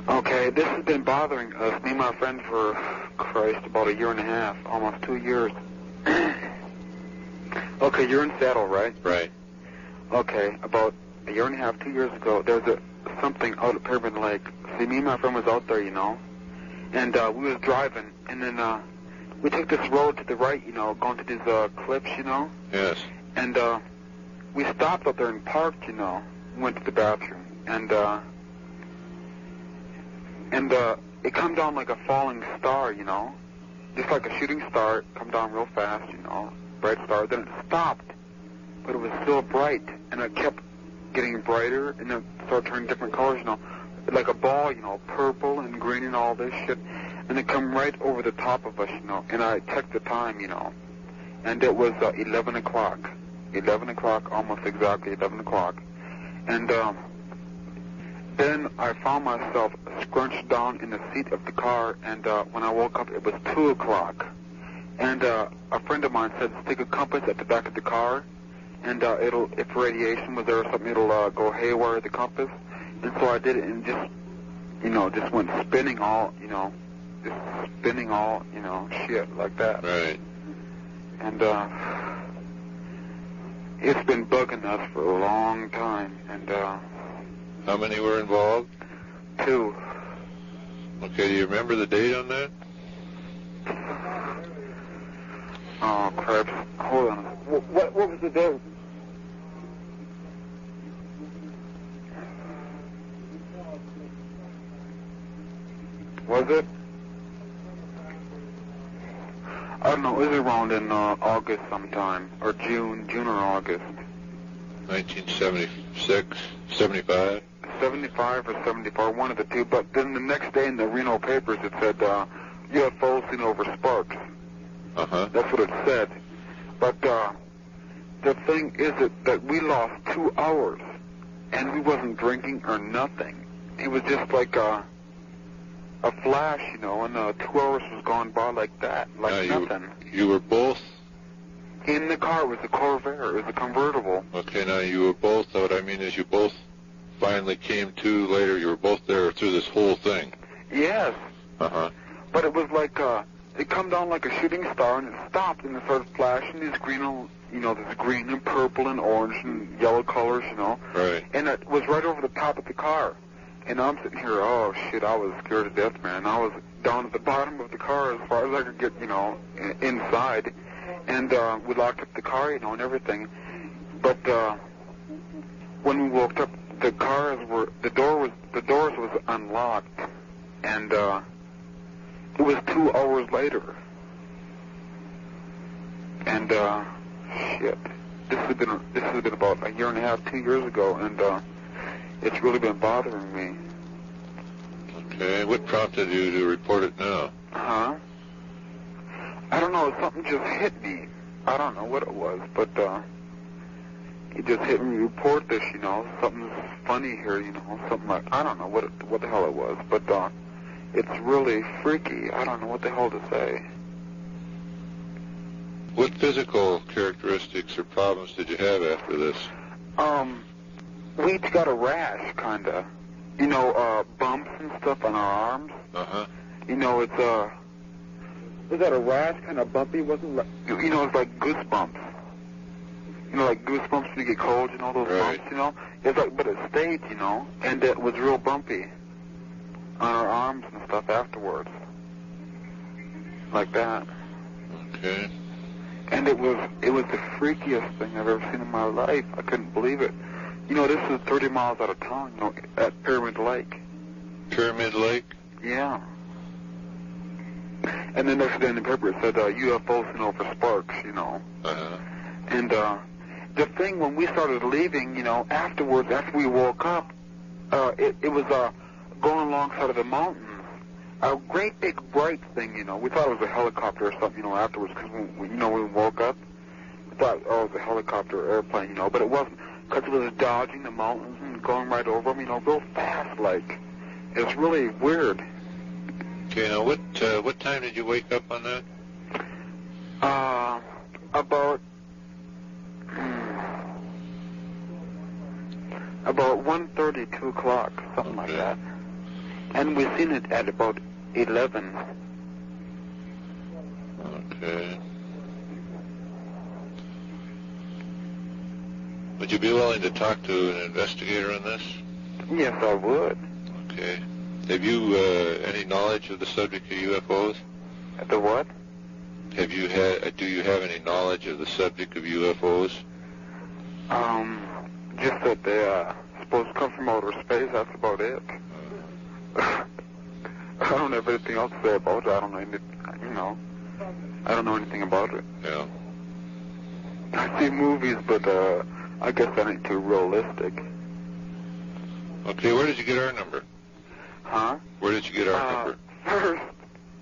Okay, this has been bothering us, me and my friend, for, Christ, about 1.5 years, almost 2 years. Okay, you're in Seattle, right? Right. Okay, about 1.5 years, 2 years ago, there was something out at Pyramid Lake. See, me and my friend was out there, you know, and we was driving, and then we took this road to the right, you know, going to these cliffs, you know. Yes. And we stopped up there and parked, you know, went to the bathroom, and it come down like a falling star, you know, just like a shooting star, come down real fast, you know, bright star. Then it stopped, but it was still bright, and it kept getting brighter, and then started turning different colors, you know, like a ball, you know, purple and green and all this shit, and it come right over the top of us, you know, and I checked the time, you know, and it was 11 o'clock, almost exactly 11 o'clock, and then I found myself scrunched down in the seat of the car, and when I woke up, it was 2 o'clock, And a friend of mine said, stick a compass at the back of the car, and if radiation was there or something, it'll go haywire with the compass. And so I did it, and just went spinning all, shit like that. Right. And it's been bugging us for a long time. And how many were involved? 2. Okay, do you remember the date on that? Oh, crap. Hold on. What was the date? Was it? I don't know. It was around in August sometime, or June or August. 1976, 75? 75 or 74, one of the two. But then the next day in the Reno papers it said UFO seen over Sparks. Uh-huh. That's what it said. But the thing is that we lost 2 hours, and we wasn't drinking or nothing. It was just like a flash, and 2 hours was gone by like that, like nothing. You were both? In the car. It was a Corvair. It was a convertible. Okay, now you were both, what I mean is you both finally came to later, you were both there through this whole thing? Yes. Uh-huh. But it was like, it come down like a shooting star, and it stopped, and it started flashing these green, this green and purple and orange and yellow colors, Right. And it was right over the top of the car. And I'm sitting here, oh, shit, I was scared to death, man. I was down at the bottom of the car as far as I could get, inside. And we locked up the car, and everything. But when we woke up, the doors was unlocked. And it was 2 hours later. And shit, this has been about a year and a half, 2 years ago, and it's really been bothering me. Okay, what prompted you to report it now? Huh? I don't know, something just hit me. I don't know what it was, but it just hit me. Report this, something's funny here, something like, I don't know what the hell it was, but it's really freaky. I don't know what the hell to say. What physical characteristics or problems did you have after this? We each got a rash, kind of. Bumps and stuff on our arms. Uh-huh. Was that a rash, kind of bumpy? Wasn't like, it's like goosebumps. Like goosebumps when you get cold, those right. bumps, It's like, but it stayed, and it was real bumpy on our arms and stuff afterwards. Like that. Okay. And it was the freakiest thing I've ever seen in my life. I couldn't believe it. This is 30 miles out of town, at Pyramid Lake. Pyramid Lake? Yeah. And the next day in the paper it said UFO seen over Sparks, Uh-huh. And the thing, when we started leaving, afterwards, after we woke up, it was going alongside of the mountains. A great big bright thing, We thought it was a helicopter or something, afterwards, because when we woke up, we thought, oh, it was a helicopter or airplane, but it wasn't, because it was dodging the mountains and going right over them, real fast, like. It was really weird. Okay, now what time did you wake up on that? About 1:30, 2 o'clock, something like that. And we seen it at about 11. Okay. Would you be willing to talk to an investigator on this? Yes, I would. Okay. Have you any knowledge of the subject of UFOs? The what? Do you have any knowledge of the subject of UFOs? Just that they supposed to come from outer space. That's about it. I don't have anything else to say about it. I don't know anything about it. Yeah. I see movies, but I guess that ain't too realistic. Okay, where did you get our number? Huh? Where did you get our number? First,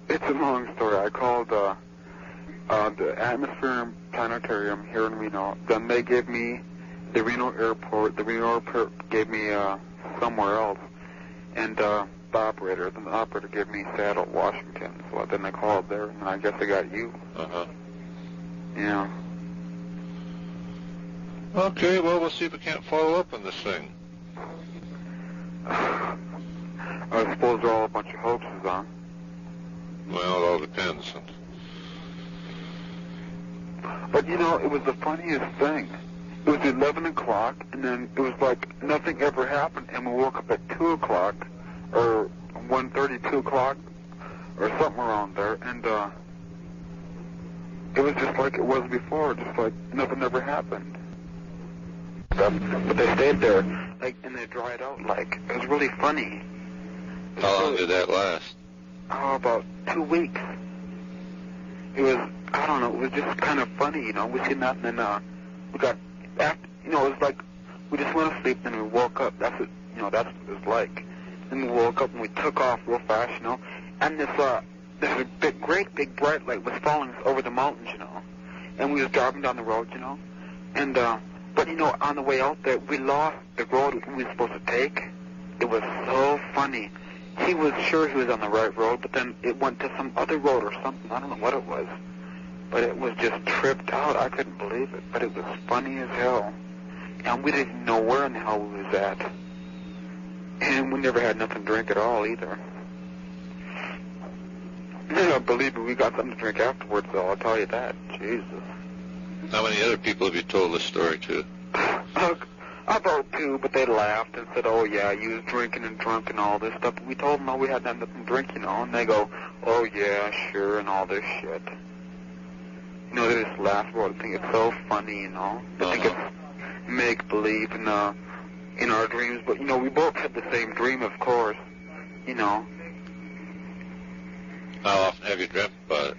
it's a long story. I called the Atmosphere and Planetarium here in Reno. Then they gave me the Reno Airport. The Reno Airport gave me somewhere else. And the operator. Then the operator gave me Seattle, Washington. So then I called there, and I guess I got you. Uh-huh. Yeah. Okay, well, we'll see if we can't follow up on this thing. I suppose they're all a bunch of hoaxes, huh? Well, it all depends. But, you know, it was the funniest thing. It was 11 o'clock, and then it was like nothing ever happened, and we woke up at 2 o'clock, or 1:30, 2 o'clock, or something around there, and it was just like it was before, just like nothing ever happened. But they stayed there, like, and they dried out, like, it was really funny. How long did that last? Oh, about 2 weeks. It was, I don't know, it was just kind of funny, you know. We seen that, and then we got, after, you know, it was like, we just went to sleep, and we woke up. That's what, you know, that's what it was like. Then we woke up, and we took off real fast, you know. And there's a great big bright light was falling over the mountains, you know. And we was driving down the road, you know. And, but, you know, on the way out there, we lost the road we were supposed to take. It was so funny. He was sure he was on the right road, but then it went to some other road or something. I don't know what it was. But it was just tripped out. I couldn't believe it. But it was funny as hell. And we didn't know where in the hell we was at. And we never had nothing to drink at all either. Yeah, believe me, we got something to drink afterwards, though. I'll tell you that. Jesus. How many other people have you told this story to? About 2, but they laughed and said, oh, yeah, you was drinking and drunk and all this stuff. But we told them, no, we hadn't had nothing to drink, you know. And they go, oh, yeah, sure, and all this shit. You know, they just laugh about it. Think it's so funny, you know. They think it's make-believe in our dreams. But, you know, we both had the same dream, of course, you know. How often have you dreamt about it?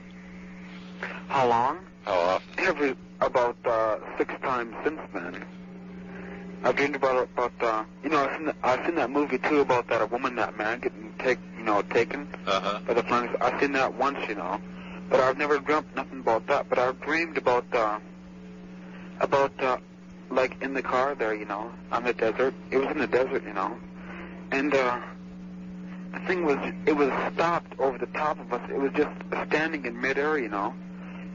How long? How often? About 6 times since then. I've dreamed about you know, I've seen that movie too about that a woman, that man getting taken by the flames. I've seen that once, you know, but I've never dreamt nothing about that. But I've dreamed about like in the car there, you know, on the desert. It was in the desert, you know, and the thing was, it was stopped over the top of us. It was just standing in midair, you know,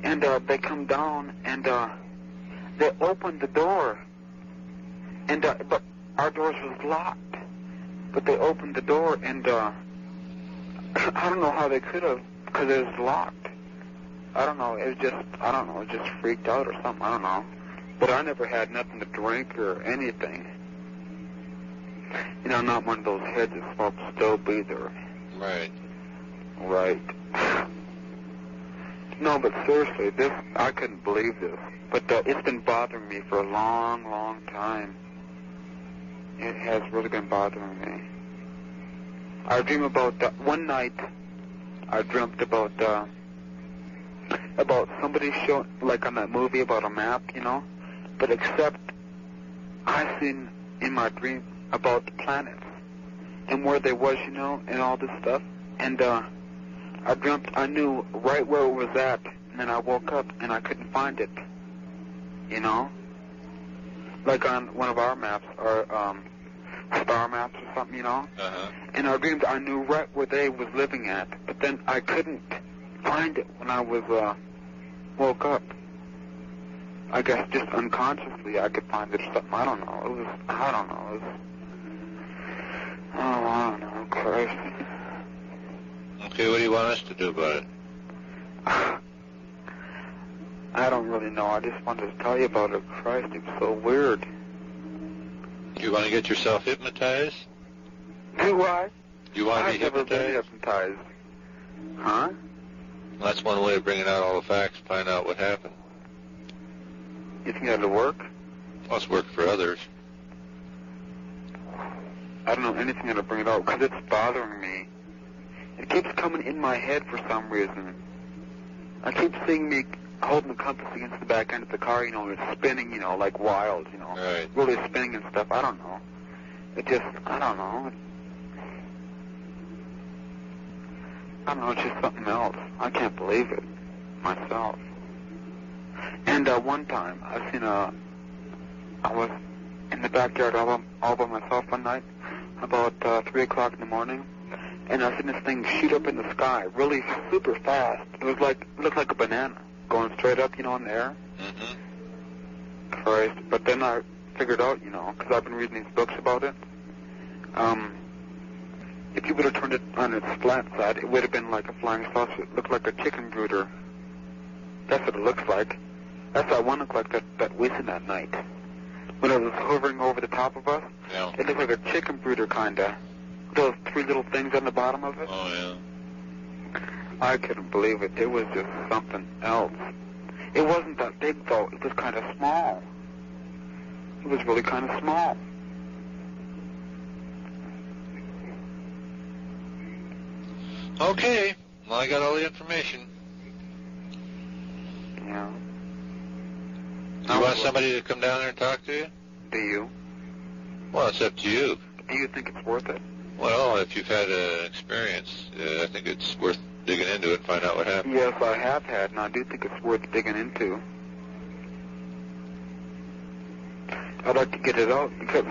and they come down and they opened the door. And, but our doors was locked. But they opened the door, and, I don't know how they could have, because it was locked. I don't know, it just freaked out or something, I don't know. But I never had nothing to drink or anything. You know, I'm not one of those heads that smokes dope either. Right. Right. No, but seriously, I couldn't believe this. But it's been bothering me for a long, long time. It has really been bothering me. I dream about one night. I dreamt about somebody showing, like on that movie about a map, you know. But except I seen in my dream about the planets and where they was, you know, and all this stuff. And I dreamt I knew right where it was at, and then I woke up and I couldn't find it. You know, like on one of our maps, or star maps or something, you know. And I dreamed I knew right where they was living at, but then I couldn't find it when I was woke up. I guess just unconsciously I could find it or something. I don't know. I don't know, Christ. Okay, what do you want us to do about it? I don't really know. I just wanted to tell you about it. Christ, it was so weird. You want to get yourself hypnotized? Do I? You want to be hypnotized? I've never been hypnotized. Huh? Well, that's one way of bringing out all the facts, find out what happened. You think that'll work? Well, it's worked for others. I don't know anything that'll bring it out, because it's bothering me. It keeps coming in my head for some reason. I keep seeing me holding the compass against the back end of the car, you know, it's spinning, you know, like wild, you know. Right. Really spinning and stuff. I don't know. It just, I don't know. I don't know, it's just something else. I can't believe it myself. And one time, I was in the backyard all by myself one night, about 3 o'clock in the morning, and I seen this thing shoot up in the sky really super fast. It looked like a banana going straight up, in the air. Mm-hmm. Christ. But then I figured out, because I've been reading these books about it, if you would have turned it on its flat side, it would have been like a flying saucer. It looked like a chicken brooder. That's what it looks like. That's what one looked like that we seen that night. When it was hovering over the top of us, it looked like a chicken brooder, kind of. Those three little things on the bottom of it. Oh, yeah. I couldn't believe it. It was just something else. It wasn't that big, though. It was kind of small. It was really kind of small. Okay. Well, I got all the information. Yeah. You want somebody to come down there and talk to you? Do you? Well, it's up to you. Do you think it's worth it? Well, if you've had an experience, I think it's worth digging into it and find out what happened. Yes, I have had, and I do think it's worth digging into. I'd like to get it out because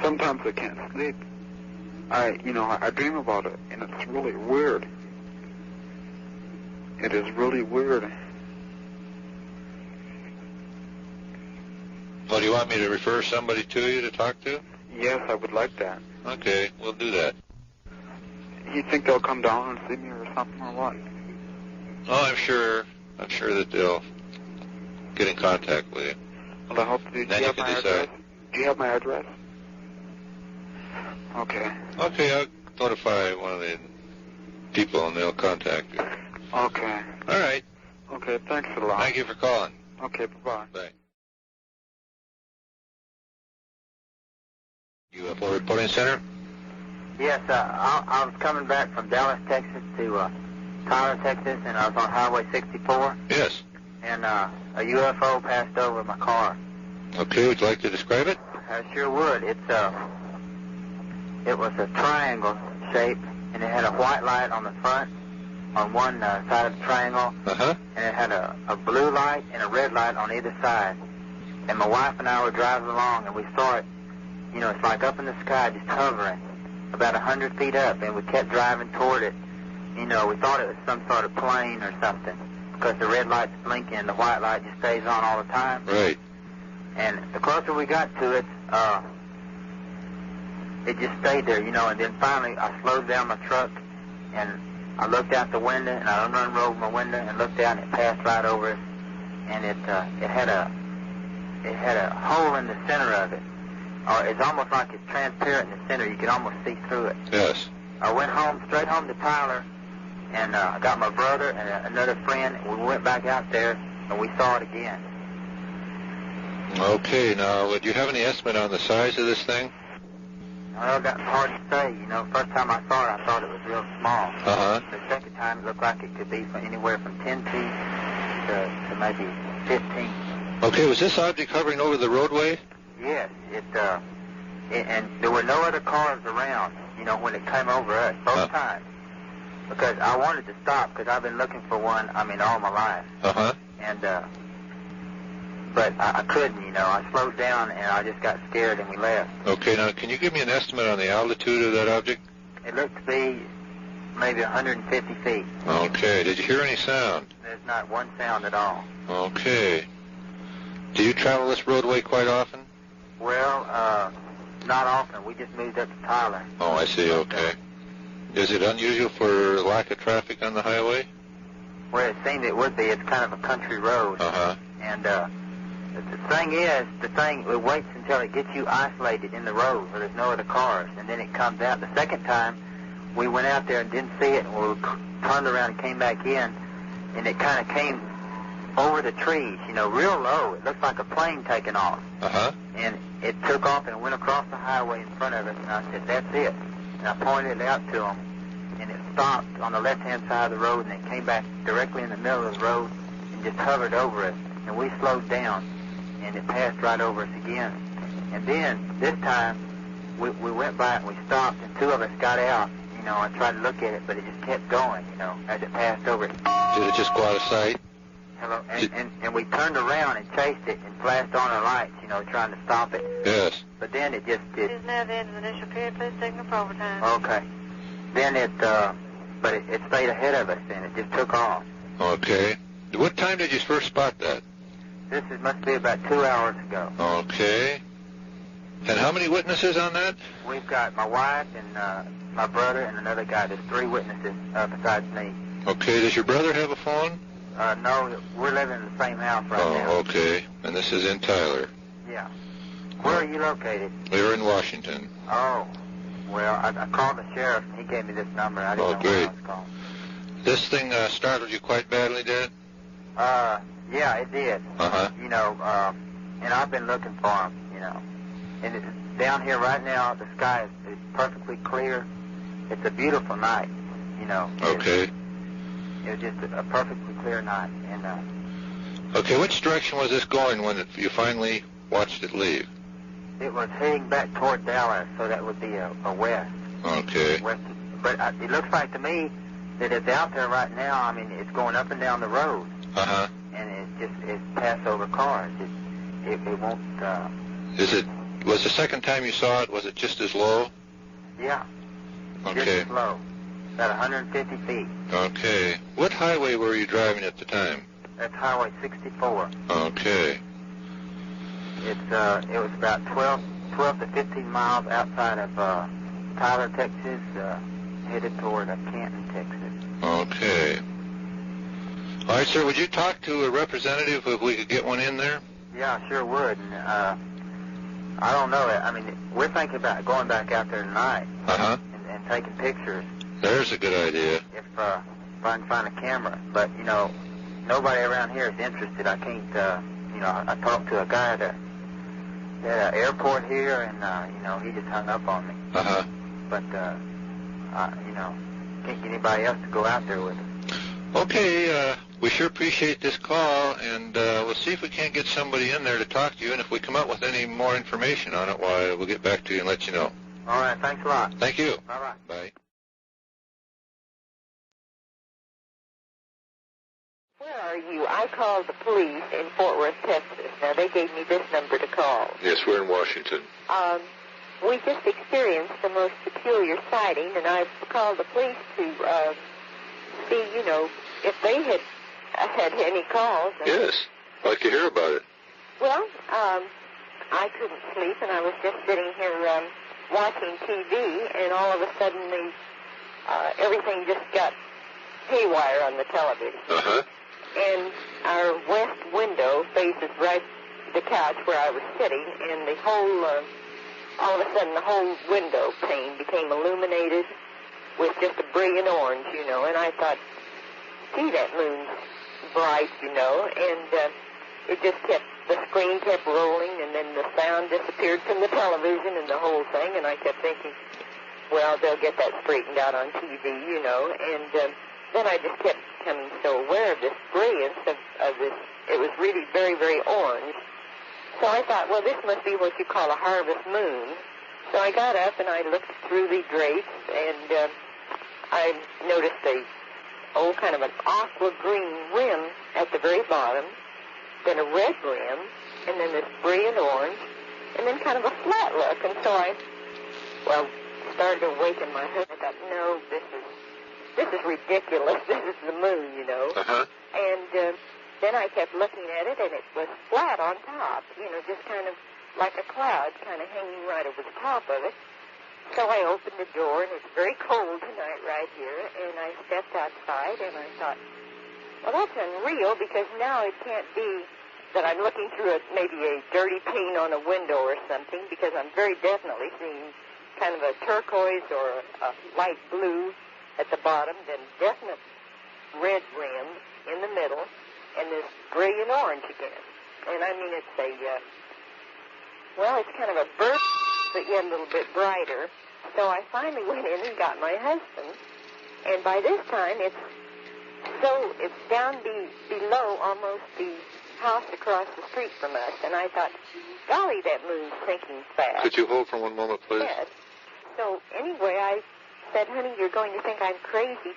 sometimes I can't sleep. I dream about it, and it's really weird. It is really weird. Well, do you want me to refer somebody to you to talk to? Yes, I would like that. Okay, we'll do that. You think they'll come down and see me or something, or what? Oh, I'm sure that they'll get in contact with you. Well, I hope to. Then you can decide. Do you have my address? Okay. Okay, I'll notify one of the people and they'll contact you. Okay. All right. Okay, thanks a lot. Thank you for calling. Okay, bye-bye. Bye. UFO Reporing Center? Yes, I was coming back from Dallas, Texas to Tyler, Texas, and I was on Highway 64. Yes. And a UFO passed over my car. Okay, would you like to describe it? I sure would. It was a triangle shape, and it had a white light on the front on one side of the triangle, and it had a blue light and a red light on either side. And my wife and I were driving along, and we saw it. It's like up in the sky, just hovering, about 100 feet up, and we kept driving toward it. We thought it was some sort of plane or something, because the red light's blinking and the white light just stays on all the time. Right. And the closer we got to it, it just stayed there, and then finally I slowed down my truck, and I looked out the window, and I unrolled my window and looked out, and it passed right over us, and it had a hole in the center of it. Or it's almost like it's transparent in the center. You can almost see through it. Yes. I went straight home to Tyler, and I got my brother and another friend, and we went back out there, and we saw it again. Okay, now, do you have any estimate on the size of this thing? Well, that's hard to say. First time I saw it, I thought it was real small. Uh-huh. The second time, it looked like it could be from anywhere from 10 feet to maybe 15. Okay, was this object hovering over the roadway? Yes, and there were no other cars around, when it came over us, both times. Because I wanted to stop, because I've been looking for one, all my life. Uh-huh. And, but I couldn't, I slowed down, and I just got scared, and we left. Okay, now, can you give me an estimate on the altitude of that object? It looked to be maybe 150 feet. Okay, did you hear any sound? There's not one sound at all. Okay. Do you travel this roadway quite often? Well, not often. We just moved up to Tyler. Oh, I see. Okay. Is it unusual for lack of traffic on the highway? Well, it seemed it would be. It's kind of a country road. Uh-huh. And the thing is, it waits until it gets you isolated in the road where there's no other cars, and then it comes out. The second time, we went out there and didn't see it, and we turned around and came back in, and it kind of came over the trees, real low. It looked like a plane taking off. Uh-huh. And it took off and went across the highway in front of us, and I said, that's it. And I pointed it out to them, and it stopped on the left-hand side of the road, and it came back directly in the middle of the road and just hovered over us. And we slowed down, and it passed right over us again. And then, this time, we went by it, and we stopped, and two of us got out. I tried to look at it, but it just kept going, as it passed over it. Did it just go out of sight? Hello? And we turned around and chased it and flashed on our lights, trying to stop it. Yes. But then it just did. This is now the end of the initial period. Please signal for overtime. Okay. then it stayed ahead of us, and it just took off. Okay. What time did you first spot that? Must be about 2 hours ago. Okay. And how many witnesses on that? We've got my wife and my brother and another guy. There's 3 witnesses besides me. Okay. Does your brother have a phone? No, we're living in the same house right now. Oh, okay. And this is in Tyler. Yeah. Where are you located? We're in Washington. Oh. Well, I called the sheriff, and he gave me this number. I didn't know great. what I was calling. This thing startled you quite badly, did it? Yeah, it did. Uh-huh. You know, and I've been looking for him, you know. And down here right now, the sky is perfectly clear. It's a beautiful night, you know. Okay. It was just a perfectly clear night. And okay, which direction was this going when you finally watched it leave? it was heading back toward Dallas, so that would be a west. Okay. West, but it looks like to me that it's out there right now. I mean, it's going up and down the road. Uh-huh. And it's passed over cars. It won't... Was the second time you saw it, was it just as low? Yeah. Okay. Just as low. About 150 feet. Okay. What highway were you driving at the time? That's Highway 64. Okay. It was about 12 to 15 miles outside of Tyler, Texas, headed toward Canton, Texas. Okay. All right, sir, would you talk to a representative if we could get one in there? Yeah, I sure would. And, I don't know. I mean, we're thinking about going back out there tonight and taking pictures. There's a good idea. If I can find a camera. But, you know, nobody around here is interested. I can't, you know, I talked to a guy at the airport here, and, you know, he just hung up on me. Uh-huh. But, you know, can't get anybody else to go out there with us. Okay, we sure appreciate this call, and we'll see if we can't get somebody in there to talk to you, and if we come up with any more information on it, why, we'll get back to you and let you know. All right, thanks a lot. Thank you. Bye-bye. Bye. Where are you? I called the police in Fort Worth, Texas. Now, they gave me this number to call. Yes, we're in Washington. We just experienced the most peculiar sighting, and I've called the police to see, you know, if they had any calls. Yes, I'd like to hear about it. Well, I couldn't sleep, and I was just sitting here watching TV, and all of a sudden everything just got haywire on the television. Uh-huh. And our west window faces right the couch where I was sitting, and the whole, all of a sudden, the whole window pane became illuminated with just a brilliant orange, you know, and I thought, gee, that moon's bright, you know, and it just the screen kept rolling, and then the sound disappeared from the television and the whole thing, and I kept thinking, well, they'll get that straightened out on TV, you know, and then I just kept becoming so aware of this brilliance of this. It was really very, very orange. So I thought, well, this must be what you call a harvest moon. So I got up and I looked through the drapes, and I noticed kind of an aqua green rim at the very bottom, then a red rim, and then this brilliant orange, and then kind of a flat look. And so I, started to awaken my head. I thought, no, this is ridiculous. This is the moon, you know. Uh-huh. And then I kept looking at it, and it was flat on top, you know, just kind of like a cloud kind of hanging right over the top of it. So I opened the door, and it's very cold tonight right here, and I stepped outside, and I thought, well, that's unreal, because now it can't be that I'm looking through maybe a dirty pane on a window or something, because I'm very definitely seeing kind of a turquoise or a light blue at the bottom, then definite red rim in the middle, and this brilliant orange again. And I mean, it's it's kind of a burst, but yet a little bit brighter. So I finally went in and got my husband, and by this time it's down below almost the house across the street from us, and I thought, golly, that moon's sinking fast. Could you hold for one moment, please? Yes. So anyway, I said, honey, you're going to think I'm crazy.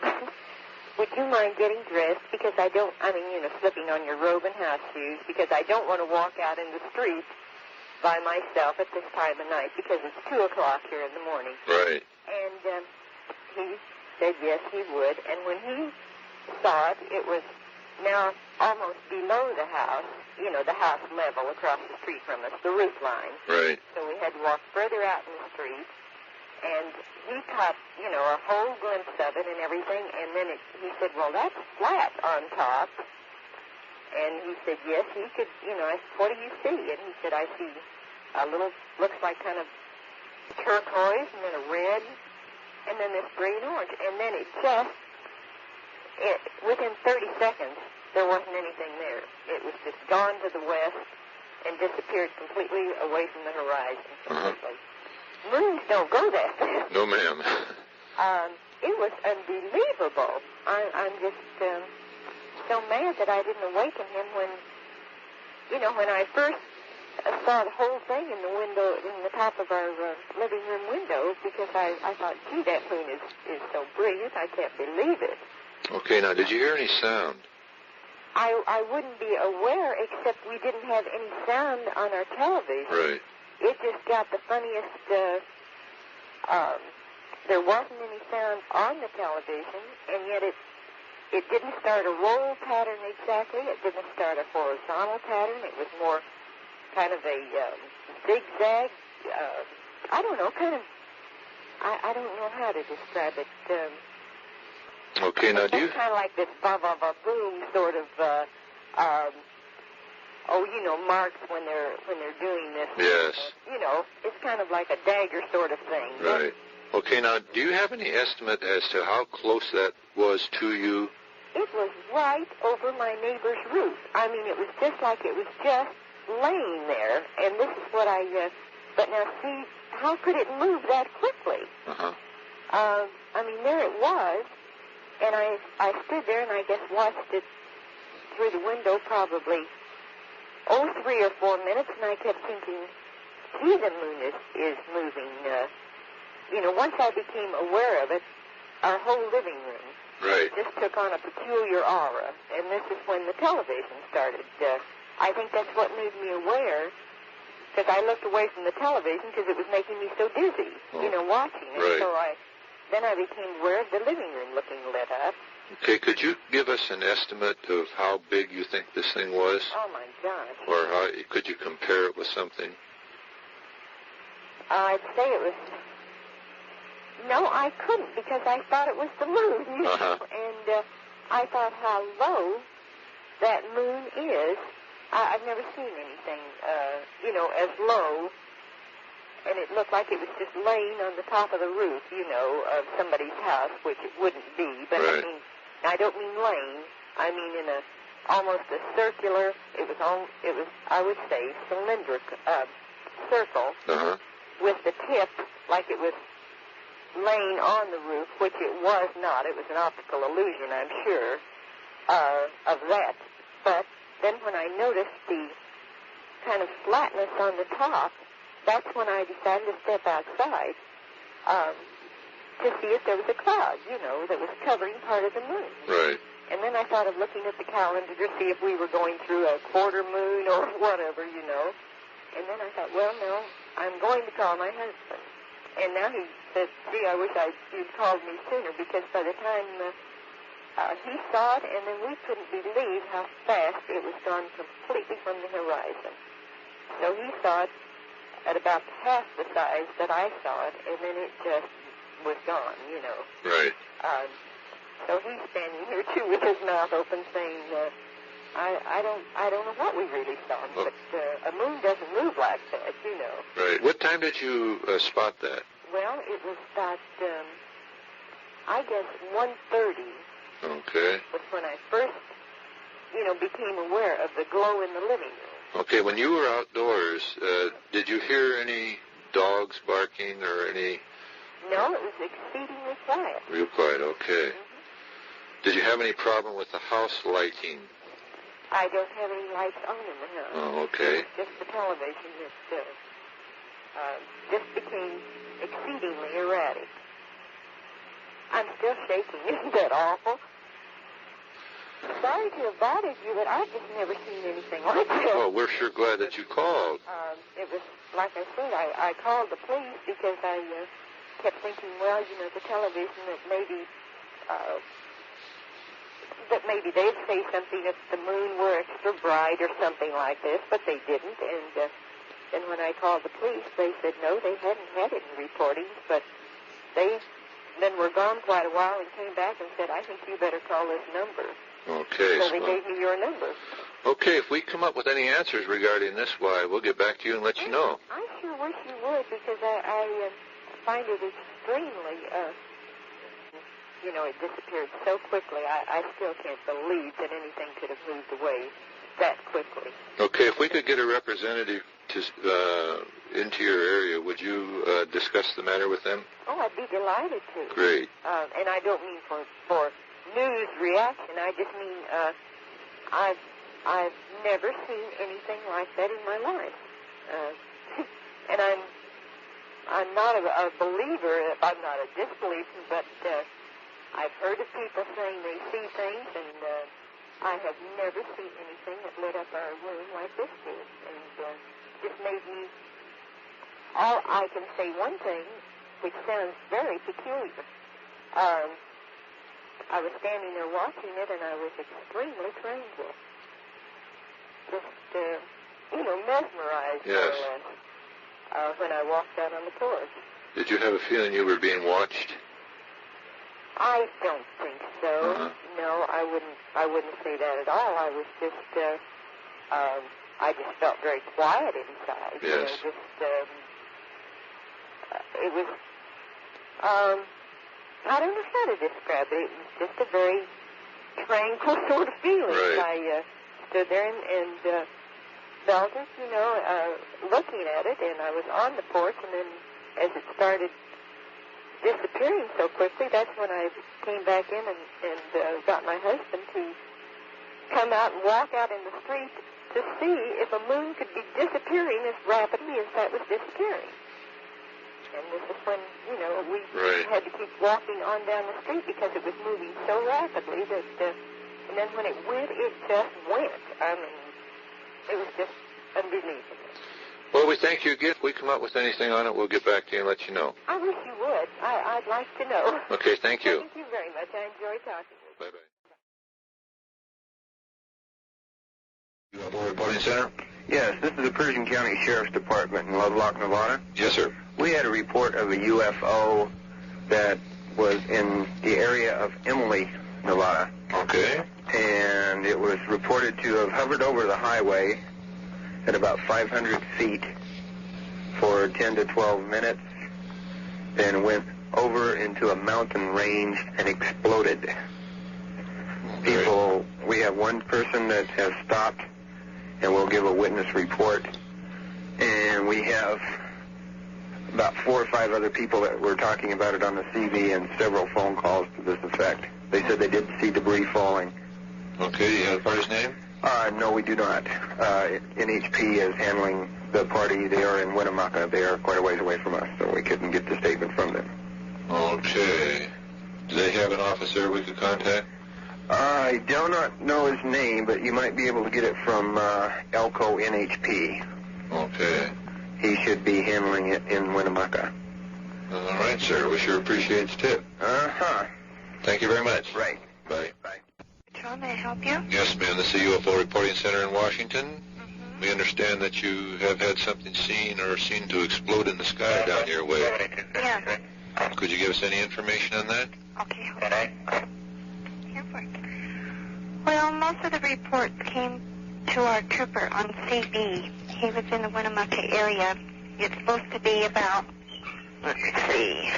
Would you mind getting dressed? Because slipping on your robe and house shoes, because I don't want to walk out in the street by myself at this time of night, because it's 2 o'clock here in the morning. Right. And he said yes, he would. And when he saw it, it was now almost below the house, you know, the house level across the street from us, the roof line. Right. So we had to walk further out in the street, and he caught, you know, a whole glimpse of it and everything, and then he said, well, that's flat on top. And he said, yes, he could, you know, I said, what do you see? And he said, I see a little, looks like kind of turquoise, and then a red, and then this green orange. And then within 30 seconds, there wasn't anything there. It was just gone to the west and disappeared completely away from the horizon. Completely. Moons don't go that fast. No, ma'am. It was unbelievable. I'm just so mad that I didn't awaken him when, you know, when I first saw the whole thing in the window, in the top of our living room window, because I thought, gee, that moon is so brilliant, I can't believe it. Okay, now, did you hear any sound? I wouldn't be aware, except we didn't have any sound on our television. Right. It just got the funniest, there wasn't any sound on the television, and yet it didn't start a roll pattern exactly. It didn't start a horizontal pattern. It was more kind of a zigzag, I don't know, kind of, I don't know how to describe it. Okay, now do you... It's kind of like this ba-ba-ba-boom sort of, you know, marks when they're doing this. Yes. You know, it's kind of like a dagger sort of thing. Right. Okay, now, do you have any estimate as to how close that was to you? It was right over my neighbor's roof. I mean, it was just like it was just laying there, and this is what but now see, how could it move that quickly? I mean, there it was, and I stood there and I guess watched it through the window probably, 3 or 4 minutes, and I kept thinking, gee, the moon is moving. You know, once I became aware of it, our whole living room just took on a peculiar aura, and this is when the television started. I think that's what made me aware, because I looked away from the television because it was making me so dizzy, you know, watching it. Right. So then I became aware of the living room looking lit up. Okay, could you give us an estimate of how big you think this thing was? Oh, my gosh. Or how could you compare it with something? I'd say it was... No, I couldn't, because I thought it was the moon, you know, and I thought how low that moon is. I've never seen anything, you know, as low, and it looked like it was just laying on the top of the roof, you know, of somebody's house, which it wouldn't be, but I mean, I don't mean laying, I mean in almost a circular, it was, I would say, cylindrical, circle, with the tip like it was laying on the roof, which it was not. It was an optical illusion, I'm sure, of that. But then when I noticed the kind of flatness on the top, that's when I decided to step outside to see if there was a cloud, you know, that was covering part of the moon. Right. And then I thought of looking at the calendar to see if we were going through a quarter moon or whatever, you know. And then I thought, well, no, I'm going to call my husband. And now he said, gee, I wish you'd called me sooner, because by the time he saw it, and then we couldn't believe how fast it was gone completely from the horizon. So he saw it at about half the size that I saw it, and then it just was gone, you know. Right. So he's standing here, too, with his mouth open, saying, I don't know what we really saw, but a moon doesn't move like that, you know. Right. What time did you spot that? Well, it was about, I guess, 1:30. Okay. Was when I first, you know, became aware of the glow in the living room. Okay, when you were outdoors, did you hear any dogs barking or any... No, it was exceedingly quiet. Real quiet, okay. Did you have any problem with the house lighting? I don't have any lights on in the house. Oh, okay. Just the television that just became exceedingly erratic. I'm still shaking. Isn't that awful? Sorry to have bothered you, but I've just never seen anything like that. Well, we're sure glad that you called. It was, like I said, I called the police because I kept thinking, well, you know, the television, that maybe they'd say something if the moon were extra bright or something like this, but they didn't. And then when I called the police, they said no, they hadn't had any reportings, but they then were gone quite a while and came back and said, I think you better call this number. Okay. So they gave me your number. Okay, if we come up with any answers regarding this, why, we'll get back to you and let you know. I sure wish you would, because I find it extremely, you know, it disappeared so quickly. I still can't believe that anything could have moved away that quickly. Okay, if we could get a representative into your area, would you discuss the matter with them? Oh, I'd be delighted to. Great. And I don't mean for news reaction. I just mean I've never seen anything like that in my life. And I'm not a believer. I'm not a disbeliever, but I've heard of people saying they see things, and I have never seen anything that lit up our room like this did. And just made me. All I can say one thing, which sounds very peculiar. I was standing there watching it, and I was extremely tranquil. Just, you know, mesmerized, yes, more or less, when I walked out on the porch. Did you have a feeling you were being watched? I don't think so. No, I wouldn't say that at all. I was just, I just felt very quiet inside. Yes. You know, just, it was, I don't know how to describe it. It was just a very tranquil sort of feeling. Right. I stood there and felt it, you know, looking at it, and I was on the porch, and then as it started disappearing so quickly, that's when I came back in and got my husband to come out and walk out in the street to see if a moon could be disappearing as rapidly as that was disappearing. And this is when, you know, we had to keep walking on down the street because it was moving so rapidly that, and then when it went, it just went. I mean, it was just unbelievable. Well, we thank you again. If we come up with anything on it, we'll get back to you and let you know. I wish you would. I'd like to know. Okay, thank you. Thank you very much. I enjoyed talking with you. Bye-bye. UFO Reporing Center? Yes, this is the Persian County Sheriff's Department in Lovelock, Nevada. Yes, sir. We had a report of a UFO that was in the area of Emily, Nevada. Okay. And it was reported to have hovered over the highway at about 500 feet for 10 to 12 minutes, then went over into a mountain range and exploded. People, we have one person that has stopped and will give a witness report, and we have about 4 or 5 other people that were talking about it on the CV and several phone calls to this effect. They said they did see debris falling. Okay, do you have the party's name? No, we do not. NHP is handling the party. They are in Winnemucca. They are quite a ways away from us, so we couldn't get the statement from them. Okay. Do they have an officer we could contact? I do not know his name, but you might be able to get it from Elko NHP. Okay. He should be handling it in Winnemucca. All right, sir. We sure appreciate the tip. Uh-huh. Thank you very much. Right. Bye. Bye. John, may I help you? Yes, ma'am. This is the UFO Reporing Center in Washington. We understand that you have had something seen or seen to explode in the sky down your way. Yeah. Could you give us any information on that? Okay, hold on. Here for it. Well, most of the reports came to our trooper on CB. He was in the Winnemucca area. It's supposed to be about, let's see,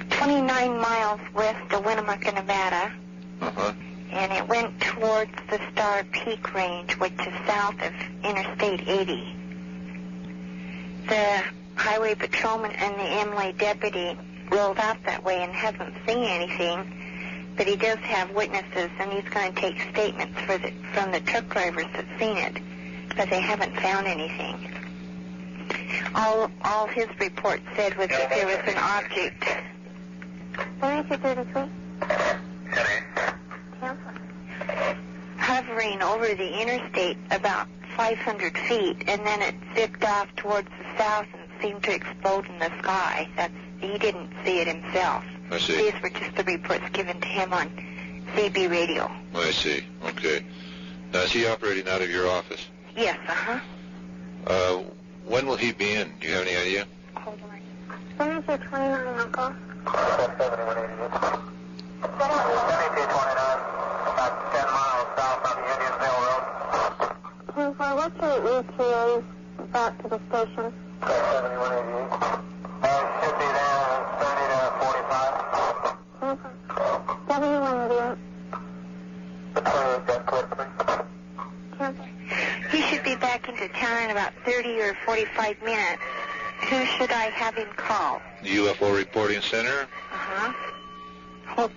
29 miles west of Winnemucca, Nevada. And it went towards the Star Peak Range, which is south of Interstate 80. The highway patrolman and the Emily deputy rolled out that way and hasn't seen anything, but he does have witnesses, and he's going to take statements from the truck drivers that's seen it, but they haven't found anything. All his report said was that there was an object. Where is it, 33? Hovering over the interstate about 500 feet, and then it zipped off towards the south and seemed to explode in the sky. He didn't see it himself. I see. These were just the reports given to him on CB radio. I see. Okay. Now, is he operating out of your office? Yes, When will he be in? Do you have any idea? Hold on. When is your 29 uncle? 7229, about 10 miles south on the Indianville Road. What's your ETA back to the station? 7188. Should be there 30 to 45. Okay. 7188. He should be back into town in about 30 or 45 minutes. Who should I have him call? The UFO Reporing Center?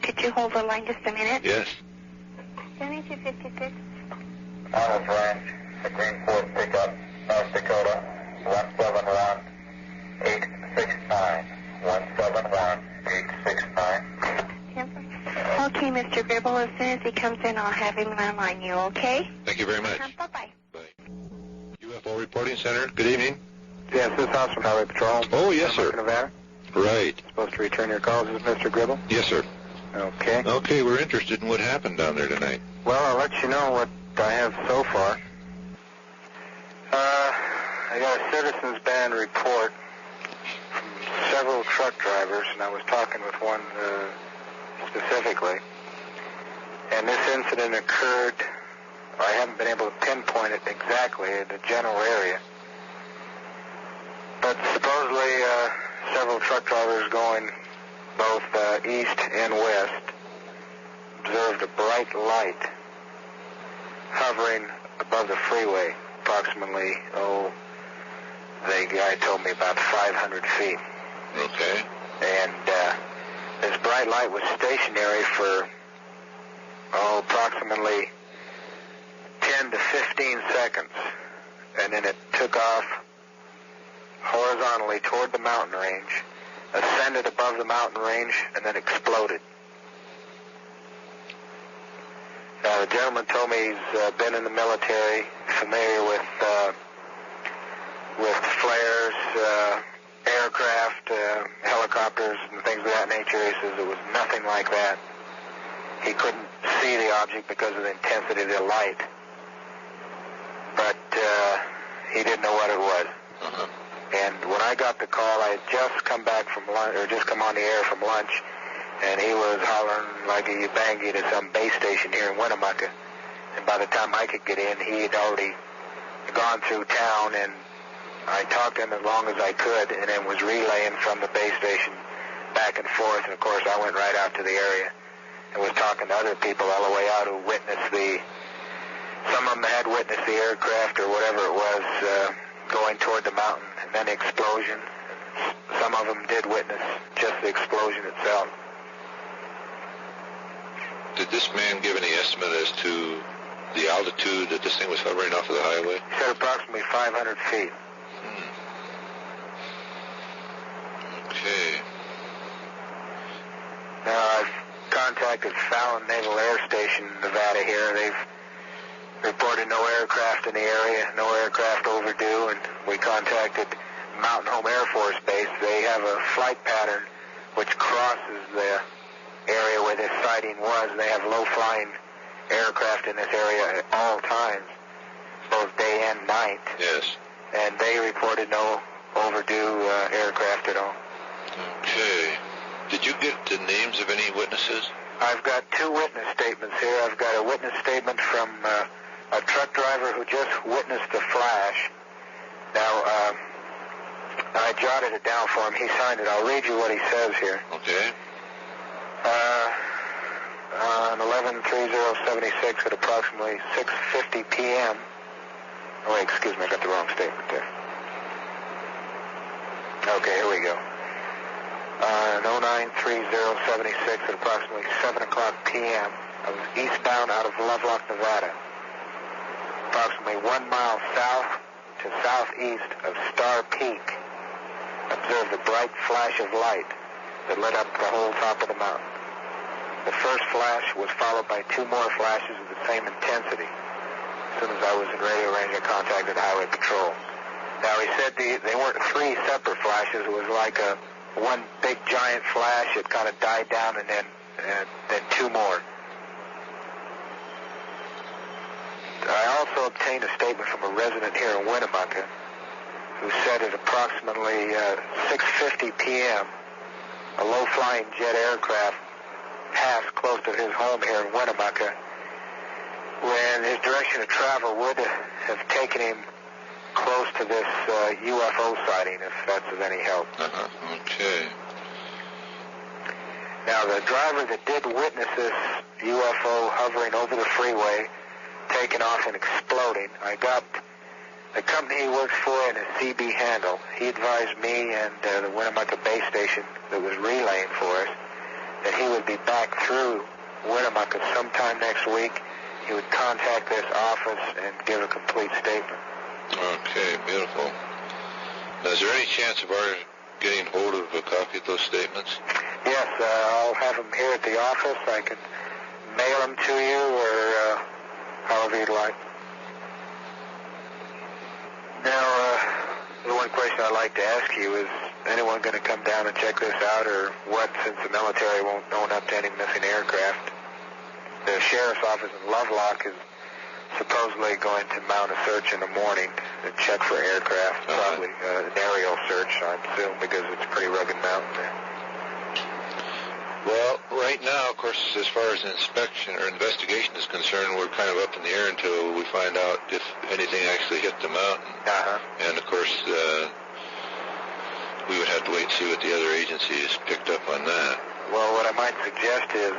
Could you hold the line just a minute? Yes. 7256. Honest Ranch, the Green Force pickup, North Dakota, 171869. 171869. Okay, Mr. Gribble, as soon as he comes in, I'll have him online you, okay? Thank you very much. Bye-bye. UFO Reporting Center, good evening. Yes, this is House from Highway Patrol. Oh, yes, sir. Nevada. Right. Supposed to return your calls. Is this Mr. Gribble? Yes, sir. Okay. Okay, we're interested in what happened down there tonight. Well, I'll let you know what I have so far. I got a citizens band report from several truck drivers, and I was talking with one specifically. And this incident occurred, I haven't been able to pinpoint it exactly, in the general area. But supposedly several truck drivers going both east and west observed a bright light hovering above the freeway, approximately, the guy told me about 500 feet. Okay. And this bright light was stationary for, approximately 10 to 15 seconds. And then it took off horizontally toward the mountain range, ascended above the mountain range, and then exploded. The gentleman told me he's been in the military, familiar with flares, aircraft, helicopters, and things of that nature. He says it was nothing like that. He couldn't see the object because of the intensity of the light, but he didn't know what it was. And when I got the call, I had just come back from lunch, or just come on the air from lunch, and he was hollering like a Ubangi to some base station here in Winnemucca. And by the time I could get in, he had already gone through town, and I talked to him as long as I could, and then was relaying from the base station back and forth. And of course, I went right out to the area and was talking to other people all the way out who witnessed some of them had witnessed the aircraft or whatever it was going toward the mountain, and then the explosion. Some of them did witness just the explosion itself. Did this man give any estimate as to the altitude that this thing was hovering off of the highway? He said approximately 500 feet. Okay. Now, I've contacted Fallon Naval Air Station in Nevada here. They've reported no aircraft in the area, no aircraft overdue, and we contacted Mountain Home Air Force Base. They have a flight pattern which crosses the area where this sighting was. They have low-flying aircraft in this area at all times, both day and night. Yes. And they reported no overdue aircraft at all. Okay. Did you get the names of any witnesses? I've got two witness statements here. I've got a witness statement from a truck driver who just witnessed the flash. Now, I jotted it down for him. He signed it. I'll read you what he says here. Okay. On 11/30/76 at approximately 6:50 p.m. Oh, wait, excuse me, I got the wrong statement there. Okay, here we go. On 09/30/76 at approximately 7 o'clock p.m. I was eastbound out of Lovelock, Nevada. Approximately 1 mile south to southeast of Star Peak. Observed a bright flash of light that lit up the whole top of the mountain. The first flash was followed by two more flashes of the same intensity. As soon as I was in radio range, I contacted Highway Patrol. Now, he said they weren't three separate flashes. It was like one big giant flash. It kind of died down, and then two more. I also obtained a statement from a resident here in Winnemucca who said at approximately 6:50 p.m., a low-flying jet aircraft passed close to his home here in Winnemucca when his direction of travel would have taken him close to this UFO sighting, if that's of any help. Okay. Now, the driver that did witness this UFO hovering over the freeway, taking off and exploding, I got the company he works for and his CB handle. He advised me and the Winnemucca base station that was relaying for us that he would be back through Winnemucca sometime next week. He would contact this office and give a complete statement. Okay, beautiful. Now, is there any chance of our getting hold of a copy of those statements? Yes, I'll have them here at the office. I can mail them to you or however you'd like. Now, the one question I'd like to ask you is anyone going to come down and check this out or what, since the military won't own up to any missing aircraft? The sheriff's office in Lovelock is supposedly going to mount a search in the morning to check for aircraft, probably an aerial search, I assume, because it's a pretty rugged mountain there. Well, right now, of course, as far as inspection or investigation is concerned, we're kind of up in the air until we find out if anything actually hit the mountain. And, of course, we would have to wait and see what the other agencies picked up on that. Well, what I might suggest is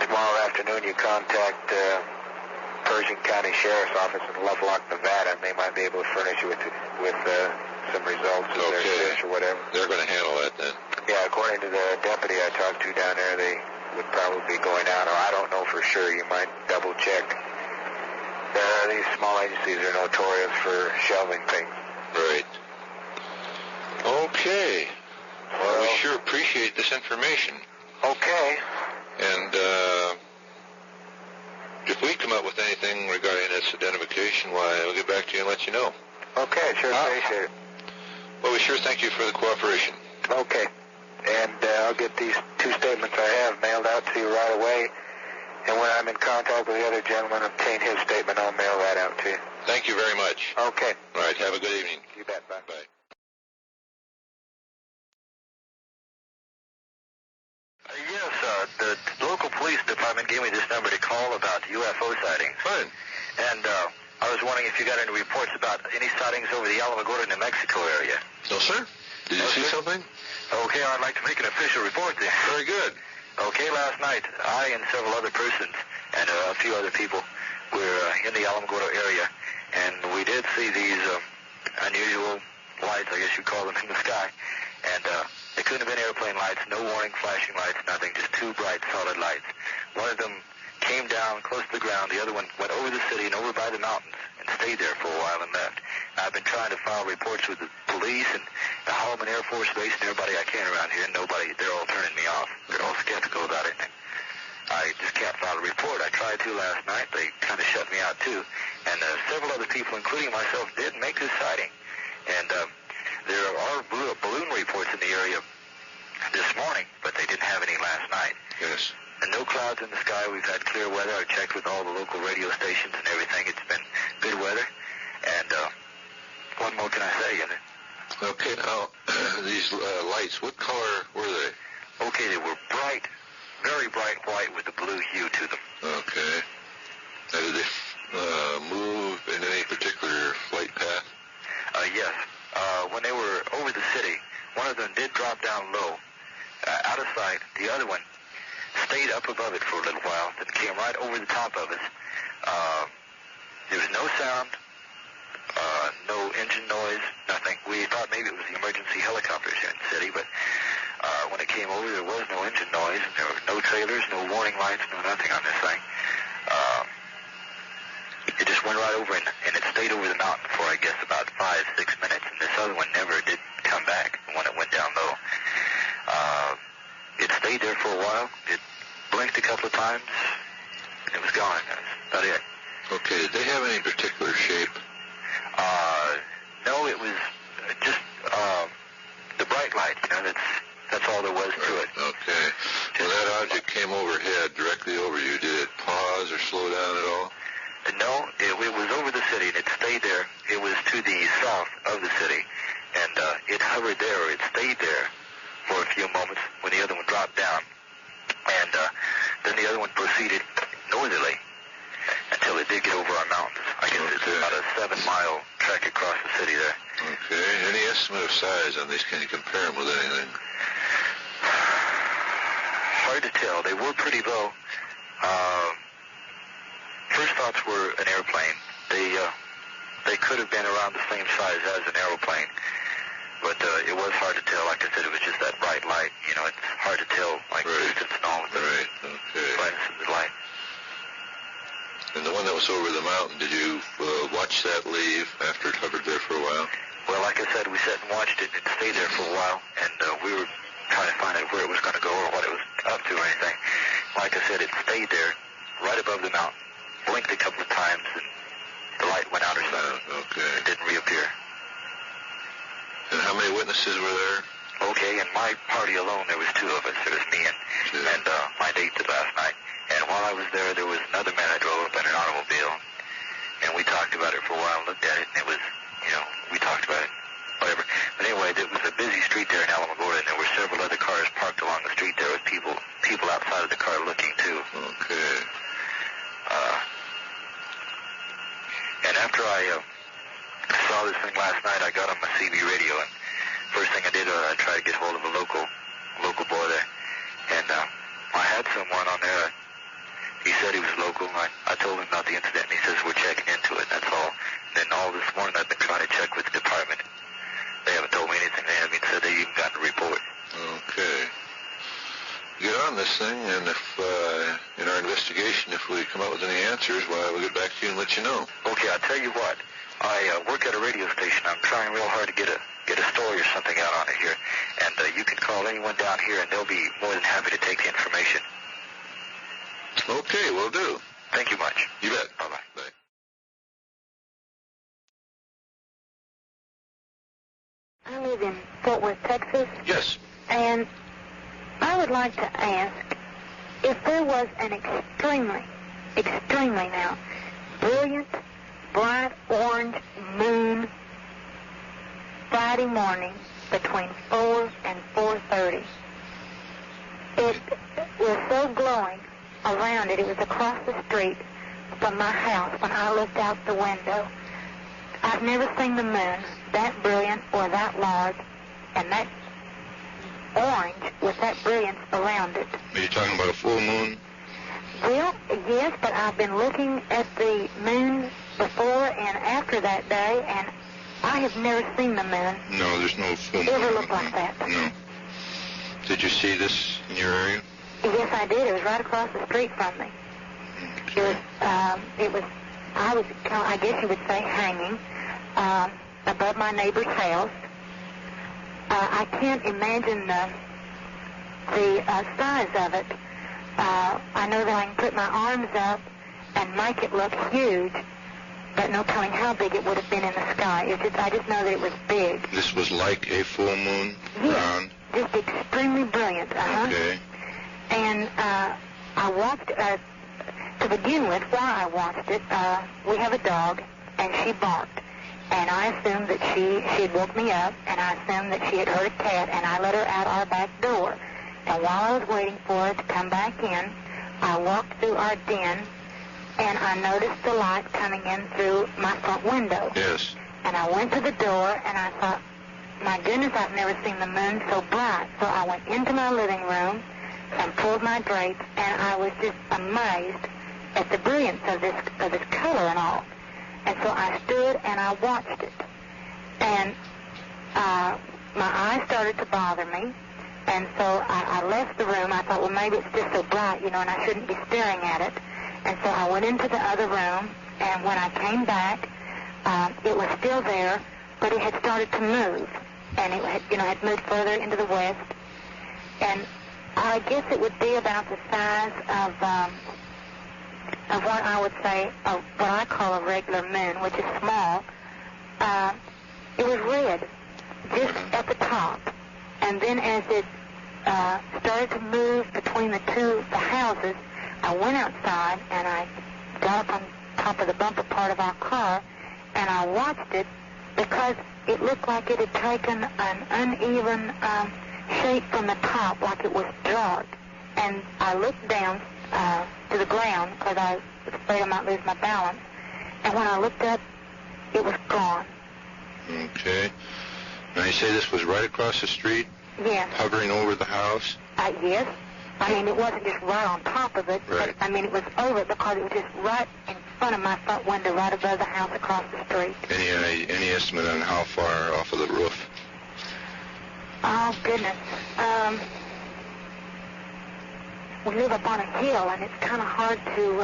tomorrow afternoon you contact Pershing County Sheriff's Office in Lovelock, Nevada, and they might be able to furnish you with some results of their search or whatever. They're going to handle that then. Yeah, according to the deputy I talked to down there, they would probably be going out, or I don't know for sure. You might double check. These small agencies are notorious for shelving things. Right. Okay. Well, we sure appreciate this information. Okay. And if we come up with anything regarding its identification, why, I'll get back to you and let you know. Okay, sure appreciate it. Well, we sure thank you for the cooperation. Okay. And I'll get these two statements I have mailed out to you right away. And when I'm in contact with the other gentleman, obtain his statement, I'll mail that out to you. Thank you very much. Okay. All right, have a good evening. You bet. Bye. Bye. Yes, the local police department gave me this number to call about UFO sightings. Fine. And I was wondering if you got any reports about any sightings over the Alamogordo, New Mexico area. No, sir. Did you see something? Okay, I'd like to make an official report then. Very good. Okay, last night, I and several other persons and a few other people were in the Alamogordo area, and we did see these unusual lights, I guess you'd call them, in the sky. And they couldn't have been airplane lights, no warning flashing lights, nothing, just two bright, solid lights. One of them came down close to the ground. The other one went over the city and over by the mountains and stayed there for a while and left. I've been trying to file reports with the police and the Holloman Air Force Base and everybody I can around here, and nobody, they're all turning me off. They're all skeptical about it. I just can't file a report. I tried to last night. They kind of shut me out, too. And several other people, including myself, did make this sighting. And there are balloon reports in the area this morning, but they didn't have any last night. Yes. And no clouds in the sky. We've had clear weather. I checked with all the local radio stations and everything. It's been good weather. And what more can I say? Okay, now, these lights, what color were they? Okay, they were bright, very bright white with a blue hue to them. Okay. Now, did they move in any particular flight path? Yes. When they were over the city, one of them did drop down low, out of sight. The other one stayed up above it for a little while, then came right over the top of us. There was no sound, no engine noise, nothing. We thought maybe it was the emergency helicopters here in the city, but when it came over, there was no engine noise, and there were no trailers, no warning lights, no nothing on this thing. It just went right over, and it stayed over the mountain for, I guess, about 5-6 minutes, and this other one never did come back when it went down low. It stayed there for a while. It blinked a couple of times, and it was gone. That's about it. Okay, did they have any particular shape? No, it was just the bright light. You know, that's all there was to it. Okay. When that object came overhead, directly over you, did it pause or slow down at all? No, it was over the city, and it stayed there. It was to the south of the city, and it hovered there, or it stayed there for a few moments when the other one dropped down, and then the other one proceeded northerly until it did get over our mountains. I guess it's about a 7-mile trek across the city there. Okay. Any estimate of size on these? Can you compare them with anything? Hard to tell. They were pretty low. First thoughts were an airplane. They could have been around the same size as an aeroplane, but it was hard to tell. Like I said, it was just that bright light. You know, it's hard to tell, like distance and all. Right. Okay. Brightness of the light. And the one that was over the mountain, did you watch that leave after it hovered there for a while? Well, like I said, we sat and watched it. It stayed there for a while, and we were trying to find out where it was going to go or what it was up to or anything. Like I said, it stayed there right above the mountain, blinked a couple of times, and the light went out or something. Okay. It didn't reappear. And how many witnesses were there? Okay, in my party alone, there was 2 of us. There was me and my date last night. And while I was there, there was another man I drove up in an automobile. And we talked about it for a while and looked at it, and it was, you know, we talked about it, whatever. But anyway, there was a busy street there in Alamogordo, and there were several other cars parked along the street there with people outside of the car looking, too. Okay. And after I saw this thing last night, I got on my CB radio, and first thing I did, I tried to get hold of a local boy there. And I had someone on there. He said he was local, and I told him about the incident, and he says we're checking into it, that's all. And then all this morning I've been trying to check with the department. They haven't told me anything. They haven't even said they even gotten a report. Okay. Get on this thing, and if in our investigation, if we come up with any answers, well, we'll get back to you and let you know. Okay, I'll tell you what. I work at a radio station. I'm trying real hard to get a story or something out on it here. And you can call anyone down here, and they'll be more than happy to take the information. Okay, will do. Thank you much. You bet. Bye-bye. Bye. I live in Fort Worth, Texas. Yes. And I would like to ask if there was an extremely now, brilliant, bright orange moon Friday morning between 4 and 4:30. It was so glowing around it. It was across the street from my house when I looked out the window. I've never seen the moon that brilliant or that large and that orange with that brilliance around it. Are you talking about a full moon? Well, yes, but I've been looking at the moon before and after that day, and I have never seen the moon. No, there's no full moon. Ever look like that? No. Did you see this in your area? Yes, I did. It was right across the street from me. Okay. I guess you would say, hanging above my neighbor's house. I can't imagine the size of it. I know that I can put my arms up and make it look huge, but no telling how big it would have been in the sky. I just know that it was big. This was like a full moon? Yes, round? just extremely brilliant. Okay. And I watched, to begin with, while I watched it, we have a dog, and she barked. And I assumed that she had woke me up, and I assumed that she had heard a cat, and I let her out our back door. And while I was waiting for her to come back in, I walked through our den, and I noticed the light coming in through my front window. Yes. And I went to the door, and I thought, my goodness, I've never seen the moon so bright. So I went into my living room and pulled my drapes, and I was just amazed at the brilliance of this color and all. And so I stood and I watched it. And my eyes started to bother me. And so I left the room. I thought, well, maybe it's just so bright, and I shouldn't be staring at it. And so I went into the other room, and when I came back, it was still there, but it had started to move. And it had moved further into the west. And I guess it would be about the size of of what I would say, what I call a regular moon, which is small. It was red, just at the top. And then as it started to move between the houses, I went outside and I got up on top of the bumper part of our car, and I watched it because it looked like it had taken an uneven shape from the top, like it was dark. And I looked down to the ground because I was afraid I might lose my balance. And when I looked up, it was gone. Okay. Now you say this was right across the street? Yes. Hovering over the house? Yes. I mean, it wasn't just right on top of it, right. But I mean, it was over it because it was just right in front of my front window, right above the house across the street. Any estimate on how far off of the roof? Oh, goodness. We live up on a hill, and it's kind of hard to,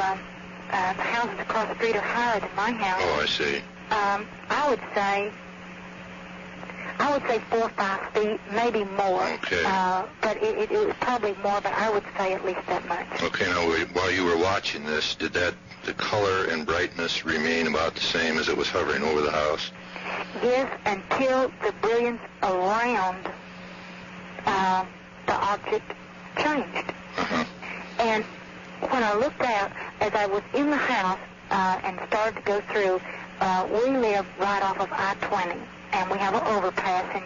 the houses across the street are higher than my house. Oh, I see. I would say 4 or 5 feet, maybe more. Okay. But it was probably more, but I would say at least that much. Okay, now while you were watching this, did the color and brightness remain about the same as it was hovering over the house? Yes, until the brilliance around the object changed. Uh-huh. And when I looked out, as I was in the house and started to go through, we live right off of I-20, and we have an overpass, and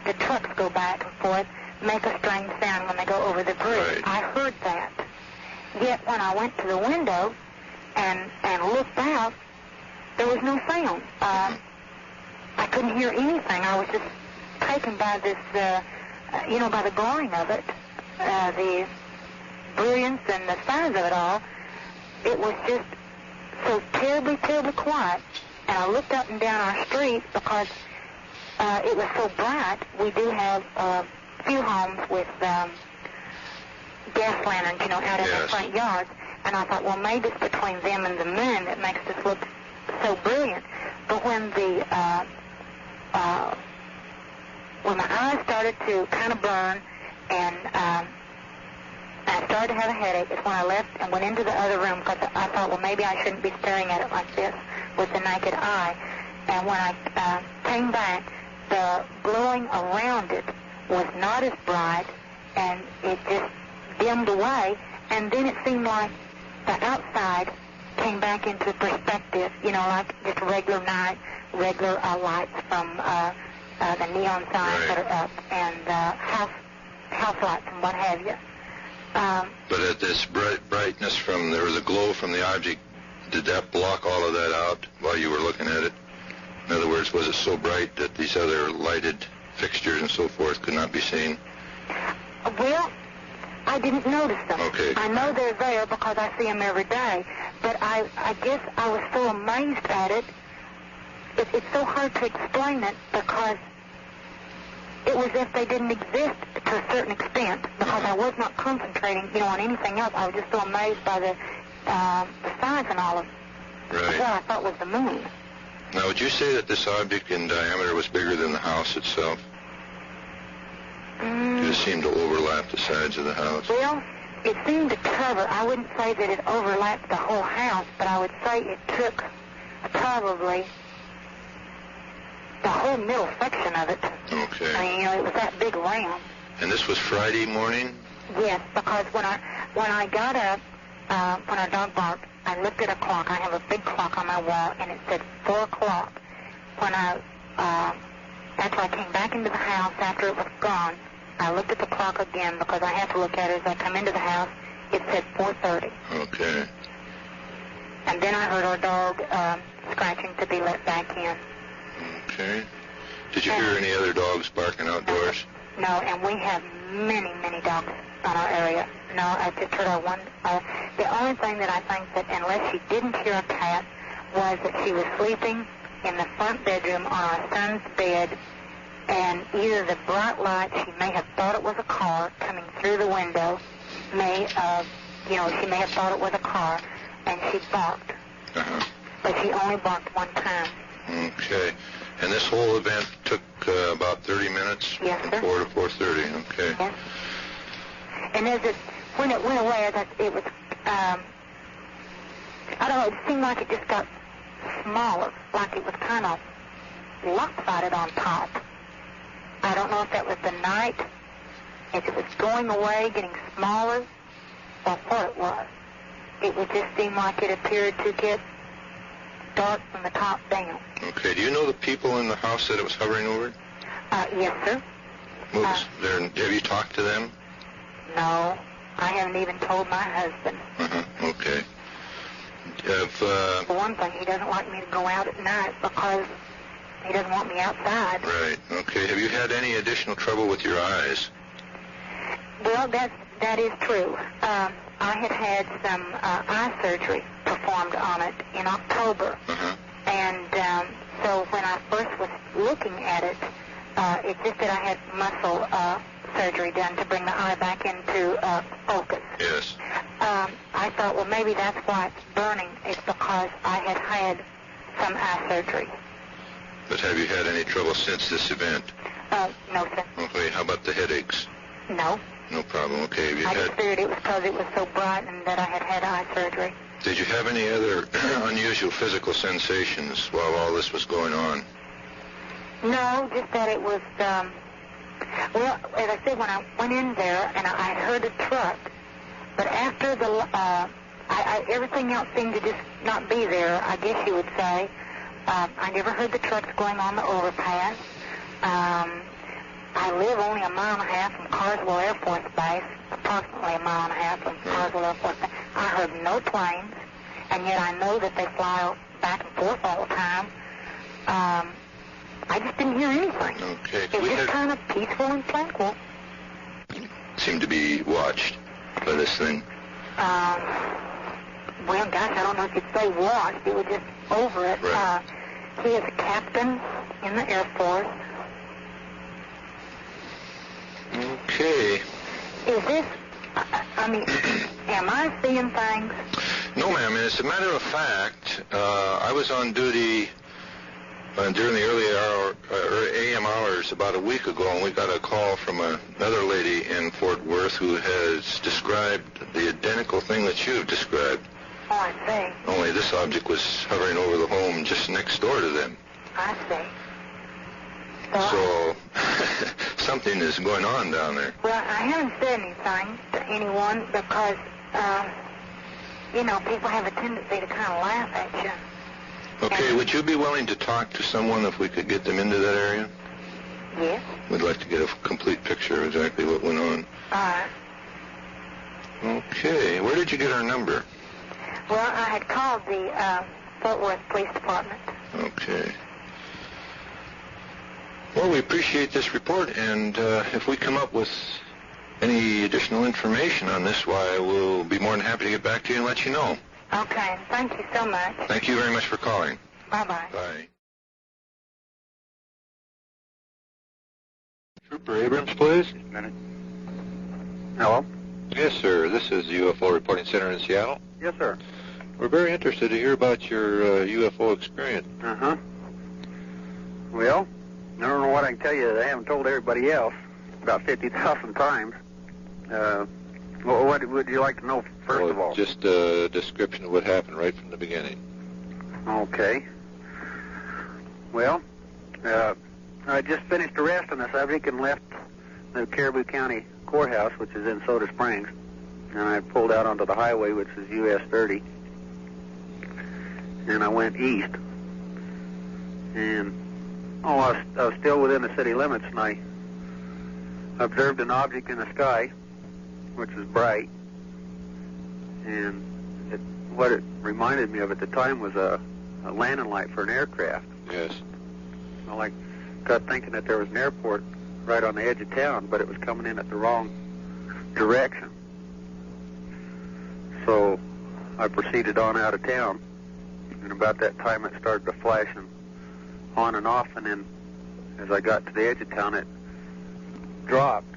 the trucks go back and forth, make a strange sound when they go over the bridge. Right. I heard that. Yet when I went to the window and looked out, there was no sound. I couldn't hear anything. I was just taken by this, by the glowing of it, the brilliance and the size of it all. It was just so terribly, terribly quiet. And I looked up and down our street because it was so bright. We do have a few homes with gas lanterns, out in the front yards. And I thought, well, maybe it's between them and the moon that makes this look so brilliant. But when my eyes started to kind of burn and I started to have a headache, is when I left and went into the other room because I thought, well, maybe I shouldn't be staring at it like this with the naked eye. And when I came back, the glowing around it was not as bright, and it just dimmed away. And then it seemed like the outside came back into perspective, like just regular night, regular lights from the neon signs that are up, and house lights and what have you. But at this brightness or the glow from the object, did that block all of that out while you were looking at it? In other words, was it so bright that these other lighted fixtures and so forth could not be seen? Well, I didn't notice them. Okay. I know they're there because I see them every day, but I guess I was so amazed at it. It's so hard to explain it because it was as if they didn't exist to a certain extent because I was not concentrating, on anything else. I was just so amazed by the size and all of what I thought was the moon. Now, would you say that this object in diameter was bigger than the house itself? It just seemed to overlap the sides of the house. Well, it seemed to cover. I wouldn't say that it overlapped the whole house, but I would say it took probably the whole middle section of it. Okay. I mean, it was that big around. And this was Friday morning? Yes, because when I got up, when our dog barked, I looked at a clock. I have a big clock on my wall, and it said 4 o'clock. When after I came back into the house after it was gone, I looked at the clock again because I have to look at it as I come into the house. It said 4:30. Okay. And then I heard our dog scratching to be let back in. Okay. Did you hear any other dogs barking outdoors? No, and we have many, many dogs on our area. No, I just heard our one. The only thing that I think that unless she didn't hear a cat was that she was sleeping in the front bedroom on our son's bed, and either the bright light, she may have thought it was a car coming through the window, she may have thought it was a car, and she barked. Uh-huh. But she only barked one time. Okay. And this whole event took about 30 minutes? Yes, sir. From 4 to 4:30, okay. Yes. And when it went away, it was I don't know, it seemed like it just got smaller, like it was kind of lopsided on top. I don't know if that was the night, if it was going away, getting smaller, or what it was. It would just seem like it appeared to get dark from the top down. Okay. Do you know the people in the house that it was hovering over? Yes, sir. Have you talked to them? No, I haven't even told my husband. Okay. For one thing, he doesn't like me to go out at night because he doesn't want me outside. Right. Okay. Have you had any additional trouble with your eyes? Well, that is true. I had some eye surgery performed on it in October. And so when I first was looking at it, it's just that I had muscle surgery done to bring the eye back into focus. Yes. I thought, well, maybe that's why it's burning. It's because I had some eye surgery. But have you had any trouble since this event? No, sir. Okay. How about the headaches? No. No problem. Okay. Have you I just figured it was because it was so bright and that I had eye surgery. Did you have any other unusual physical sensations while all this was going on? No, just that it was, well, as I said, when I went in there and I heard a truck, but after everything else seemed to just not be there, I guess you would say. I never heard the trucks going on the overpass. I live only 1.5 miles from Carswell Air Force Base, approximately 1.5 miles from Carswell Air Force Base. I heard no planes, and yet I know that they fly back and forth all the time. I just didn't hear anything. Okay. It was just kind of peaceful and tranquil. Seemed to be watched by this thing. Well, gosh, I don't know if you'd say watched. It was just over it. Right. He is a captain in the Air Force. Okay. Is this, I mean, am I seeing things? No, ma'am. As a matter of fact, I was on duty during the early AM hours about a week ago, and we got a call from another lady in Fort Worth who has described the identical thing that you've described. Oh, I see. Only this object was hovering over the home just next door to them. I see. So something is going on down there. Well, I haven't said anything to anyone because, people have a tendency to kind of laugh at you. Okay, would you be willing to talk to someone if we could get them into that area? Yes. We'd like to get a complete picture of exactly what went on. All right. Okay, where did you get our number? Well, I had called the Fort Worth Police Department. Okay. Well, we appreciate this report, and if we come up with any additional information on this, why, we'll be more than happy to get back to you and let you know. Okay, thank you so much. Thank you very much for calling. Bye-bye. Bye. Trooper Abrams, please. Just a minute. Hello? Yes, sir. This is the UFO Reporing Center in Seattle. Yes, sir. We're very interested to hear about your UFO experience. Uh-huh. Well, I don't know what I can tell you that I haven't told everybody else about 50,000 times. What would you like to know first of all? Just a description of what happened right from the beginning. Okay. Well, I just finished arresting the subject and left the Caribou County Courthouse, which is in Soda Springs, and I pulled out onto the highway, which is U.S. 30, and I went east. And I was still within the city limits, and I observed an object in the sky, which was bright, and what it reminded me of at the time was a landing light for an aircraft. Yes. Well, I got thinking that there was an airport right on the edge of town, but it was coming in at the wrong direction. So I proceeded on out of town, and about that time it started to flash on and off, and then as I got to the edge of town, it dropped.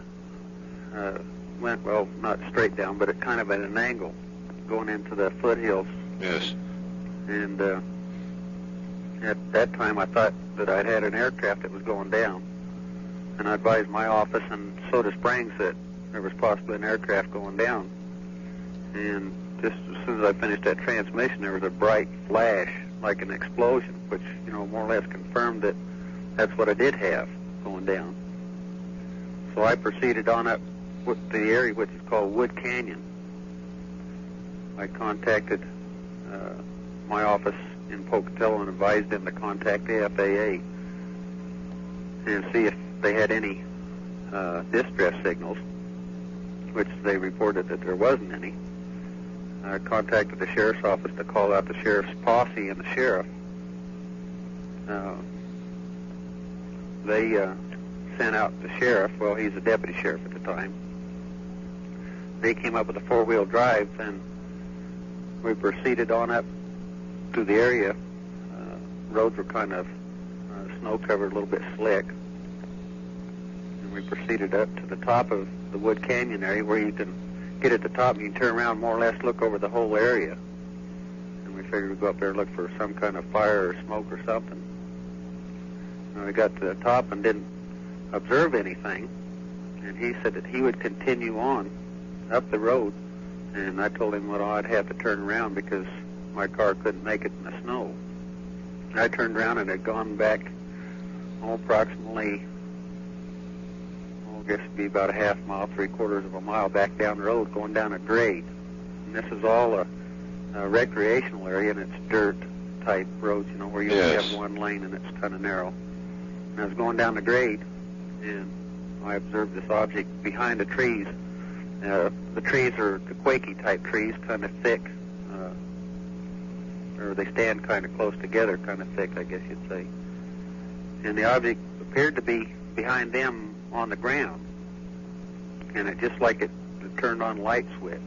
Went, well, not straight down, but it kind of at an angle, going into the foothills. Yes. And at that time, I thought that I'd had an aircraft that was going down. And I advised my office in Soda Springs that there was possibly an aircraft going down. And just as soon as I finished that transmission, there was a bright flash like an explosion, which, more or less confirmed that that's what I did have going down. So I proceeded on up to the area which is called Wood Canyon. I contacted my office in Pocatello and advised them to contact the FAA and see if they had any distress signals, which they reported that there wasn't any. I contacted the sheriff's office to call out the sheriff's posse and the sheriff. They sent out the sheriff. Well, he's a deputy sheriff at the time. They came up with a four-wheel drive, and we proceeded on up to the area. Roads were kind of snow-covered, a little bit slick. And we proceeded up to the top of the Wood Canyon area, where you can get at the top and you can turn around, more or less look over the whole area. And we figured we'd go up there and look for some kind of fire or smoke or something. And we got to the top and didn't observe anything. And he said that he would continue on up the road. And I told him, well, I'd have to turn around because my car couldn't make it in the snow. And I turned around and had gone back approximately, I guess it'd be about a half mile, 3/4 of a mile back down the road, going down a grade. And this is all a recreational area, and it's dirt-type roads, where you only have one lane and it's kind of narrow. And I was going down the grade, and I observed this object behind the trees. The trees are the Quakey-type trees, kind of thick, or they stand kind of close together, kind of thick, I guess you'd say. And the object appeared to be behind them on the ground, and it just like it turned on light switch,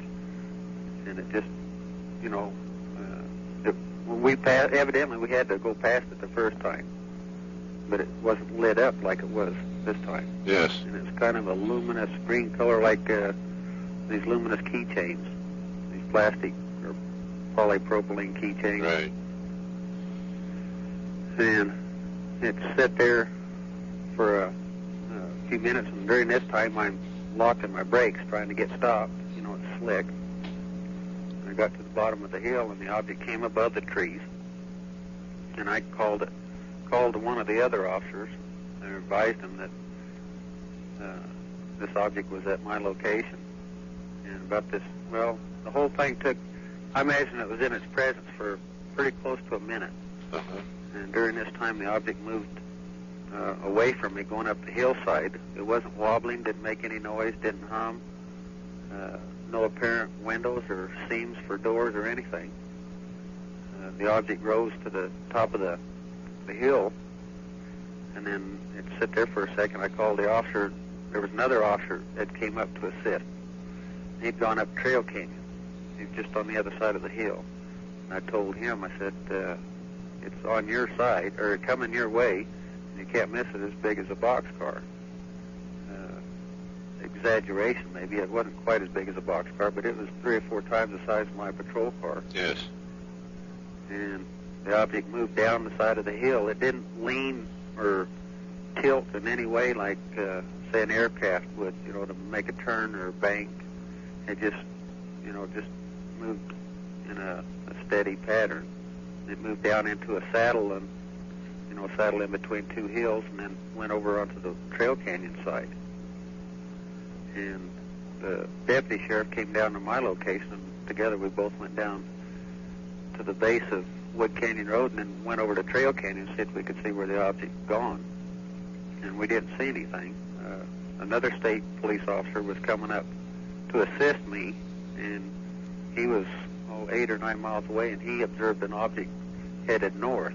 and it just, when we passed, evidently we had to go past it the first time, but it wasn't lit up like it was this time. Yes. And it's kind of a luminous green color, like these luminous keychains, these plastic or polypropylene keychains. Right. And it sat there for a few minutes, and during this time I'm locking my brakes, trying to get stopped. It's slick. I got to the bottom of the hill, and the object came above the trees, and I called to one of the other officers and advised him that this object was at my location. And about this, well, the whole thing took, I imagine it was in its presence for pretty close to a minute. Uh-huh. And during this time, the object moved away from me, going up the hillside. It wasn't wobbling, didn't make any noise, didn't hum. No apparent windows or seams for doors or anything. The object rose to the top of the hill, and then it sat there for a second. I called the officer. There was another officer that came up to assist. He'd gone up Trail Canyon. He was just on the other side of the hill. And I told him, I said, it's on your side, or coming your way, and you can't miss it, as big as a boxcar. Exaggeration, maybe. It wasn't quite as big as a boxcar, but it was 3 or 4 times the size of my patrol car. Yes. And the object moved down the side of the hill. It didn't lean or tilt in any way like, say, an aircraft would, to make a turn or a bank. It just, just moved in a steady pattern. It moved down into a saddle, and, a saddle in between 2 hills, and then went over onto the Trail Canyon side. And the deputy sheriff came down to my location, and together we both went down to the base of Wood Canyon Road and then went over to Trail Canyon to see if we could see where the object had gone. And we didn't see anything. Another state police officer was coming up to assist me, and he was 8 or 9 miles away, and he observed an object headed north,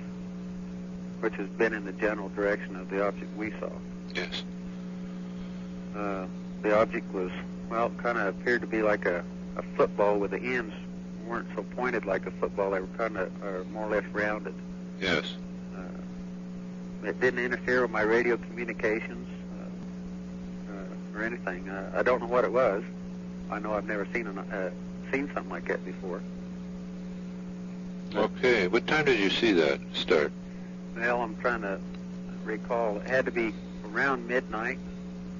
which has been in the general direction of the object we saw. Yes. The object was, kind of appeared to be like a football, with the ends weren't so pointed like a football. They were kind of more or less rounded. Yes. It didn't interfere with my radio communications or anything. I don't know what it was. I know I've never seen something like that before. Okay. What time did you see that start? Well, I'm trying to recall. It had to be around midnight,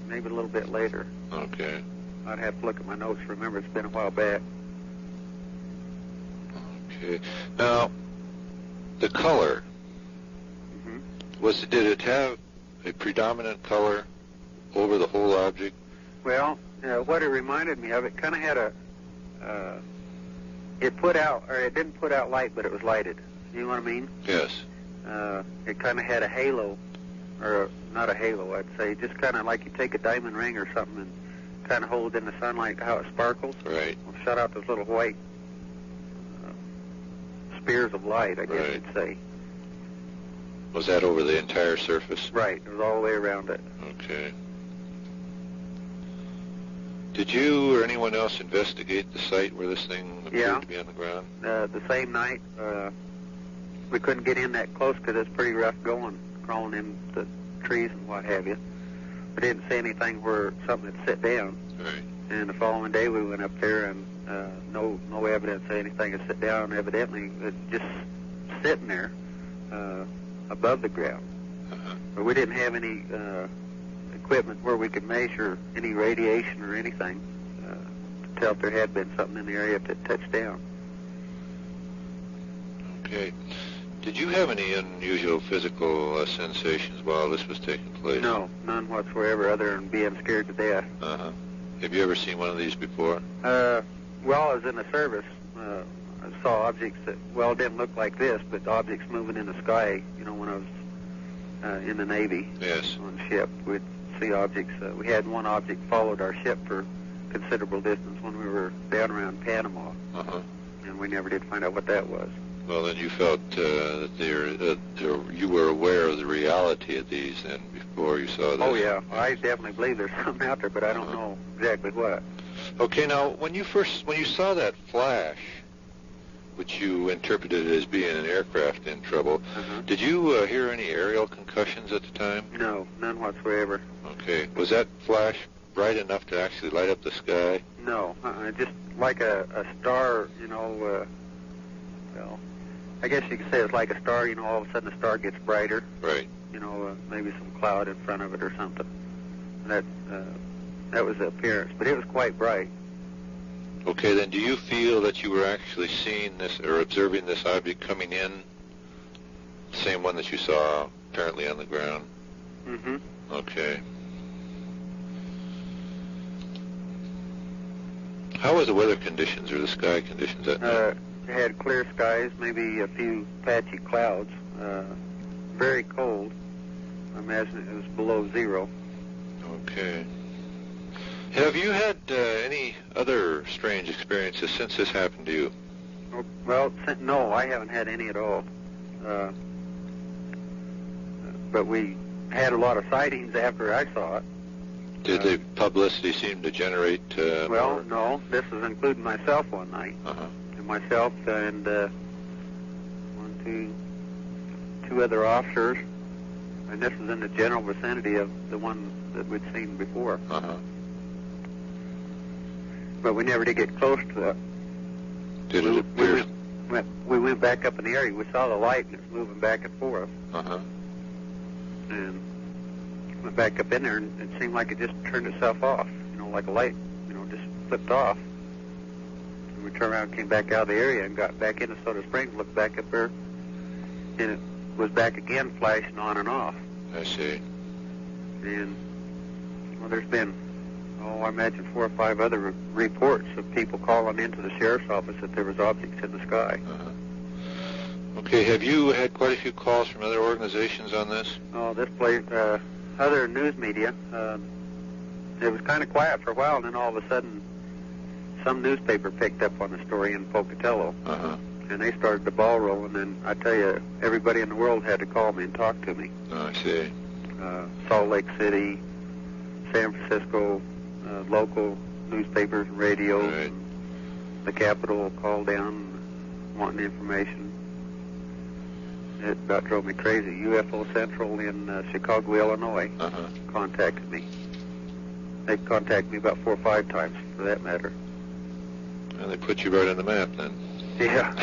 maybe a little bit later. Okay. I'd have to look at my notes to remember. It's been a while back. Okay. Now, the color, did it have a predominant color over the whole object? Well, what it reminded me of, it kind of had a, it didn't put out light, but it was lighted. You know what I mean? Yes. It kind of had a halo, or not a halo, I'd say, just kind of like you take a diamond ring or something and kind of hold it in the sunlight, how it sparkles. Right. Well, shot out those little white spears of light, I guess you'd say. Was that over the entire surface? Right. It was all the way around it. Okay. Did you or anyone else investigate the site where this thing appeared to be on the ground? The same night, we couldn't get in that close because it's pretty rough going, crawling in the trees and what have you. We didn't see anything where something had sit down. Right. And the following day we went up there and no evidence of anything had sit down. Evidently, it just sitting there above the ground. But we didn't have any equipment where we could measure any radiation or anything to tell if there had been something in the area if it touched down. Okay. Did you have any unusual physical sensations while this was taking place? No, none whatsoever other than being scared to death. Uh-huh. Have you ever seen one of these before? Well, I was in the service. I saw objects that, well, didn't look like this, but objects moving in the sky, you know, when I was in the Navy. Yes. On ship, we'd see objects. We had one object followed our ship for considerable distance when we were down around Panama. Uh-huh. And we never did find out what that was. Well, then you felt that you were aware of the reality of these then before you saw this. Oh, yeah. I definitely believe there's something out there, but I don't know exactly what. Okay, now, when you saw that flash, which you interpreted as being an aircraft in trouble, did you hear any aerial concussions at the time? No, none whatsoever. Okay. Was that flash bright enough to actually light up the sky? No, just like a star, you know, well, I guess you could say it's like a star, you know, all of a sudden the star gets brighter. Right. You know, maybe some cloud in front of it or something. That was the appearance, but it was quite bright. Okay, then do you feel that you were actually seeing this or observing this object coming in, the same one that you saw apparently on the ground? Mm-hmm. Okay. How was the weather conditions or the sky conditions that night? It had clear skies, maybe a few patchy clouds. Very cold. I imagine it was below zero. Okay. Have you had any other strange experiences since this happened to you? Well, no, I haven't had any at all. But we had a lot of sightings after I saw it. Did the publicity seem to generate well, more? No. This is including myself one night. Uh-huh. And myself and two other officers. And this was in the general vicinity of the one that we'd seen before. Uh-huh. But we never did get close to it. Did it appear? We went back up in the area. We saw the light and it's moving back and forth. Uh-huh. And went back up in there and it seemed like it just turned itself off. You know, like a light, you know, just flipped off. And we turned around and came back out of the area and got back into Soda Springs, looked back up there, and it was back again flashing on and off. I see. And, well, there's been, I imagine 4 or 5 other reports of people calling into the sheriff's office that there was objects in the sky. Uh-huh. Okay, have you had quite a few calls from other organizations on this? Oh, this place, other news media, it was kind of quiet for a while, and then all of a sudden, some newspaper picked up on the story in Pocatello, and they started the ball rolling, and I tell you, everybody in the world had to call me and talk to me. Oh, I see. Salt Lake City, San Francisco, local newspapers, radio, right. The Capitol called down wanting information. It about drove me crazy. UFO Central in Chicago, Illinois, contacted me. They contacted me about 4 or 5 times, for that matter. And they put you right on the map, then. Yeah.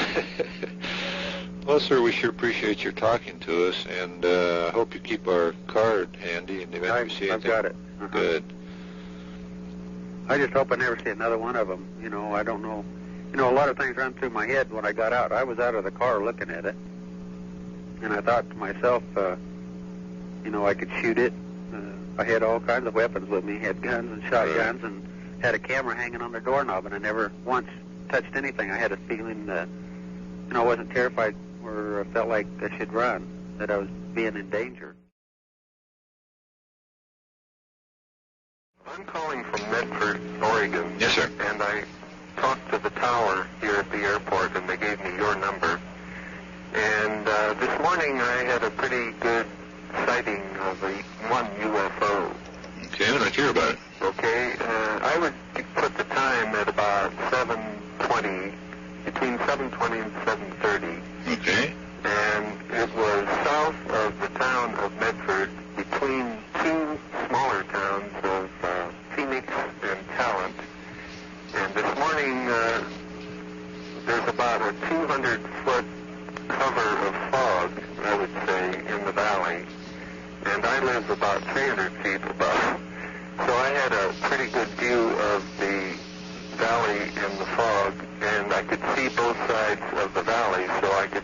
Well, sir, we sure appreciate your talking to us, and I hope you keep our card handy in the event we see anything. I've got it. Good. I just hope I never see another one of them. You know, I don't know. You know, a lot of things ran through my head when I got out. I was out of the car looking at it, and I thought to myself, you know, I could shoot it. I had all kinds of weapons with me. Had guns and shotguns, and had a camera hanging on the doorknob, and I never once touched anything. I had a feeling that, you know, I wasn't terrified or felt like I should run, that I was being in danger. I'm calling from Medford, Oregon. Yes, sir. And I talked to the tower here at the airport, and they gave me your number. And this morning I had a pretty good sighting of one UFO. Okay, I'd like to hear about it. Okay, I would put the time at about 7:20, between 7:20 and 7:30. Okay. And it was south of the town of Medford, between two smaller towns of Phoenix and Talent. And this morning, there's about a 200-foot cover of fog, I would say, in the valley. And I live about 300 feet above. So I had a pretty good view of the valley and the fog, and I could see both sides of the valley, so I could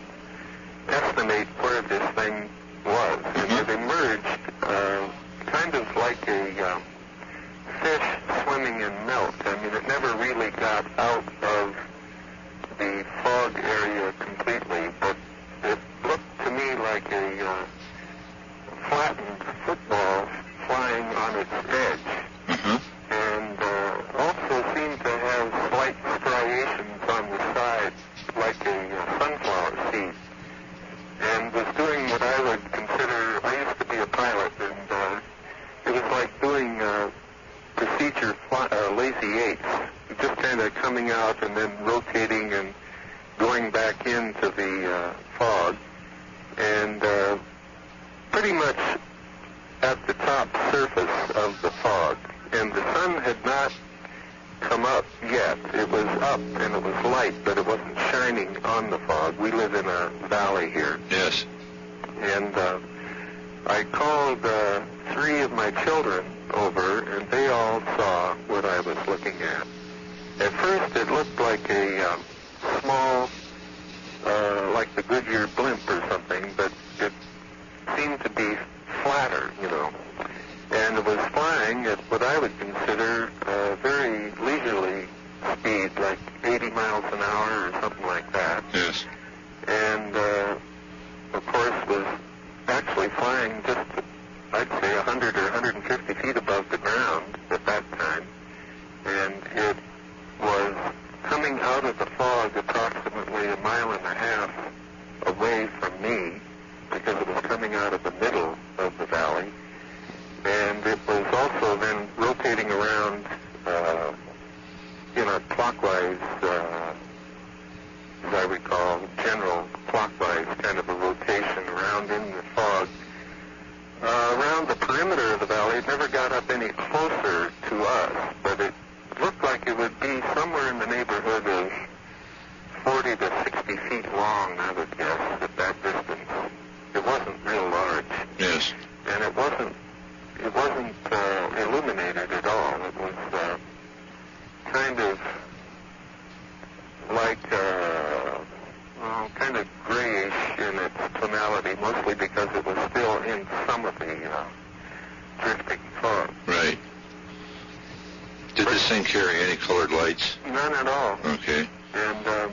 estimate where this thing was. And it emerged kind of like a fish swimming in milk. I mean, it never really got out of the fog area completely, but it looked to me like a flattened football flying on its edge, and also seemed to have slight striations on the side, like a sunflower seed, and was doing what I would consider, I used to be a pilot, and it was like doing procedure lazy eights, just kind of coming out and then rotating and going back into the fog, and pretty much at the top surface of the fog, and the sun had not come up yet. It was up and it was light, but it wasn't shining on the fog. We live in a valley here. Yes. And I called 3 of my children over, and they all saw what I was looking at. At first, it looked like a small, like the Goodyear blimp or something, but it seemed to be flatter, you know. And it was flying at what I would consider very leisurely speed, like 80 miles an hour or something like that. Yes. And, of course, was actually flying just, I'd say, 100 or 150 feet above the ground at that time. And it was coming out of the fog approximately 1.5 miles away from me, because it was coming out of the middle of the valley. And it was also then rotating around in a clockwise, as I recall, general clockwise kind of a rotation around in the fog. Around the perimeter of the valley, it never got up any closer to us, but it looked like it would be somewhere in the neighborhood of 40 to 60 feet long, I would guess, at that distance. It wasn't real large. Yes. And it wasn't illuminated at all. It was kind of like, kind of grayish in its tonality, mostly because it was still in some of the drifting fog. Right. Did this thing carry any colored lights? None at all. Okay. And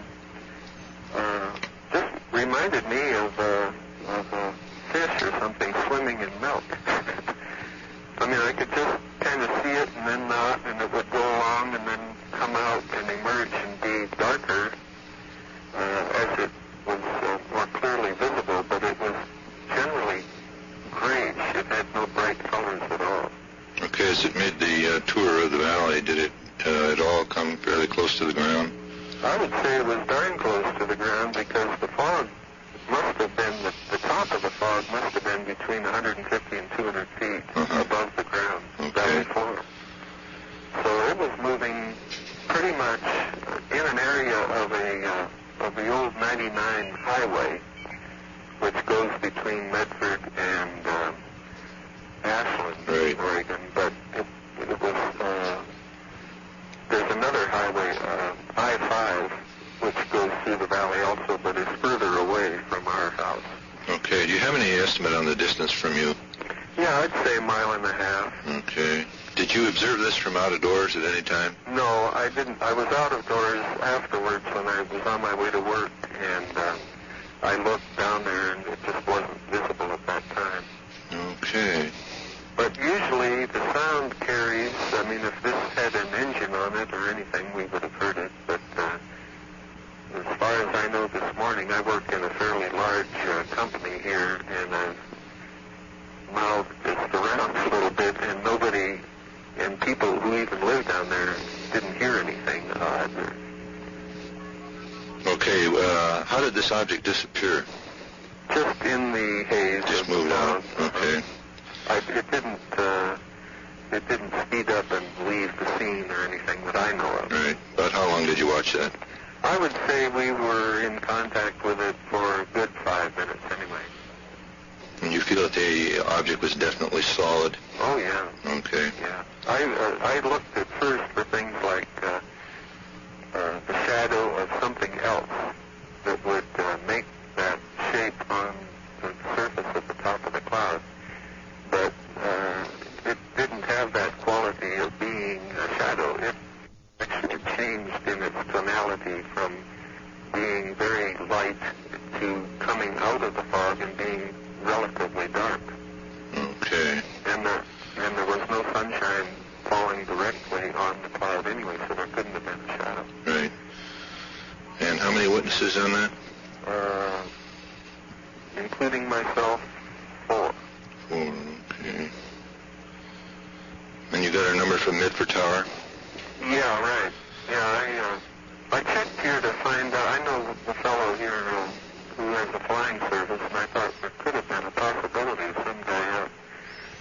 just reminded me of a fish or something swimming in milk. I mean, I could just kind of see it and then not, and it would go along and then come out and emerge and be darker as it was more clearly visible, but it was generally grayish. It had no bright colors at all. Okay, as it made the tour of the valley, did it at all come fairly close to the ground? I would say it was darn close to the ground, because the fog must have been, the top of the fog must have been between 150 and 200 feet above the ground, valley floor. So it was moving pretty much in an area of the old 99 highway, which goes between Medford and Ashland, Oregon. But it was, there's another highway, I-5, Okay. Do you have any estimate on the distance from you? Yeah, I'd say 1.5 miles. Okay. Did you observe this from out of doors at any time? No, I didn't. I was out of doors afterwards when I was on my way to work, and I looked down there, and it just wasn't visible at that time. Okay. But usually the sound carries, I mean, if this had an engine on it or anything, we would have heard it. But as far as I know this morning, I work in a fairly large company here, and I've mouthed just around a little bit, and nobody, and people who even live down there didn't hear anything odd. Okay, how did this object disappear? Just in the haze. Just moved on. Okay. It didn't speed up and leave the scene or anything that I know of. Right. But how long did you watch that? I would say we were in contact with it for a good 5 minutes anyway. And you feel that the object was definitely solid? Oh, yeah. Okay. Yeah. I looked at first for things like the shadow of something else that would make that shape on the surface at the top of the cloud. But it didn't have that quality of being a shadow. It actually changed in its tonality from being very light to coming out of the fog and being relatively dark. Okay. And there was no sunshine falling directly on the cloud anyway, so there couldn't have been a shadow. Right. And how many witnesses on that? Including myself, 4. 4, okay. And you got our number from Midford Tower? Yeah, right. Yeah, I checked here to find out. I know the fellow here who has a flying service, and I thought there could have been a possibility of some guy out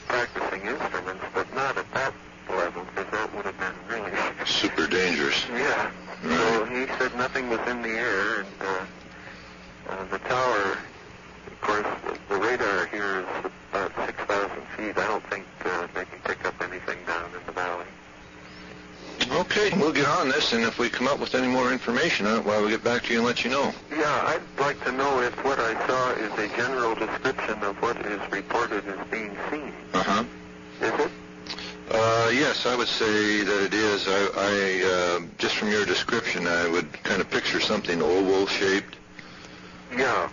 practicing instruments, but not at that level, because that would have been really super dangerous. Yeah. Right. So he said nothing was in the air, and the tower, of course, the radar here is about 6,000 feet. I don't think they can pick up anything down in the valley. Okay, we'll get on this, and if we come up with any more information on it, we'll get back to you and let you know. Yeah, I'd like to know if what I saw is a general description of what is reported as being seen. Uh-huh. Is it? Yes, I would say that it is. I just from your description, I would kind of picture something oval-shaped. Yeah.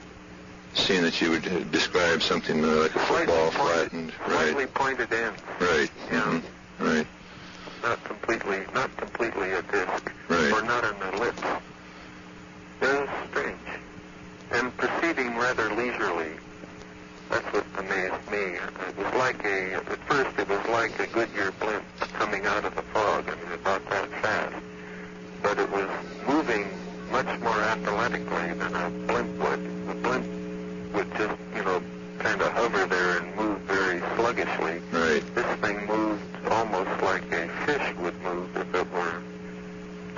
Seeing that you would describe something like a football flattened. Slightly pointed in. Right. Yeah. Mm-hmm. Right. Not completely a disc. Right. Or not an ellipse. It was strange. And proceeding rather leisurely. That's what amazed me. It was like at first it was like a Goodyear blimp coming out of the fog, I mean, about that fast. But it was moving much more athletically than a blimp would. The blimp would just, kind of hover there and move very sluggishly. Right. This thing moved almost like a fish would move if it were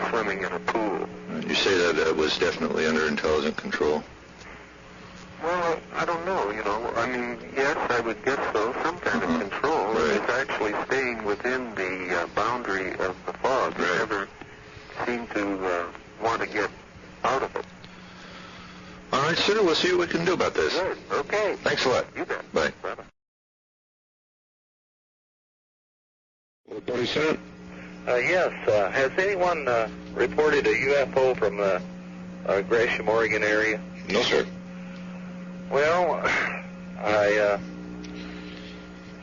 swimming in a pool. You say that it was definitely under intelligent control? Well, I don't know, I mean, yes, I would guess so, some kind of control. Right. It's actually staying within the boundary of the fog. It never seemed to want to get out of it. All right, sir, we'll see what we can do about this. Good, okay. Thanks a lot. You bet. Bye. Bye-bye. Well, Buddy Senate? Yes. Has anyone reported a UFO from the Gresham, Oregon area? No, sir. Well, I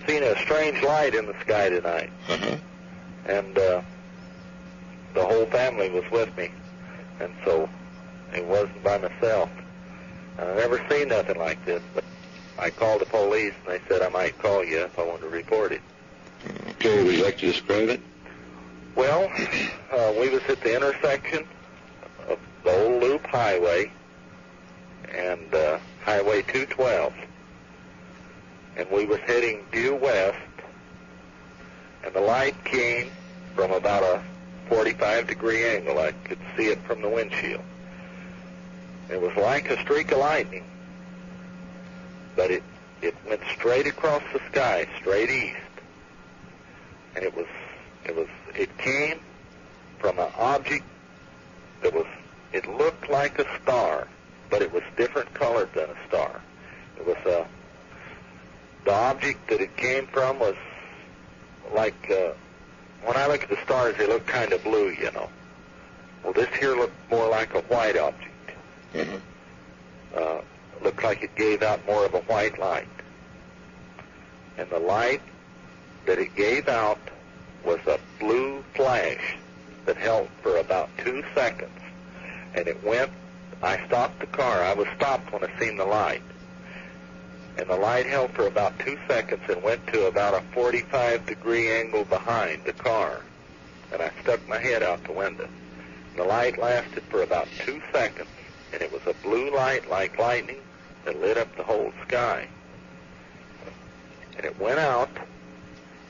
seen a strange light in the sky tonight. Uh-huh. And the whole family was with me. And so it wasn't by myself. I've never seen nothing like this, but I called the police, and they said I might call you if I wanted to report it. Okay, would you like to describe it? Well, we was at the intersection of the old Loop Highway and Highway 212, and we was heading due west, and the light came from about a 45-degree angle. I could see it from the windshield. It was like a streak of lightning, but it went straight across the sky, straight east, and it came from an object that it looked like a star, but it was different colored than a star. It was the object that it came from was like, when I look at the stars, they look kind of blue, you know. Well, this here looked more like a white object. Looked like it gave out more of a white light. And the light that it gave out was a blue flash that held for about 2 seconds. And it went, I stopped the car. I was stopped when I seen the light. And the light held for about 2 seconds and went to about a 45-degree angle behind the car. And I stuck my head out the window. The light lasted for about 2 seconds, and it was a blue light like lightning that lit up the whole sky. And it went out,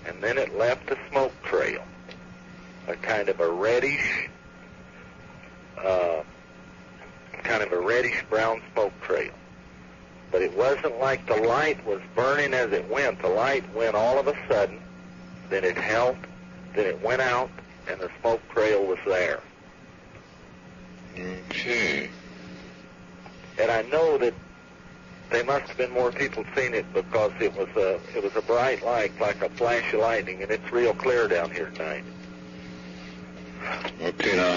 and then it left a smoke trail, a kind of a reddish brown smoke trail. But it wasn't like the light was burning as it went. The light went all of a sudden, then it held, then it went out, and the smoke trail was there. Okay. And I know that there must have been more people seen it because it was a bright light, like a flash of lightning, and it's real clear down here tonight. Okay, now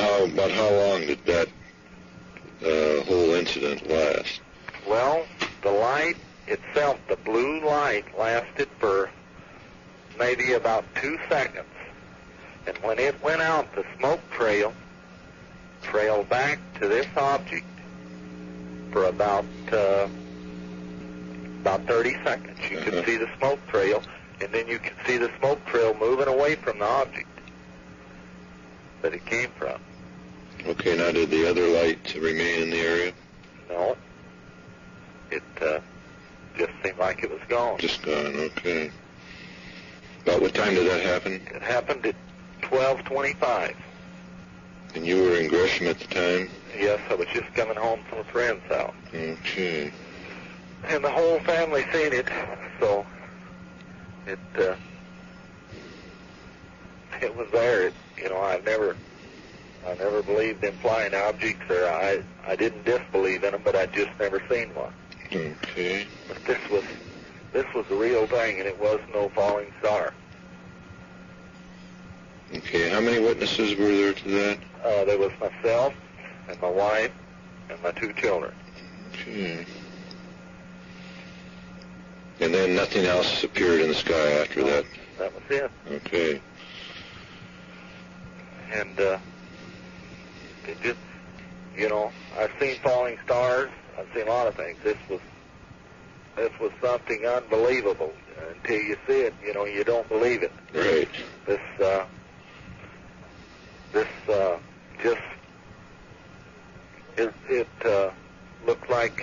how long did that whole incident last? Well, the light itself, the blue light, lasted for maybe about 2 seconds. And when it went out, the smoke trailed back to this object for about 30 seconds. You could see the smoke trail, and then you could see the smoke trail moving away from the object that it came from. Okay, now did the other light remain in the area? No. It just seemed like it was gone. Just gone, okay. About what time did that happen? It happened at 12:25. And you were in Gresham at the time? Yes, I was just coming home from a friend's house. Okay. And the whole family seen it, so it was there. I never believed in flying objects, or I didn't disbelieve in them, but I'd just never seen one. Okay. But this was the real thing, and it was no falling star. Okay, how many witnesses were there to that? There was myself and my wife and my 2 children. Okay. And then nothing else appeared in the sky after that? That was it. Okay. And it just, I've seen falling stars. I've seen a lot of things. This was something unbelievable. Until you see it, you don't believe it. Right. This just, it looked like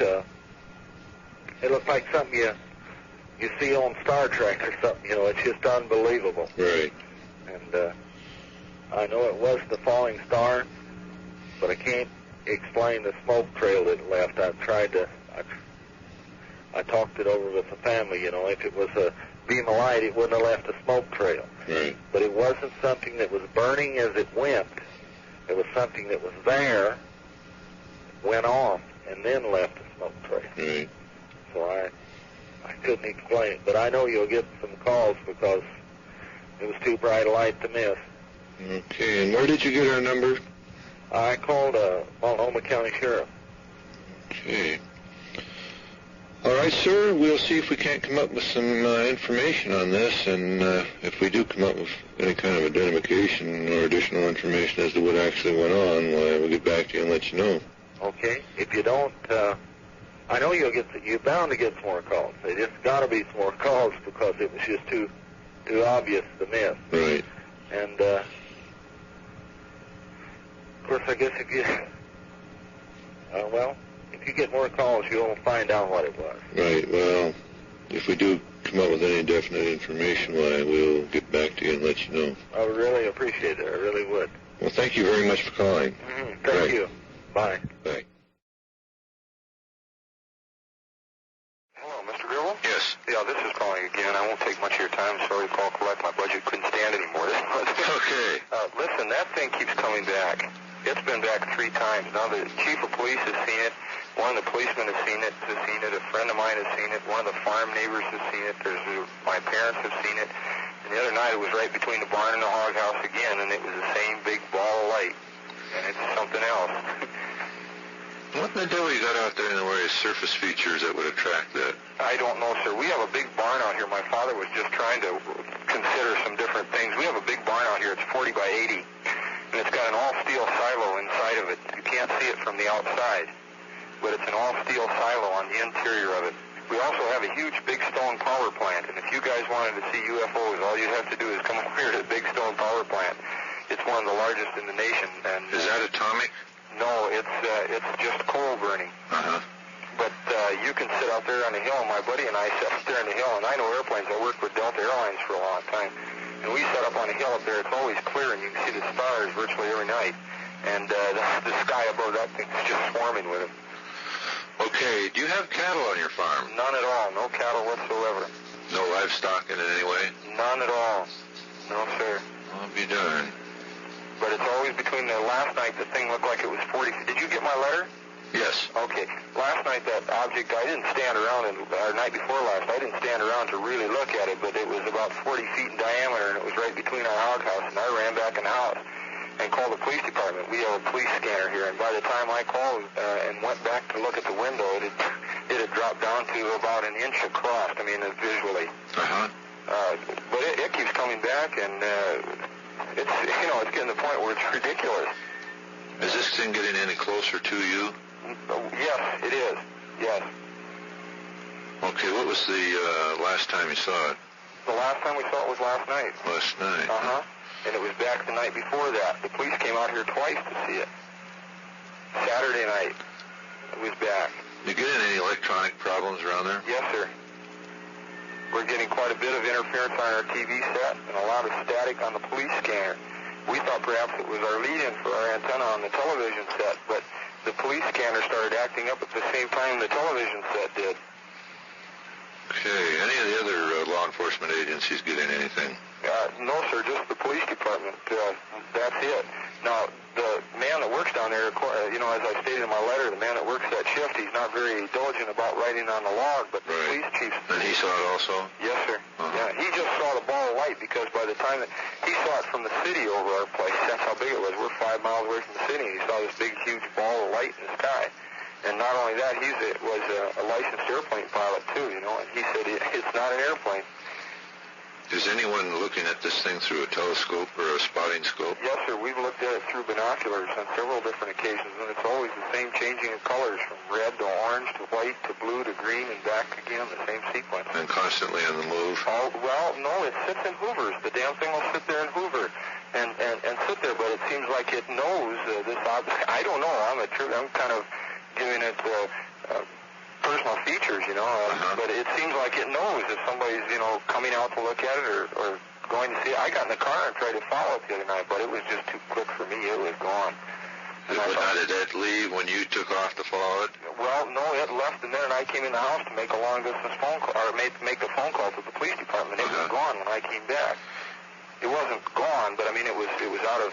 something you see on Star Trek or something. It's just unbelievable. Right. And I know it was the falling star, but I can't explain the smoke trail that it left. I talked it over with the family. If it was a beam of light, it wouldn't have left a smoke trail. Right. But it wasn't something that was burning as it went. It was something that was there, went off, and then left a smoke trail. Right. So I couldn't explain it. But I know you'll get some calls because it was too bright a light to miss. Okay, and where did you get our number? I called Multnomah County Sheriff. Okay. All right, sir, we'll see if we can't come up with some information on this, and if we do come up with any kind of identification or additional information as to what actually went on, we'll get back to you and let you know. Okay. If you don't, I know you're bound to get some more calls. There just got to be some more calls because it was just too obvious to miss. Right. And, of course, I guess if you get more calls, you'll find out what it was. Right. Well, if we do come up with any definite information, we'll get back to you and let you know. I would really appreciate it. I really would. Well, thank you very much for calling. Thank you. Bye. Bye. Hello, Mr. Gribble? Yes. Yeah, this is calling again. I won't take much of your time. Sorry to call collect. My budget couldn't stand anymore this month. Okay. Listen, that thing keeps coming back. It's been back 3 times. Now the chief of police has seen it. One of the policemen has seen it. A friend of mine has seen it. One of the farm neighbors has seen it. My parents have seen it. And the other night it was right between the barn and the hog house again, and it was the same big ball of light. And it's something else. What in the devil you got out there in the way of surface features that would attract that? I don't know, sir. We have a big barn out here. My father was just trying to consider some different things. We have a big barn out here. It's 40 by 80, and it's got an all-steel silo inside of it. You can't see it from the outside, but it's an all-steel silo on the interior of it. We also have a huge big stone power plant, and if you guys wanted to see UFOs, all you'd have to do is come over here to the big stone power plant. It's one of the largest in the nation. And is that atomic? No, it's just coal burning. Uh-huh. But you can sit out there on the hill, and my buddy and I sat up there on the hill, and I know airplanes. I worked with Delta Airlines for a long time. And we sat up on the hill up there. It's always clear, and you can see the stars virtually every night. And the sky above that thing is just swarming with them. Okay, do you have cattle on your farm? None at all. No cattle whatsoever. No livestock in it anyway? None at all. No, sir. I'll be darned. But it's always between the last night, the thing looked like it was 40 feet. Did you get my letter? Yes. Okay. Last night, that object, I didn't stand around, or night before last, I didn't stand around to really look at it, but it was about 40 feet in diameter, and it was right between our hog house, and I ran back in the house and called the police department. We have a police scanner here, and by the time I called and went back to look at the window, it had dropped down to about an inch across, visually. Uh-huh. But it keeps coming back, and it's getting to the point where it's ridiculous. Is this thing getting any closer to you? Yes, it is. Yes. Okay, what was the last time you saw it? The last time we saw it was last night. Last night? Uh-huh. And it was back the night before that. The police came out here twice to see it. Saturday night, it was back. You getting any electronic problems around there? Yes, sir. We're getting quite a bit of interference on our TV set and a lot of static on the police scanner. We thought perhaps it was our lead-in for our antenna on the television set, but the police scanner started acting up at the same time the television set did. Okay. Any of the other law enforcement agencies getting anything? No, sir, just the police department. That's it. Now, the man that works down there, as I stated in my letter, the man that works that shift, he's not very diligent about writing on the log, but the police chief... And he saw it also? Yes, sir. Uh-huh. Yeah, he just saw the ball of light because by the time that he saw it from the city over our place, that's how big it was. We're 5 miles away from the city, and he saw this big, huge ball of light in the sky. And not only that, he was a licensed airplane pilot, too, and he said it's not an airplane. Is anyone looking at this thing through a telescope or a spotting scope? Yes, sir. We've looked at it through binoculars on several different occasions, and it's always the same changing of colors, from red to orange to white to blue to green and back again, the same sequence. And constantly on the move? Oh, well, no, it sits in hoovers. The damn thing will sit there and hoover and sit there, but it seems like it knows this object. I don't know. I'm kind of giving it personal features, but it seems like it knows if somebody's, coming out to look at it or going to see it. I got in the car and tried to follow it the other night, but it was just too quick for me. It was gone. How did that leave when you took off to follow it? Well, no, it left, and then I came in the house to make a long-distance phone call, or make the phone call to the police department. It was gone when I came back. It wasn't gone, but, it was out of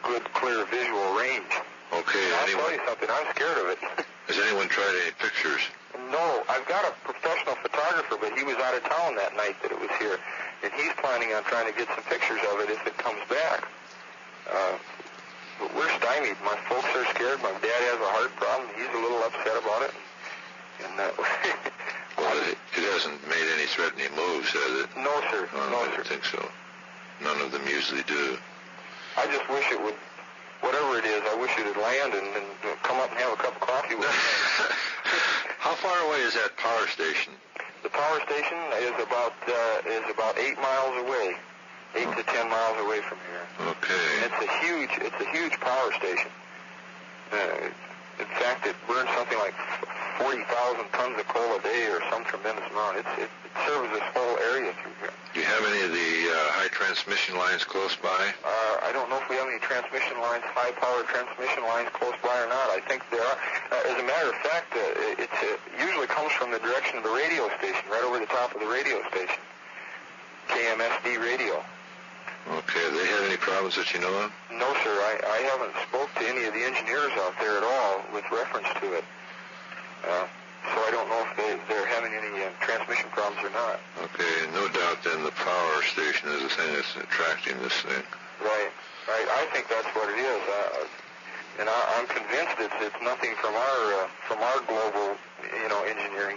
good, clear visual range. Okay. I'll tell you something. I'm scared of it. Has anyone tried any pictures? No, I've got a professional photographer, but he was out of town that night that it was here, and he's planning on trying to get some pictures of it if it comes back. But we're stymied. My folks are scared. My dad has a heart problem. He's a little upset about it. And well, it hasn't made any threatening moves, has it? No, sir. I don't think so. None of them usually do. I just wish it would. Whatever it is, I wish it would land and come up and have a cup of coffee with me. How far away is that power station? The power station is about 8 miles away, 8 to 10 miles away from here. Okay. And it's a huge power station. In fact, it burns something like 40,000 tons of coal a day, or some tremendous amount. It serves this whole area through here. Do you have any of the high transmission lines close by? I don't know if we have any transmission lines, high-power transmission lines close by or not. I think there are. As a matter of fact, it usually comes from the direction of the radio station, right over the top of the radio station, KMSD radio. Okay. Do they have any problems that you know of? No, sir. I haven't spoke to any of the engineers out there at all with reference to it. So I don't know if they're having any transmission problems or not. Okay. No doubt then the power station is the thing that's attracting this thing. Right. I think that's what it is. And I'm convinced it's nothing from our global, engineering.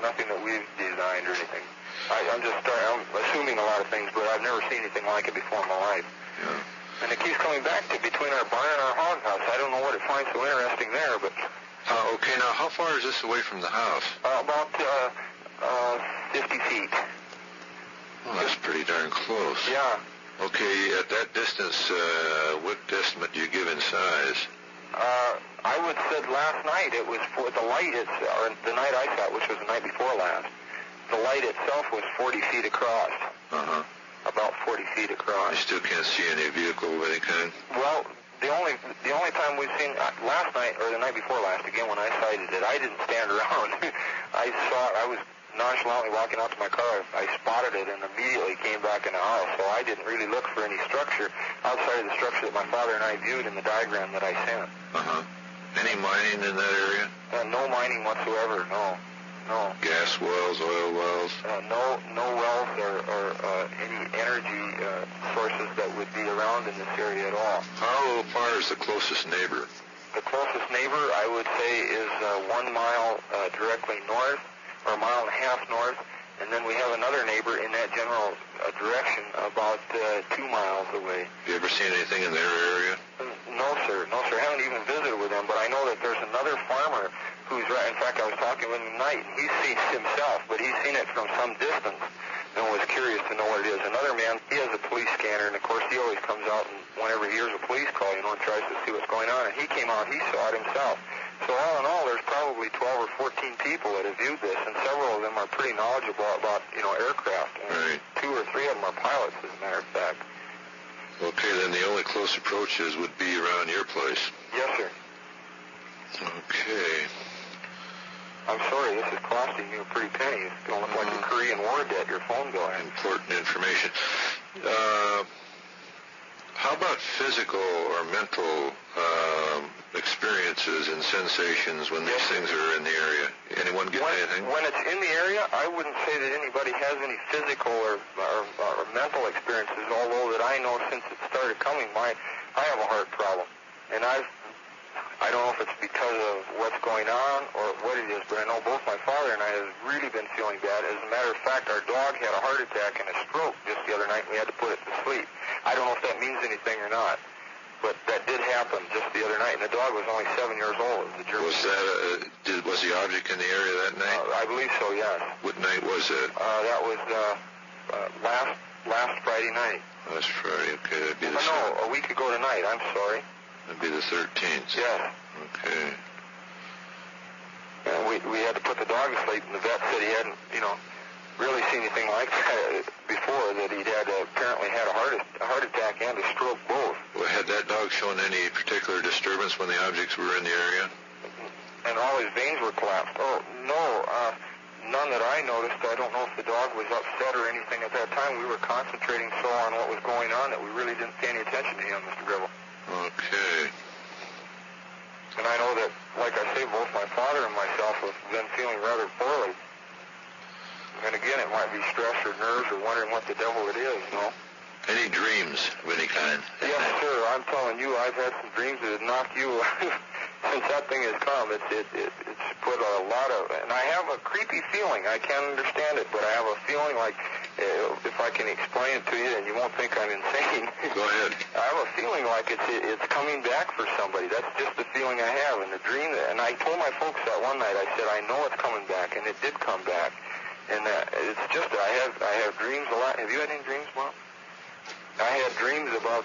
Nothing that we've designed or anything. I'm assuming a lot of things, but I've never seen anything like it before in my life. Yeah. And it keeps coming back to between our barn and our hog house. I don't know what it finds so interesting there, but... Okay, now how far is this away from the house? About 50 feet. Well, that's pretty darn close. Yeah. Okay, at that distance, what estimate do you give in size? I would said last night it was for the light, or the night I saw it, which was the night before last, the light itself was 40 feet across. Uh-huh. About 40 feet across. You still can't see any vehicle of any kind? Well, the only time we've seen, last night, or the night before last, again, when I sighted it, I didn't stand around. I saw it, I was nonchalantly walking out to my car. I spotted it and immediately came back in the house, so I didn't really look for any structure outside of the structure that my father and I viewed in the diagram that I sent. Uh-huh. Any mining in that area? No mining whatsoever, no. Gas wells, oil wells? No wells or any energy sources that would be around in this area at all. How far is the closest neighbor? The closest neighbor, I would say, is 1 mile directly north, or a mile and a half north, and then we have another neighbor in that general direction about 2 miles away. You ever seen anything in their area? No, sir. I haven't even visited with them, but I know that there's another farmer who's right. In fact, I was talking with him tonight, and he's seen it himself, but he's seen it from some distance and was curious to know what it is. Another man, he has a police scanner, and of course he always comes out and whenever he hears a police call, and tries to see what's going on, and he came out, he saw it himself. So all in all, there's probably 12 or 14 people that have viewed this, and several of them are pretty knowledgeable about, aircraft. And right. 2 or 3 of them are pilots, as a matter of fact. Okay, then the only close approaches would be around your place. Yes, sir. Okay. I'm sorry, this is costing you a pretty penny. It's going to look like the Korean War debt, your phone bill. Important information. How about physical or mental experiences and sensations when these things are in the area? Anyone get anything? When it's in the area, I wouldn't say that anybody has any physical or mental experiences, although that I know since it started coming, I have a heart problem. And I don't know if it's because of what's going on or what it is, but I know both my father and I have really been feeling bad. As a matter of fact, our dog had a heart attack and a stroke just the other night, and we had to put it to sleep. I don't know if that means anything or not, but that did happen just the other night, and the dog was only 7 years old. It was a German. Was the object in the area that night? I believe so, yes. What night was it? That was last Friday night. Last Friday, okay. That'd be a week ago tonight, I'm sorry. That'd be the 13th. Yes. Okay. And we had to put the dog to sleep, and the vet said he hadn't, really seen anything like that before, that he'd apparently had a heart attack and a stroke both. Well, had that dog shown any particular disturbance when the objects were in the area? And all his veins were collapsed. Oh, no, none that I noticed. I don't know if the dog was upset or anything at that time. We were concentrating so on what was going on that we really didn't pay any attention to him, Mr. Gribble. Okay. And I know that, like I say, both my father and myself have been feeling rather poorly. And again, it might be stress or nerves or wondering what the devil it is, Any dreams of any kind? Yes, sir. I'm telling you, I've had some dreams that have knocked you since that thing has come. It's put a lot of, and I have a creepy feeling. I can't understand it, but I have a feeling like, if I can explain it to you, then you won't think I'm insane. Go ahead. I have a feeling like it's coming back for somebody. That's just the feeling I have, and the dream. And I told my folks that one night. I said, I know it's coming back, and it did come back. And it's just that I have dreams a lot. Have you had any dreams, Mom? I had dreams about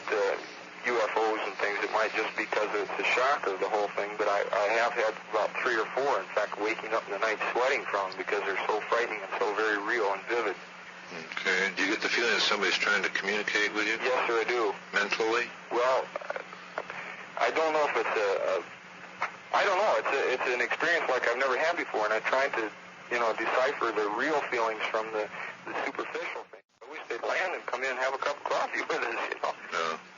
UFOs and things. It might just be because it's the shock of the whole thing, but I have had about 3 or 4, in fact, waking up in the night sweating from them because they're so frightening and so very real and vivid. Okay. Do you get the feeling that somebody's trying to communicate with you? Yes, sir, I do. Mentally? Well, I don't know if it's I don't know. It's an experience like I've never had before, and I'm trying to, decipher the real feelings from the superficial things. I wish they'd land and come in and have a cup of coffee with us, you know.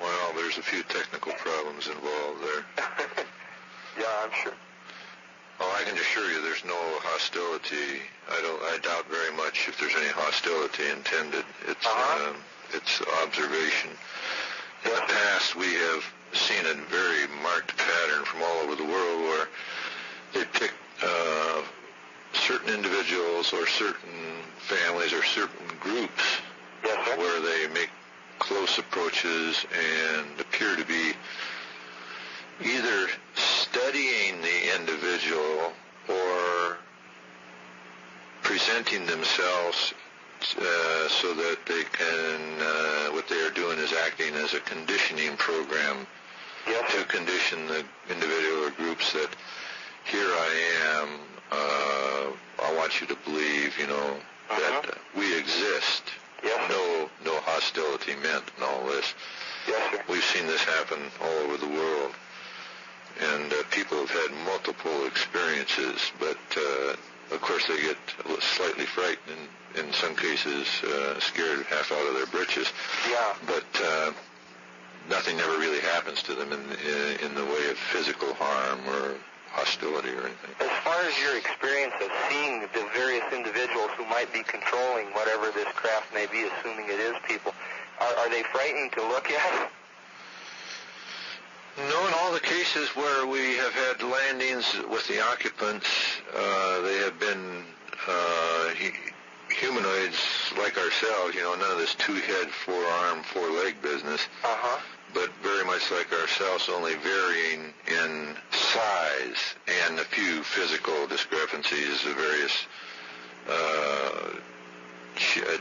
Well, there's a few technical problems involved there. Yeah, I'm sure. Oh, I can assure you there's no hostility. I doubt very much if there's any hostility intended. It's observation. In the past, we have seen a very marked pattern from all over the world where they pick certain individuals or certain families or certain groups where they make close approaches and appear to be either studying the individual or presenting themselves so that they can, what they are doing is acting as a conditioning program to condition the individual or groups that here I am, I want you to believe, that we exist. No hostility meant and all this. We've seen this happen all over the world. And people have had multiple experiences, but of course they get slightly frightened, in some cases scared half out of their britches. But nothing ever really happens to them in the way of physical harm or hostility or anything. As far as your experience of seeing the various individuals who might be controlling whatever this craft may be, assuming it is people, are they frightening to look at? No, in all the cases where we have had landings with the occupants, they have been humanoids like ourselves, none of this two-head, four-arm, four-leg business, but very much like ourselves, only varying in size and a few physical discrepancies of various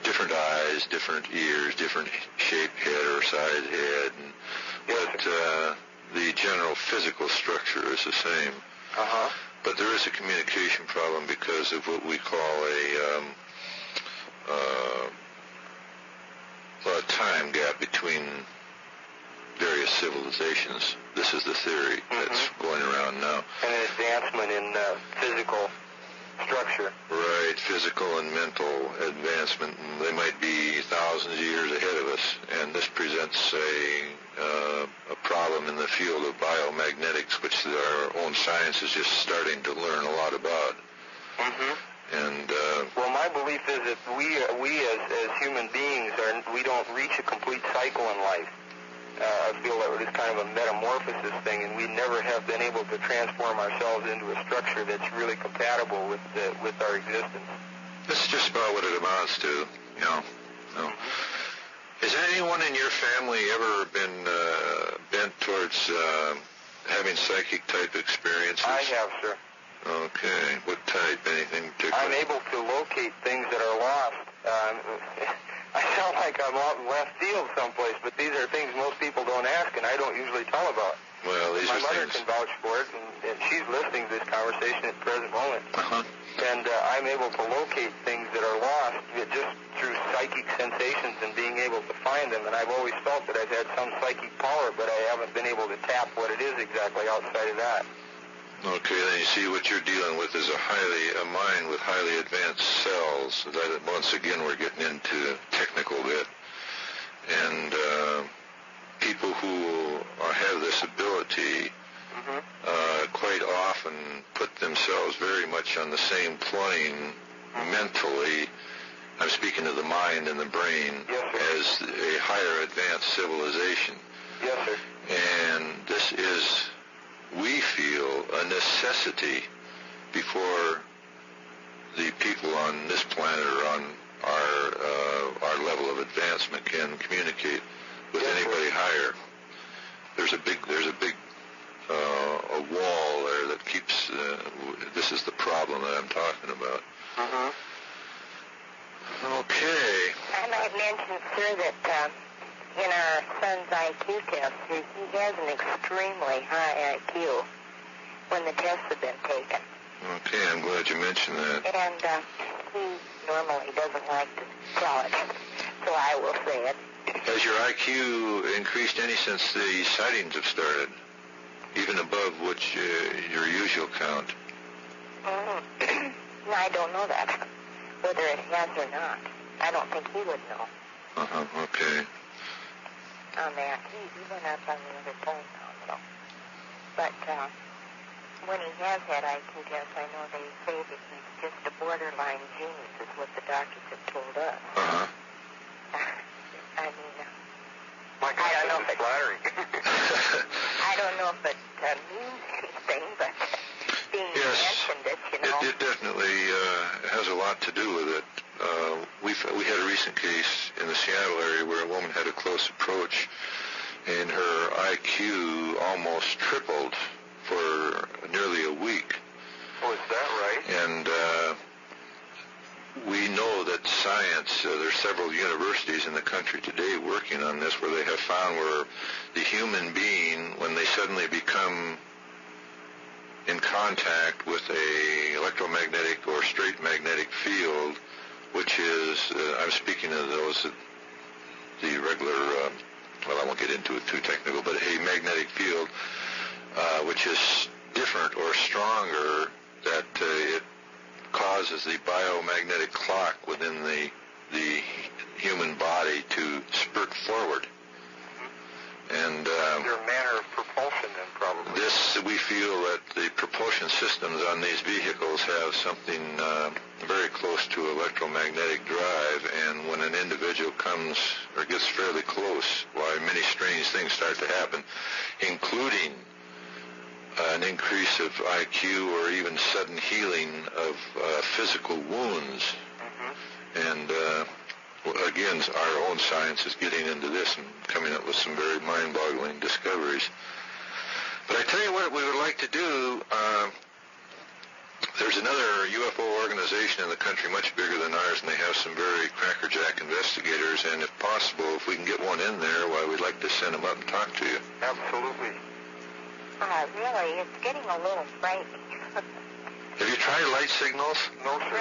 different eyes, different ears, different shape head or size head, but the general physical structure is the same. But there is a communication problem because of what we call a time gap between various civilizations. This is the theory that's going around now. And an advancement in physical structure. Right, physical and mental advancement. They might be thousands of years ahead of us, and this presents a problem in the field of biomagnetics, which our own science is just starting to learn a lot about. And well, my belief is that we as human beings we don't reach a complete cycle in life. I feel that it's kind of a metamorphosis thing, and we never have been able to transform ourselves into a structure that's really compatible with our existence. This is just about what it amounts to, Has anyone in your family ever been bent towards having psychic-type experiences? I have, sir. Okay. What type? Anything particular? I'm able to locate things that are lost. I sound like I'm out in left field someplace, but these are things most people don't ask, and I don't usually tell about. Well, these My are mother things. can vouch for it, and she's listening to this conversation at the present moment. And I'm able to locate things that are lost just through psychic sensations and being able to find them. And I've always felt that I've had some psychic power, but I haven't been able to tap what it is exactly outside of that. Okay, then you see what you're dealing with is a mind with highly advanced cells. That once again we're getting into technical bit. And people who have this ability quite often put themselves very much on the same plane mentally. I'm speaking of the mind and the brain as a higher advanced civilization. Yes, sir. And this is, we feel, a necessity before the people on this planet or on our level of advancement can communicate with anybody higher. There's a big a wall there that keeps. This is the problem that I'm talking about. Okay. I might mention, sir, that in our son's IQ test, he has an extremely high IQ when the tests have been taken. Okay, I'm glad you mentioned that. And he normally doesn't like to tell it, so I will say it. Has your IQ increased any since the sightings have started, even above your usual count? I don't know that, whether it has or not. I don't think he would know. Okay. On that, he went up on the other phone now, though. But when he has had IQ tests, I know they say that he's just a borderline genius, is what the doctors have told us. I mean, my God, I don't know if it's flattering. I don't know if it means anything, but being mentioned it, you know. It definitely has a lot to do with it. We had a recent case in the Seattle area where a woman had a close approach, and her IQ almost tripled for nearly a week. Oh, is that right? And we know that science, there's several universities in the country today working on this, where they have found where the human being, when they suddenly become in contact with a electromagnetic or straight magnetic field, which is, I'm speaking of those, the regular, well, I won't get into it too technical, but a magnetic field, which is different or stronger, that it causes the biomagnetic clock within the human body to spurt forward. And their manner of propulsion, then, probably. This, we feel that the propulsion systems on these vehicles have something very close to electromagnetic drive, and when an individual comes or gets fairly close, why many strange things start to happen, including an increase of IQ or even sudden healing of physical wounds. And again, our own science is getting into this and coming up with some very mind-boggling discoveries. But I tell you what we would like to do, there's another UFO organization in the country much bigger than ours, and they have some very crackerjack investigators, and if possible, if we can get one in there, why, we'd like to send them up and talk to you. Absolutely. Really, it's getting a little frightening. Have you tried light signals? No, sir.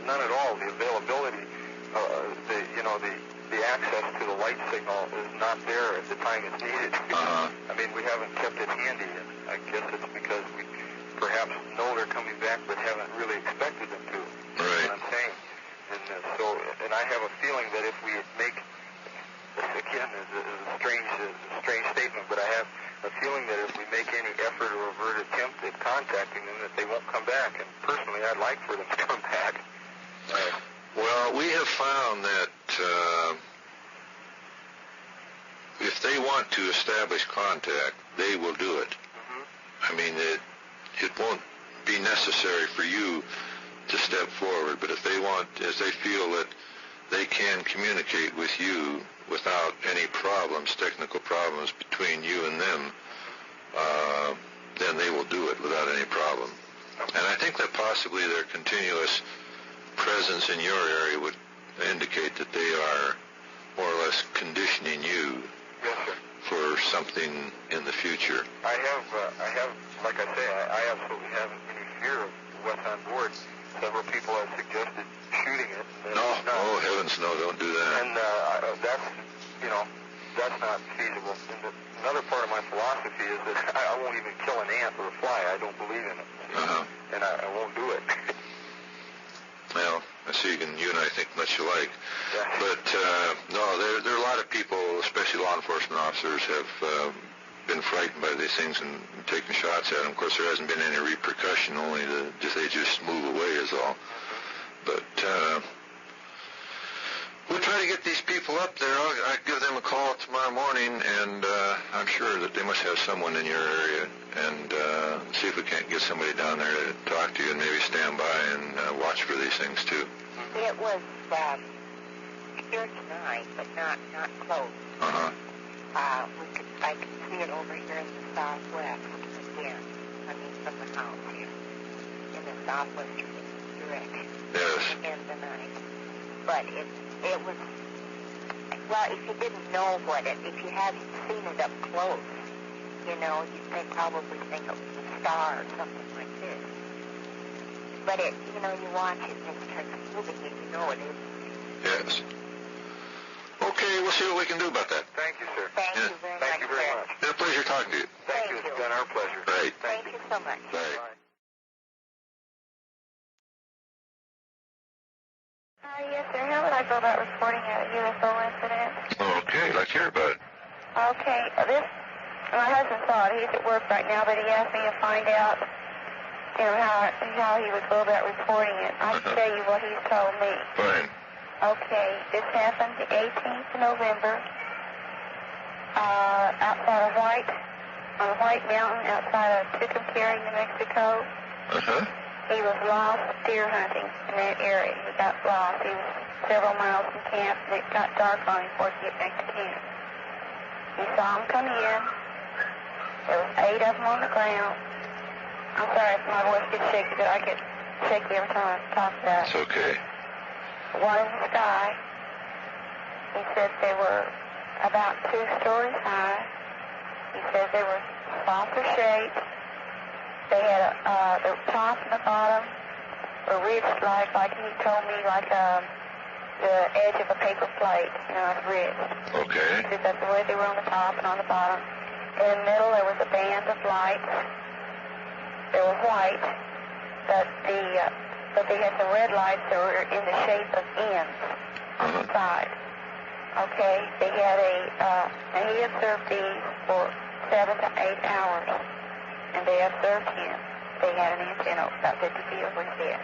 None at all. The availability, the access to the light signal is not there at the time it's needed. I mean, we haven't kept it handy, and I guess it's because we perhaps know they're coming back but haven't really expected them to. Right. What I'm saying. And I have a feeling that if we make, again, it's a strange statement, but I have a feeling that if we make any effort or overt attempt at contacting them, that they won't come back. And personally, I'd like for them to come back. Well, we have found that if they want to establish contact, they will do it. I mean, it won't be necessary for you to step forward, but if they want, as they feel that they can communicate with you without any problems, technical problems between you and them, then they will do it without any problem. And I think that possibly their continuous presence in your area would indicate that they are more or less conditioning you for something in the future. I have, like I say, I absolutely haven't any fear of what's on board. Several people have suggested shooting it. No, oh heavens no, don't do that. And that's not feasible. And another part of my philosophy is that I won't even kill an ant or a fly. I don't believe in it. And I won't do it. Well, I see you and I think much alike. But no, there are a lot of people, especially law enforcement officers, have been frightened by these things and taken shots at them. Of course, there hasn't been any repercussion, only they just move away is all. But we'll try to get these people up there. I'll give them a call tomorrow morning, and I'm sure that they must have someone in your area, and see if we can't get somebody down there to talk to you and maybe stand by and watch for these things too. It was here tonight, but not close. I could see it over here in the southwest again. I mean, from the house here in the southwestern direction. Yes. In the night, but it was, well, if you didn't know if you hadn't seen it up close, you'd probably think it was a star or something like this. But you watch it and it starts moving and you know it is. Yes. Okay, we'll see what we can do about that. Thank you, sir. Thank you very much. It's been a pleasure talking to you. Thank you. It's been our pleasure. Right. Thank you so much. Bye. Yes, sir. How would I go about reporting a UFO incident? Okay, let's hear about it. Okay, my husband saw it. He's at work right now, but he asked me to find out, how he would go about reporting it. I can tell you what he's told me. Fine. Okay, this happened the 18th of November, outside of on White Mountain, outside of Tucumcari, New Mexico. He was lost deer hunting in that area. He got lost. He was several miles from camp, and it got dark on him before he could get back to camp. He saw them come in. There was 8 of them on the ground. I'm sorry if my voice gets shaky, but I get shaky every time I talk about it. It's okay. One in the sky. He said they were about 2 stories high. He said they were saucer-shaped. They had the top and the bottom were ridged like he told me, like the edge of a paper plate, it's ridged. Okay. He said that's the way they were on the top and on the bottom. In the middle there was a band of lights. They were white, but they had some red lights that were in the shape of N's on the side. Okay, they had and he observed these for 7 to 8 hours. And they observed him. They had an antenna about 50 feet over his head.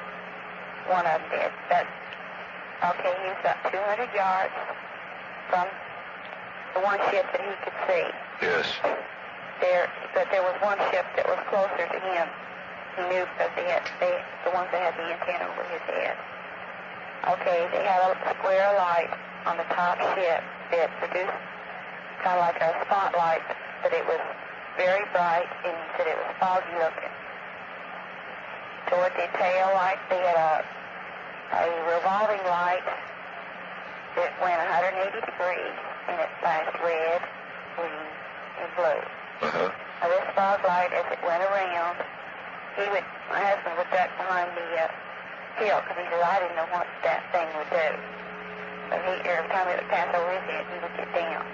One of them did. He was about 200 yards from the one ship that he could see. Yes. But there was one ship that was closer to him. He knew because the ones that had the antenna over his head. Okay, they had a square light on the top ship that produced kind of like a spotlight, but it was very bright, and he said it was foggy looking. Toward the tail light, they had a revolving light that went 180 degrees, and it flashed red, green, and blue. Now, this fog light, as it went around, my husband would duck behind the hill, because he said, I didn't know what that thing would do. So every time it would pass over his head, he would get down.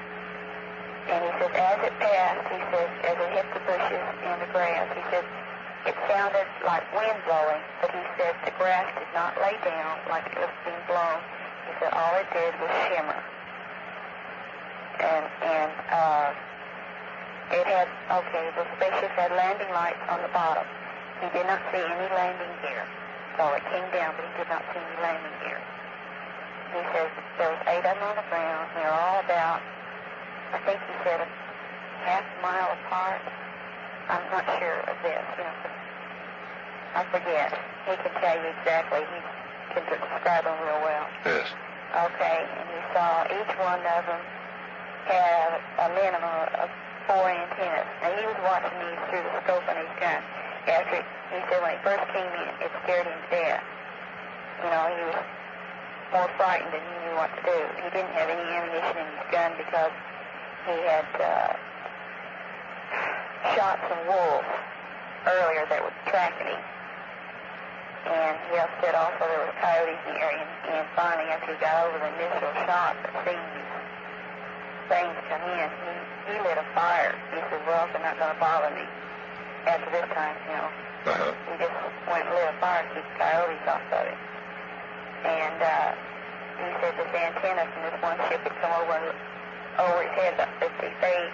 And he says, as it passed, he says, as it hit the bushes and the grass, he says, it sounded like wind blowing, but he said the grass did not lay down like it was being blown. He said all it did was shimmer. And the spaceship had landing lights on the bottom. He did not see any landing gear. So it came down, but he did not see any landing gear. He says there was 8 of them on the ground. They were all about, I think he said, a half mile apart. I'm not sure of this, I forget. He can tell you exactly. He can describe them real well. Yes. Okay, and he saw each one of them had a minimum of 4 antennas. Now, he was watching these through the scope on his gun. He said when he first came in, it scared him to death. He was more frightened than he knew what to do. He didn't have any ammunition in his gun because he had shot some wolves earlier that were tracking him. And he said also there were coyotes in the area. And finally, after he got over the initial shock of seeing these things come in, he lit a fire. He said, well, they're not going to bother me after this time, He just went and lit a fire to keep the coyotes off of him. And he said this antenna from this one ship had come over his head about 50 feet,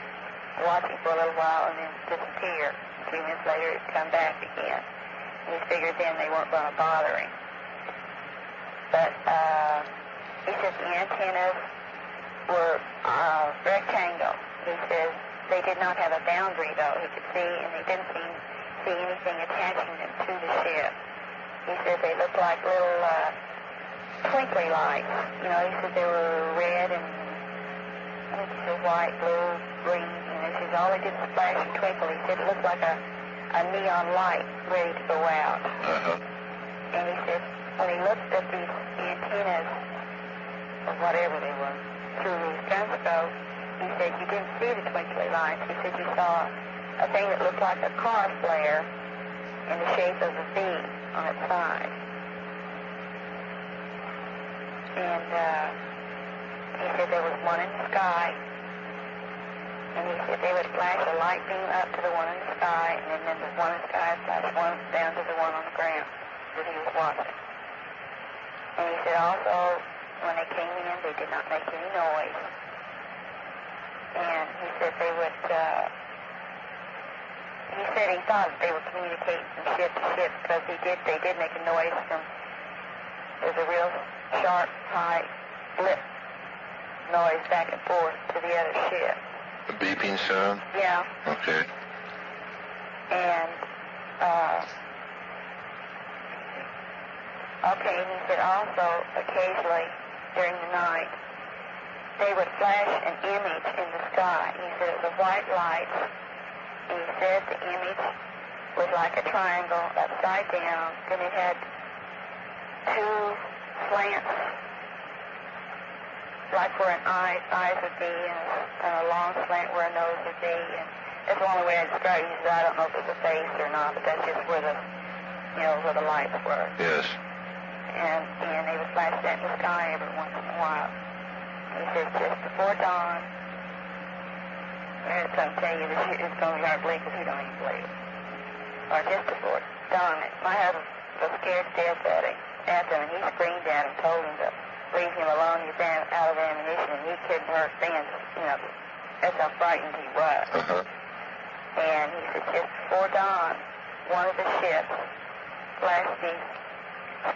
watching for a little while, and then disappear. A few minutes later, it'd come back again. And he figured then they weren't going to bother him. But he said the antennas were rectangle. He says they did not have a boundary, though. He could see, and they didn't see anything attaching them to the ship. He said they looked like little twinkly lights. He said they were red and I think he said white, blue, green, and he says all they did was flash and twinkle. He said it looked like a neon light ready to go out. And he said when he looked at these antennas, or whatever they were, through his gun scope, he said you didn't see the twinkly lights. He said you saw a thing that looked like a car flare in the shape of a V on its side. And he said there was one in the sky, and he said they would flash a light beam up to the one in the sky, and then the one in the sky flash one down to the one on the ground that he was watching. And he said also, when they came in, they did not make any noise. And he said they would, he said he thought they were communicating from ship to ship because they did make a noise from, there was a real sharp, high blip noise back and forth to the other ship. A beeping sound? Yeah. Okay. And, okay, he said also, occasionally, during the night, they would flash an image in the sky. He said it was a white light, and he said the image was like a triangle upside down, and it had two slants, like where an eyes would be, and a long slant where a nose would be, and that's the only way I describe it. He said, I don't know if it was a face or not, but that's just where the, where the lights were. Yes. And they would flash that in the sky every once in a while. He says just before dawn, and some tell you that it's going to be hard to believe because he don't even believe it. Or just before dawn, my husband was scared to death at him, and he screamed at him, told him to leave him alone, he ran out of ammunition, and he couldn't hurt fans, that's how frightened he was. Uh-huh. And he said just before dawn, one of the ships flashed these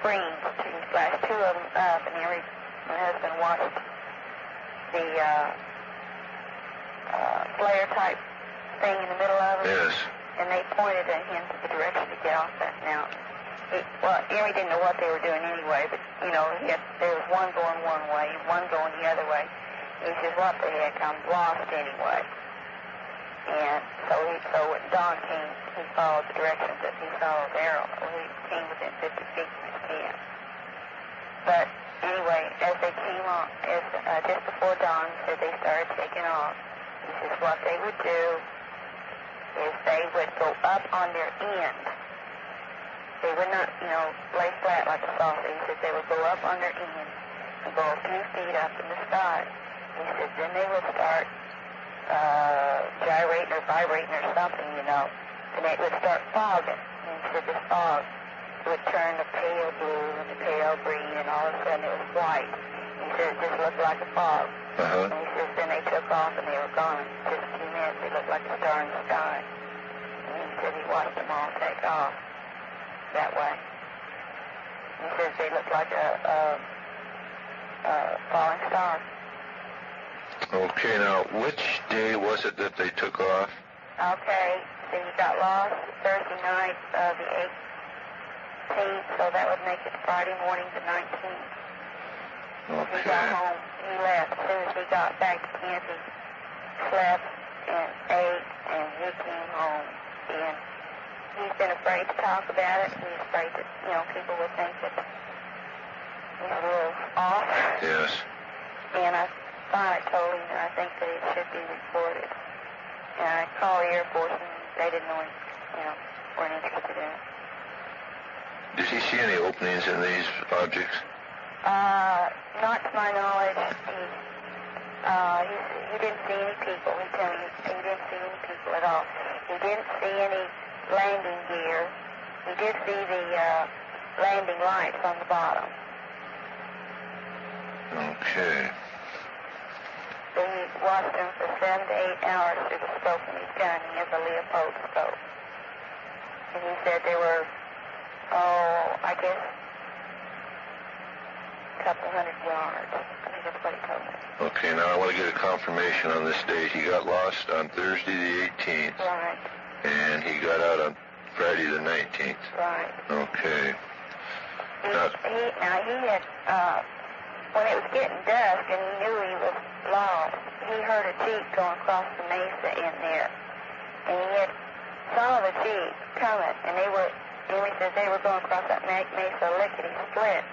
screens. He flashed two of them up, and my husband watched the flare-type thing in the middle of it. Yes. And they pointed at him to the direction to get off that mountain. He didn't know what they were doing anyway, but, there was one going one way and one going the other way. He says, what the heck, I'm lost anyway. And so when dawn came, he followed the directions that he saw there. He came within 50 feet from his camp. But anyway, as they came on, just before dawn, he said they started taking off. He says what they would do is they would go up on their end. They would not, lay flat like a saucer. He said they would go up on their end and go a few feet up in the sky. He said then they would start gyrating or vibrating or something, and it would start fogging. And he said this fog would turn to pale blue and to pale green, and all of a sudden it was white. He said it just looked like a fog. Uh-huh. And he says then they took off and they were gone. In just a few minutes they looked like a star in the sky. And he said he watched them all take off that way. He says they looked like a falling star. Okay, now, which day was it that they took off? Okay, so he got lost Thursday night, the 18th, so that would make it Friday morning, the 19th. Okay. He got home, he left. As soon as he got back to camp, he slept and ate, and he came home. And he's been afraid to talk about it. He's afraid that, people would think that he's a little off. Yes. And I finally told him that I think that it should be reported. And I called the Air Force, and they didn't know, weren't interested in it. Did he see any openings in these objects? Not to my knowledge. He didn't see any people. He told me he didn't see any people at all. He didn't see any landing gear. He did see the landing lights on the bottom. Okay. So he watched them for 7 to 8 hours through the scope in his gun. He has a Leopold scope. And he said there were, I guess, a couple hundred yards. I think that's what he told me. Okay, now I want to get a confirmation on this date. He got lost on Thursday the 18th. Right. And he got out on Friday the 19th. Right. Okay. He had, when it was getting dusk and he knew he was lost, he heard a Jeep going across the mesa in there. And he saw the Jeep coming, and he says they were going across that mesa lickety-split.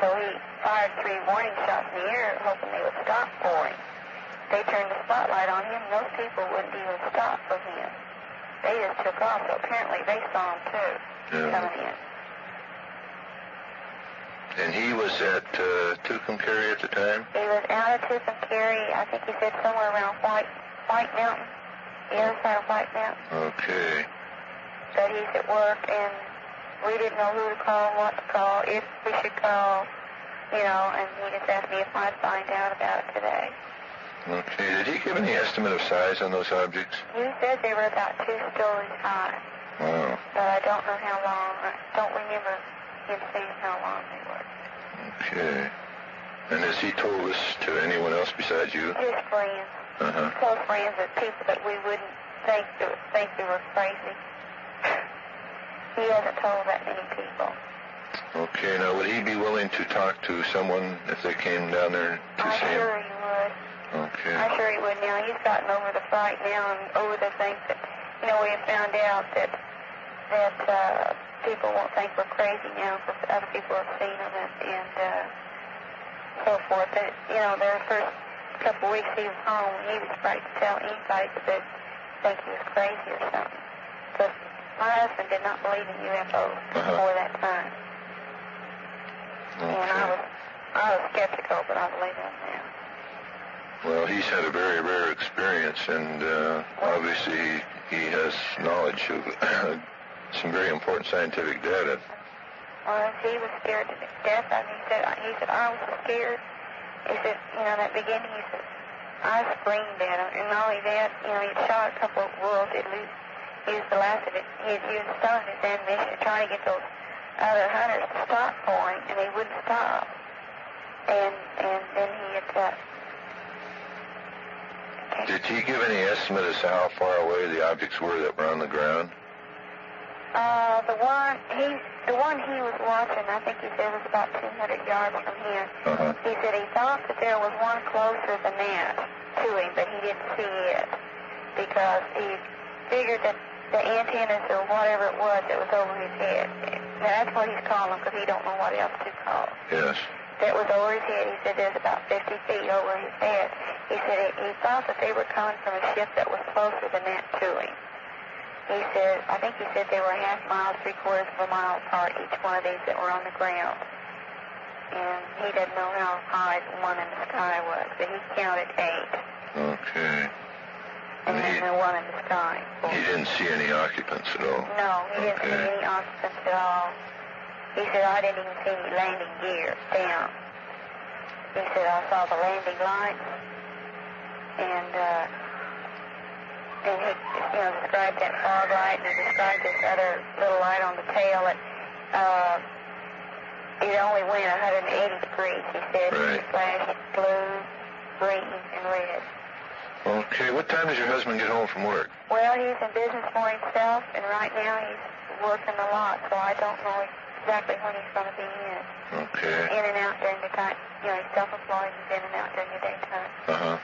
So he fired 3 warning shots in the air, hoping they would stop for him. They turned the spotlight on him, and those people wouldn't even stop for him. They just took off, so apparently they saw him too, coming in. And he was at Tucumcari at the time? He was out of Tucumcari, I think he said somewhere around White Mountain, the other side of White Mountain. Okay. But he's at work, and we didn't know who to call, what to call, if we should call you know, and he just asked me if I'd find out about it today. Okay. Did he give any estimate of size on those objects? He said they were about 2 stories high. Wow. But I don't know how long. I don't remember him saying how long they were. Okay. And has he told this to anyone else besides you? His friends. Uh-huh. Close friends of people that we wouldn't think we were crazy. He hasn't told that many people. Okay. Now, would he be willing to talk to someone if they came down there to see him? I'm sure he would. Okay. I'm sure he would now. He's gotten over the fright now and over the things that, you know, we have found out that people won't think we're crazy now because other people have seen them and so forth. And, you know, the first couple of weeks he was home, he was afraid to tell anybody because they'd think he was crazy or something. Because my husband did not believe in UFOs before that time. Okay. And I was skeptical, but I believe in them now. Well, he's had a very rare experience, and obviously he has knowledge of some very important scientific data. Well, he was scared to death. I mean, he said, I was so scared. He said, you know, in that beginning, he said, I screamed at him. And not only that, you know, he'd shot a couple of wolves. He'd used the last of it. He'd used some of his ammunition trying to get those other hunters to stop pouring, and they wouldn't stop. And then he had... Did he give any estimate as to how far away the objects were that were on the ground? The one he was watching, I think he said was about 200 yards from him. Uh-huh. He said he thought that there was one closer than that to him, but he didn't see it because he figured that the antennas or whatever it was that was over his head. Now, that's what he's calling because he don't know what else to call. Yes. That was over his head. He said there's about 50 feet over his head. He said he thought that they were coming from a ship that was closer than that to him. I think he said they were a half mile, 3/4 of a mile apart, each one of these that were on the ground. And he didn't know how high the one in the sky was, but he counted 8. Okay. And then the one in the sky. He didn't see any occupants at all? No, he didn't see any occupants at all. He said, I didn't even see any landing gear down. He said, I saw the landing lights, and he, you know, described that fog light, and he described this other little light on the tail that it only went 180 degrees, he said. It flashed blue, green, and red. Okay, what time does your husband get home from work? Well, he's in business for himself, and right now he's working a lot, so I don't know exactly when he's going to be in. Okay. In and out during the time. You know, he's self-employed, he's in and out during the daytime. Uh-huh.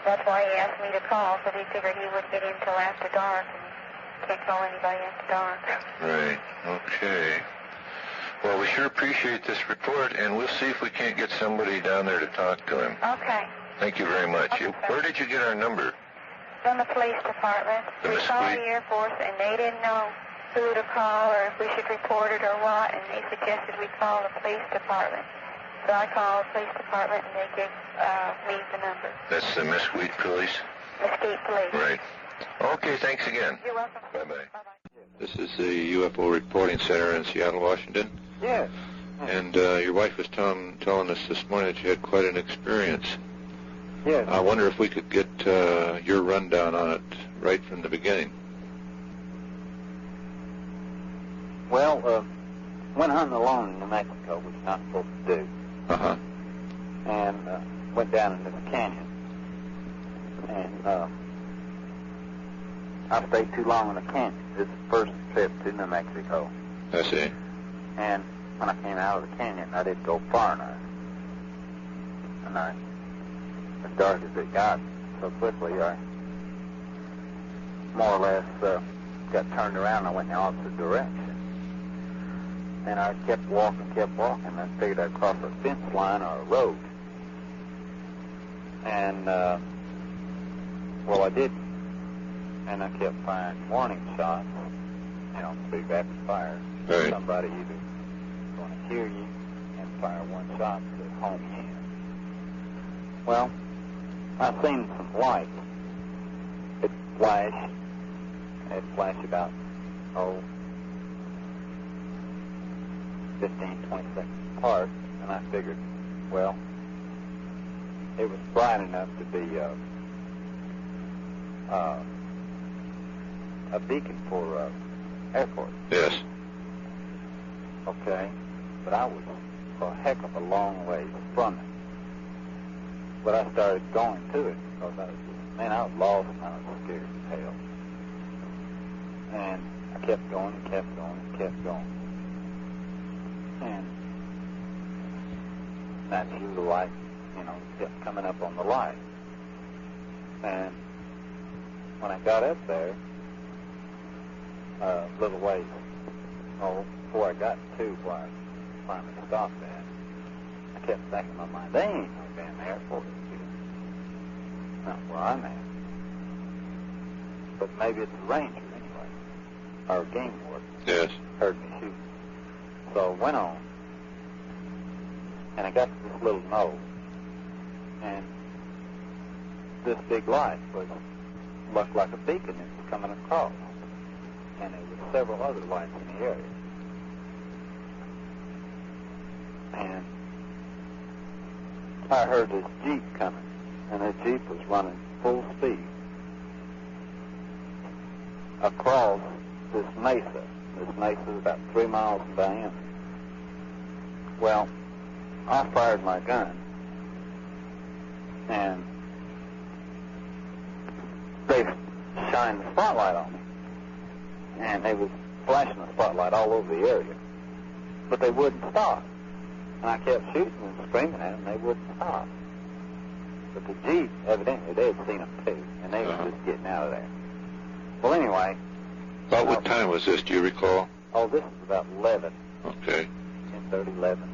That's why he asked me to call, because he figured he wouldn't get in until after dark, and can't call anybody after dark. Right. Okay. Well, we sure appreciate this report, and we'll see if we can't get somebody down there to talk to him. Okay. Thank you very much. Okay, Where did you get our number? From the police department. We called the Air Force, and they didn't know who to call or if we should report it or what, and they suggested we call the police department. So I called the police department, and they gave me the number. That's the Mesquite Police? Mesquite Police. Right. Okay, thanks again. You're welcome. Bye-bye. This is the UFO Reporing Center in Seattle, Washington. Yes. And your wife was telling us this morning that you had quite an experience. Yes. I wonder if we could get your rundown on it right from the beginning. Well, went hunting alone in New Mexico, which you're not supposed to do. Uh-huh. And went down into the canyon. And I stayed too long in the canyon. This is the first trip to New Mexico. I see. And when I came out of the canyon, I didn't go far enough. And as dark as it got so quickly, I more or less got turned around and I went in the opposite direction. And I kept walking, and I figured I'd cross a fence line or a road. And, well, I didn't. And I kept firing warning shots, you know, big rapid fire. Right. Somebody either going to hear you and fire one shot to home you in. Well, I seen some lights. It flashed. It flashed about, 15, 20 seconds apart, and I figured, well, it was bright enough to be a beacon for airport. Yes. Okay, but I was a heck of a long ways from it. But I started going to it because I was lost and I was scared as hell. And I kept going and kept going and kept going. And naturally the light, kept coming up on the light. And when I got up there, a little ways, before I got to where I finally stopped at, I kept thinking in my mind, they ain't no damn airport here. Not where I'm at. But maybe it's a ranger anyway, or a game warden. Yes. Heard me shoot. So I went on, and I got to this little knoll, and this big light looked like a beacon that was coming across, and there were several other lights in the area. And I heard this Jeep coming, and the Jeep was running full speed across this mesa. This mesa is about 3 miles in diameter. Well, I fired my gun, and they shined the spotlight on me, and they was flashing the spotlight all over the area, but they wouldn't stop. And I kept shooting and screaming at them, and they wouldn't stop. But the Jeep, evidently, they had seen them too, and they were just getting out of there. Well, anyway. About what time was this, do you recall? Oh, this was about 11. Okay. 10:30, 11.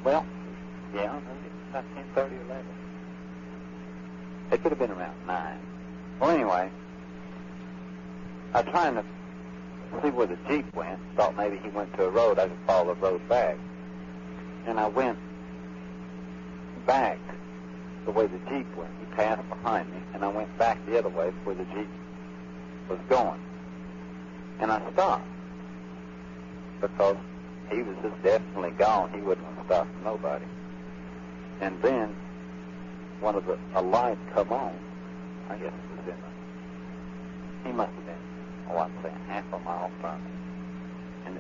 Well, yeah, about 10:30, 11. It could have been around 9. Well, anyway, I was trying to see where the Jeep went. Thought maybe he went to a road. I could follow the road back. And I went back the way the Jeep went. He passed behind me, and I went back the other way where the Jeep was going. And I stopped because he was just definitely gone. He wouldn't have stopped for nobody. And then a light come on. I guess it was he must have been, I'd say half a mile from me. And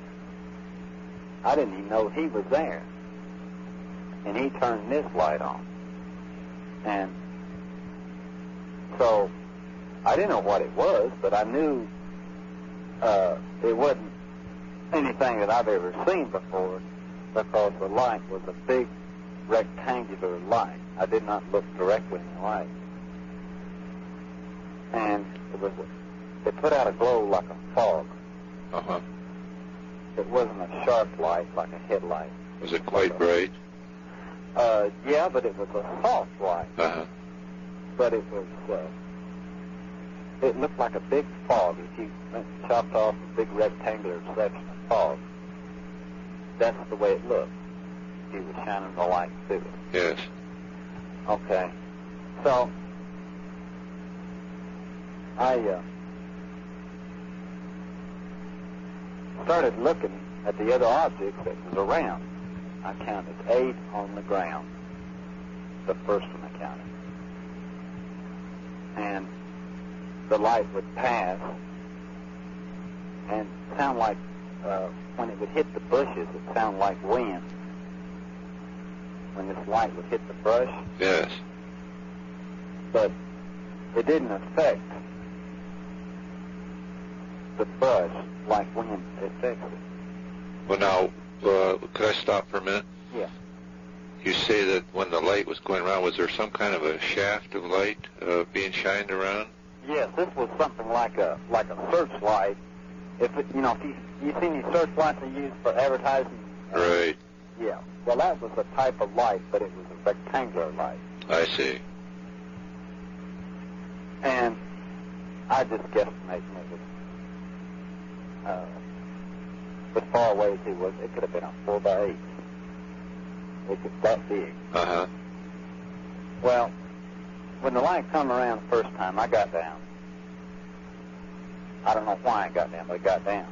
I didn't even know he was there. And he turned this light on. And so I didn't know what it was, but I knew it wasn't anything that I've ever seen before because the light was a big rectangular light. I did not look directly in the light. And it put out a glow like a fog. Uh-huh. It wasn't a sharp light like a headlight. Was it quite bright? Yeah, but it was a soft light. Uh-huh. But it was, it looked like a big fog. If you chopped off a big rectangular section of fog, that's the way it looked. He was shining the light through it. Yes. Okay. So, I started looking at the other objects that was around. I counted 8 on the ground. The first one I counted. And the light would pass and sound like, when it would hit the bushes, it sounded like wind. When this light would hit the brush. Yes. But it didn't affect the brush like wind affects it. Well, now, could I stop for a minute? Yeah. You say that when the light was going around, was there some kind of a shaft of light being shined around? Yes, this was something like a searchlight. If it, if you seen these searchlights they use for advertising. Right. Yeah. Well, that was a type of light, but it was a rectangular light. I see. And I just guesstimated it was, as far away as he was, it could have been a 4x8. It was that big. Uh-huh. Well, when the light come around the first time, I got down. I don't know why I got down, but I got down.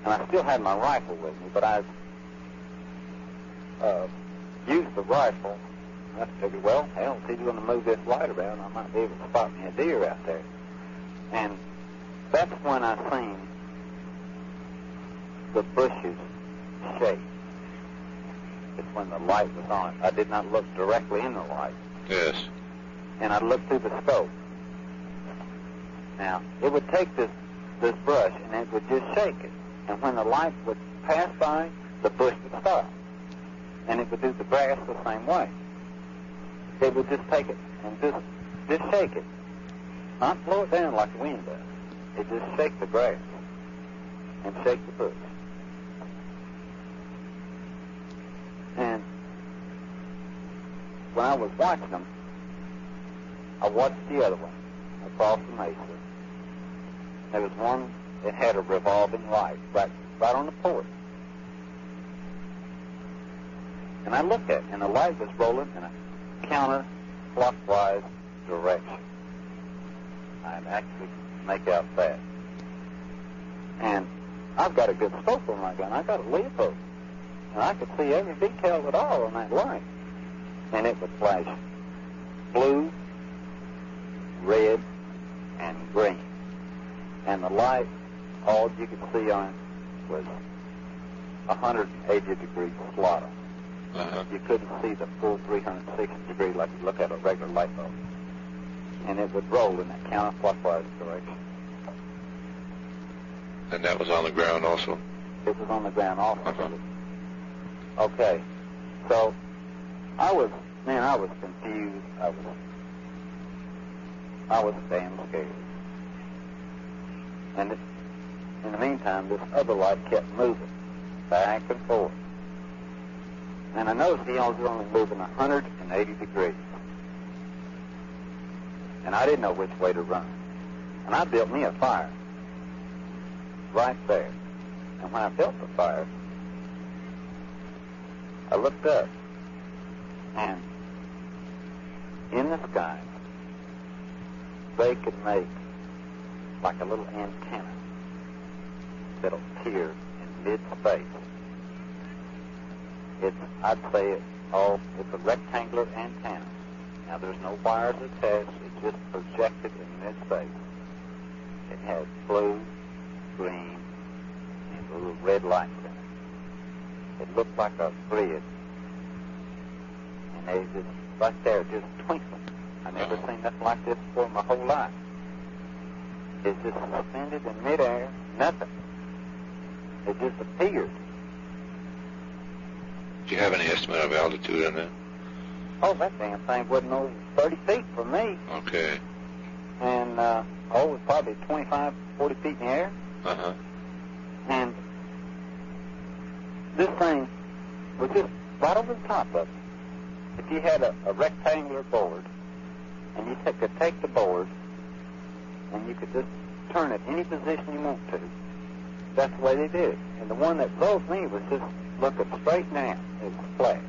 And I still had my rifle with me, but I used the rifle. I figured, well, hell, if he's going to move this light around, I might be able to spot me a deer out there. And that's when I seen the bushes shake. It's when the light was on. I did not look directly in the light. Yes. And I looked through the scope. Now, it would take this brush and it would just shake it. And when the light would pass by, the bush would stop. And it would do the grass the same way. It would just take it and just shake it. Not blow it down like the wind does. It just shake the grass and shake the bush. And when I was watching them, I watched the other one across the mesa. There was one that had a revolving light right on the porch. And I looked at it, and the light was rolling in a counterclockwise direction. I'd actually make out that. And I've got a good scope on my gun. I got a Leopold. And I could see every detail at all on that light. And it would flash blue, red, and green. And the light, all you could see on it was 180 degree slaughter. You couldn't see the full 360 degree like you look at a regular light bulb. And it would roll in that counterclockwise direction. And that was on the ground also? It was on the ground also. Okay, so I was confused. I was damn scared. And in the meantime, this other light kept moving back and forth. And I noticed he was only moving 180 degrees. And I didn't know which way to run. And I built me a fire right there. And when I built the fire, I looked up, and in the sky, they could make like a little antenna that'll appear in mid-space. I'd say it's a rectangular antenna. Now, there's no wires attached. It's just projected in mid-space. It has blue, green, and little red lights in it. It looked like a grid. And they just, right there, just twinkling. I never seen nothing like this before in my whole life. It's just suspended in midair, nothing. It just appeared. Do you have any estimate of altitude on that? Oh, that damn thing wasn't over 30 feet from me. Okay. And, it was probably 25, 40 feet in the air. Uh-huh. And this thing was just right over the top of it. If you had a rectangular board, and you could take the board, and you could just turn it any position you want to, that's the way they did it. And the one that drove me was just looking straight down. It was flat.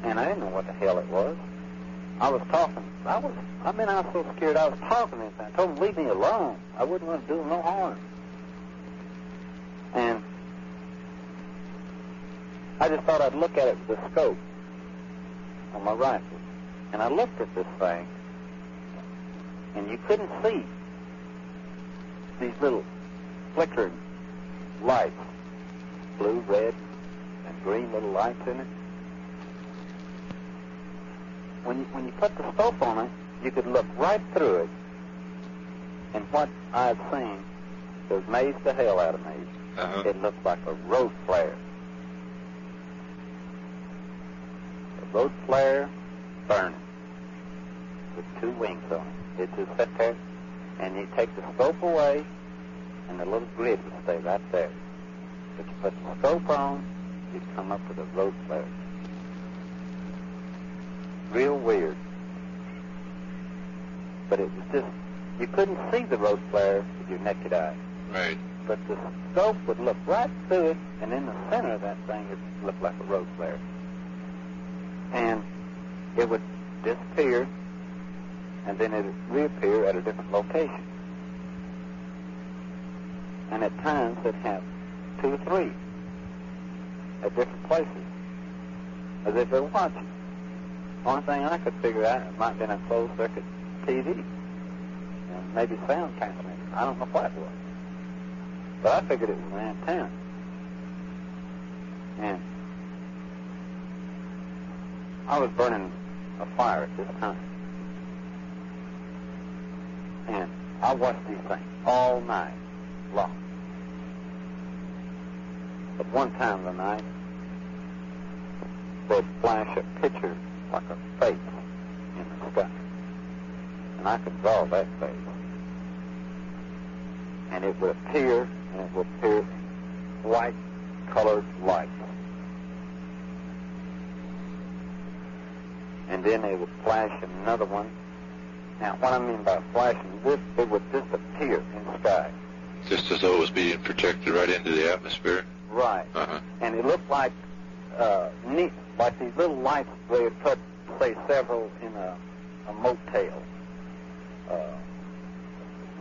And I didn't know what the hell it was. I was talking. I was so scared I was talking this. I told him, leave me alone. I wouldn't want to do him no harm. And I just thought I'd look at it with the scope on my rifle. And I looked at this thing, and you couldn't see these little flickering lights, blue, red, and green little lights in it. When you put the scope on it, you could look right through it. And what I had seen was amazed the hell out of me. Uh-huh. It looked like a road flare. A road flare burning with two wings on it. It just sat there, and you take the scope away, and the little grid would stay right there. But you put the scope on, you'd come up with a road flare. Real weird. But it was just, you couldn't see the road flare with your naked eye. Right. But the scope would look right through it, and in the center of that thing it looked like a road flare. And it would disappear, and then it would reappear at a different location. And at times it had 2 or 3 at different places, as if they were watching. Only thing I could figure out, it might have been a closed-circuit TV, and maybe sound transmitter. I don't know what it was. But I figured it was an antenna. And I was burning a fire at this time. And I watched these things all night long. But one time of the night, they'd flash a picture like a face in the sky. And I could draw that face. And it would appear, and it would appear in white-colored light. And then they would flash another one. Now, what I mean by flashing, it would disappear in the sky. Just as though it was being projected right into the atmosphere? Right. Uh-huh. And it looked like like these little lights they had put, say, several in a motel.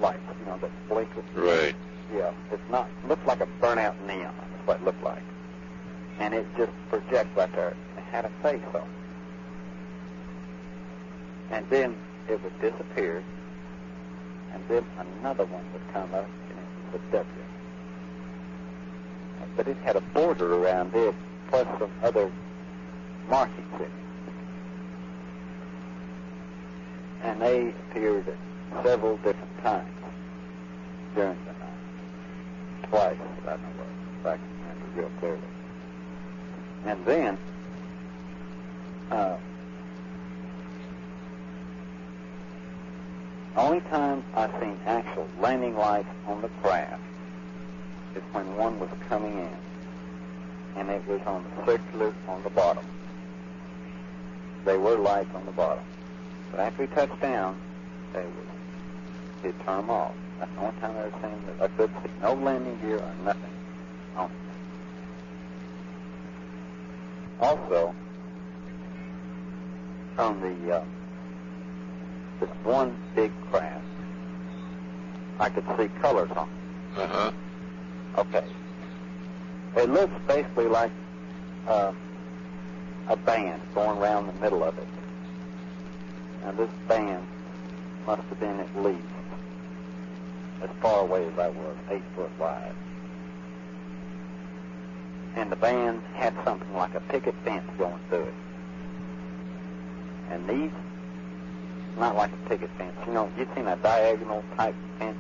Lights, you know, that blink. Right. Yeah. It's not, looks like a burnout neon. That's what it looked like. And it just projects right there. It had a face on it. And then it would disappear, and then another one would come up, and it was a W. But it had a border around it, plus some other markings in it. And they appeared at several different times during the night. Twice, I know what, if I can remember real clearly. And then, the only time I've seen actual landing lights on the craft is when one was coming in, and it was on the circular on the bottom. They were lights on the bottom. But after we touched down, he'd turn them off. That's the only time I've ever seen that I could see. No landing gear or nothing on it. Also, on this one big craft, I could see colors on it. Uh-huh. Okay. It looks basically like a band going around the middle of it. Now this band must have been at least as far away as I was, 8 foot wide. And the band had something like a picket fence going through it. And these, not like a picket fence, you know, you've seen a diagonal type fence,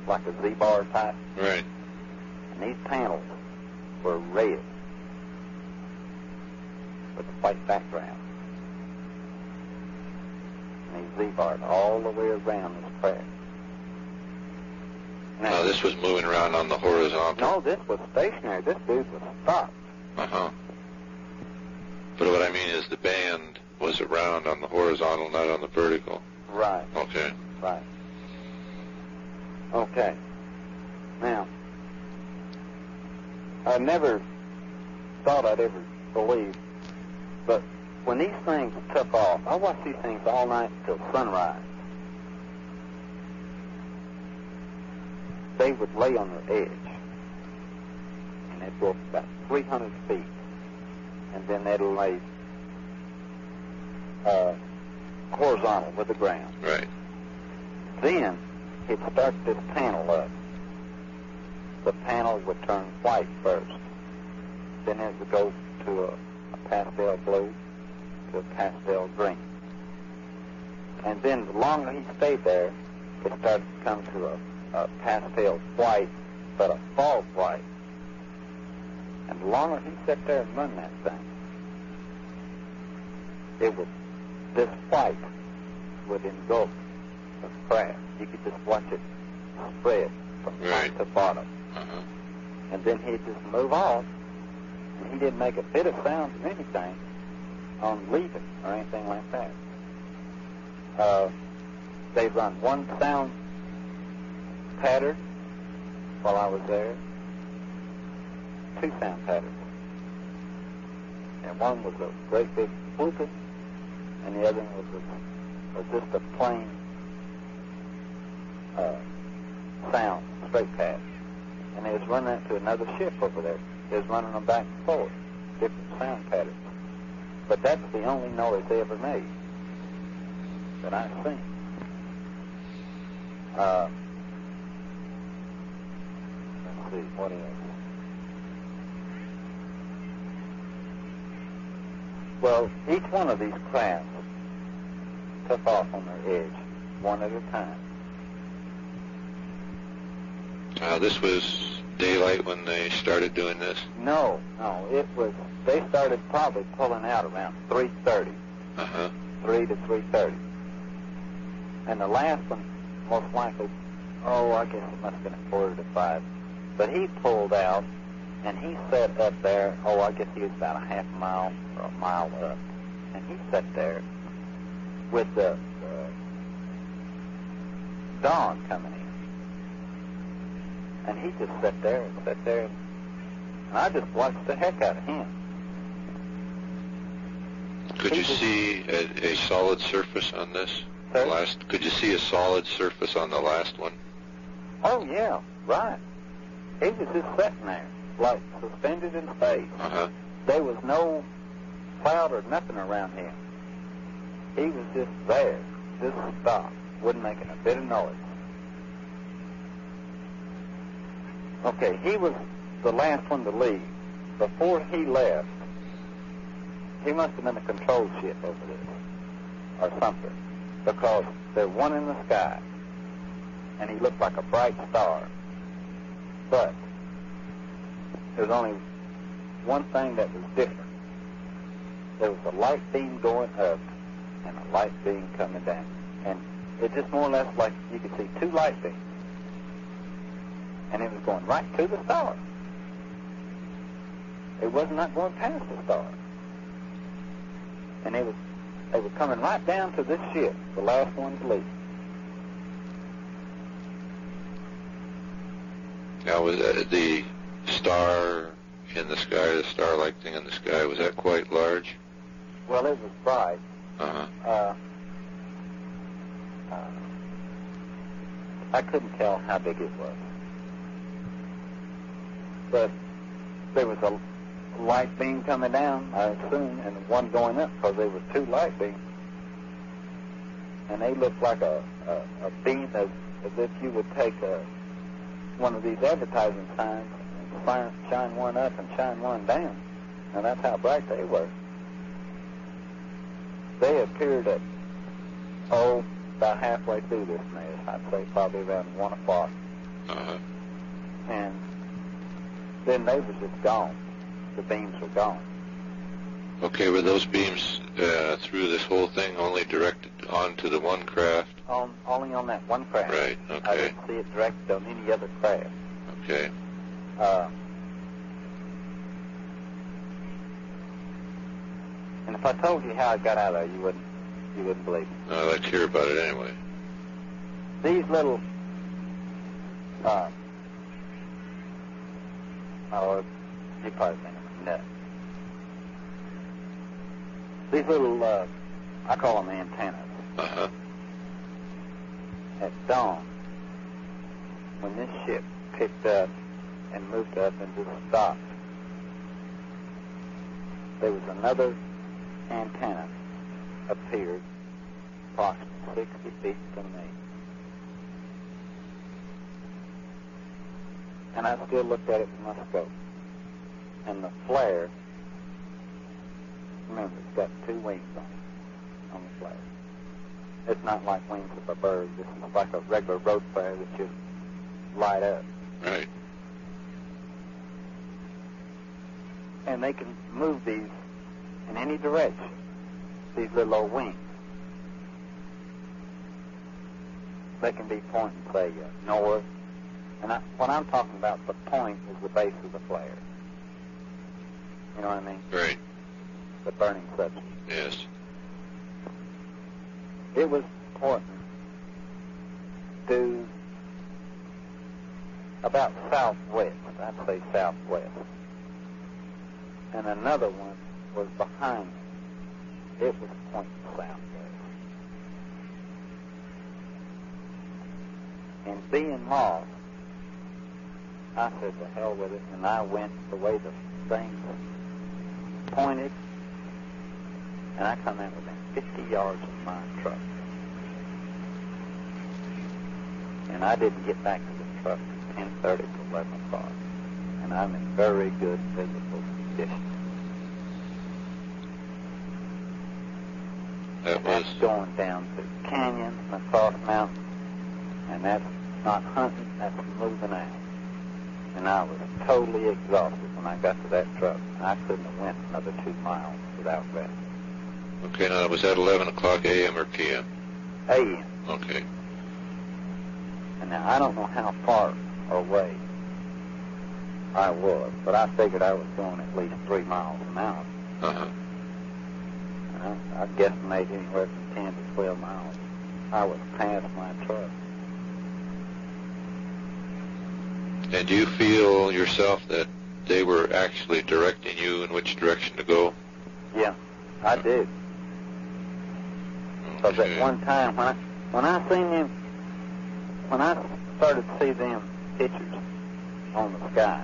like a Z-bar type? Right. And these panels were red with a white background. And these Z-bars all the way around this craft. Now, this was moving around on the horizontal? No, this was stationary. This dude was stopped. Uh-huh. But what I mean is the band was around on the horizontal, not on the vertical. Right. Okay. Right. Okay. Now, I never thought I'd ever believe, but when these things took off, I watched these things all night till sunrise. They would lay on their edge, and they'd go about 300 feet, and then they'd lay horizontal with the ground. Right. Then he'd start this panel up. The panel would turn white first. Then it would go to a pastel blue, to a pastel green. And then the longer he stayed there, it started to come to a pastel white, but a fog white. And the longer he sat there and run that thing, it would, this white would engulf the craft. You could just watch it spread from top to bottom. Uh-huh. And then he'd just move off, and he didn't make a bit of sound or anything on leaving or anything like that. They run one sound pattern while I was there, 2 sound patterns. And one was a great big whooping, and the other one was just a plain sound, straight pattern. and they was running into another ship over there. They was running them back and forth, different sound patterns. But that's the only noise they ever made that I've seen. Let's see, what else? Well, each one of these crafts took off on their edge, one at a time. This was daylight when they started doing this? No, it was, they started probably pulling out around 3:30. 3 to 3:30. And the last one, most likely, I guess it must have been a 4 to 5. But he pulled out, and he sat up there, I guess he was about a half mile or a mile up. And he sat there with the dawn coming in. And he just sat there, and I just watched the heck out of him. Could you see a solid surface on this? Could you see a solid surface on the last one? Oh, yeah, right. He was just sitting there, like suspended in space. There was no cloud or nothing around him. He was just there, just stopped, wasn't making a bit of noise. Okay, he was the last one to leave. Before he left, he must have been a control ship over this, or something, because there's one in the sky, and he looked like a bright star. But there's only one thing that was different. There was a light beam going up and a light beam coming down. And it just more or less like you could see two light beams. And it was going right to the star. It was not going past the star. And they were coming right down to this ship, the last one to leave. Now, was the star in the sky, the star-like thing in the sky, was that quite large? Well, it was bright. I couldn't tell how big it was. But there was a light beam coming down, I assume, and one going up, because there were two light beams. And they looked like a beam as if you would take one of these advertising signs and shine one up and shine one down. And that's how bright they were. They appeared at, about halfway through this mess. I'd say probably around 1 o'clock. And then they were just gone. The beams were gone. Okay, were those beams through this whole thing only directed onto the one craft? Only on that one craft. Right, okay. I didn't see it directed on any other craft. Okay. And if I told you how I got out of there, you wouldn't believe me. I'd like to hear about it anyway. These little, you probably think I'm nuts. These little, I call them antennas. At dawn, when this ship picked up and moved up and just stopped, there was another antenna appeared approximately 60 feet from me. And I still looked at it with my scope. And the flare, remember, it's got two wings on the flare. It's not like wings of a bird. This is like a regular road flare that you light up. Right. And they can move these in any direction, these little old wings. They can be pointing, say, north. And what I'm talking about, the point is the base of the flare. You know what I mean? Right. The burning substance. Yes. It was pointing to about southwest. I'd say southwest. And another one was behind me. It was pointing southwest. And being lost, I said, to hell with it, and I went the way the thing pointed, and I come in within 50 yards of my truck. And I didn't get back to the truck till 10:30 to 11 o'clock. And I'm in very good physical condition. That's going down to canyons and across mountains. And that's not hunting, that's moving out. And I was totally exhausted when I got to that truck. I couldn't have went another 2 miles without rest. Okay, now was that 11 o'clock a.m. or p.m.? A.m. Okay. And now I don't know how far away I was, but I figured I was going at least 3 miles an hour. Uh-huh. I guesstimate anywhere from 10 to 12 miles. I was past my truck. And do you feel yourself that they were actually directing you in which direction to go? Yeah, I did. Because at one time, when I seen them, when I started to see them pictures on the sky,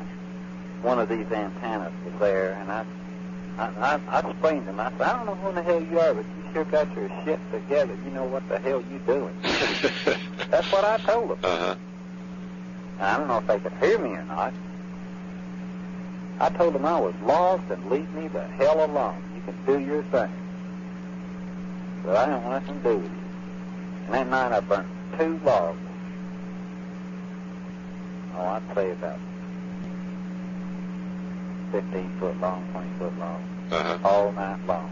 one of these antennas was there, and I explained to him. I said, I don't know who the hell you are, but you sure got your shit together. You know what the hell you doing. That's what I told them. Uh-huh. I don't know if they could hear me or not. I told them I was lost and leave me the hell alone. You can do your thing. But I didn't want nothing to do with you. And that night I burnt 2 logs. Oh, I'd say about 15 foot long, 20 foot long, all night long.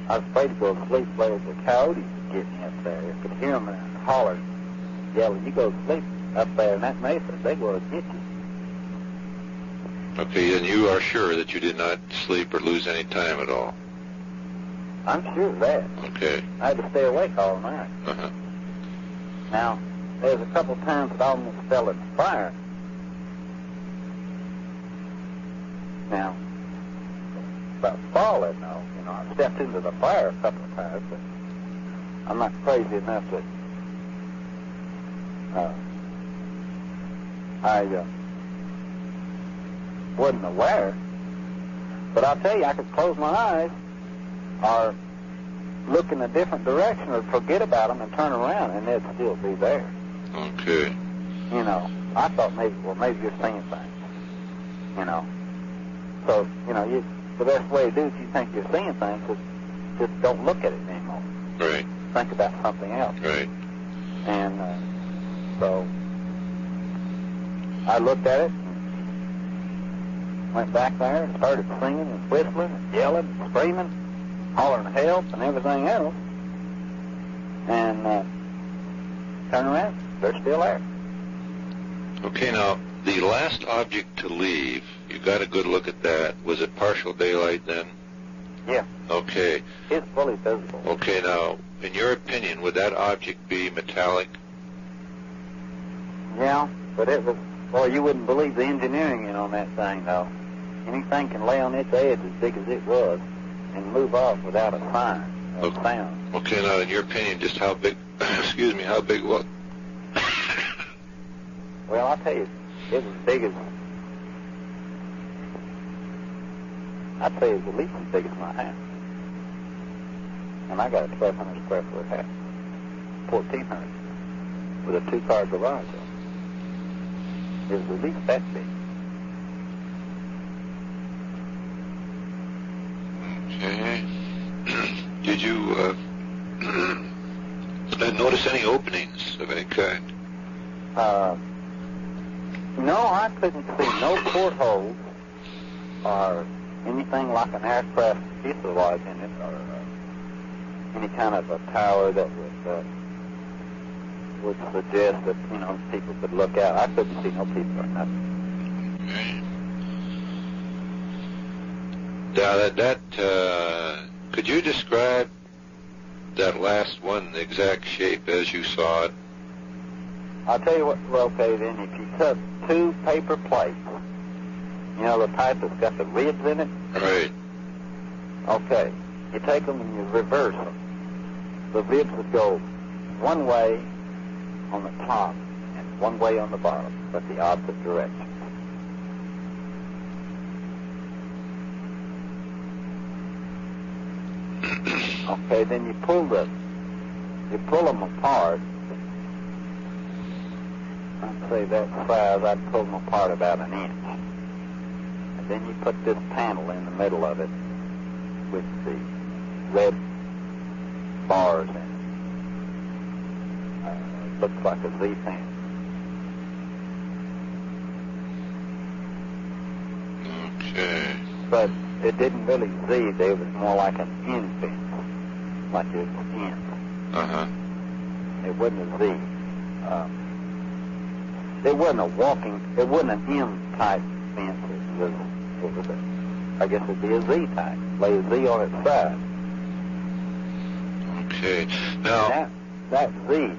I was afraid to go to sleep where the coyotes would get me up there. I could hear them holler, yelling, you go to sleep up there in that mesa, they will get you. Okay, then you are sure that you did not sleep or lose any time at all? I'm sure of that. Okay. I had to stay awake all night. Uh-huh. Now, there's a couple times that I almost fell in the fire. Now, about falling, though, you know, I stepped into the fire a couple of times, but I'm not crazy enough that I wasn't aware. But I'll tell you, I could close my eyes or look in a different direction or forget about them and turn around, and they'd still be there. Okay. You know, I thought maybe you're seeing things, you know. So, you know, the best way to do if you think you're seeing things is just don't look at it anymore. Right. Think about something else. Right. And so I looked at it, went back there and started singing and whistling and yelling and screaming, hollering help and everything else. And turned around, they're still there. Okay, now, the last object to leave, you got a good look at that. Was it partial daylight then? Yeah. Okay. It's fully visible. Okay, now, in your opinion, would that object be metallic? Yeah, but it was, well, you wouldn't believe the engineering on that thing, though. Anything can lay on its edge as big as it was and move off without a sign or sound. Okay, now, in your opinion, just how big, excuse me, how big what? Well, I'll tell you, it was big as, I'd say it was at least as big as my house. And I got a 1,200 square foot house, 1,400, with a 2-car garage. It was at least that big. Okay. Did you notice any openings of any kind? No, I couldn't see no portholes or anything like an aircraft fuselage in it, or any kind of a tower that would suggest that, you know, people could look out. I couldn't see no people or nothing. Okay. Now, could you describe that last one, the exact shape as you saw it? I'll tell you what, okay, then, if you took 2 paper plates, you know, the type that's got the ribs in it? Right. Okay. You take them and you reverse them. The ribs would go one way on the top and one way on the bottom, but the opposite direction. Okay, then you pull them apart. I'd say that size, I'd pull them apart about an inch. And then you put this panel in the middle of it with the red bars in it. It looks like a Z panel. Okay. But it didn't really Z, it was more like an N fence. Like it was N. Uh-huh. It wasn't a Z. It wasn't it wasn't an M-type fence. It was I guess it'd be a Z-type. Lay a Z on its side. Okay. Now... That Z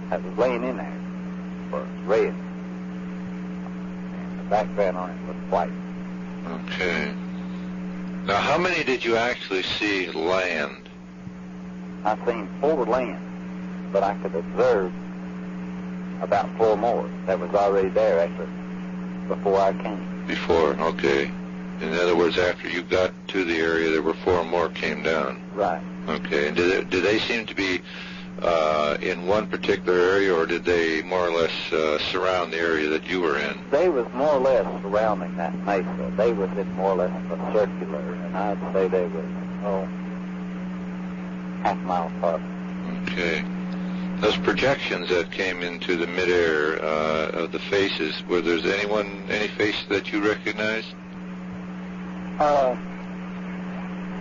that was laying in there was red. And the background on it was white. Okay. Now, how many did you actually see land? I seen 4 land, but I could observe about 4 more that was already there before I came. Before, okay. In other words, after you got to the area, there were 4 more came down. Right. Okay. And did they seem to be in one particular area, or did they more or less surround the area that you were in? They was more or less surrounding that mesa. They was in more or less a circular, and I'd say they was, half a mile apart. Okay. Those projections that came into the midair of the faces, were there any face that you recognized?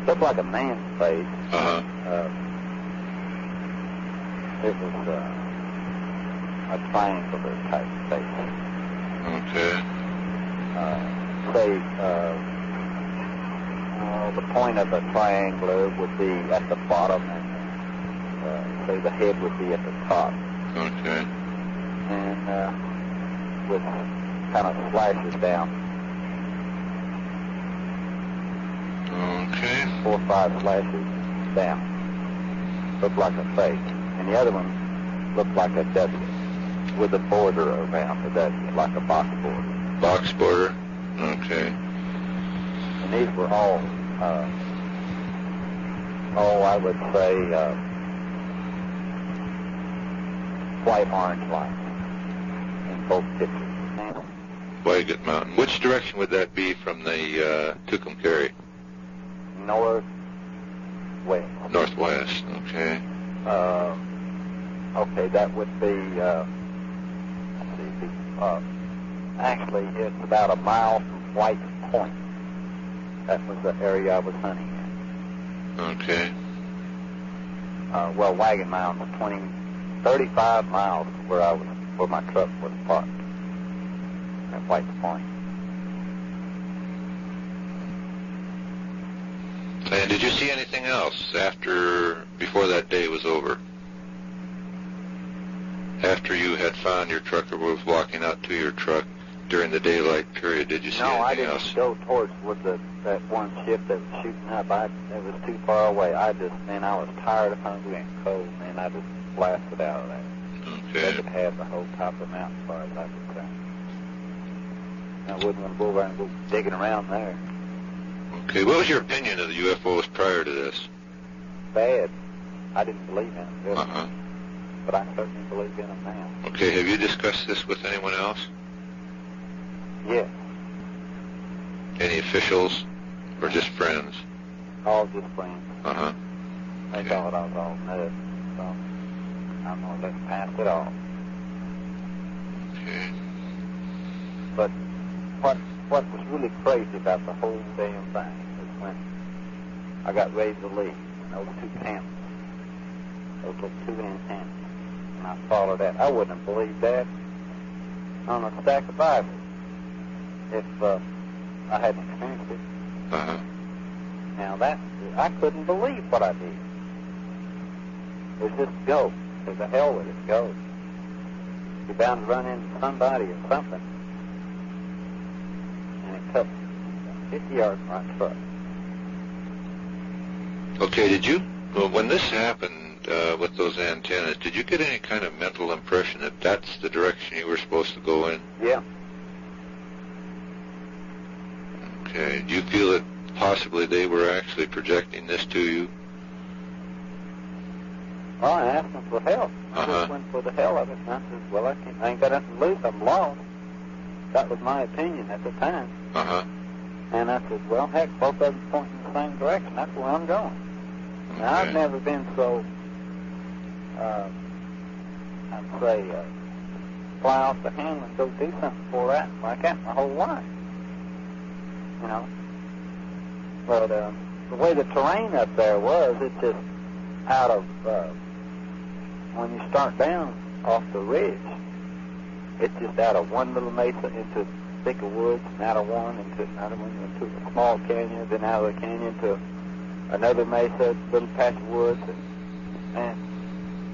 Looked like a man's face. Uh-huh. It was a triangular type face. Okay. The point of a triangular would be at the bottom, and say the head would be at the top. Okay. And with kind of slashes down. Okay. 4 or 5 slashes down. Looked like a face. And the other one looked like a W with a border around the W, like a box border. Box border? Okay. And these were all, I would say, white-orange lights in both pictures. Wagon Mountain. Which direction would that be from the Tucumcari? Northwest. Northwest, okay. Okay, that would be, actually, it's about a mile from White Point. That was the area I was hunting in. Okay. Wagon Mountain was 35 miles from where my truck was parked at White Point. And did you see anything else before that day was over? After you had found your truck or was walking out to your truck during the daylight period, did you see anything else? No, I didn't go towards that one ship that was shooting up. It was too far away. I was tired, hungry, and cold, man. I just blasted out of there. Okay. They could have the whole top of the mountain as far as I could say. I wouldn't want to go over and go digging around there. Okay, what was your opinion of the UFOs prior to this? Bad. I didn't believe in them, really. Uh-huh. But I certainly believe in them now. Okay, have you discussed this with anyone else? Yes. Any officials or just friends? All just friends. Uh-huh. They thought I was all nuts, so I'm going to let them pass it off. Okay. But what was really crazy about the whole damn thing was when I got ready to leave, and those 2 panels, those little 2 antennas, and I followed that. I wouldn't have believed that on a stack of Bibles if I hadn't experienced it. Uh-huh. Now I couldn't believe what I did. It was just go. To the hell with it, go. You're bound to run into somebody or something. And it cut 50 yards from my truck. Okay, when this happened, with those antennas, did you get any kind of mental impression that that's the direction you were supposed to go in? Yeah. Okay. Do you feel that possibly they were actually projecting this to you? Well, I asked them for help. I just went for the hell of it. And I said, well, I ain't got nothing to lose. I'm lost. That was my opinion at the time. And I said, well, heck, both of them pointing in the same direction. That's where I'm going. Now, I've never been so, I'd say, fly off the handle and go do something for that like that my whole life. You know? But the way the terrain up there was, it's just out of, when you start down off the ridge, it's just out of one little mesa into thicker woods, and out of one into another one, into a small canyon, then out of the canyon to another mesa, little patch of woods, and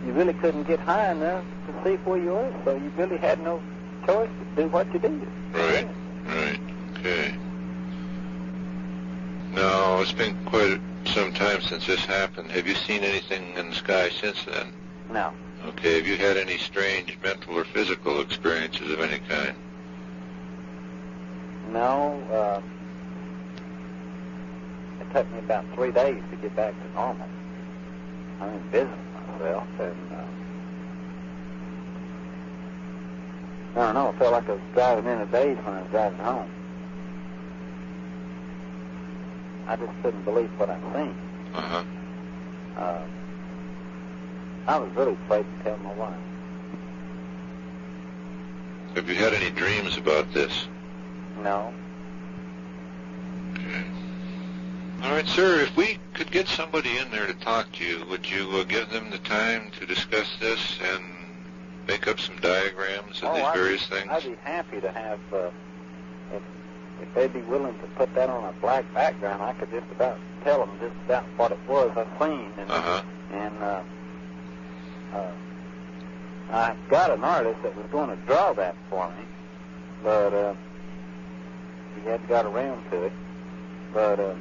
you really couldn't get high enough to see where you were, so you really had no choice to do what you did. Right, right, okay. Now, it's been quite some time since this happened. Have you seen anything in the sky since then? No. Okay, have you had any strange mental or physical experiences of any kind? No, it took me about 3 days to get back to normal. I'm in business myself, and I don't know, I felt like I was driving in a daze when I was driving home. I just couldn't believe what I'd seen. I was really afraid to tell my wife. Have you had any dreams about this? No. Okay. All right, sir, if we could get somebody in there to talk to you, would you give them the time to discuss this and make up some diagrams of these various things? I'd be happy to have, if they'd be willing to put that on a black background, I could just about tell them just about what it was I've seen. And I got an artist that was going to draw that for me, but he hadn't got around to it. But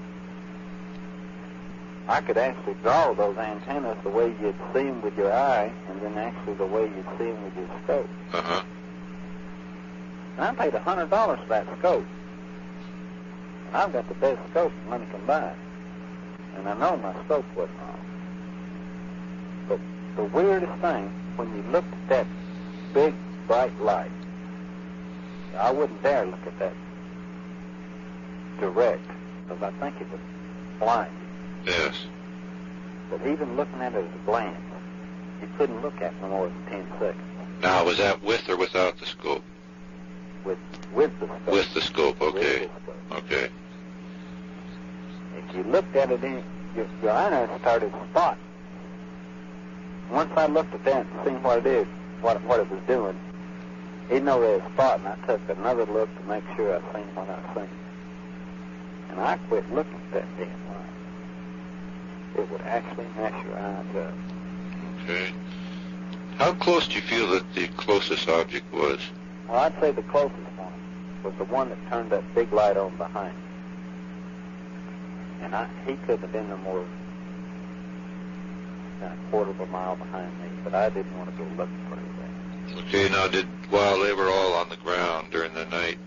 I could actually draw those antennas the way you'd see them with your eye, and then actually the way you'd see them with your scope. And I paid $100 for that scope. And I've got the best scope money can buy. And I know my scope wasn't wrong. But the weirdest thing, when you looked at that big, bright light, I wouldn't dare look at that direct, because I think it would blind you. Yes. But even looking at it at a glance, you couldn't look at it no more than 10 seconds. Now, was that with or without the scope? With the scope. With the scope, okay. With the scope. Okay. If you looked at it, your eyes started to spot. Once I looked at that and seen what it is, what it was doing, even though there was a spot, and I took another look to make sure I seen what I seen. And I quit looking at that damn light. It would actually mess your eyes up. Okay. How close do you feel that the closest object was? Well, I'd say the closest one was the one that turned that big light on behind me. And he could have been no more than a quarter of a mile behind me, but I didn't want to go looking for anything. Okay, now while they were all on the ground during the night,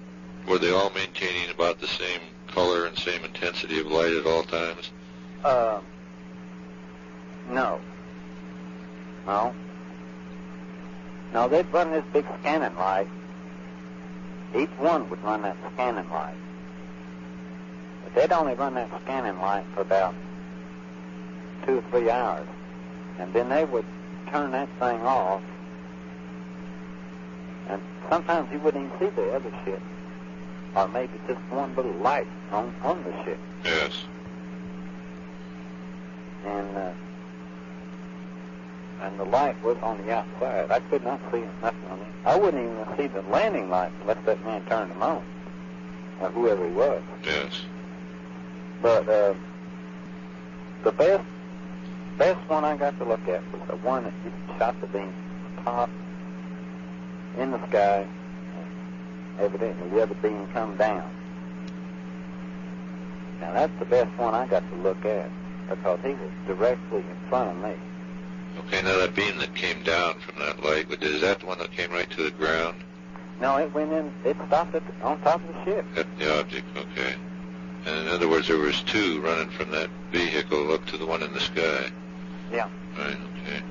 were they all maintaining about the same color and same intensity of light at all times? No. No, they'd run this big scanning light. Each one would run that scanning light. But they'd only run that scanning light for about 2 or 3 hours. And then they would turn that thing off. And sometimes you wouldn't even see the other ship. Or maybe just one little light on the ship. Yes. And the light was on the outside. I could not see nothing on it. I wouldn't even see the landing lights unless that man turned them on, or whoever he was. Yes. But the best one I got to look at was the one that shot the beam top in the sky. Evidently, the other beam come down. Now that's the best one I got to look at, because he was directly in front of me. Okay, now that beam that came down from that light, is that the one that came right to the ground? No, it went in. It stopped on top of the ship. At the object, okay. And in other words, there was two running from that vehicle up to the one in the sky. Yeah. Right, okay.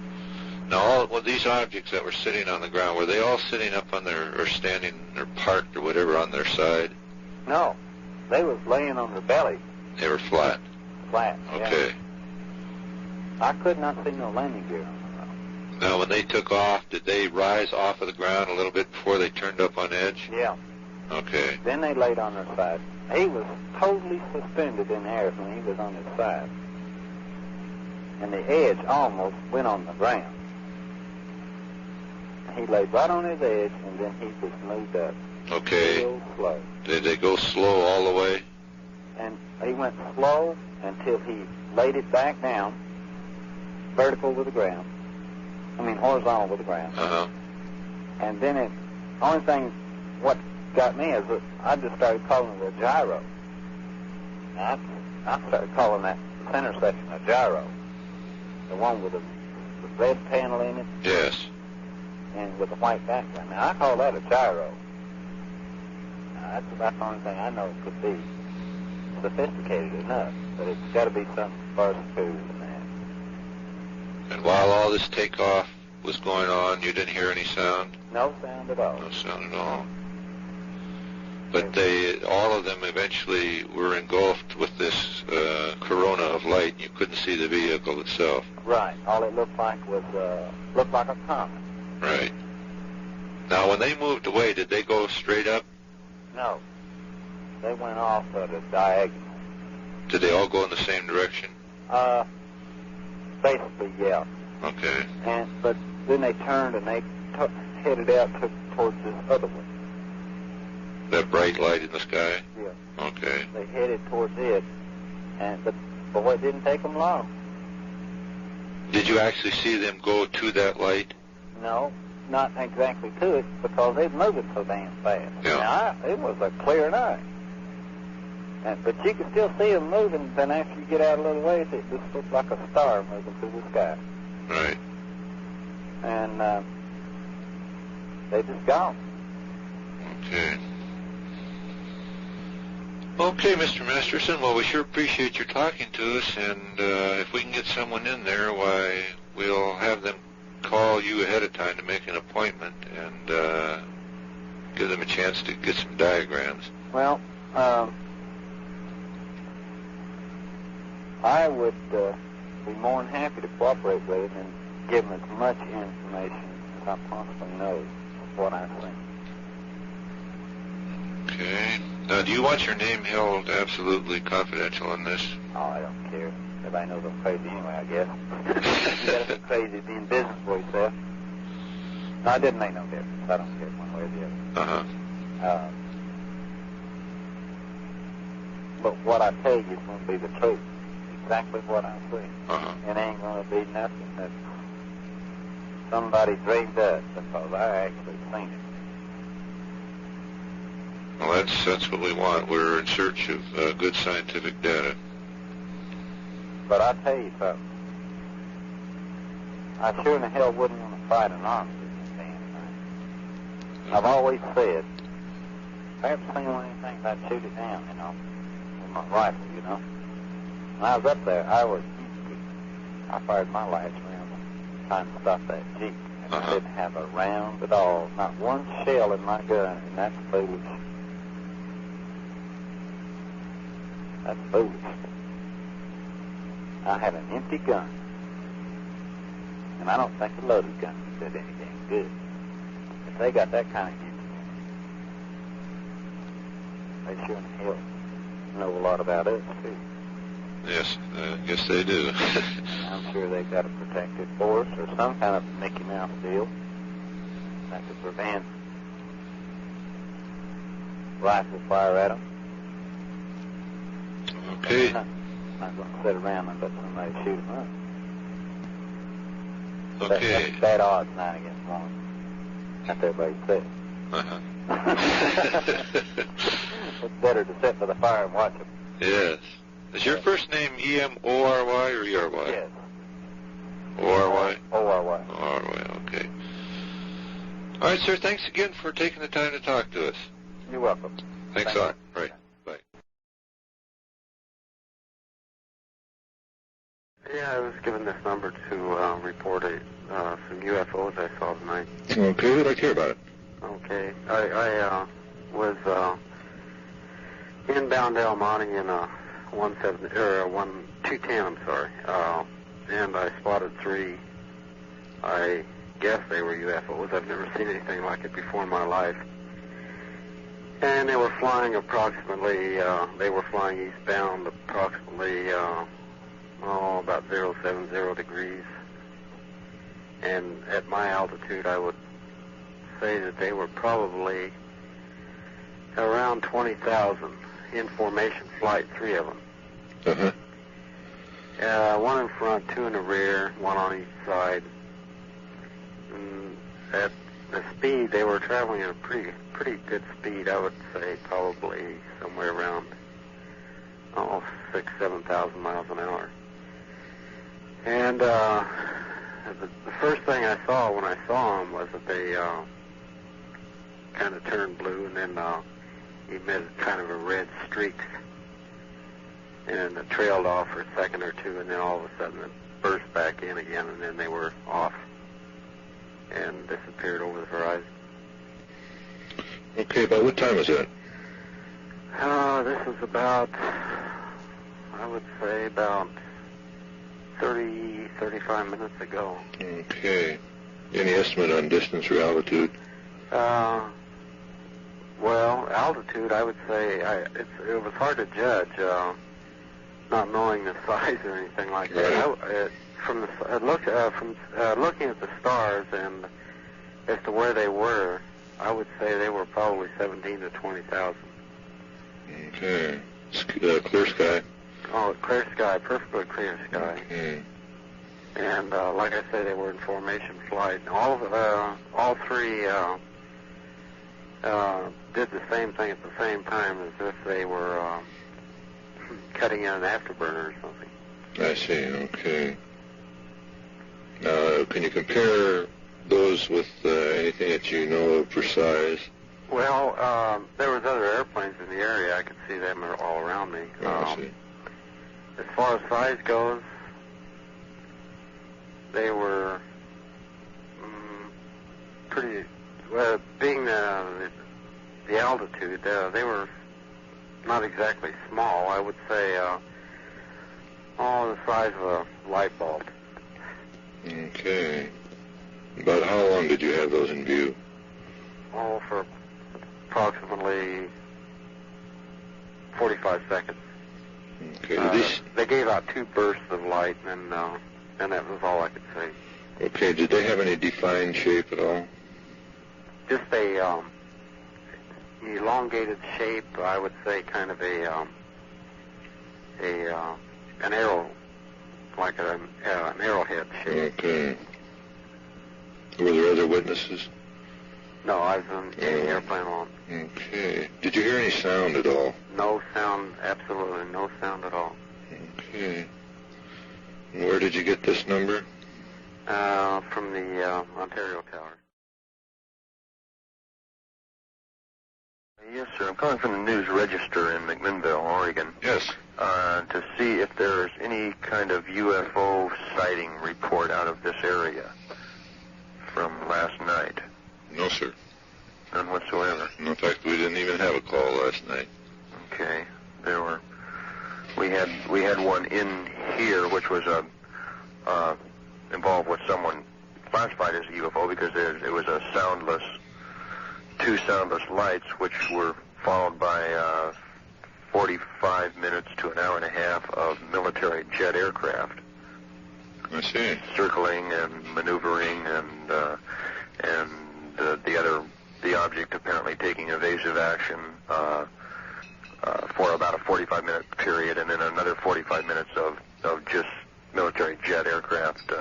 Now, these objects that were sitting on the ground, were they all sitting up on or standing, or parked, or whatever, on their side? No, they was laying on their belly. They were flat? Flat, okay. Yeah. I could not see no landing gear on them. Now, when they took off, did they rise off of the ground a little bit before they turned up on edge? Yeah. Okay. Then they laid on their side. He was totally suspended in the air when he was on his side. And the edge almost went on the ground. He laid right on his edge, and then he just moved up. Okay. Real slow. Did they go slow all the way? And he went slow until he laid it back down, vertical with the ground. I mean, horizontal with the ground. Uh-huh. And then only thing what got me is that I just started calling it a gyro. I started calling that center section a gyro. The one with the red panel in it. Yes. And with the white background. Now, I call that a gyro. Now, that's about the only thing I know it could be sophisticated enough, but it's got to be something far superior than that. And while all this takeoff was going on, you didn't hear any sound? No sound at all. No sound at all. But all of them eventually were engulfed with this corona of light. You couldn't see the vehicle itself. Right. All it looked like was a comet. Right. Now, when they moved away, did they go straight up? No. They went off at a diagonal. Did they all go in the same direction? Basically, yeah. Okay. But then they turned and they headed out towards this other one. That bright light in the sky? Yeah. Okay. They headed towards it, but boy, it didn't take them long. Did you actually see them go to that light? No, not exactly to it, because they were moving so damn fast. Yeah. Now, it was a clear night. But you could still see them moving, then after you get out a little ways, it just looked like a star moving through the sky. Right. And they just gone. Okay. Okay, Mr. Masterson, well, we sure appreciate your talking to us, and if we can get someone in there, why, we'll have them call you ahead of time to make an appointment and give them a chance to get some diagrams. Well, I would be more than happy to cooperate with it and give them as much information as I possibly know of what I've seen. Okay. Now, do you want your name held absolutely confidential in this? Oh, I don't care. Everybody knows I'm crazy anyway, I guess. You gotta be crazy to be in business for yourself. No, it didn't make no difference. I don't care one way or the other. Uh-huh. But what I tell you is going to be the truth. Exactly what I see. Uh-huh. It ain't going to be nothing that somebody dreamed up, because I actually seen it. Well, that's what we want. We're in search of good scientific data. But I tell you something. I sure in the hell wouldn't want to fight an army with this damn thing. I've always said, if I ever seen one of these things, I'd shoot it down, with my rifle, When I was up there, I fired my last round trying to stop that Jeep. And I didn't have a round at all, not one shell in my gun, and that's foolish. That's foolish. I had an empty gun, and I don't think a loaded gun did anything good. If they got that kind of use, they sure in hell know a lot about us, too. Yes, yes they do. I'm sure they've got a protective force or some kind of Mickey Mouse deal that could prevent rifle fire at them. Okay. I'm not going to sit around and let somebody shoot them up. Okay. That's bad odds, 9 against 1. That's everybody says. Uh-huh. It's better to sit by the fire and watch them. Yes. Is your first name E-M-O-R-Y or E-R-Y? Yes. O-R-Y? O-R-Y. O-R-Y, okay. All right, sir, thanks again for taking the time to talk to us. You're welcome. Thanks a lot. Right. Bye. Yeah, I was given this number to report some UFOs I saw tonight. Okay, we'd like to hear about it. Okay. I was inbound El Monte in a 210, I'm sorry. And I spotted 3. I guess they were UFOs. I've never seen anything like it before in my life. And they were flying approximately, eastbound approximately, about 070 degrees. And at my altitude, I would say that they were probably around 20,000 in formation flight, 3 of them. Uh-huh. One in front, 2 in the rear, 1 on each side. And at the speed, they were traveling at a pretty good speed. I would say probably somewhere around 6,000-7,000 miles an hour. And the first thing I saw when I saw them was that they kind of turned blue and then emitted kind of a red streak, and it trailed off for a second or two, and then all of a sudden it burst back in again, and then they were off and disappeared over the horizon. Okay, about what time was that? This was about, I would say, about 35 minutes ago. Okay. Any estimate on distance or altitude? Well, altitude, I would say, it was hard to judge, not knowing the size or anything like that. From looking at the stars and as to where they were, I would say they were probably 17 to 20,000. Okay. Clear sky? Oh, clear sky, perfectly clear sky. Okay. And like I say, they were in formation flight. All 3 did the same thing at the same time, as if they were cutting in an afterburner or something. I see, okay. Can you compare those with anything that you know of for size? Well, there was other airplanes in the area. I could see them all around me. I see. As far as size goes, they were pretty, well, being the altitude, they were not exactly small. I would say the size of a light bulb. Okay. About how long did you have those in view? Oh, for approximately 45 seconds. Okay. They gave out 2 bursts of light, and that was all I could say. Okay. Did they have any defined shape at all? Just a elongated shape. I would say kind of an arrow, like an arrowhead shape. Okay. Were there other witnesses? No, I was in the airplane alone. Okay. Did you hear any sound at all? No sound, absolutely no sound at all. Okay. And where did you get this number? From the Ontario Tower. Yes, sir. I'm calling from the News Register in McMinnville, Oregon. Yes. To see if there's any kind of UFO sighting report out of this area from last night. No, sir. None whatsoever. In fact, we didn't even have a call last night. Okay. We had one in here, which was involved with someone classified as a UFO because it was a soundless, 2 soundless lights, which were followed by 45 minutes to an hour and a half of military jet aircraft. I see. Circling and maneuvering and the object apparently taking evasive action for about a 45-minute period, and then another 45 minutes of just military jet aircraft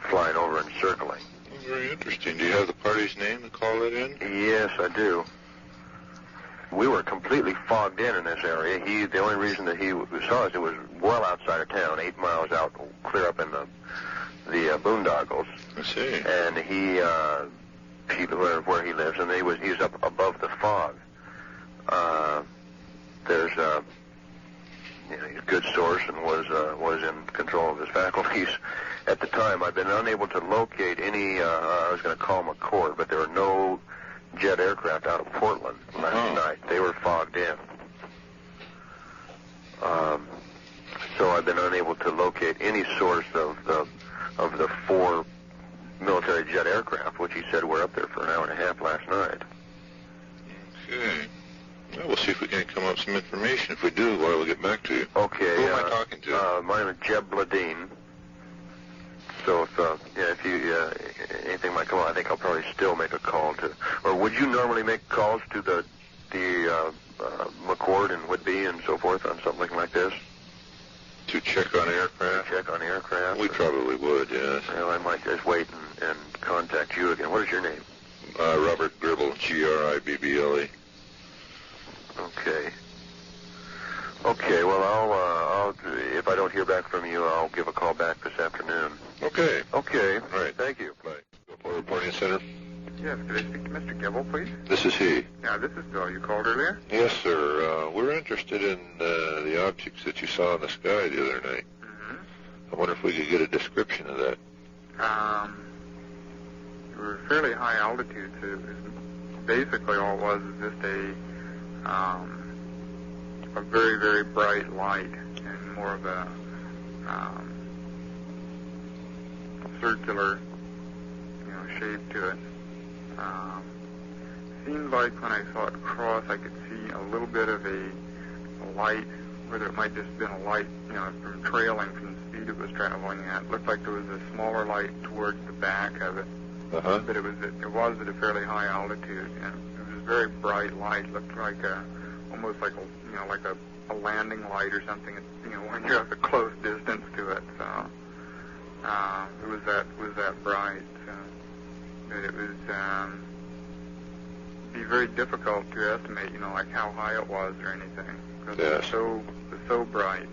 flying over and circling. Very interesting. Do you have the party's name to call it in? Yes, I do. we were completely fogged in this area. The only reason that he saw us, it was well outside of town, 8 miles out, clear up in the boondoggles. I see. And where he lives, and he's up above the fog. There's he's a good source and was in control of his faculties at the time. I've been unable to locate any. I was going to call McCord, but there were no jet aircraft out of Portland last night. They were fogged in. So I've been unable to locate any source of the 4 military jet aircraft, which he said were up there for an hour and a half last night. Okay. Well, we'll see if we can come up with some information. If we do, we'll get back to you. Okay. Who am I talking to? My name is Jeb Bladine. So if anything might come on, I think I'll probably still make a call to. Or would you normally make calls to the McCord and Whitby and so forth on something like this? To check on aircraft? Check on aircraft? We probably would, yes. Well, I might just wait and contact you again. What is your name? Robert Gribble, Gribble. Okay. Okay, well, I'll if I don't hear back from you, I'll give a call back this afternoon. Okay. Okay. All right. Thank you. Bye. UFO Reporing Center. Yes, could I speak to Mr. Gribble, please? This is he. Yeah, this is Bill. You called earlier? Yes, sir. We're interested in the objects that you saw in the sky the other night. Mm-hmm. I wonder if we could get a description of that. They were fairly high altitude, so basically all it was is just a very, very bright light and more of a circular, shape to it. Seemed like when I saw it cross, I could see a little bit of a light, whether it might just have been a light, from trailing from the speed it was traveling at. It looked like there was a smaller light towards the back of it, but it was at a fairly high altitude, and it was a very bright light. It looked like almost like a landing light or something. When you're at a close distance to it, so it was that bright. So it was be very difficult to estimate, like how high it was or anything, because it was so bright.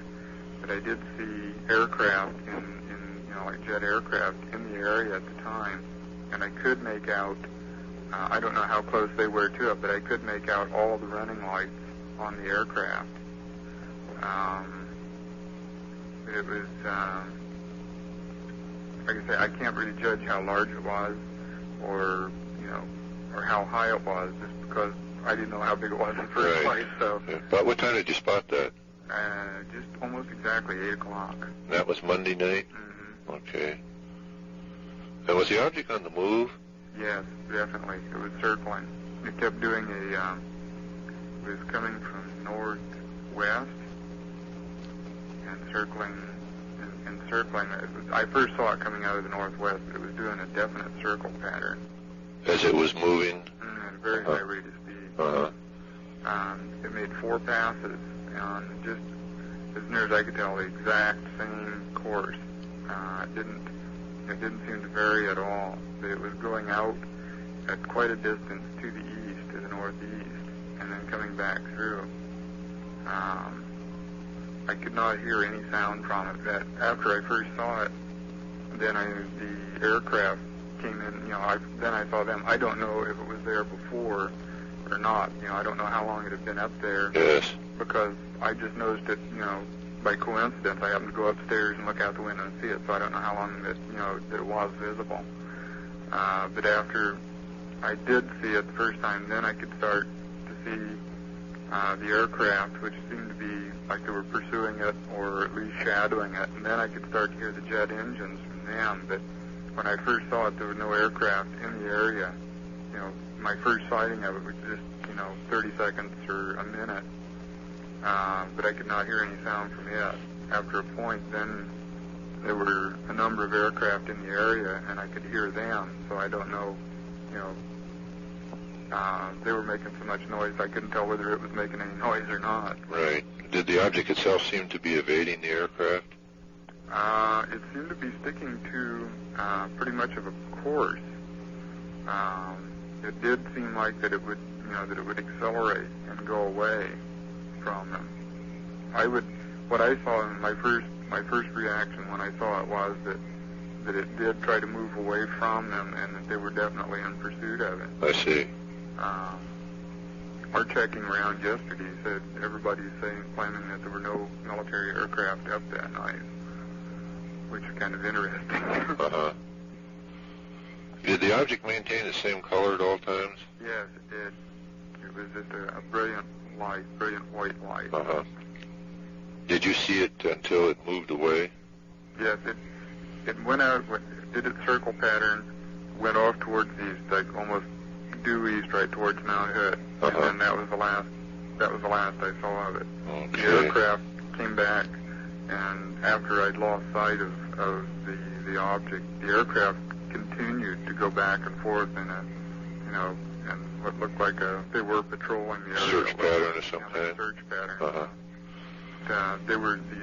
But I did see aircraft in like jet aircraft in the area at the time, and I could make out. I don't know how close they were to it, but I could make out all the running lights on the aircraft. It was, like I say, I can't really judge how large it was, or how high it was, just because I didn't know how big it was in the first place. So. Yeah. But what time did you spot that? Just almost exactly 8 o'clock. That was Monday night? Mm-hmm. Okay. And was the object on the move? Yes, definitely. It was circling. It kept doing it was coming from northwest and circling. I first saw it coming out of the northwest, but it was doing a definite circle pattern. As it was moving? At a very high rate of speed. It made 4 passes, and just as near as I could tell, the exact same course. It didn't seem to vary at all. But it was going out at quite a distance to the east, to the northeast, and then coming back through. I could not hear any sound from it. That after I first saw it, then the aircraft came in. Then I saw them. I don't know if it was there before or not. I don't know how long it had been up there. Yes. Because I just noticed it. By coincidence, I happened to go upstairs and look out the window and see it. So I don't know how long that it was visible. But after I did see it the first time, then I could start to see the aircraft, which seemed to be like they were pursuing it or at least shadowing it, and then I could start to hear the jet engines from them. But when I first saw it, there were no aircraft in the area. My first sighting of it was just 30 seconds or a minute, but I could not hear any sound from it. After a point, then there were a number of aircraft in the area, and I could hear them. So I don't know, they were making so much noise, I couldn't tell whether it was making any noise or not. Right. Did the object itself seem to be evading the aircraft? It seemed to be sticking to pretty much of a course. It did seem like that it would, that it would accelerate and go away from them. What I saw in my first reaction when I saw it was that it did try to move away from them, and that they were definitely in pursuit of it. I see. Our checking around yesterday said everybody's claiming that there were no military aircraft up that night, which is kind of interesting. Uh-huh. Did the object maintain the same color at all times? Yes, it did. It was just a brilliant light, brilliant white light. Uh-huh. Did you see it until it moved away? Yes, it went out, did its circle pattern, went off towards the east, like almost due east, right towards Mount Hood. Uh-huh. And then that was the last I saw of it. Okay. The aircraft came back, and after I'd lost sight of the object, the aircraft continued to go back and forth in a, and what looked like they were patrolling the area. Search pattern or something. Search pattern. Uh-huh. The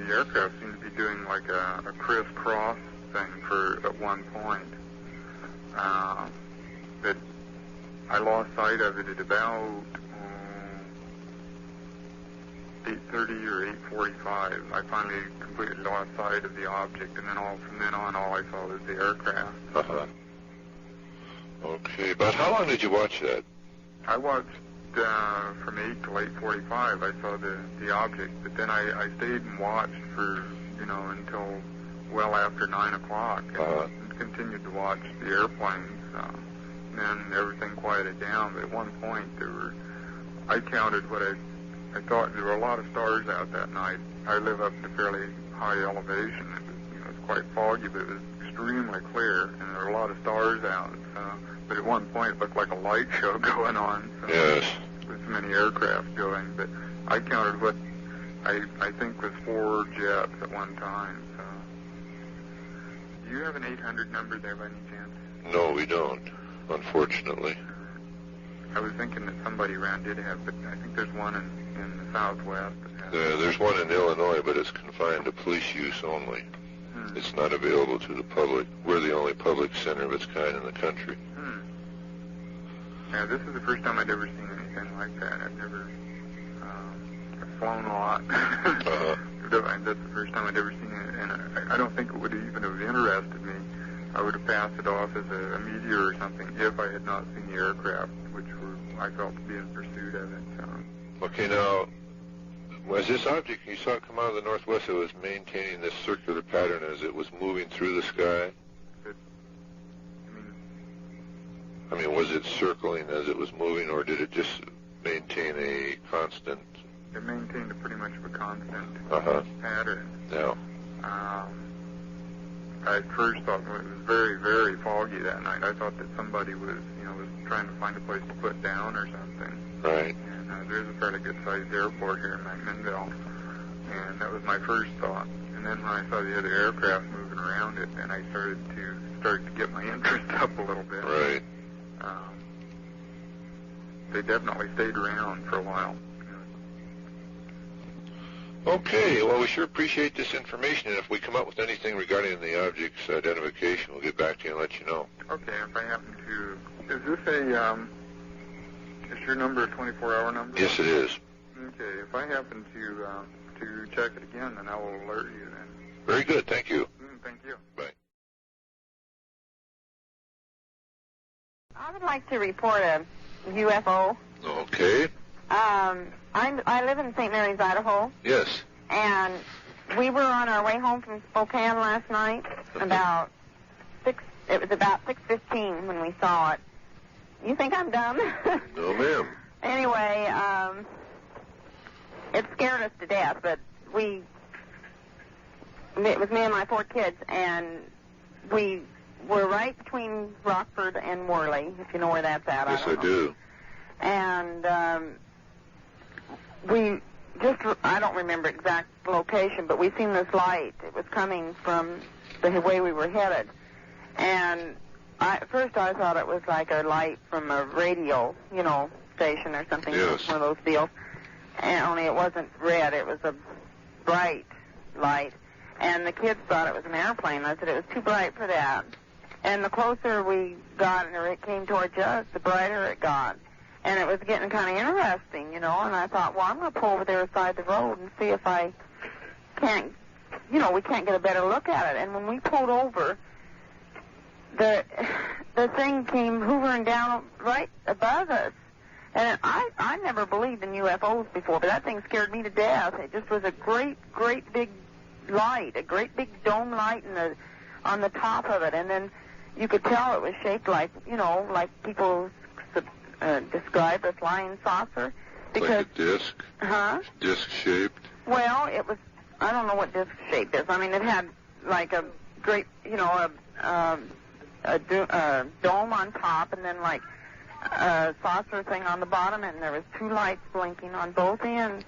aircraft seemed to be doing like a crisscross thing at one point. But I lost sight of it at about 8:30 or 8:45. I finally completely lost sight of the object, and then from then on, all I saw was the aircraft. Uh-huh. Okay, but how long did you watch that? I watched from 8 till 8:45. I saw the object, but then I stayed and watched for until well after 9 o'clock, and continued to watch the airplanes. And then everything quieted down. But at one point, I counted what I thought there were a lot of stars out that night. I live up to fairly high elevation. It was quite foggy, but it was extremely clear, and there were a lot of stars out. But at one point, it looked like a light show going on. Yes. With so many aircraft going. But I counted what I think was 4 jets at one time. So, do you have an 800 number there by any chance? No, we don't, unfortunately. I was thinking that somebody around did have, but I think there's one in the southwest. There's one in Illinois, but it's confined to police use only. It's not available to the public. We're the only public center of its kind in the country. Yeah, this is the first time I'd ever seen anything like that. I've never I've flown a lot. That's the first time I'd ever seen it, and I don't think it would even have interested me. I would have passed it off as a meteor or something if I had not seen the aircraft, which I felt to be in pursuit of it. Okay, now, was this object, you saw it come out of the northwest, it was maintaining this circular pattern as it was moving through the sky? I mean, was it circling as it was moving, or did it just maintain a constant? It maintained pretty much of a constant pattern. Yeah. I first thought it was very, very foggy that night. I thought that somebody was trying to find a place to put down or something. Right. And there's a fairly good-sized airport here in McMinnville, and that was my first thought. And then when I saw the other aircraft moving around it, and I started to get my interest up a little bit. Right. They definitely stayed around for a while. Okay, well, we sure appreciate this information, and if we come up with anything regarding the object's identification, we'll get back to you and let you know. Okay, if I happen to... Is this is your number a 24-hour number? Yes, it is. Okay, if I happen to check it again, then I will alert you then. Very good, thank you. Thank you. Bye. I would like to report a UFO. Okay. I live in St. Mary's, Idaho. Yes. And we were on our way home from Spokane last night. It was about 6:15 when we saw it. You think I'm dumb? No, ma'am. Anyway, it scared us to death, but it was me and my 4 kids, and we were right between Rockford and Worley, if you know where that's at. Yes, I do. And I don't remember exact location, but we seen this light. It was coming from the way we were headed. And at first I thought it was like a light from a radio, station or something. Yes. One of those deals. And only it wasn't red. It was a bright light. And the kids thought it was an airplane. I said it was too bright for that. And the closer we got and it came towards us, the brighter it got. And it was getting kind of interesting, you know, and I thought, well, I'm going to pull over there beside the road and see if I can't, you know, we can't get a better look at it. And when we pulled over, the thing came hoovering down right above us. And I never believed in UFOs before, but that thing scared me to death. It just was a great big light, a great big dome light on the top of it. And then you could tell it was shaped like, you know, like people describe a flying saucer. Because, like a disc? Huh? Disc-shaped? Well, it was, I don't know what disc shape is. I mean, it had like a great, you know, a dome on top, and then like a saucer thing on the bottom, and there was two lights blinking on both ends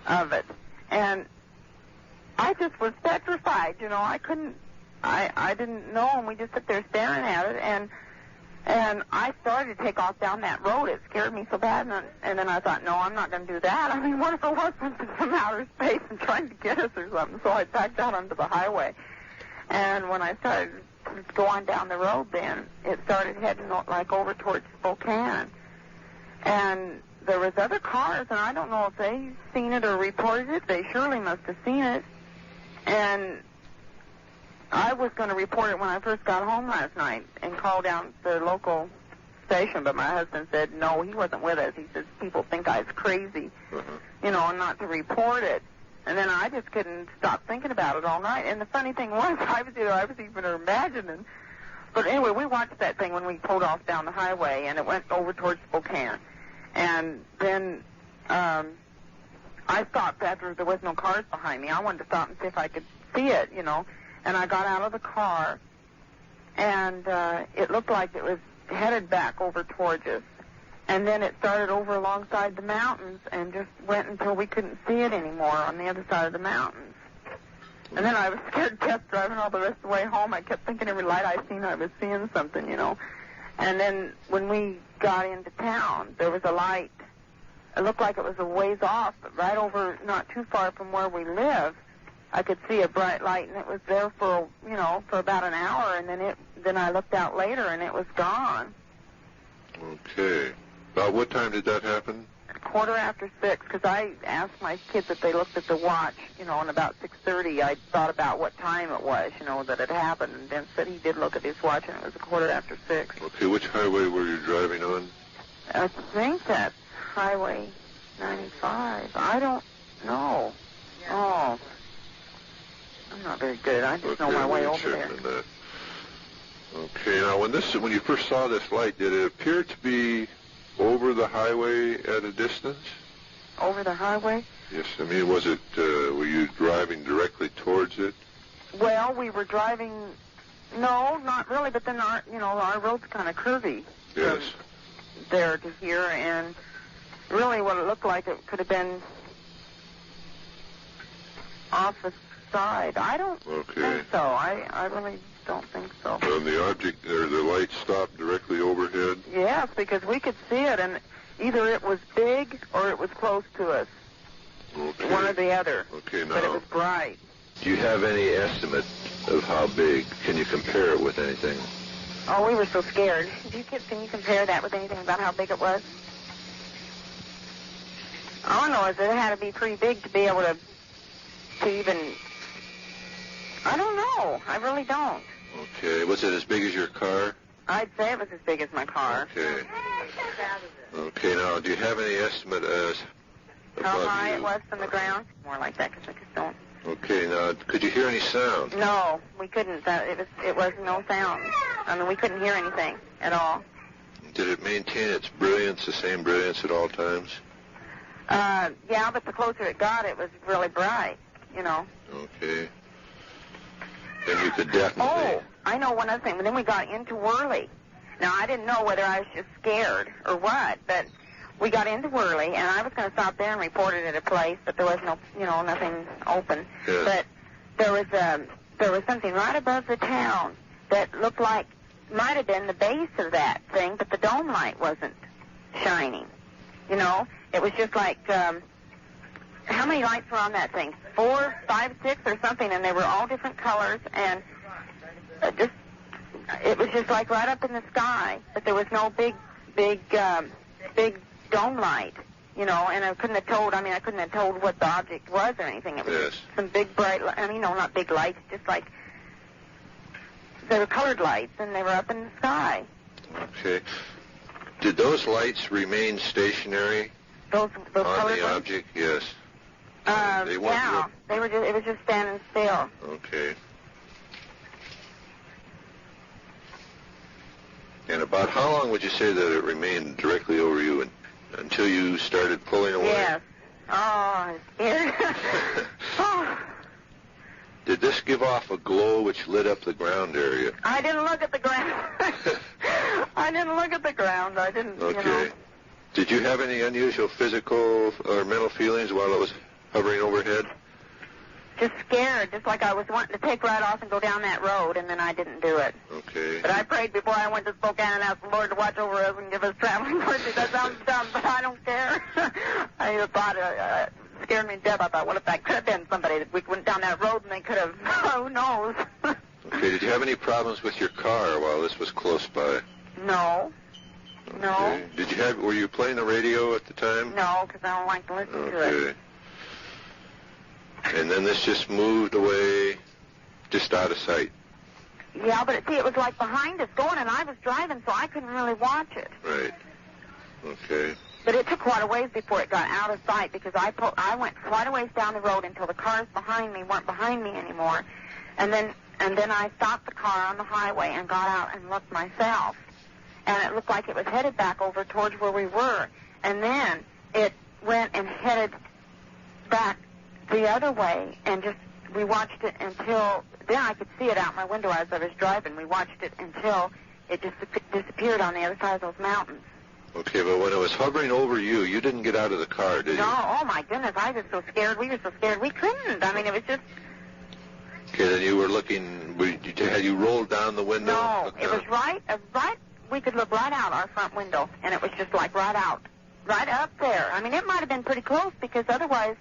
of it. And I just was petrified, you know. I didn't know, and we just sit there staring at it, and I started to take off down that road. It scared me so bad, and then I thought, no, I'm not going to do that. I mean, what if it was something from outer space and trying to get us or something? So I backed out onto the highway. And when I started to go on down the road then, it started heading like over towards Spokane. And there was other cars, and I don't know if they seen it or reported it. They surely must have seen it. And I was going to report it when I first got home last night and call down the local station, but my husband said, no, he wasn't with us. He says, people think I was crazy, you know, and not to report it. And then I just couldn't stop thinking about it all night. And the funny thing was, I was even imagining. But anyway, we watched that thing when we pulled off down the highway, and it went over towards Spokane. And then I stopped after there was no cars behind me. I wanted to stop and see if I could see it, you know. And I got out of the car, and it looked like it was headed back over towards us. And then it started over alongside the mountains and just went until we couldn't see it anymore on the other side of the mountains. And then I was scared to death driving all the rest of the way home. I kept thinking every light I seen, I was seeing something, you know. And then when we got into town, there was a light. It looked like it was a ways off, but right over, not too far from where we live, I could see a bright light, and it was there for, you know, for about an hour. And then I looked out later, and it was gone. Okay. About what time did that happen? 6:15, because I asked my kids if they looked at the watch, you know, and about 6:30 I thought about what time it was, you know, that it happened, and Vince said he did look at his watch, and it was 6:15. Okay, which highway were you driving on? I think that's Highway 95. I don't know. Oh, I'm not very good. I just know my way over there. That. Okay, now when you first saw this light, did it appear to be over the highway at a distance? Over the highway? Yes, I mean, was it, were you driving directly towards it? Well, we were driving, no, not really, but then our road's kind of curvy. Yes. There to here, and really what it looked like, it could have been off the side. I don't think so. I really don't think so. And the object, or the light stopped directly overhead? Yes, because we could see it, and either it was big or it was close to us. Okay. One or the other. Okay, now. But it was bright. Do you have any estimate of how big? Can you compare it with anything? Oh, we were so scared. Can you compare that with anything about how big it was? All I know is that it had to be pretty big to be able to even... I don't know. I really don't. Okay. Was it as big as your car? I'd say it was as big as my car. Okay. Okay, now, do you have any estimate as how high it was from the ground? More like that, because I just don't. Okay, now, could you hear any sound? No, we couldn't. It was no sound. I mean, we couldn't hear anything at all. Did it maintain its brilliance, the same brilliance at all times? Yeah, but the closer it got, it was really bright, you know. Okay. Then you could definitely... Oh, I know one other thing. But then we got into Worley. Now, I didn't know whether I was just scared or what, but we got into Worley, and I was going to stop there and report it at a place, but there was nothing open. Yes. But there was something right above the town that looked like might have been the base of that thing, but the dome light wasn't shining. You know, it was just like, how many lights were on that thing? 4, 5, 6 or something, and they were all different colors, and it was just like right up in the sky, but there was no big big dome light, you know, and I couldn't have told what the object was or anything. It was just some big bright, not big lights, just like they were colored lights, and they were up in the sky. Okay. Did those lights remain stationary Those on colored the lights? object? Yes. They weren't yeah, they were just, it was just standing still. Okay. And about how long would you say that it remained directly over you until you started pulling away? Yes. Oh, I was scared. Oh. Did this give off a glow which lit up the ground area? I didn't look at the ground. I didn't look at the ground. I didn't, Okay. Did you have any unusual physical or mental feelings while it was hovering overhead? Just scared, just like I was wanting to take right off and go down that road, and then I didn't do it. Okay. But I prayed before I went to Spokane and asked the Lord to watch over us and give us traveling mercy. That sounds dumb, but I don't care. I thought it scared me to death. I thought, what if that could have been somebody that we went down that road and they could have, who knows? Okay, did you have any problems with your car while this was close by? No. Okay. No. Were you playing the radio at the time? No, because I don't like to listen to it. And then this just moved away, just out of sight. Yeah, but it was like behind us going, and I was driving, so I couldn't really watch it. Right. Okay. But it took quite a ways before it got out of sight, because I went quite a ways down the road until the cars behind me weren't behind me anymore. And then I stopped the car on the highway and got out and looked myself. And it looked like it was headed back over towards where we were. And then it went and headed back the other way, and we watched it until, then I could see it out my window as I was driving. We watched it until it just disappeared on the other side of those mountains. Okay, but when it was hovering over you, you didn't get out of the car, did you? No, oh my goodness, I was so scared. We were so scared we couldn't. I mean, it was just... Okay, then you were looking, had you rolled down the window? No, it was right, we could look right out our front window, and it was just like right out, right up there. I mean, it might have been pretty close, because otherwise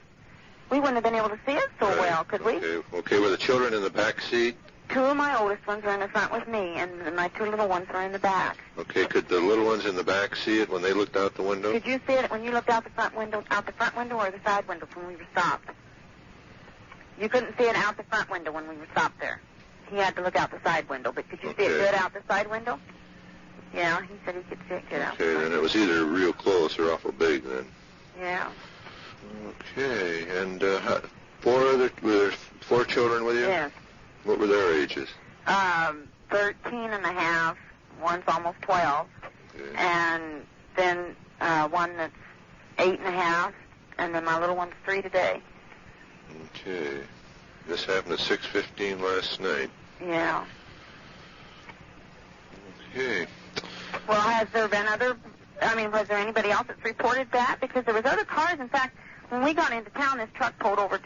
we wouldn't have been able to see it so well, could we? Okay, were the children in the back seat? Two of my oldest ones are in the front with me, and my two little ones are in the back. Okay, could the little ones in the back see it when they looked out the window? Did you see it when you looked out the front window or the side window when we were stopped? You couldn't see it out the front window when we were stopped there. He had to look out the side window, but could you see it good out the side window? Yeah, he said he could see it good out. Okay, then it was either real close or awful big then. Yeah. Okay, and were there four children with you? Yes. What were their ages? 13 and a half. One's almost 12. Okay. And then one that's 8 and a half. And then my little one's 3 today. Okay. This happened at 6:15 last night. Yeah. Okay. Well, was there anybody else that's reported that? Because there was other cars. In fact, when we got into town, this truck pulled over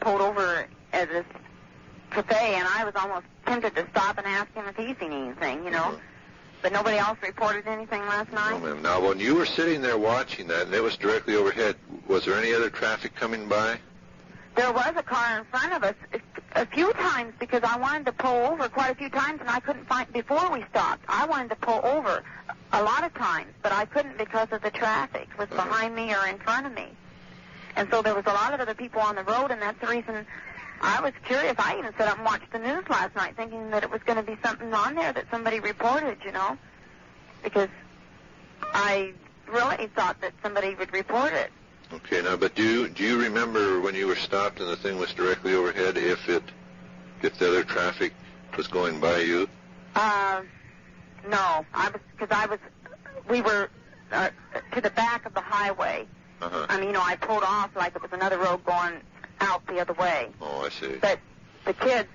pulled over at this cafe, and I was almost tempted to stop and ask him if he's seen anything, you know. Mm-hmm. But nobody else reported anything last night? No, ma'am. Now, when you were sitting there watching that, and it was directly overhead, was there any other traffic coming by? There was a car in front of us a few times, because I wanted to pull over quite a few times, and I couldn't find, before we stopped, I wanted to pull over a lot of times, but I couldn't because of the traffic was behind me or in front of me. And so there was a lot of other people on the road, and that's the reason I was curious. I even sat up and watched the news last night thinking that it was going to be something on there that somebody reported, you know, because I really thought that somebody would report it. Okay, now, but do you remember when you were stopped and the thing was directly overhead, if the other traffic was going by you? No, we were to the back of the highway. Uh-huh. I mean, you know, I pulled off like it was another road going out the other way. Oh, I see. But the kids,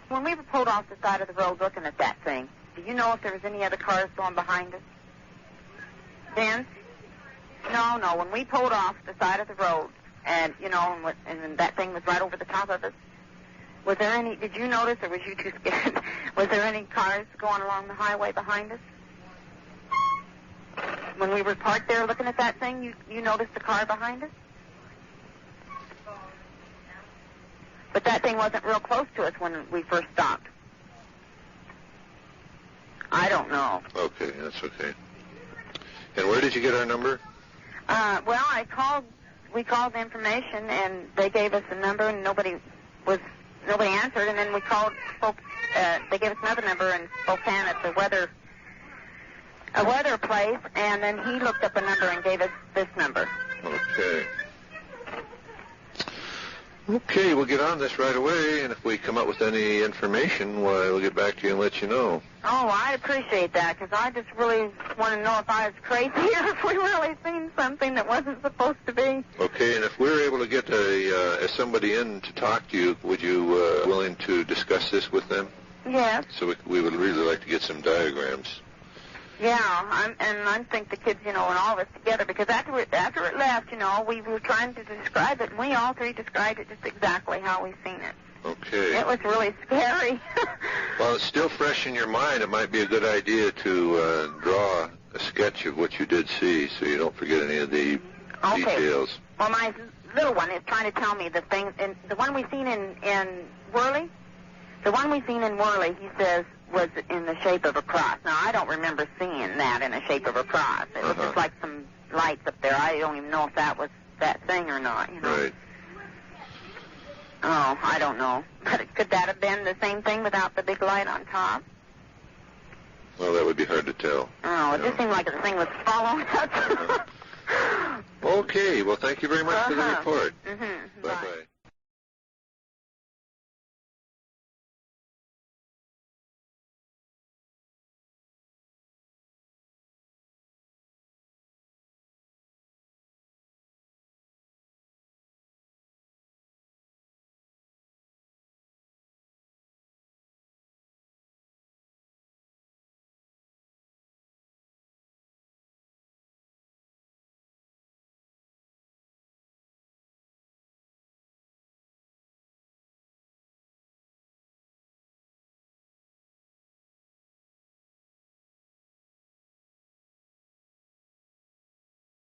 when we were pulled off the side of the road looking at that thing, do you know if there was any other cars going behind us? Then? No, when we pulled off the side of the road, and, you know, and that thing was right over the top of us, was there any, did you notice, or was you too scared? Was there any cars going along the highway behind us? When we were parked there looking at that thing, you noticed the car behind us? But that thing wasn't real close to us when we first stopped. I don't know. Okay, that's okay. And where did you get our number? Well, we called the information, and they gave us a number, and nobody answered, and then we called, they gave us another number in Spokane at a weather place, and then he looked up a number and gave us this number. Okay. Okay, we'll get on this right away, and if we come up with any information, we'll get back to you and let you know. Oh, I'd appreciate that, because I just really want to know if I was crazy or if we really seen something that wasn't supposed to be. Okay, and if we're able to get somebody in to talk to you, would you willing to discuss this with them? Yes. So we would really like to get some diagrams. Yeah, I think the kids, and all of us together, because after it left, we were trying to describe it, and we all three described it just exactly how we seen it. Okay. It was really scary. Well, it's still fresh in your mind. It might be a good idea to draw a sketch of what you did see, so you don't forget any of the details. Well, my little one is trying to tell me the thing, and the one we seen in Worley. The one we seen in Worley, he says, was in the shape of a cross. Now, I don't remember seeing that in the shape of a cross. It was just like some lights up there. I don't even know if that was that thing or not, Right. Oh, I don't know. But could that have been the same thing without the big light on top? Well, that would be hard to tell. Oh, it just seemed like the thing was following us. Okay, well, thank you very much for the report. Mm-hmm. Bye-bye.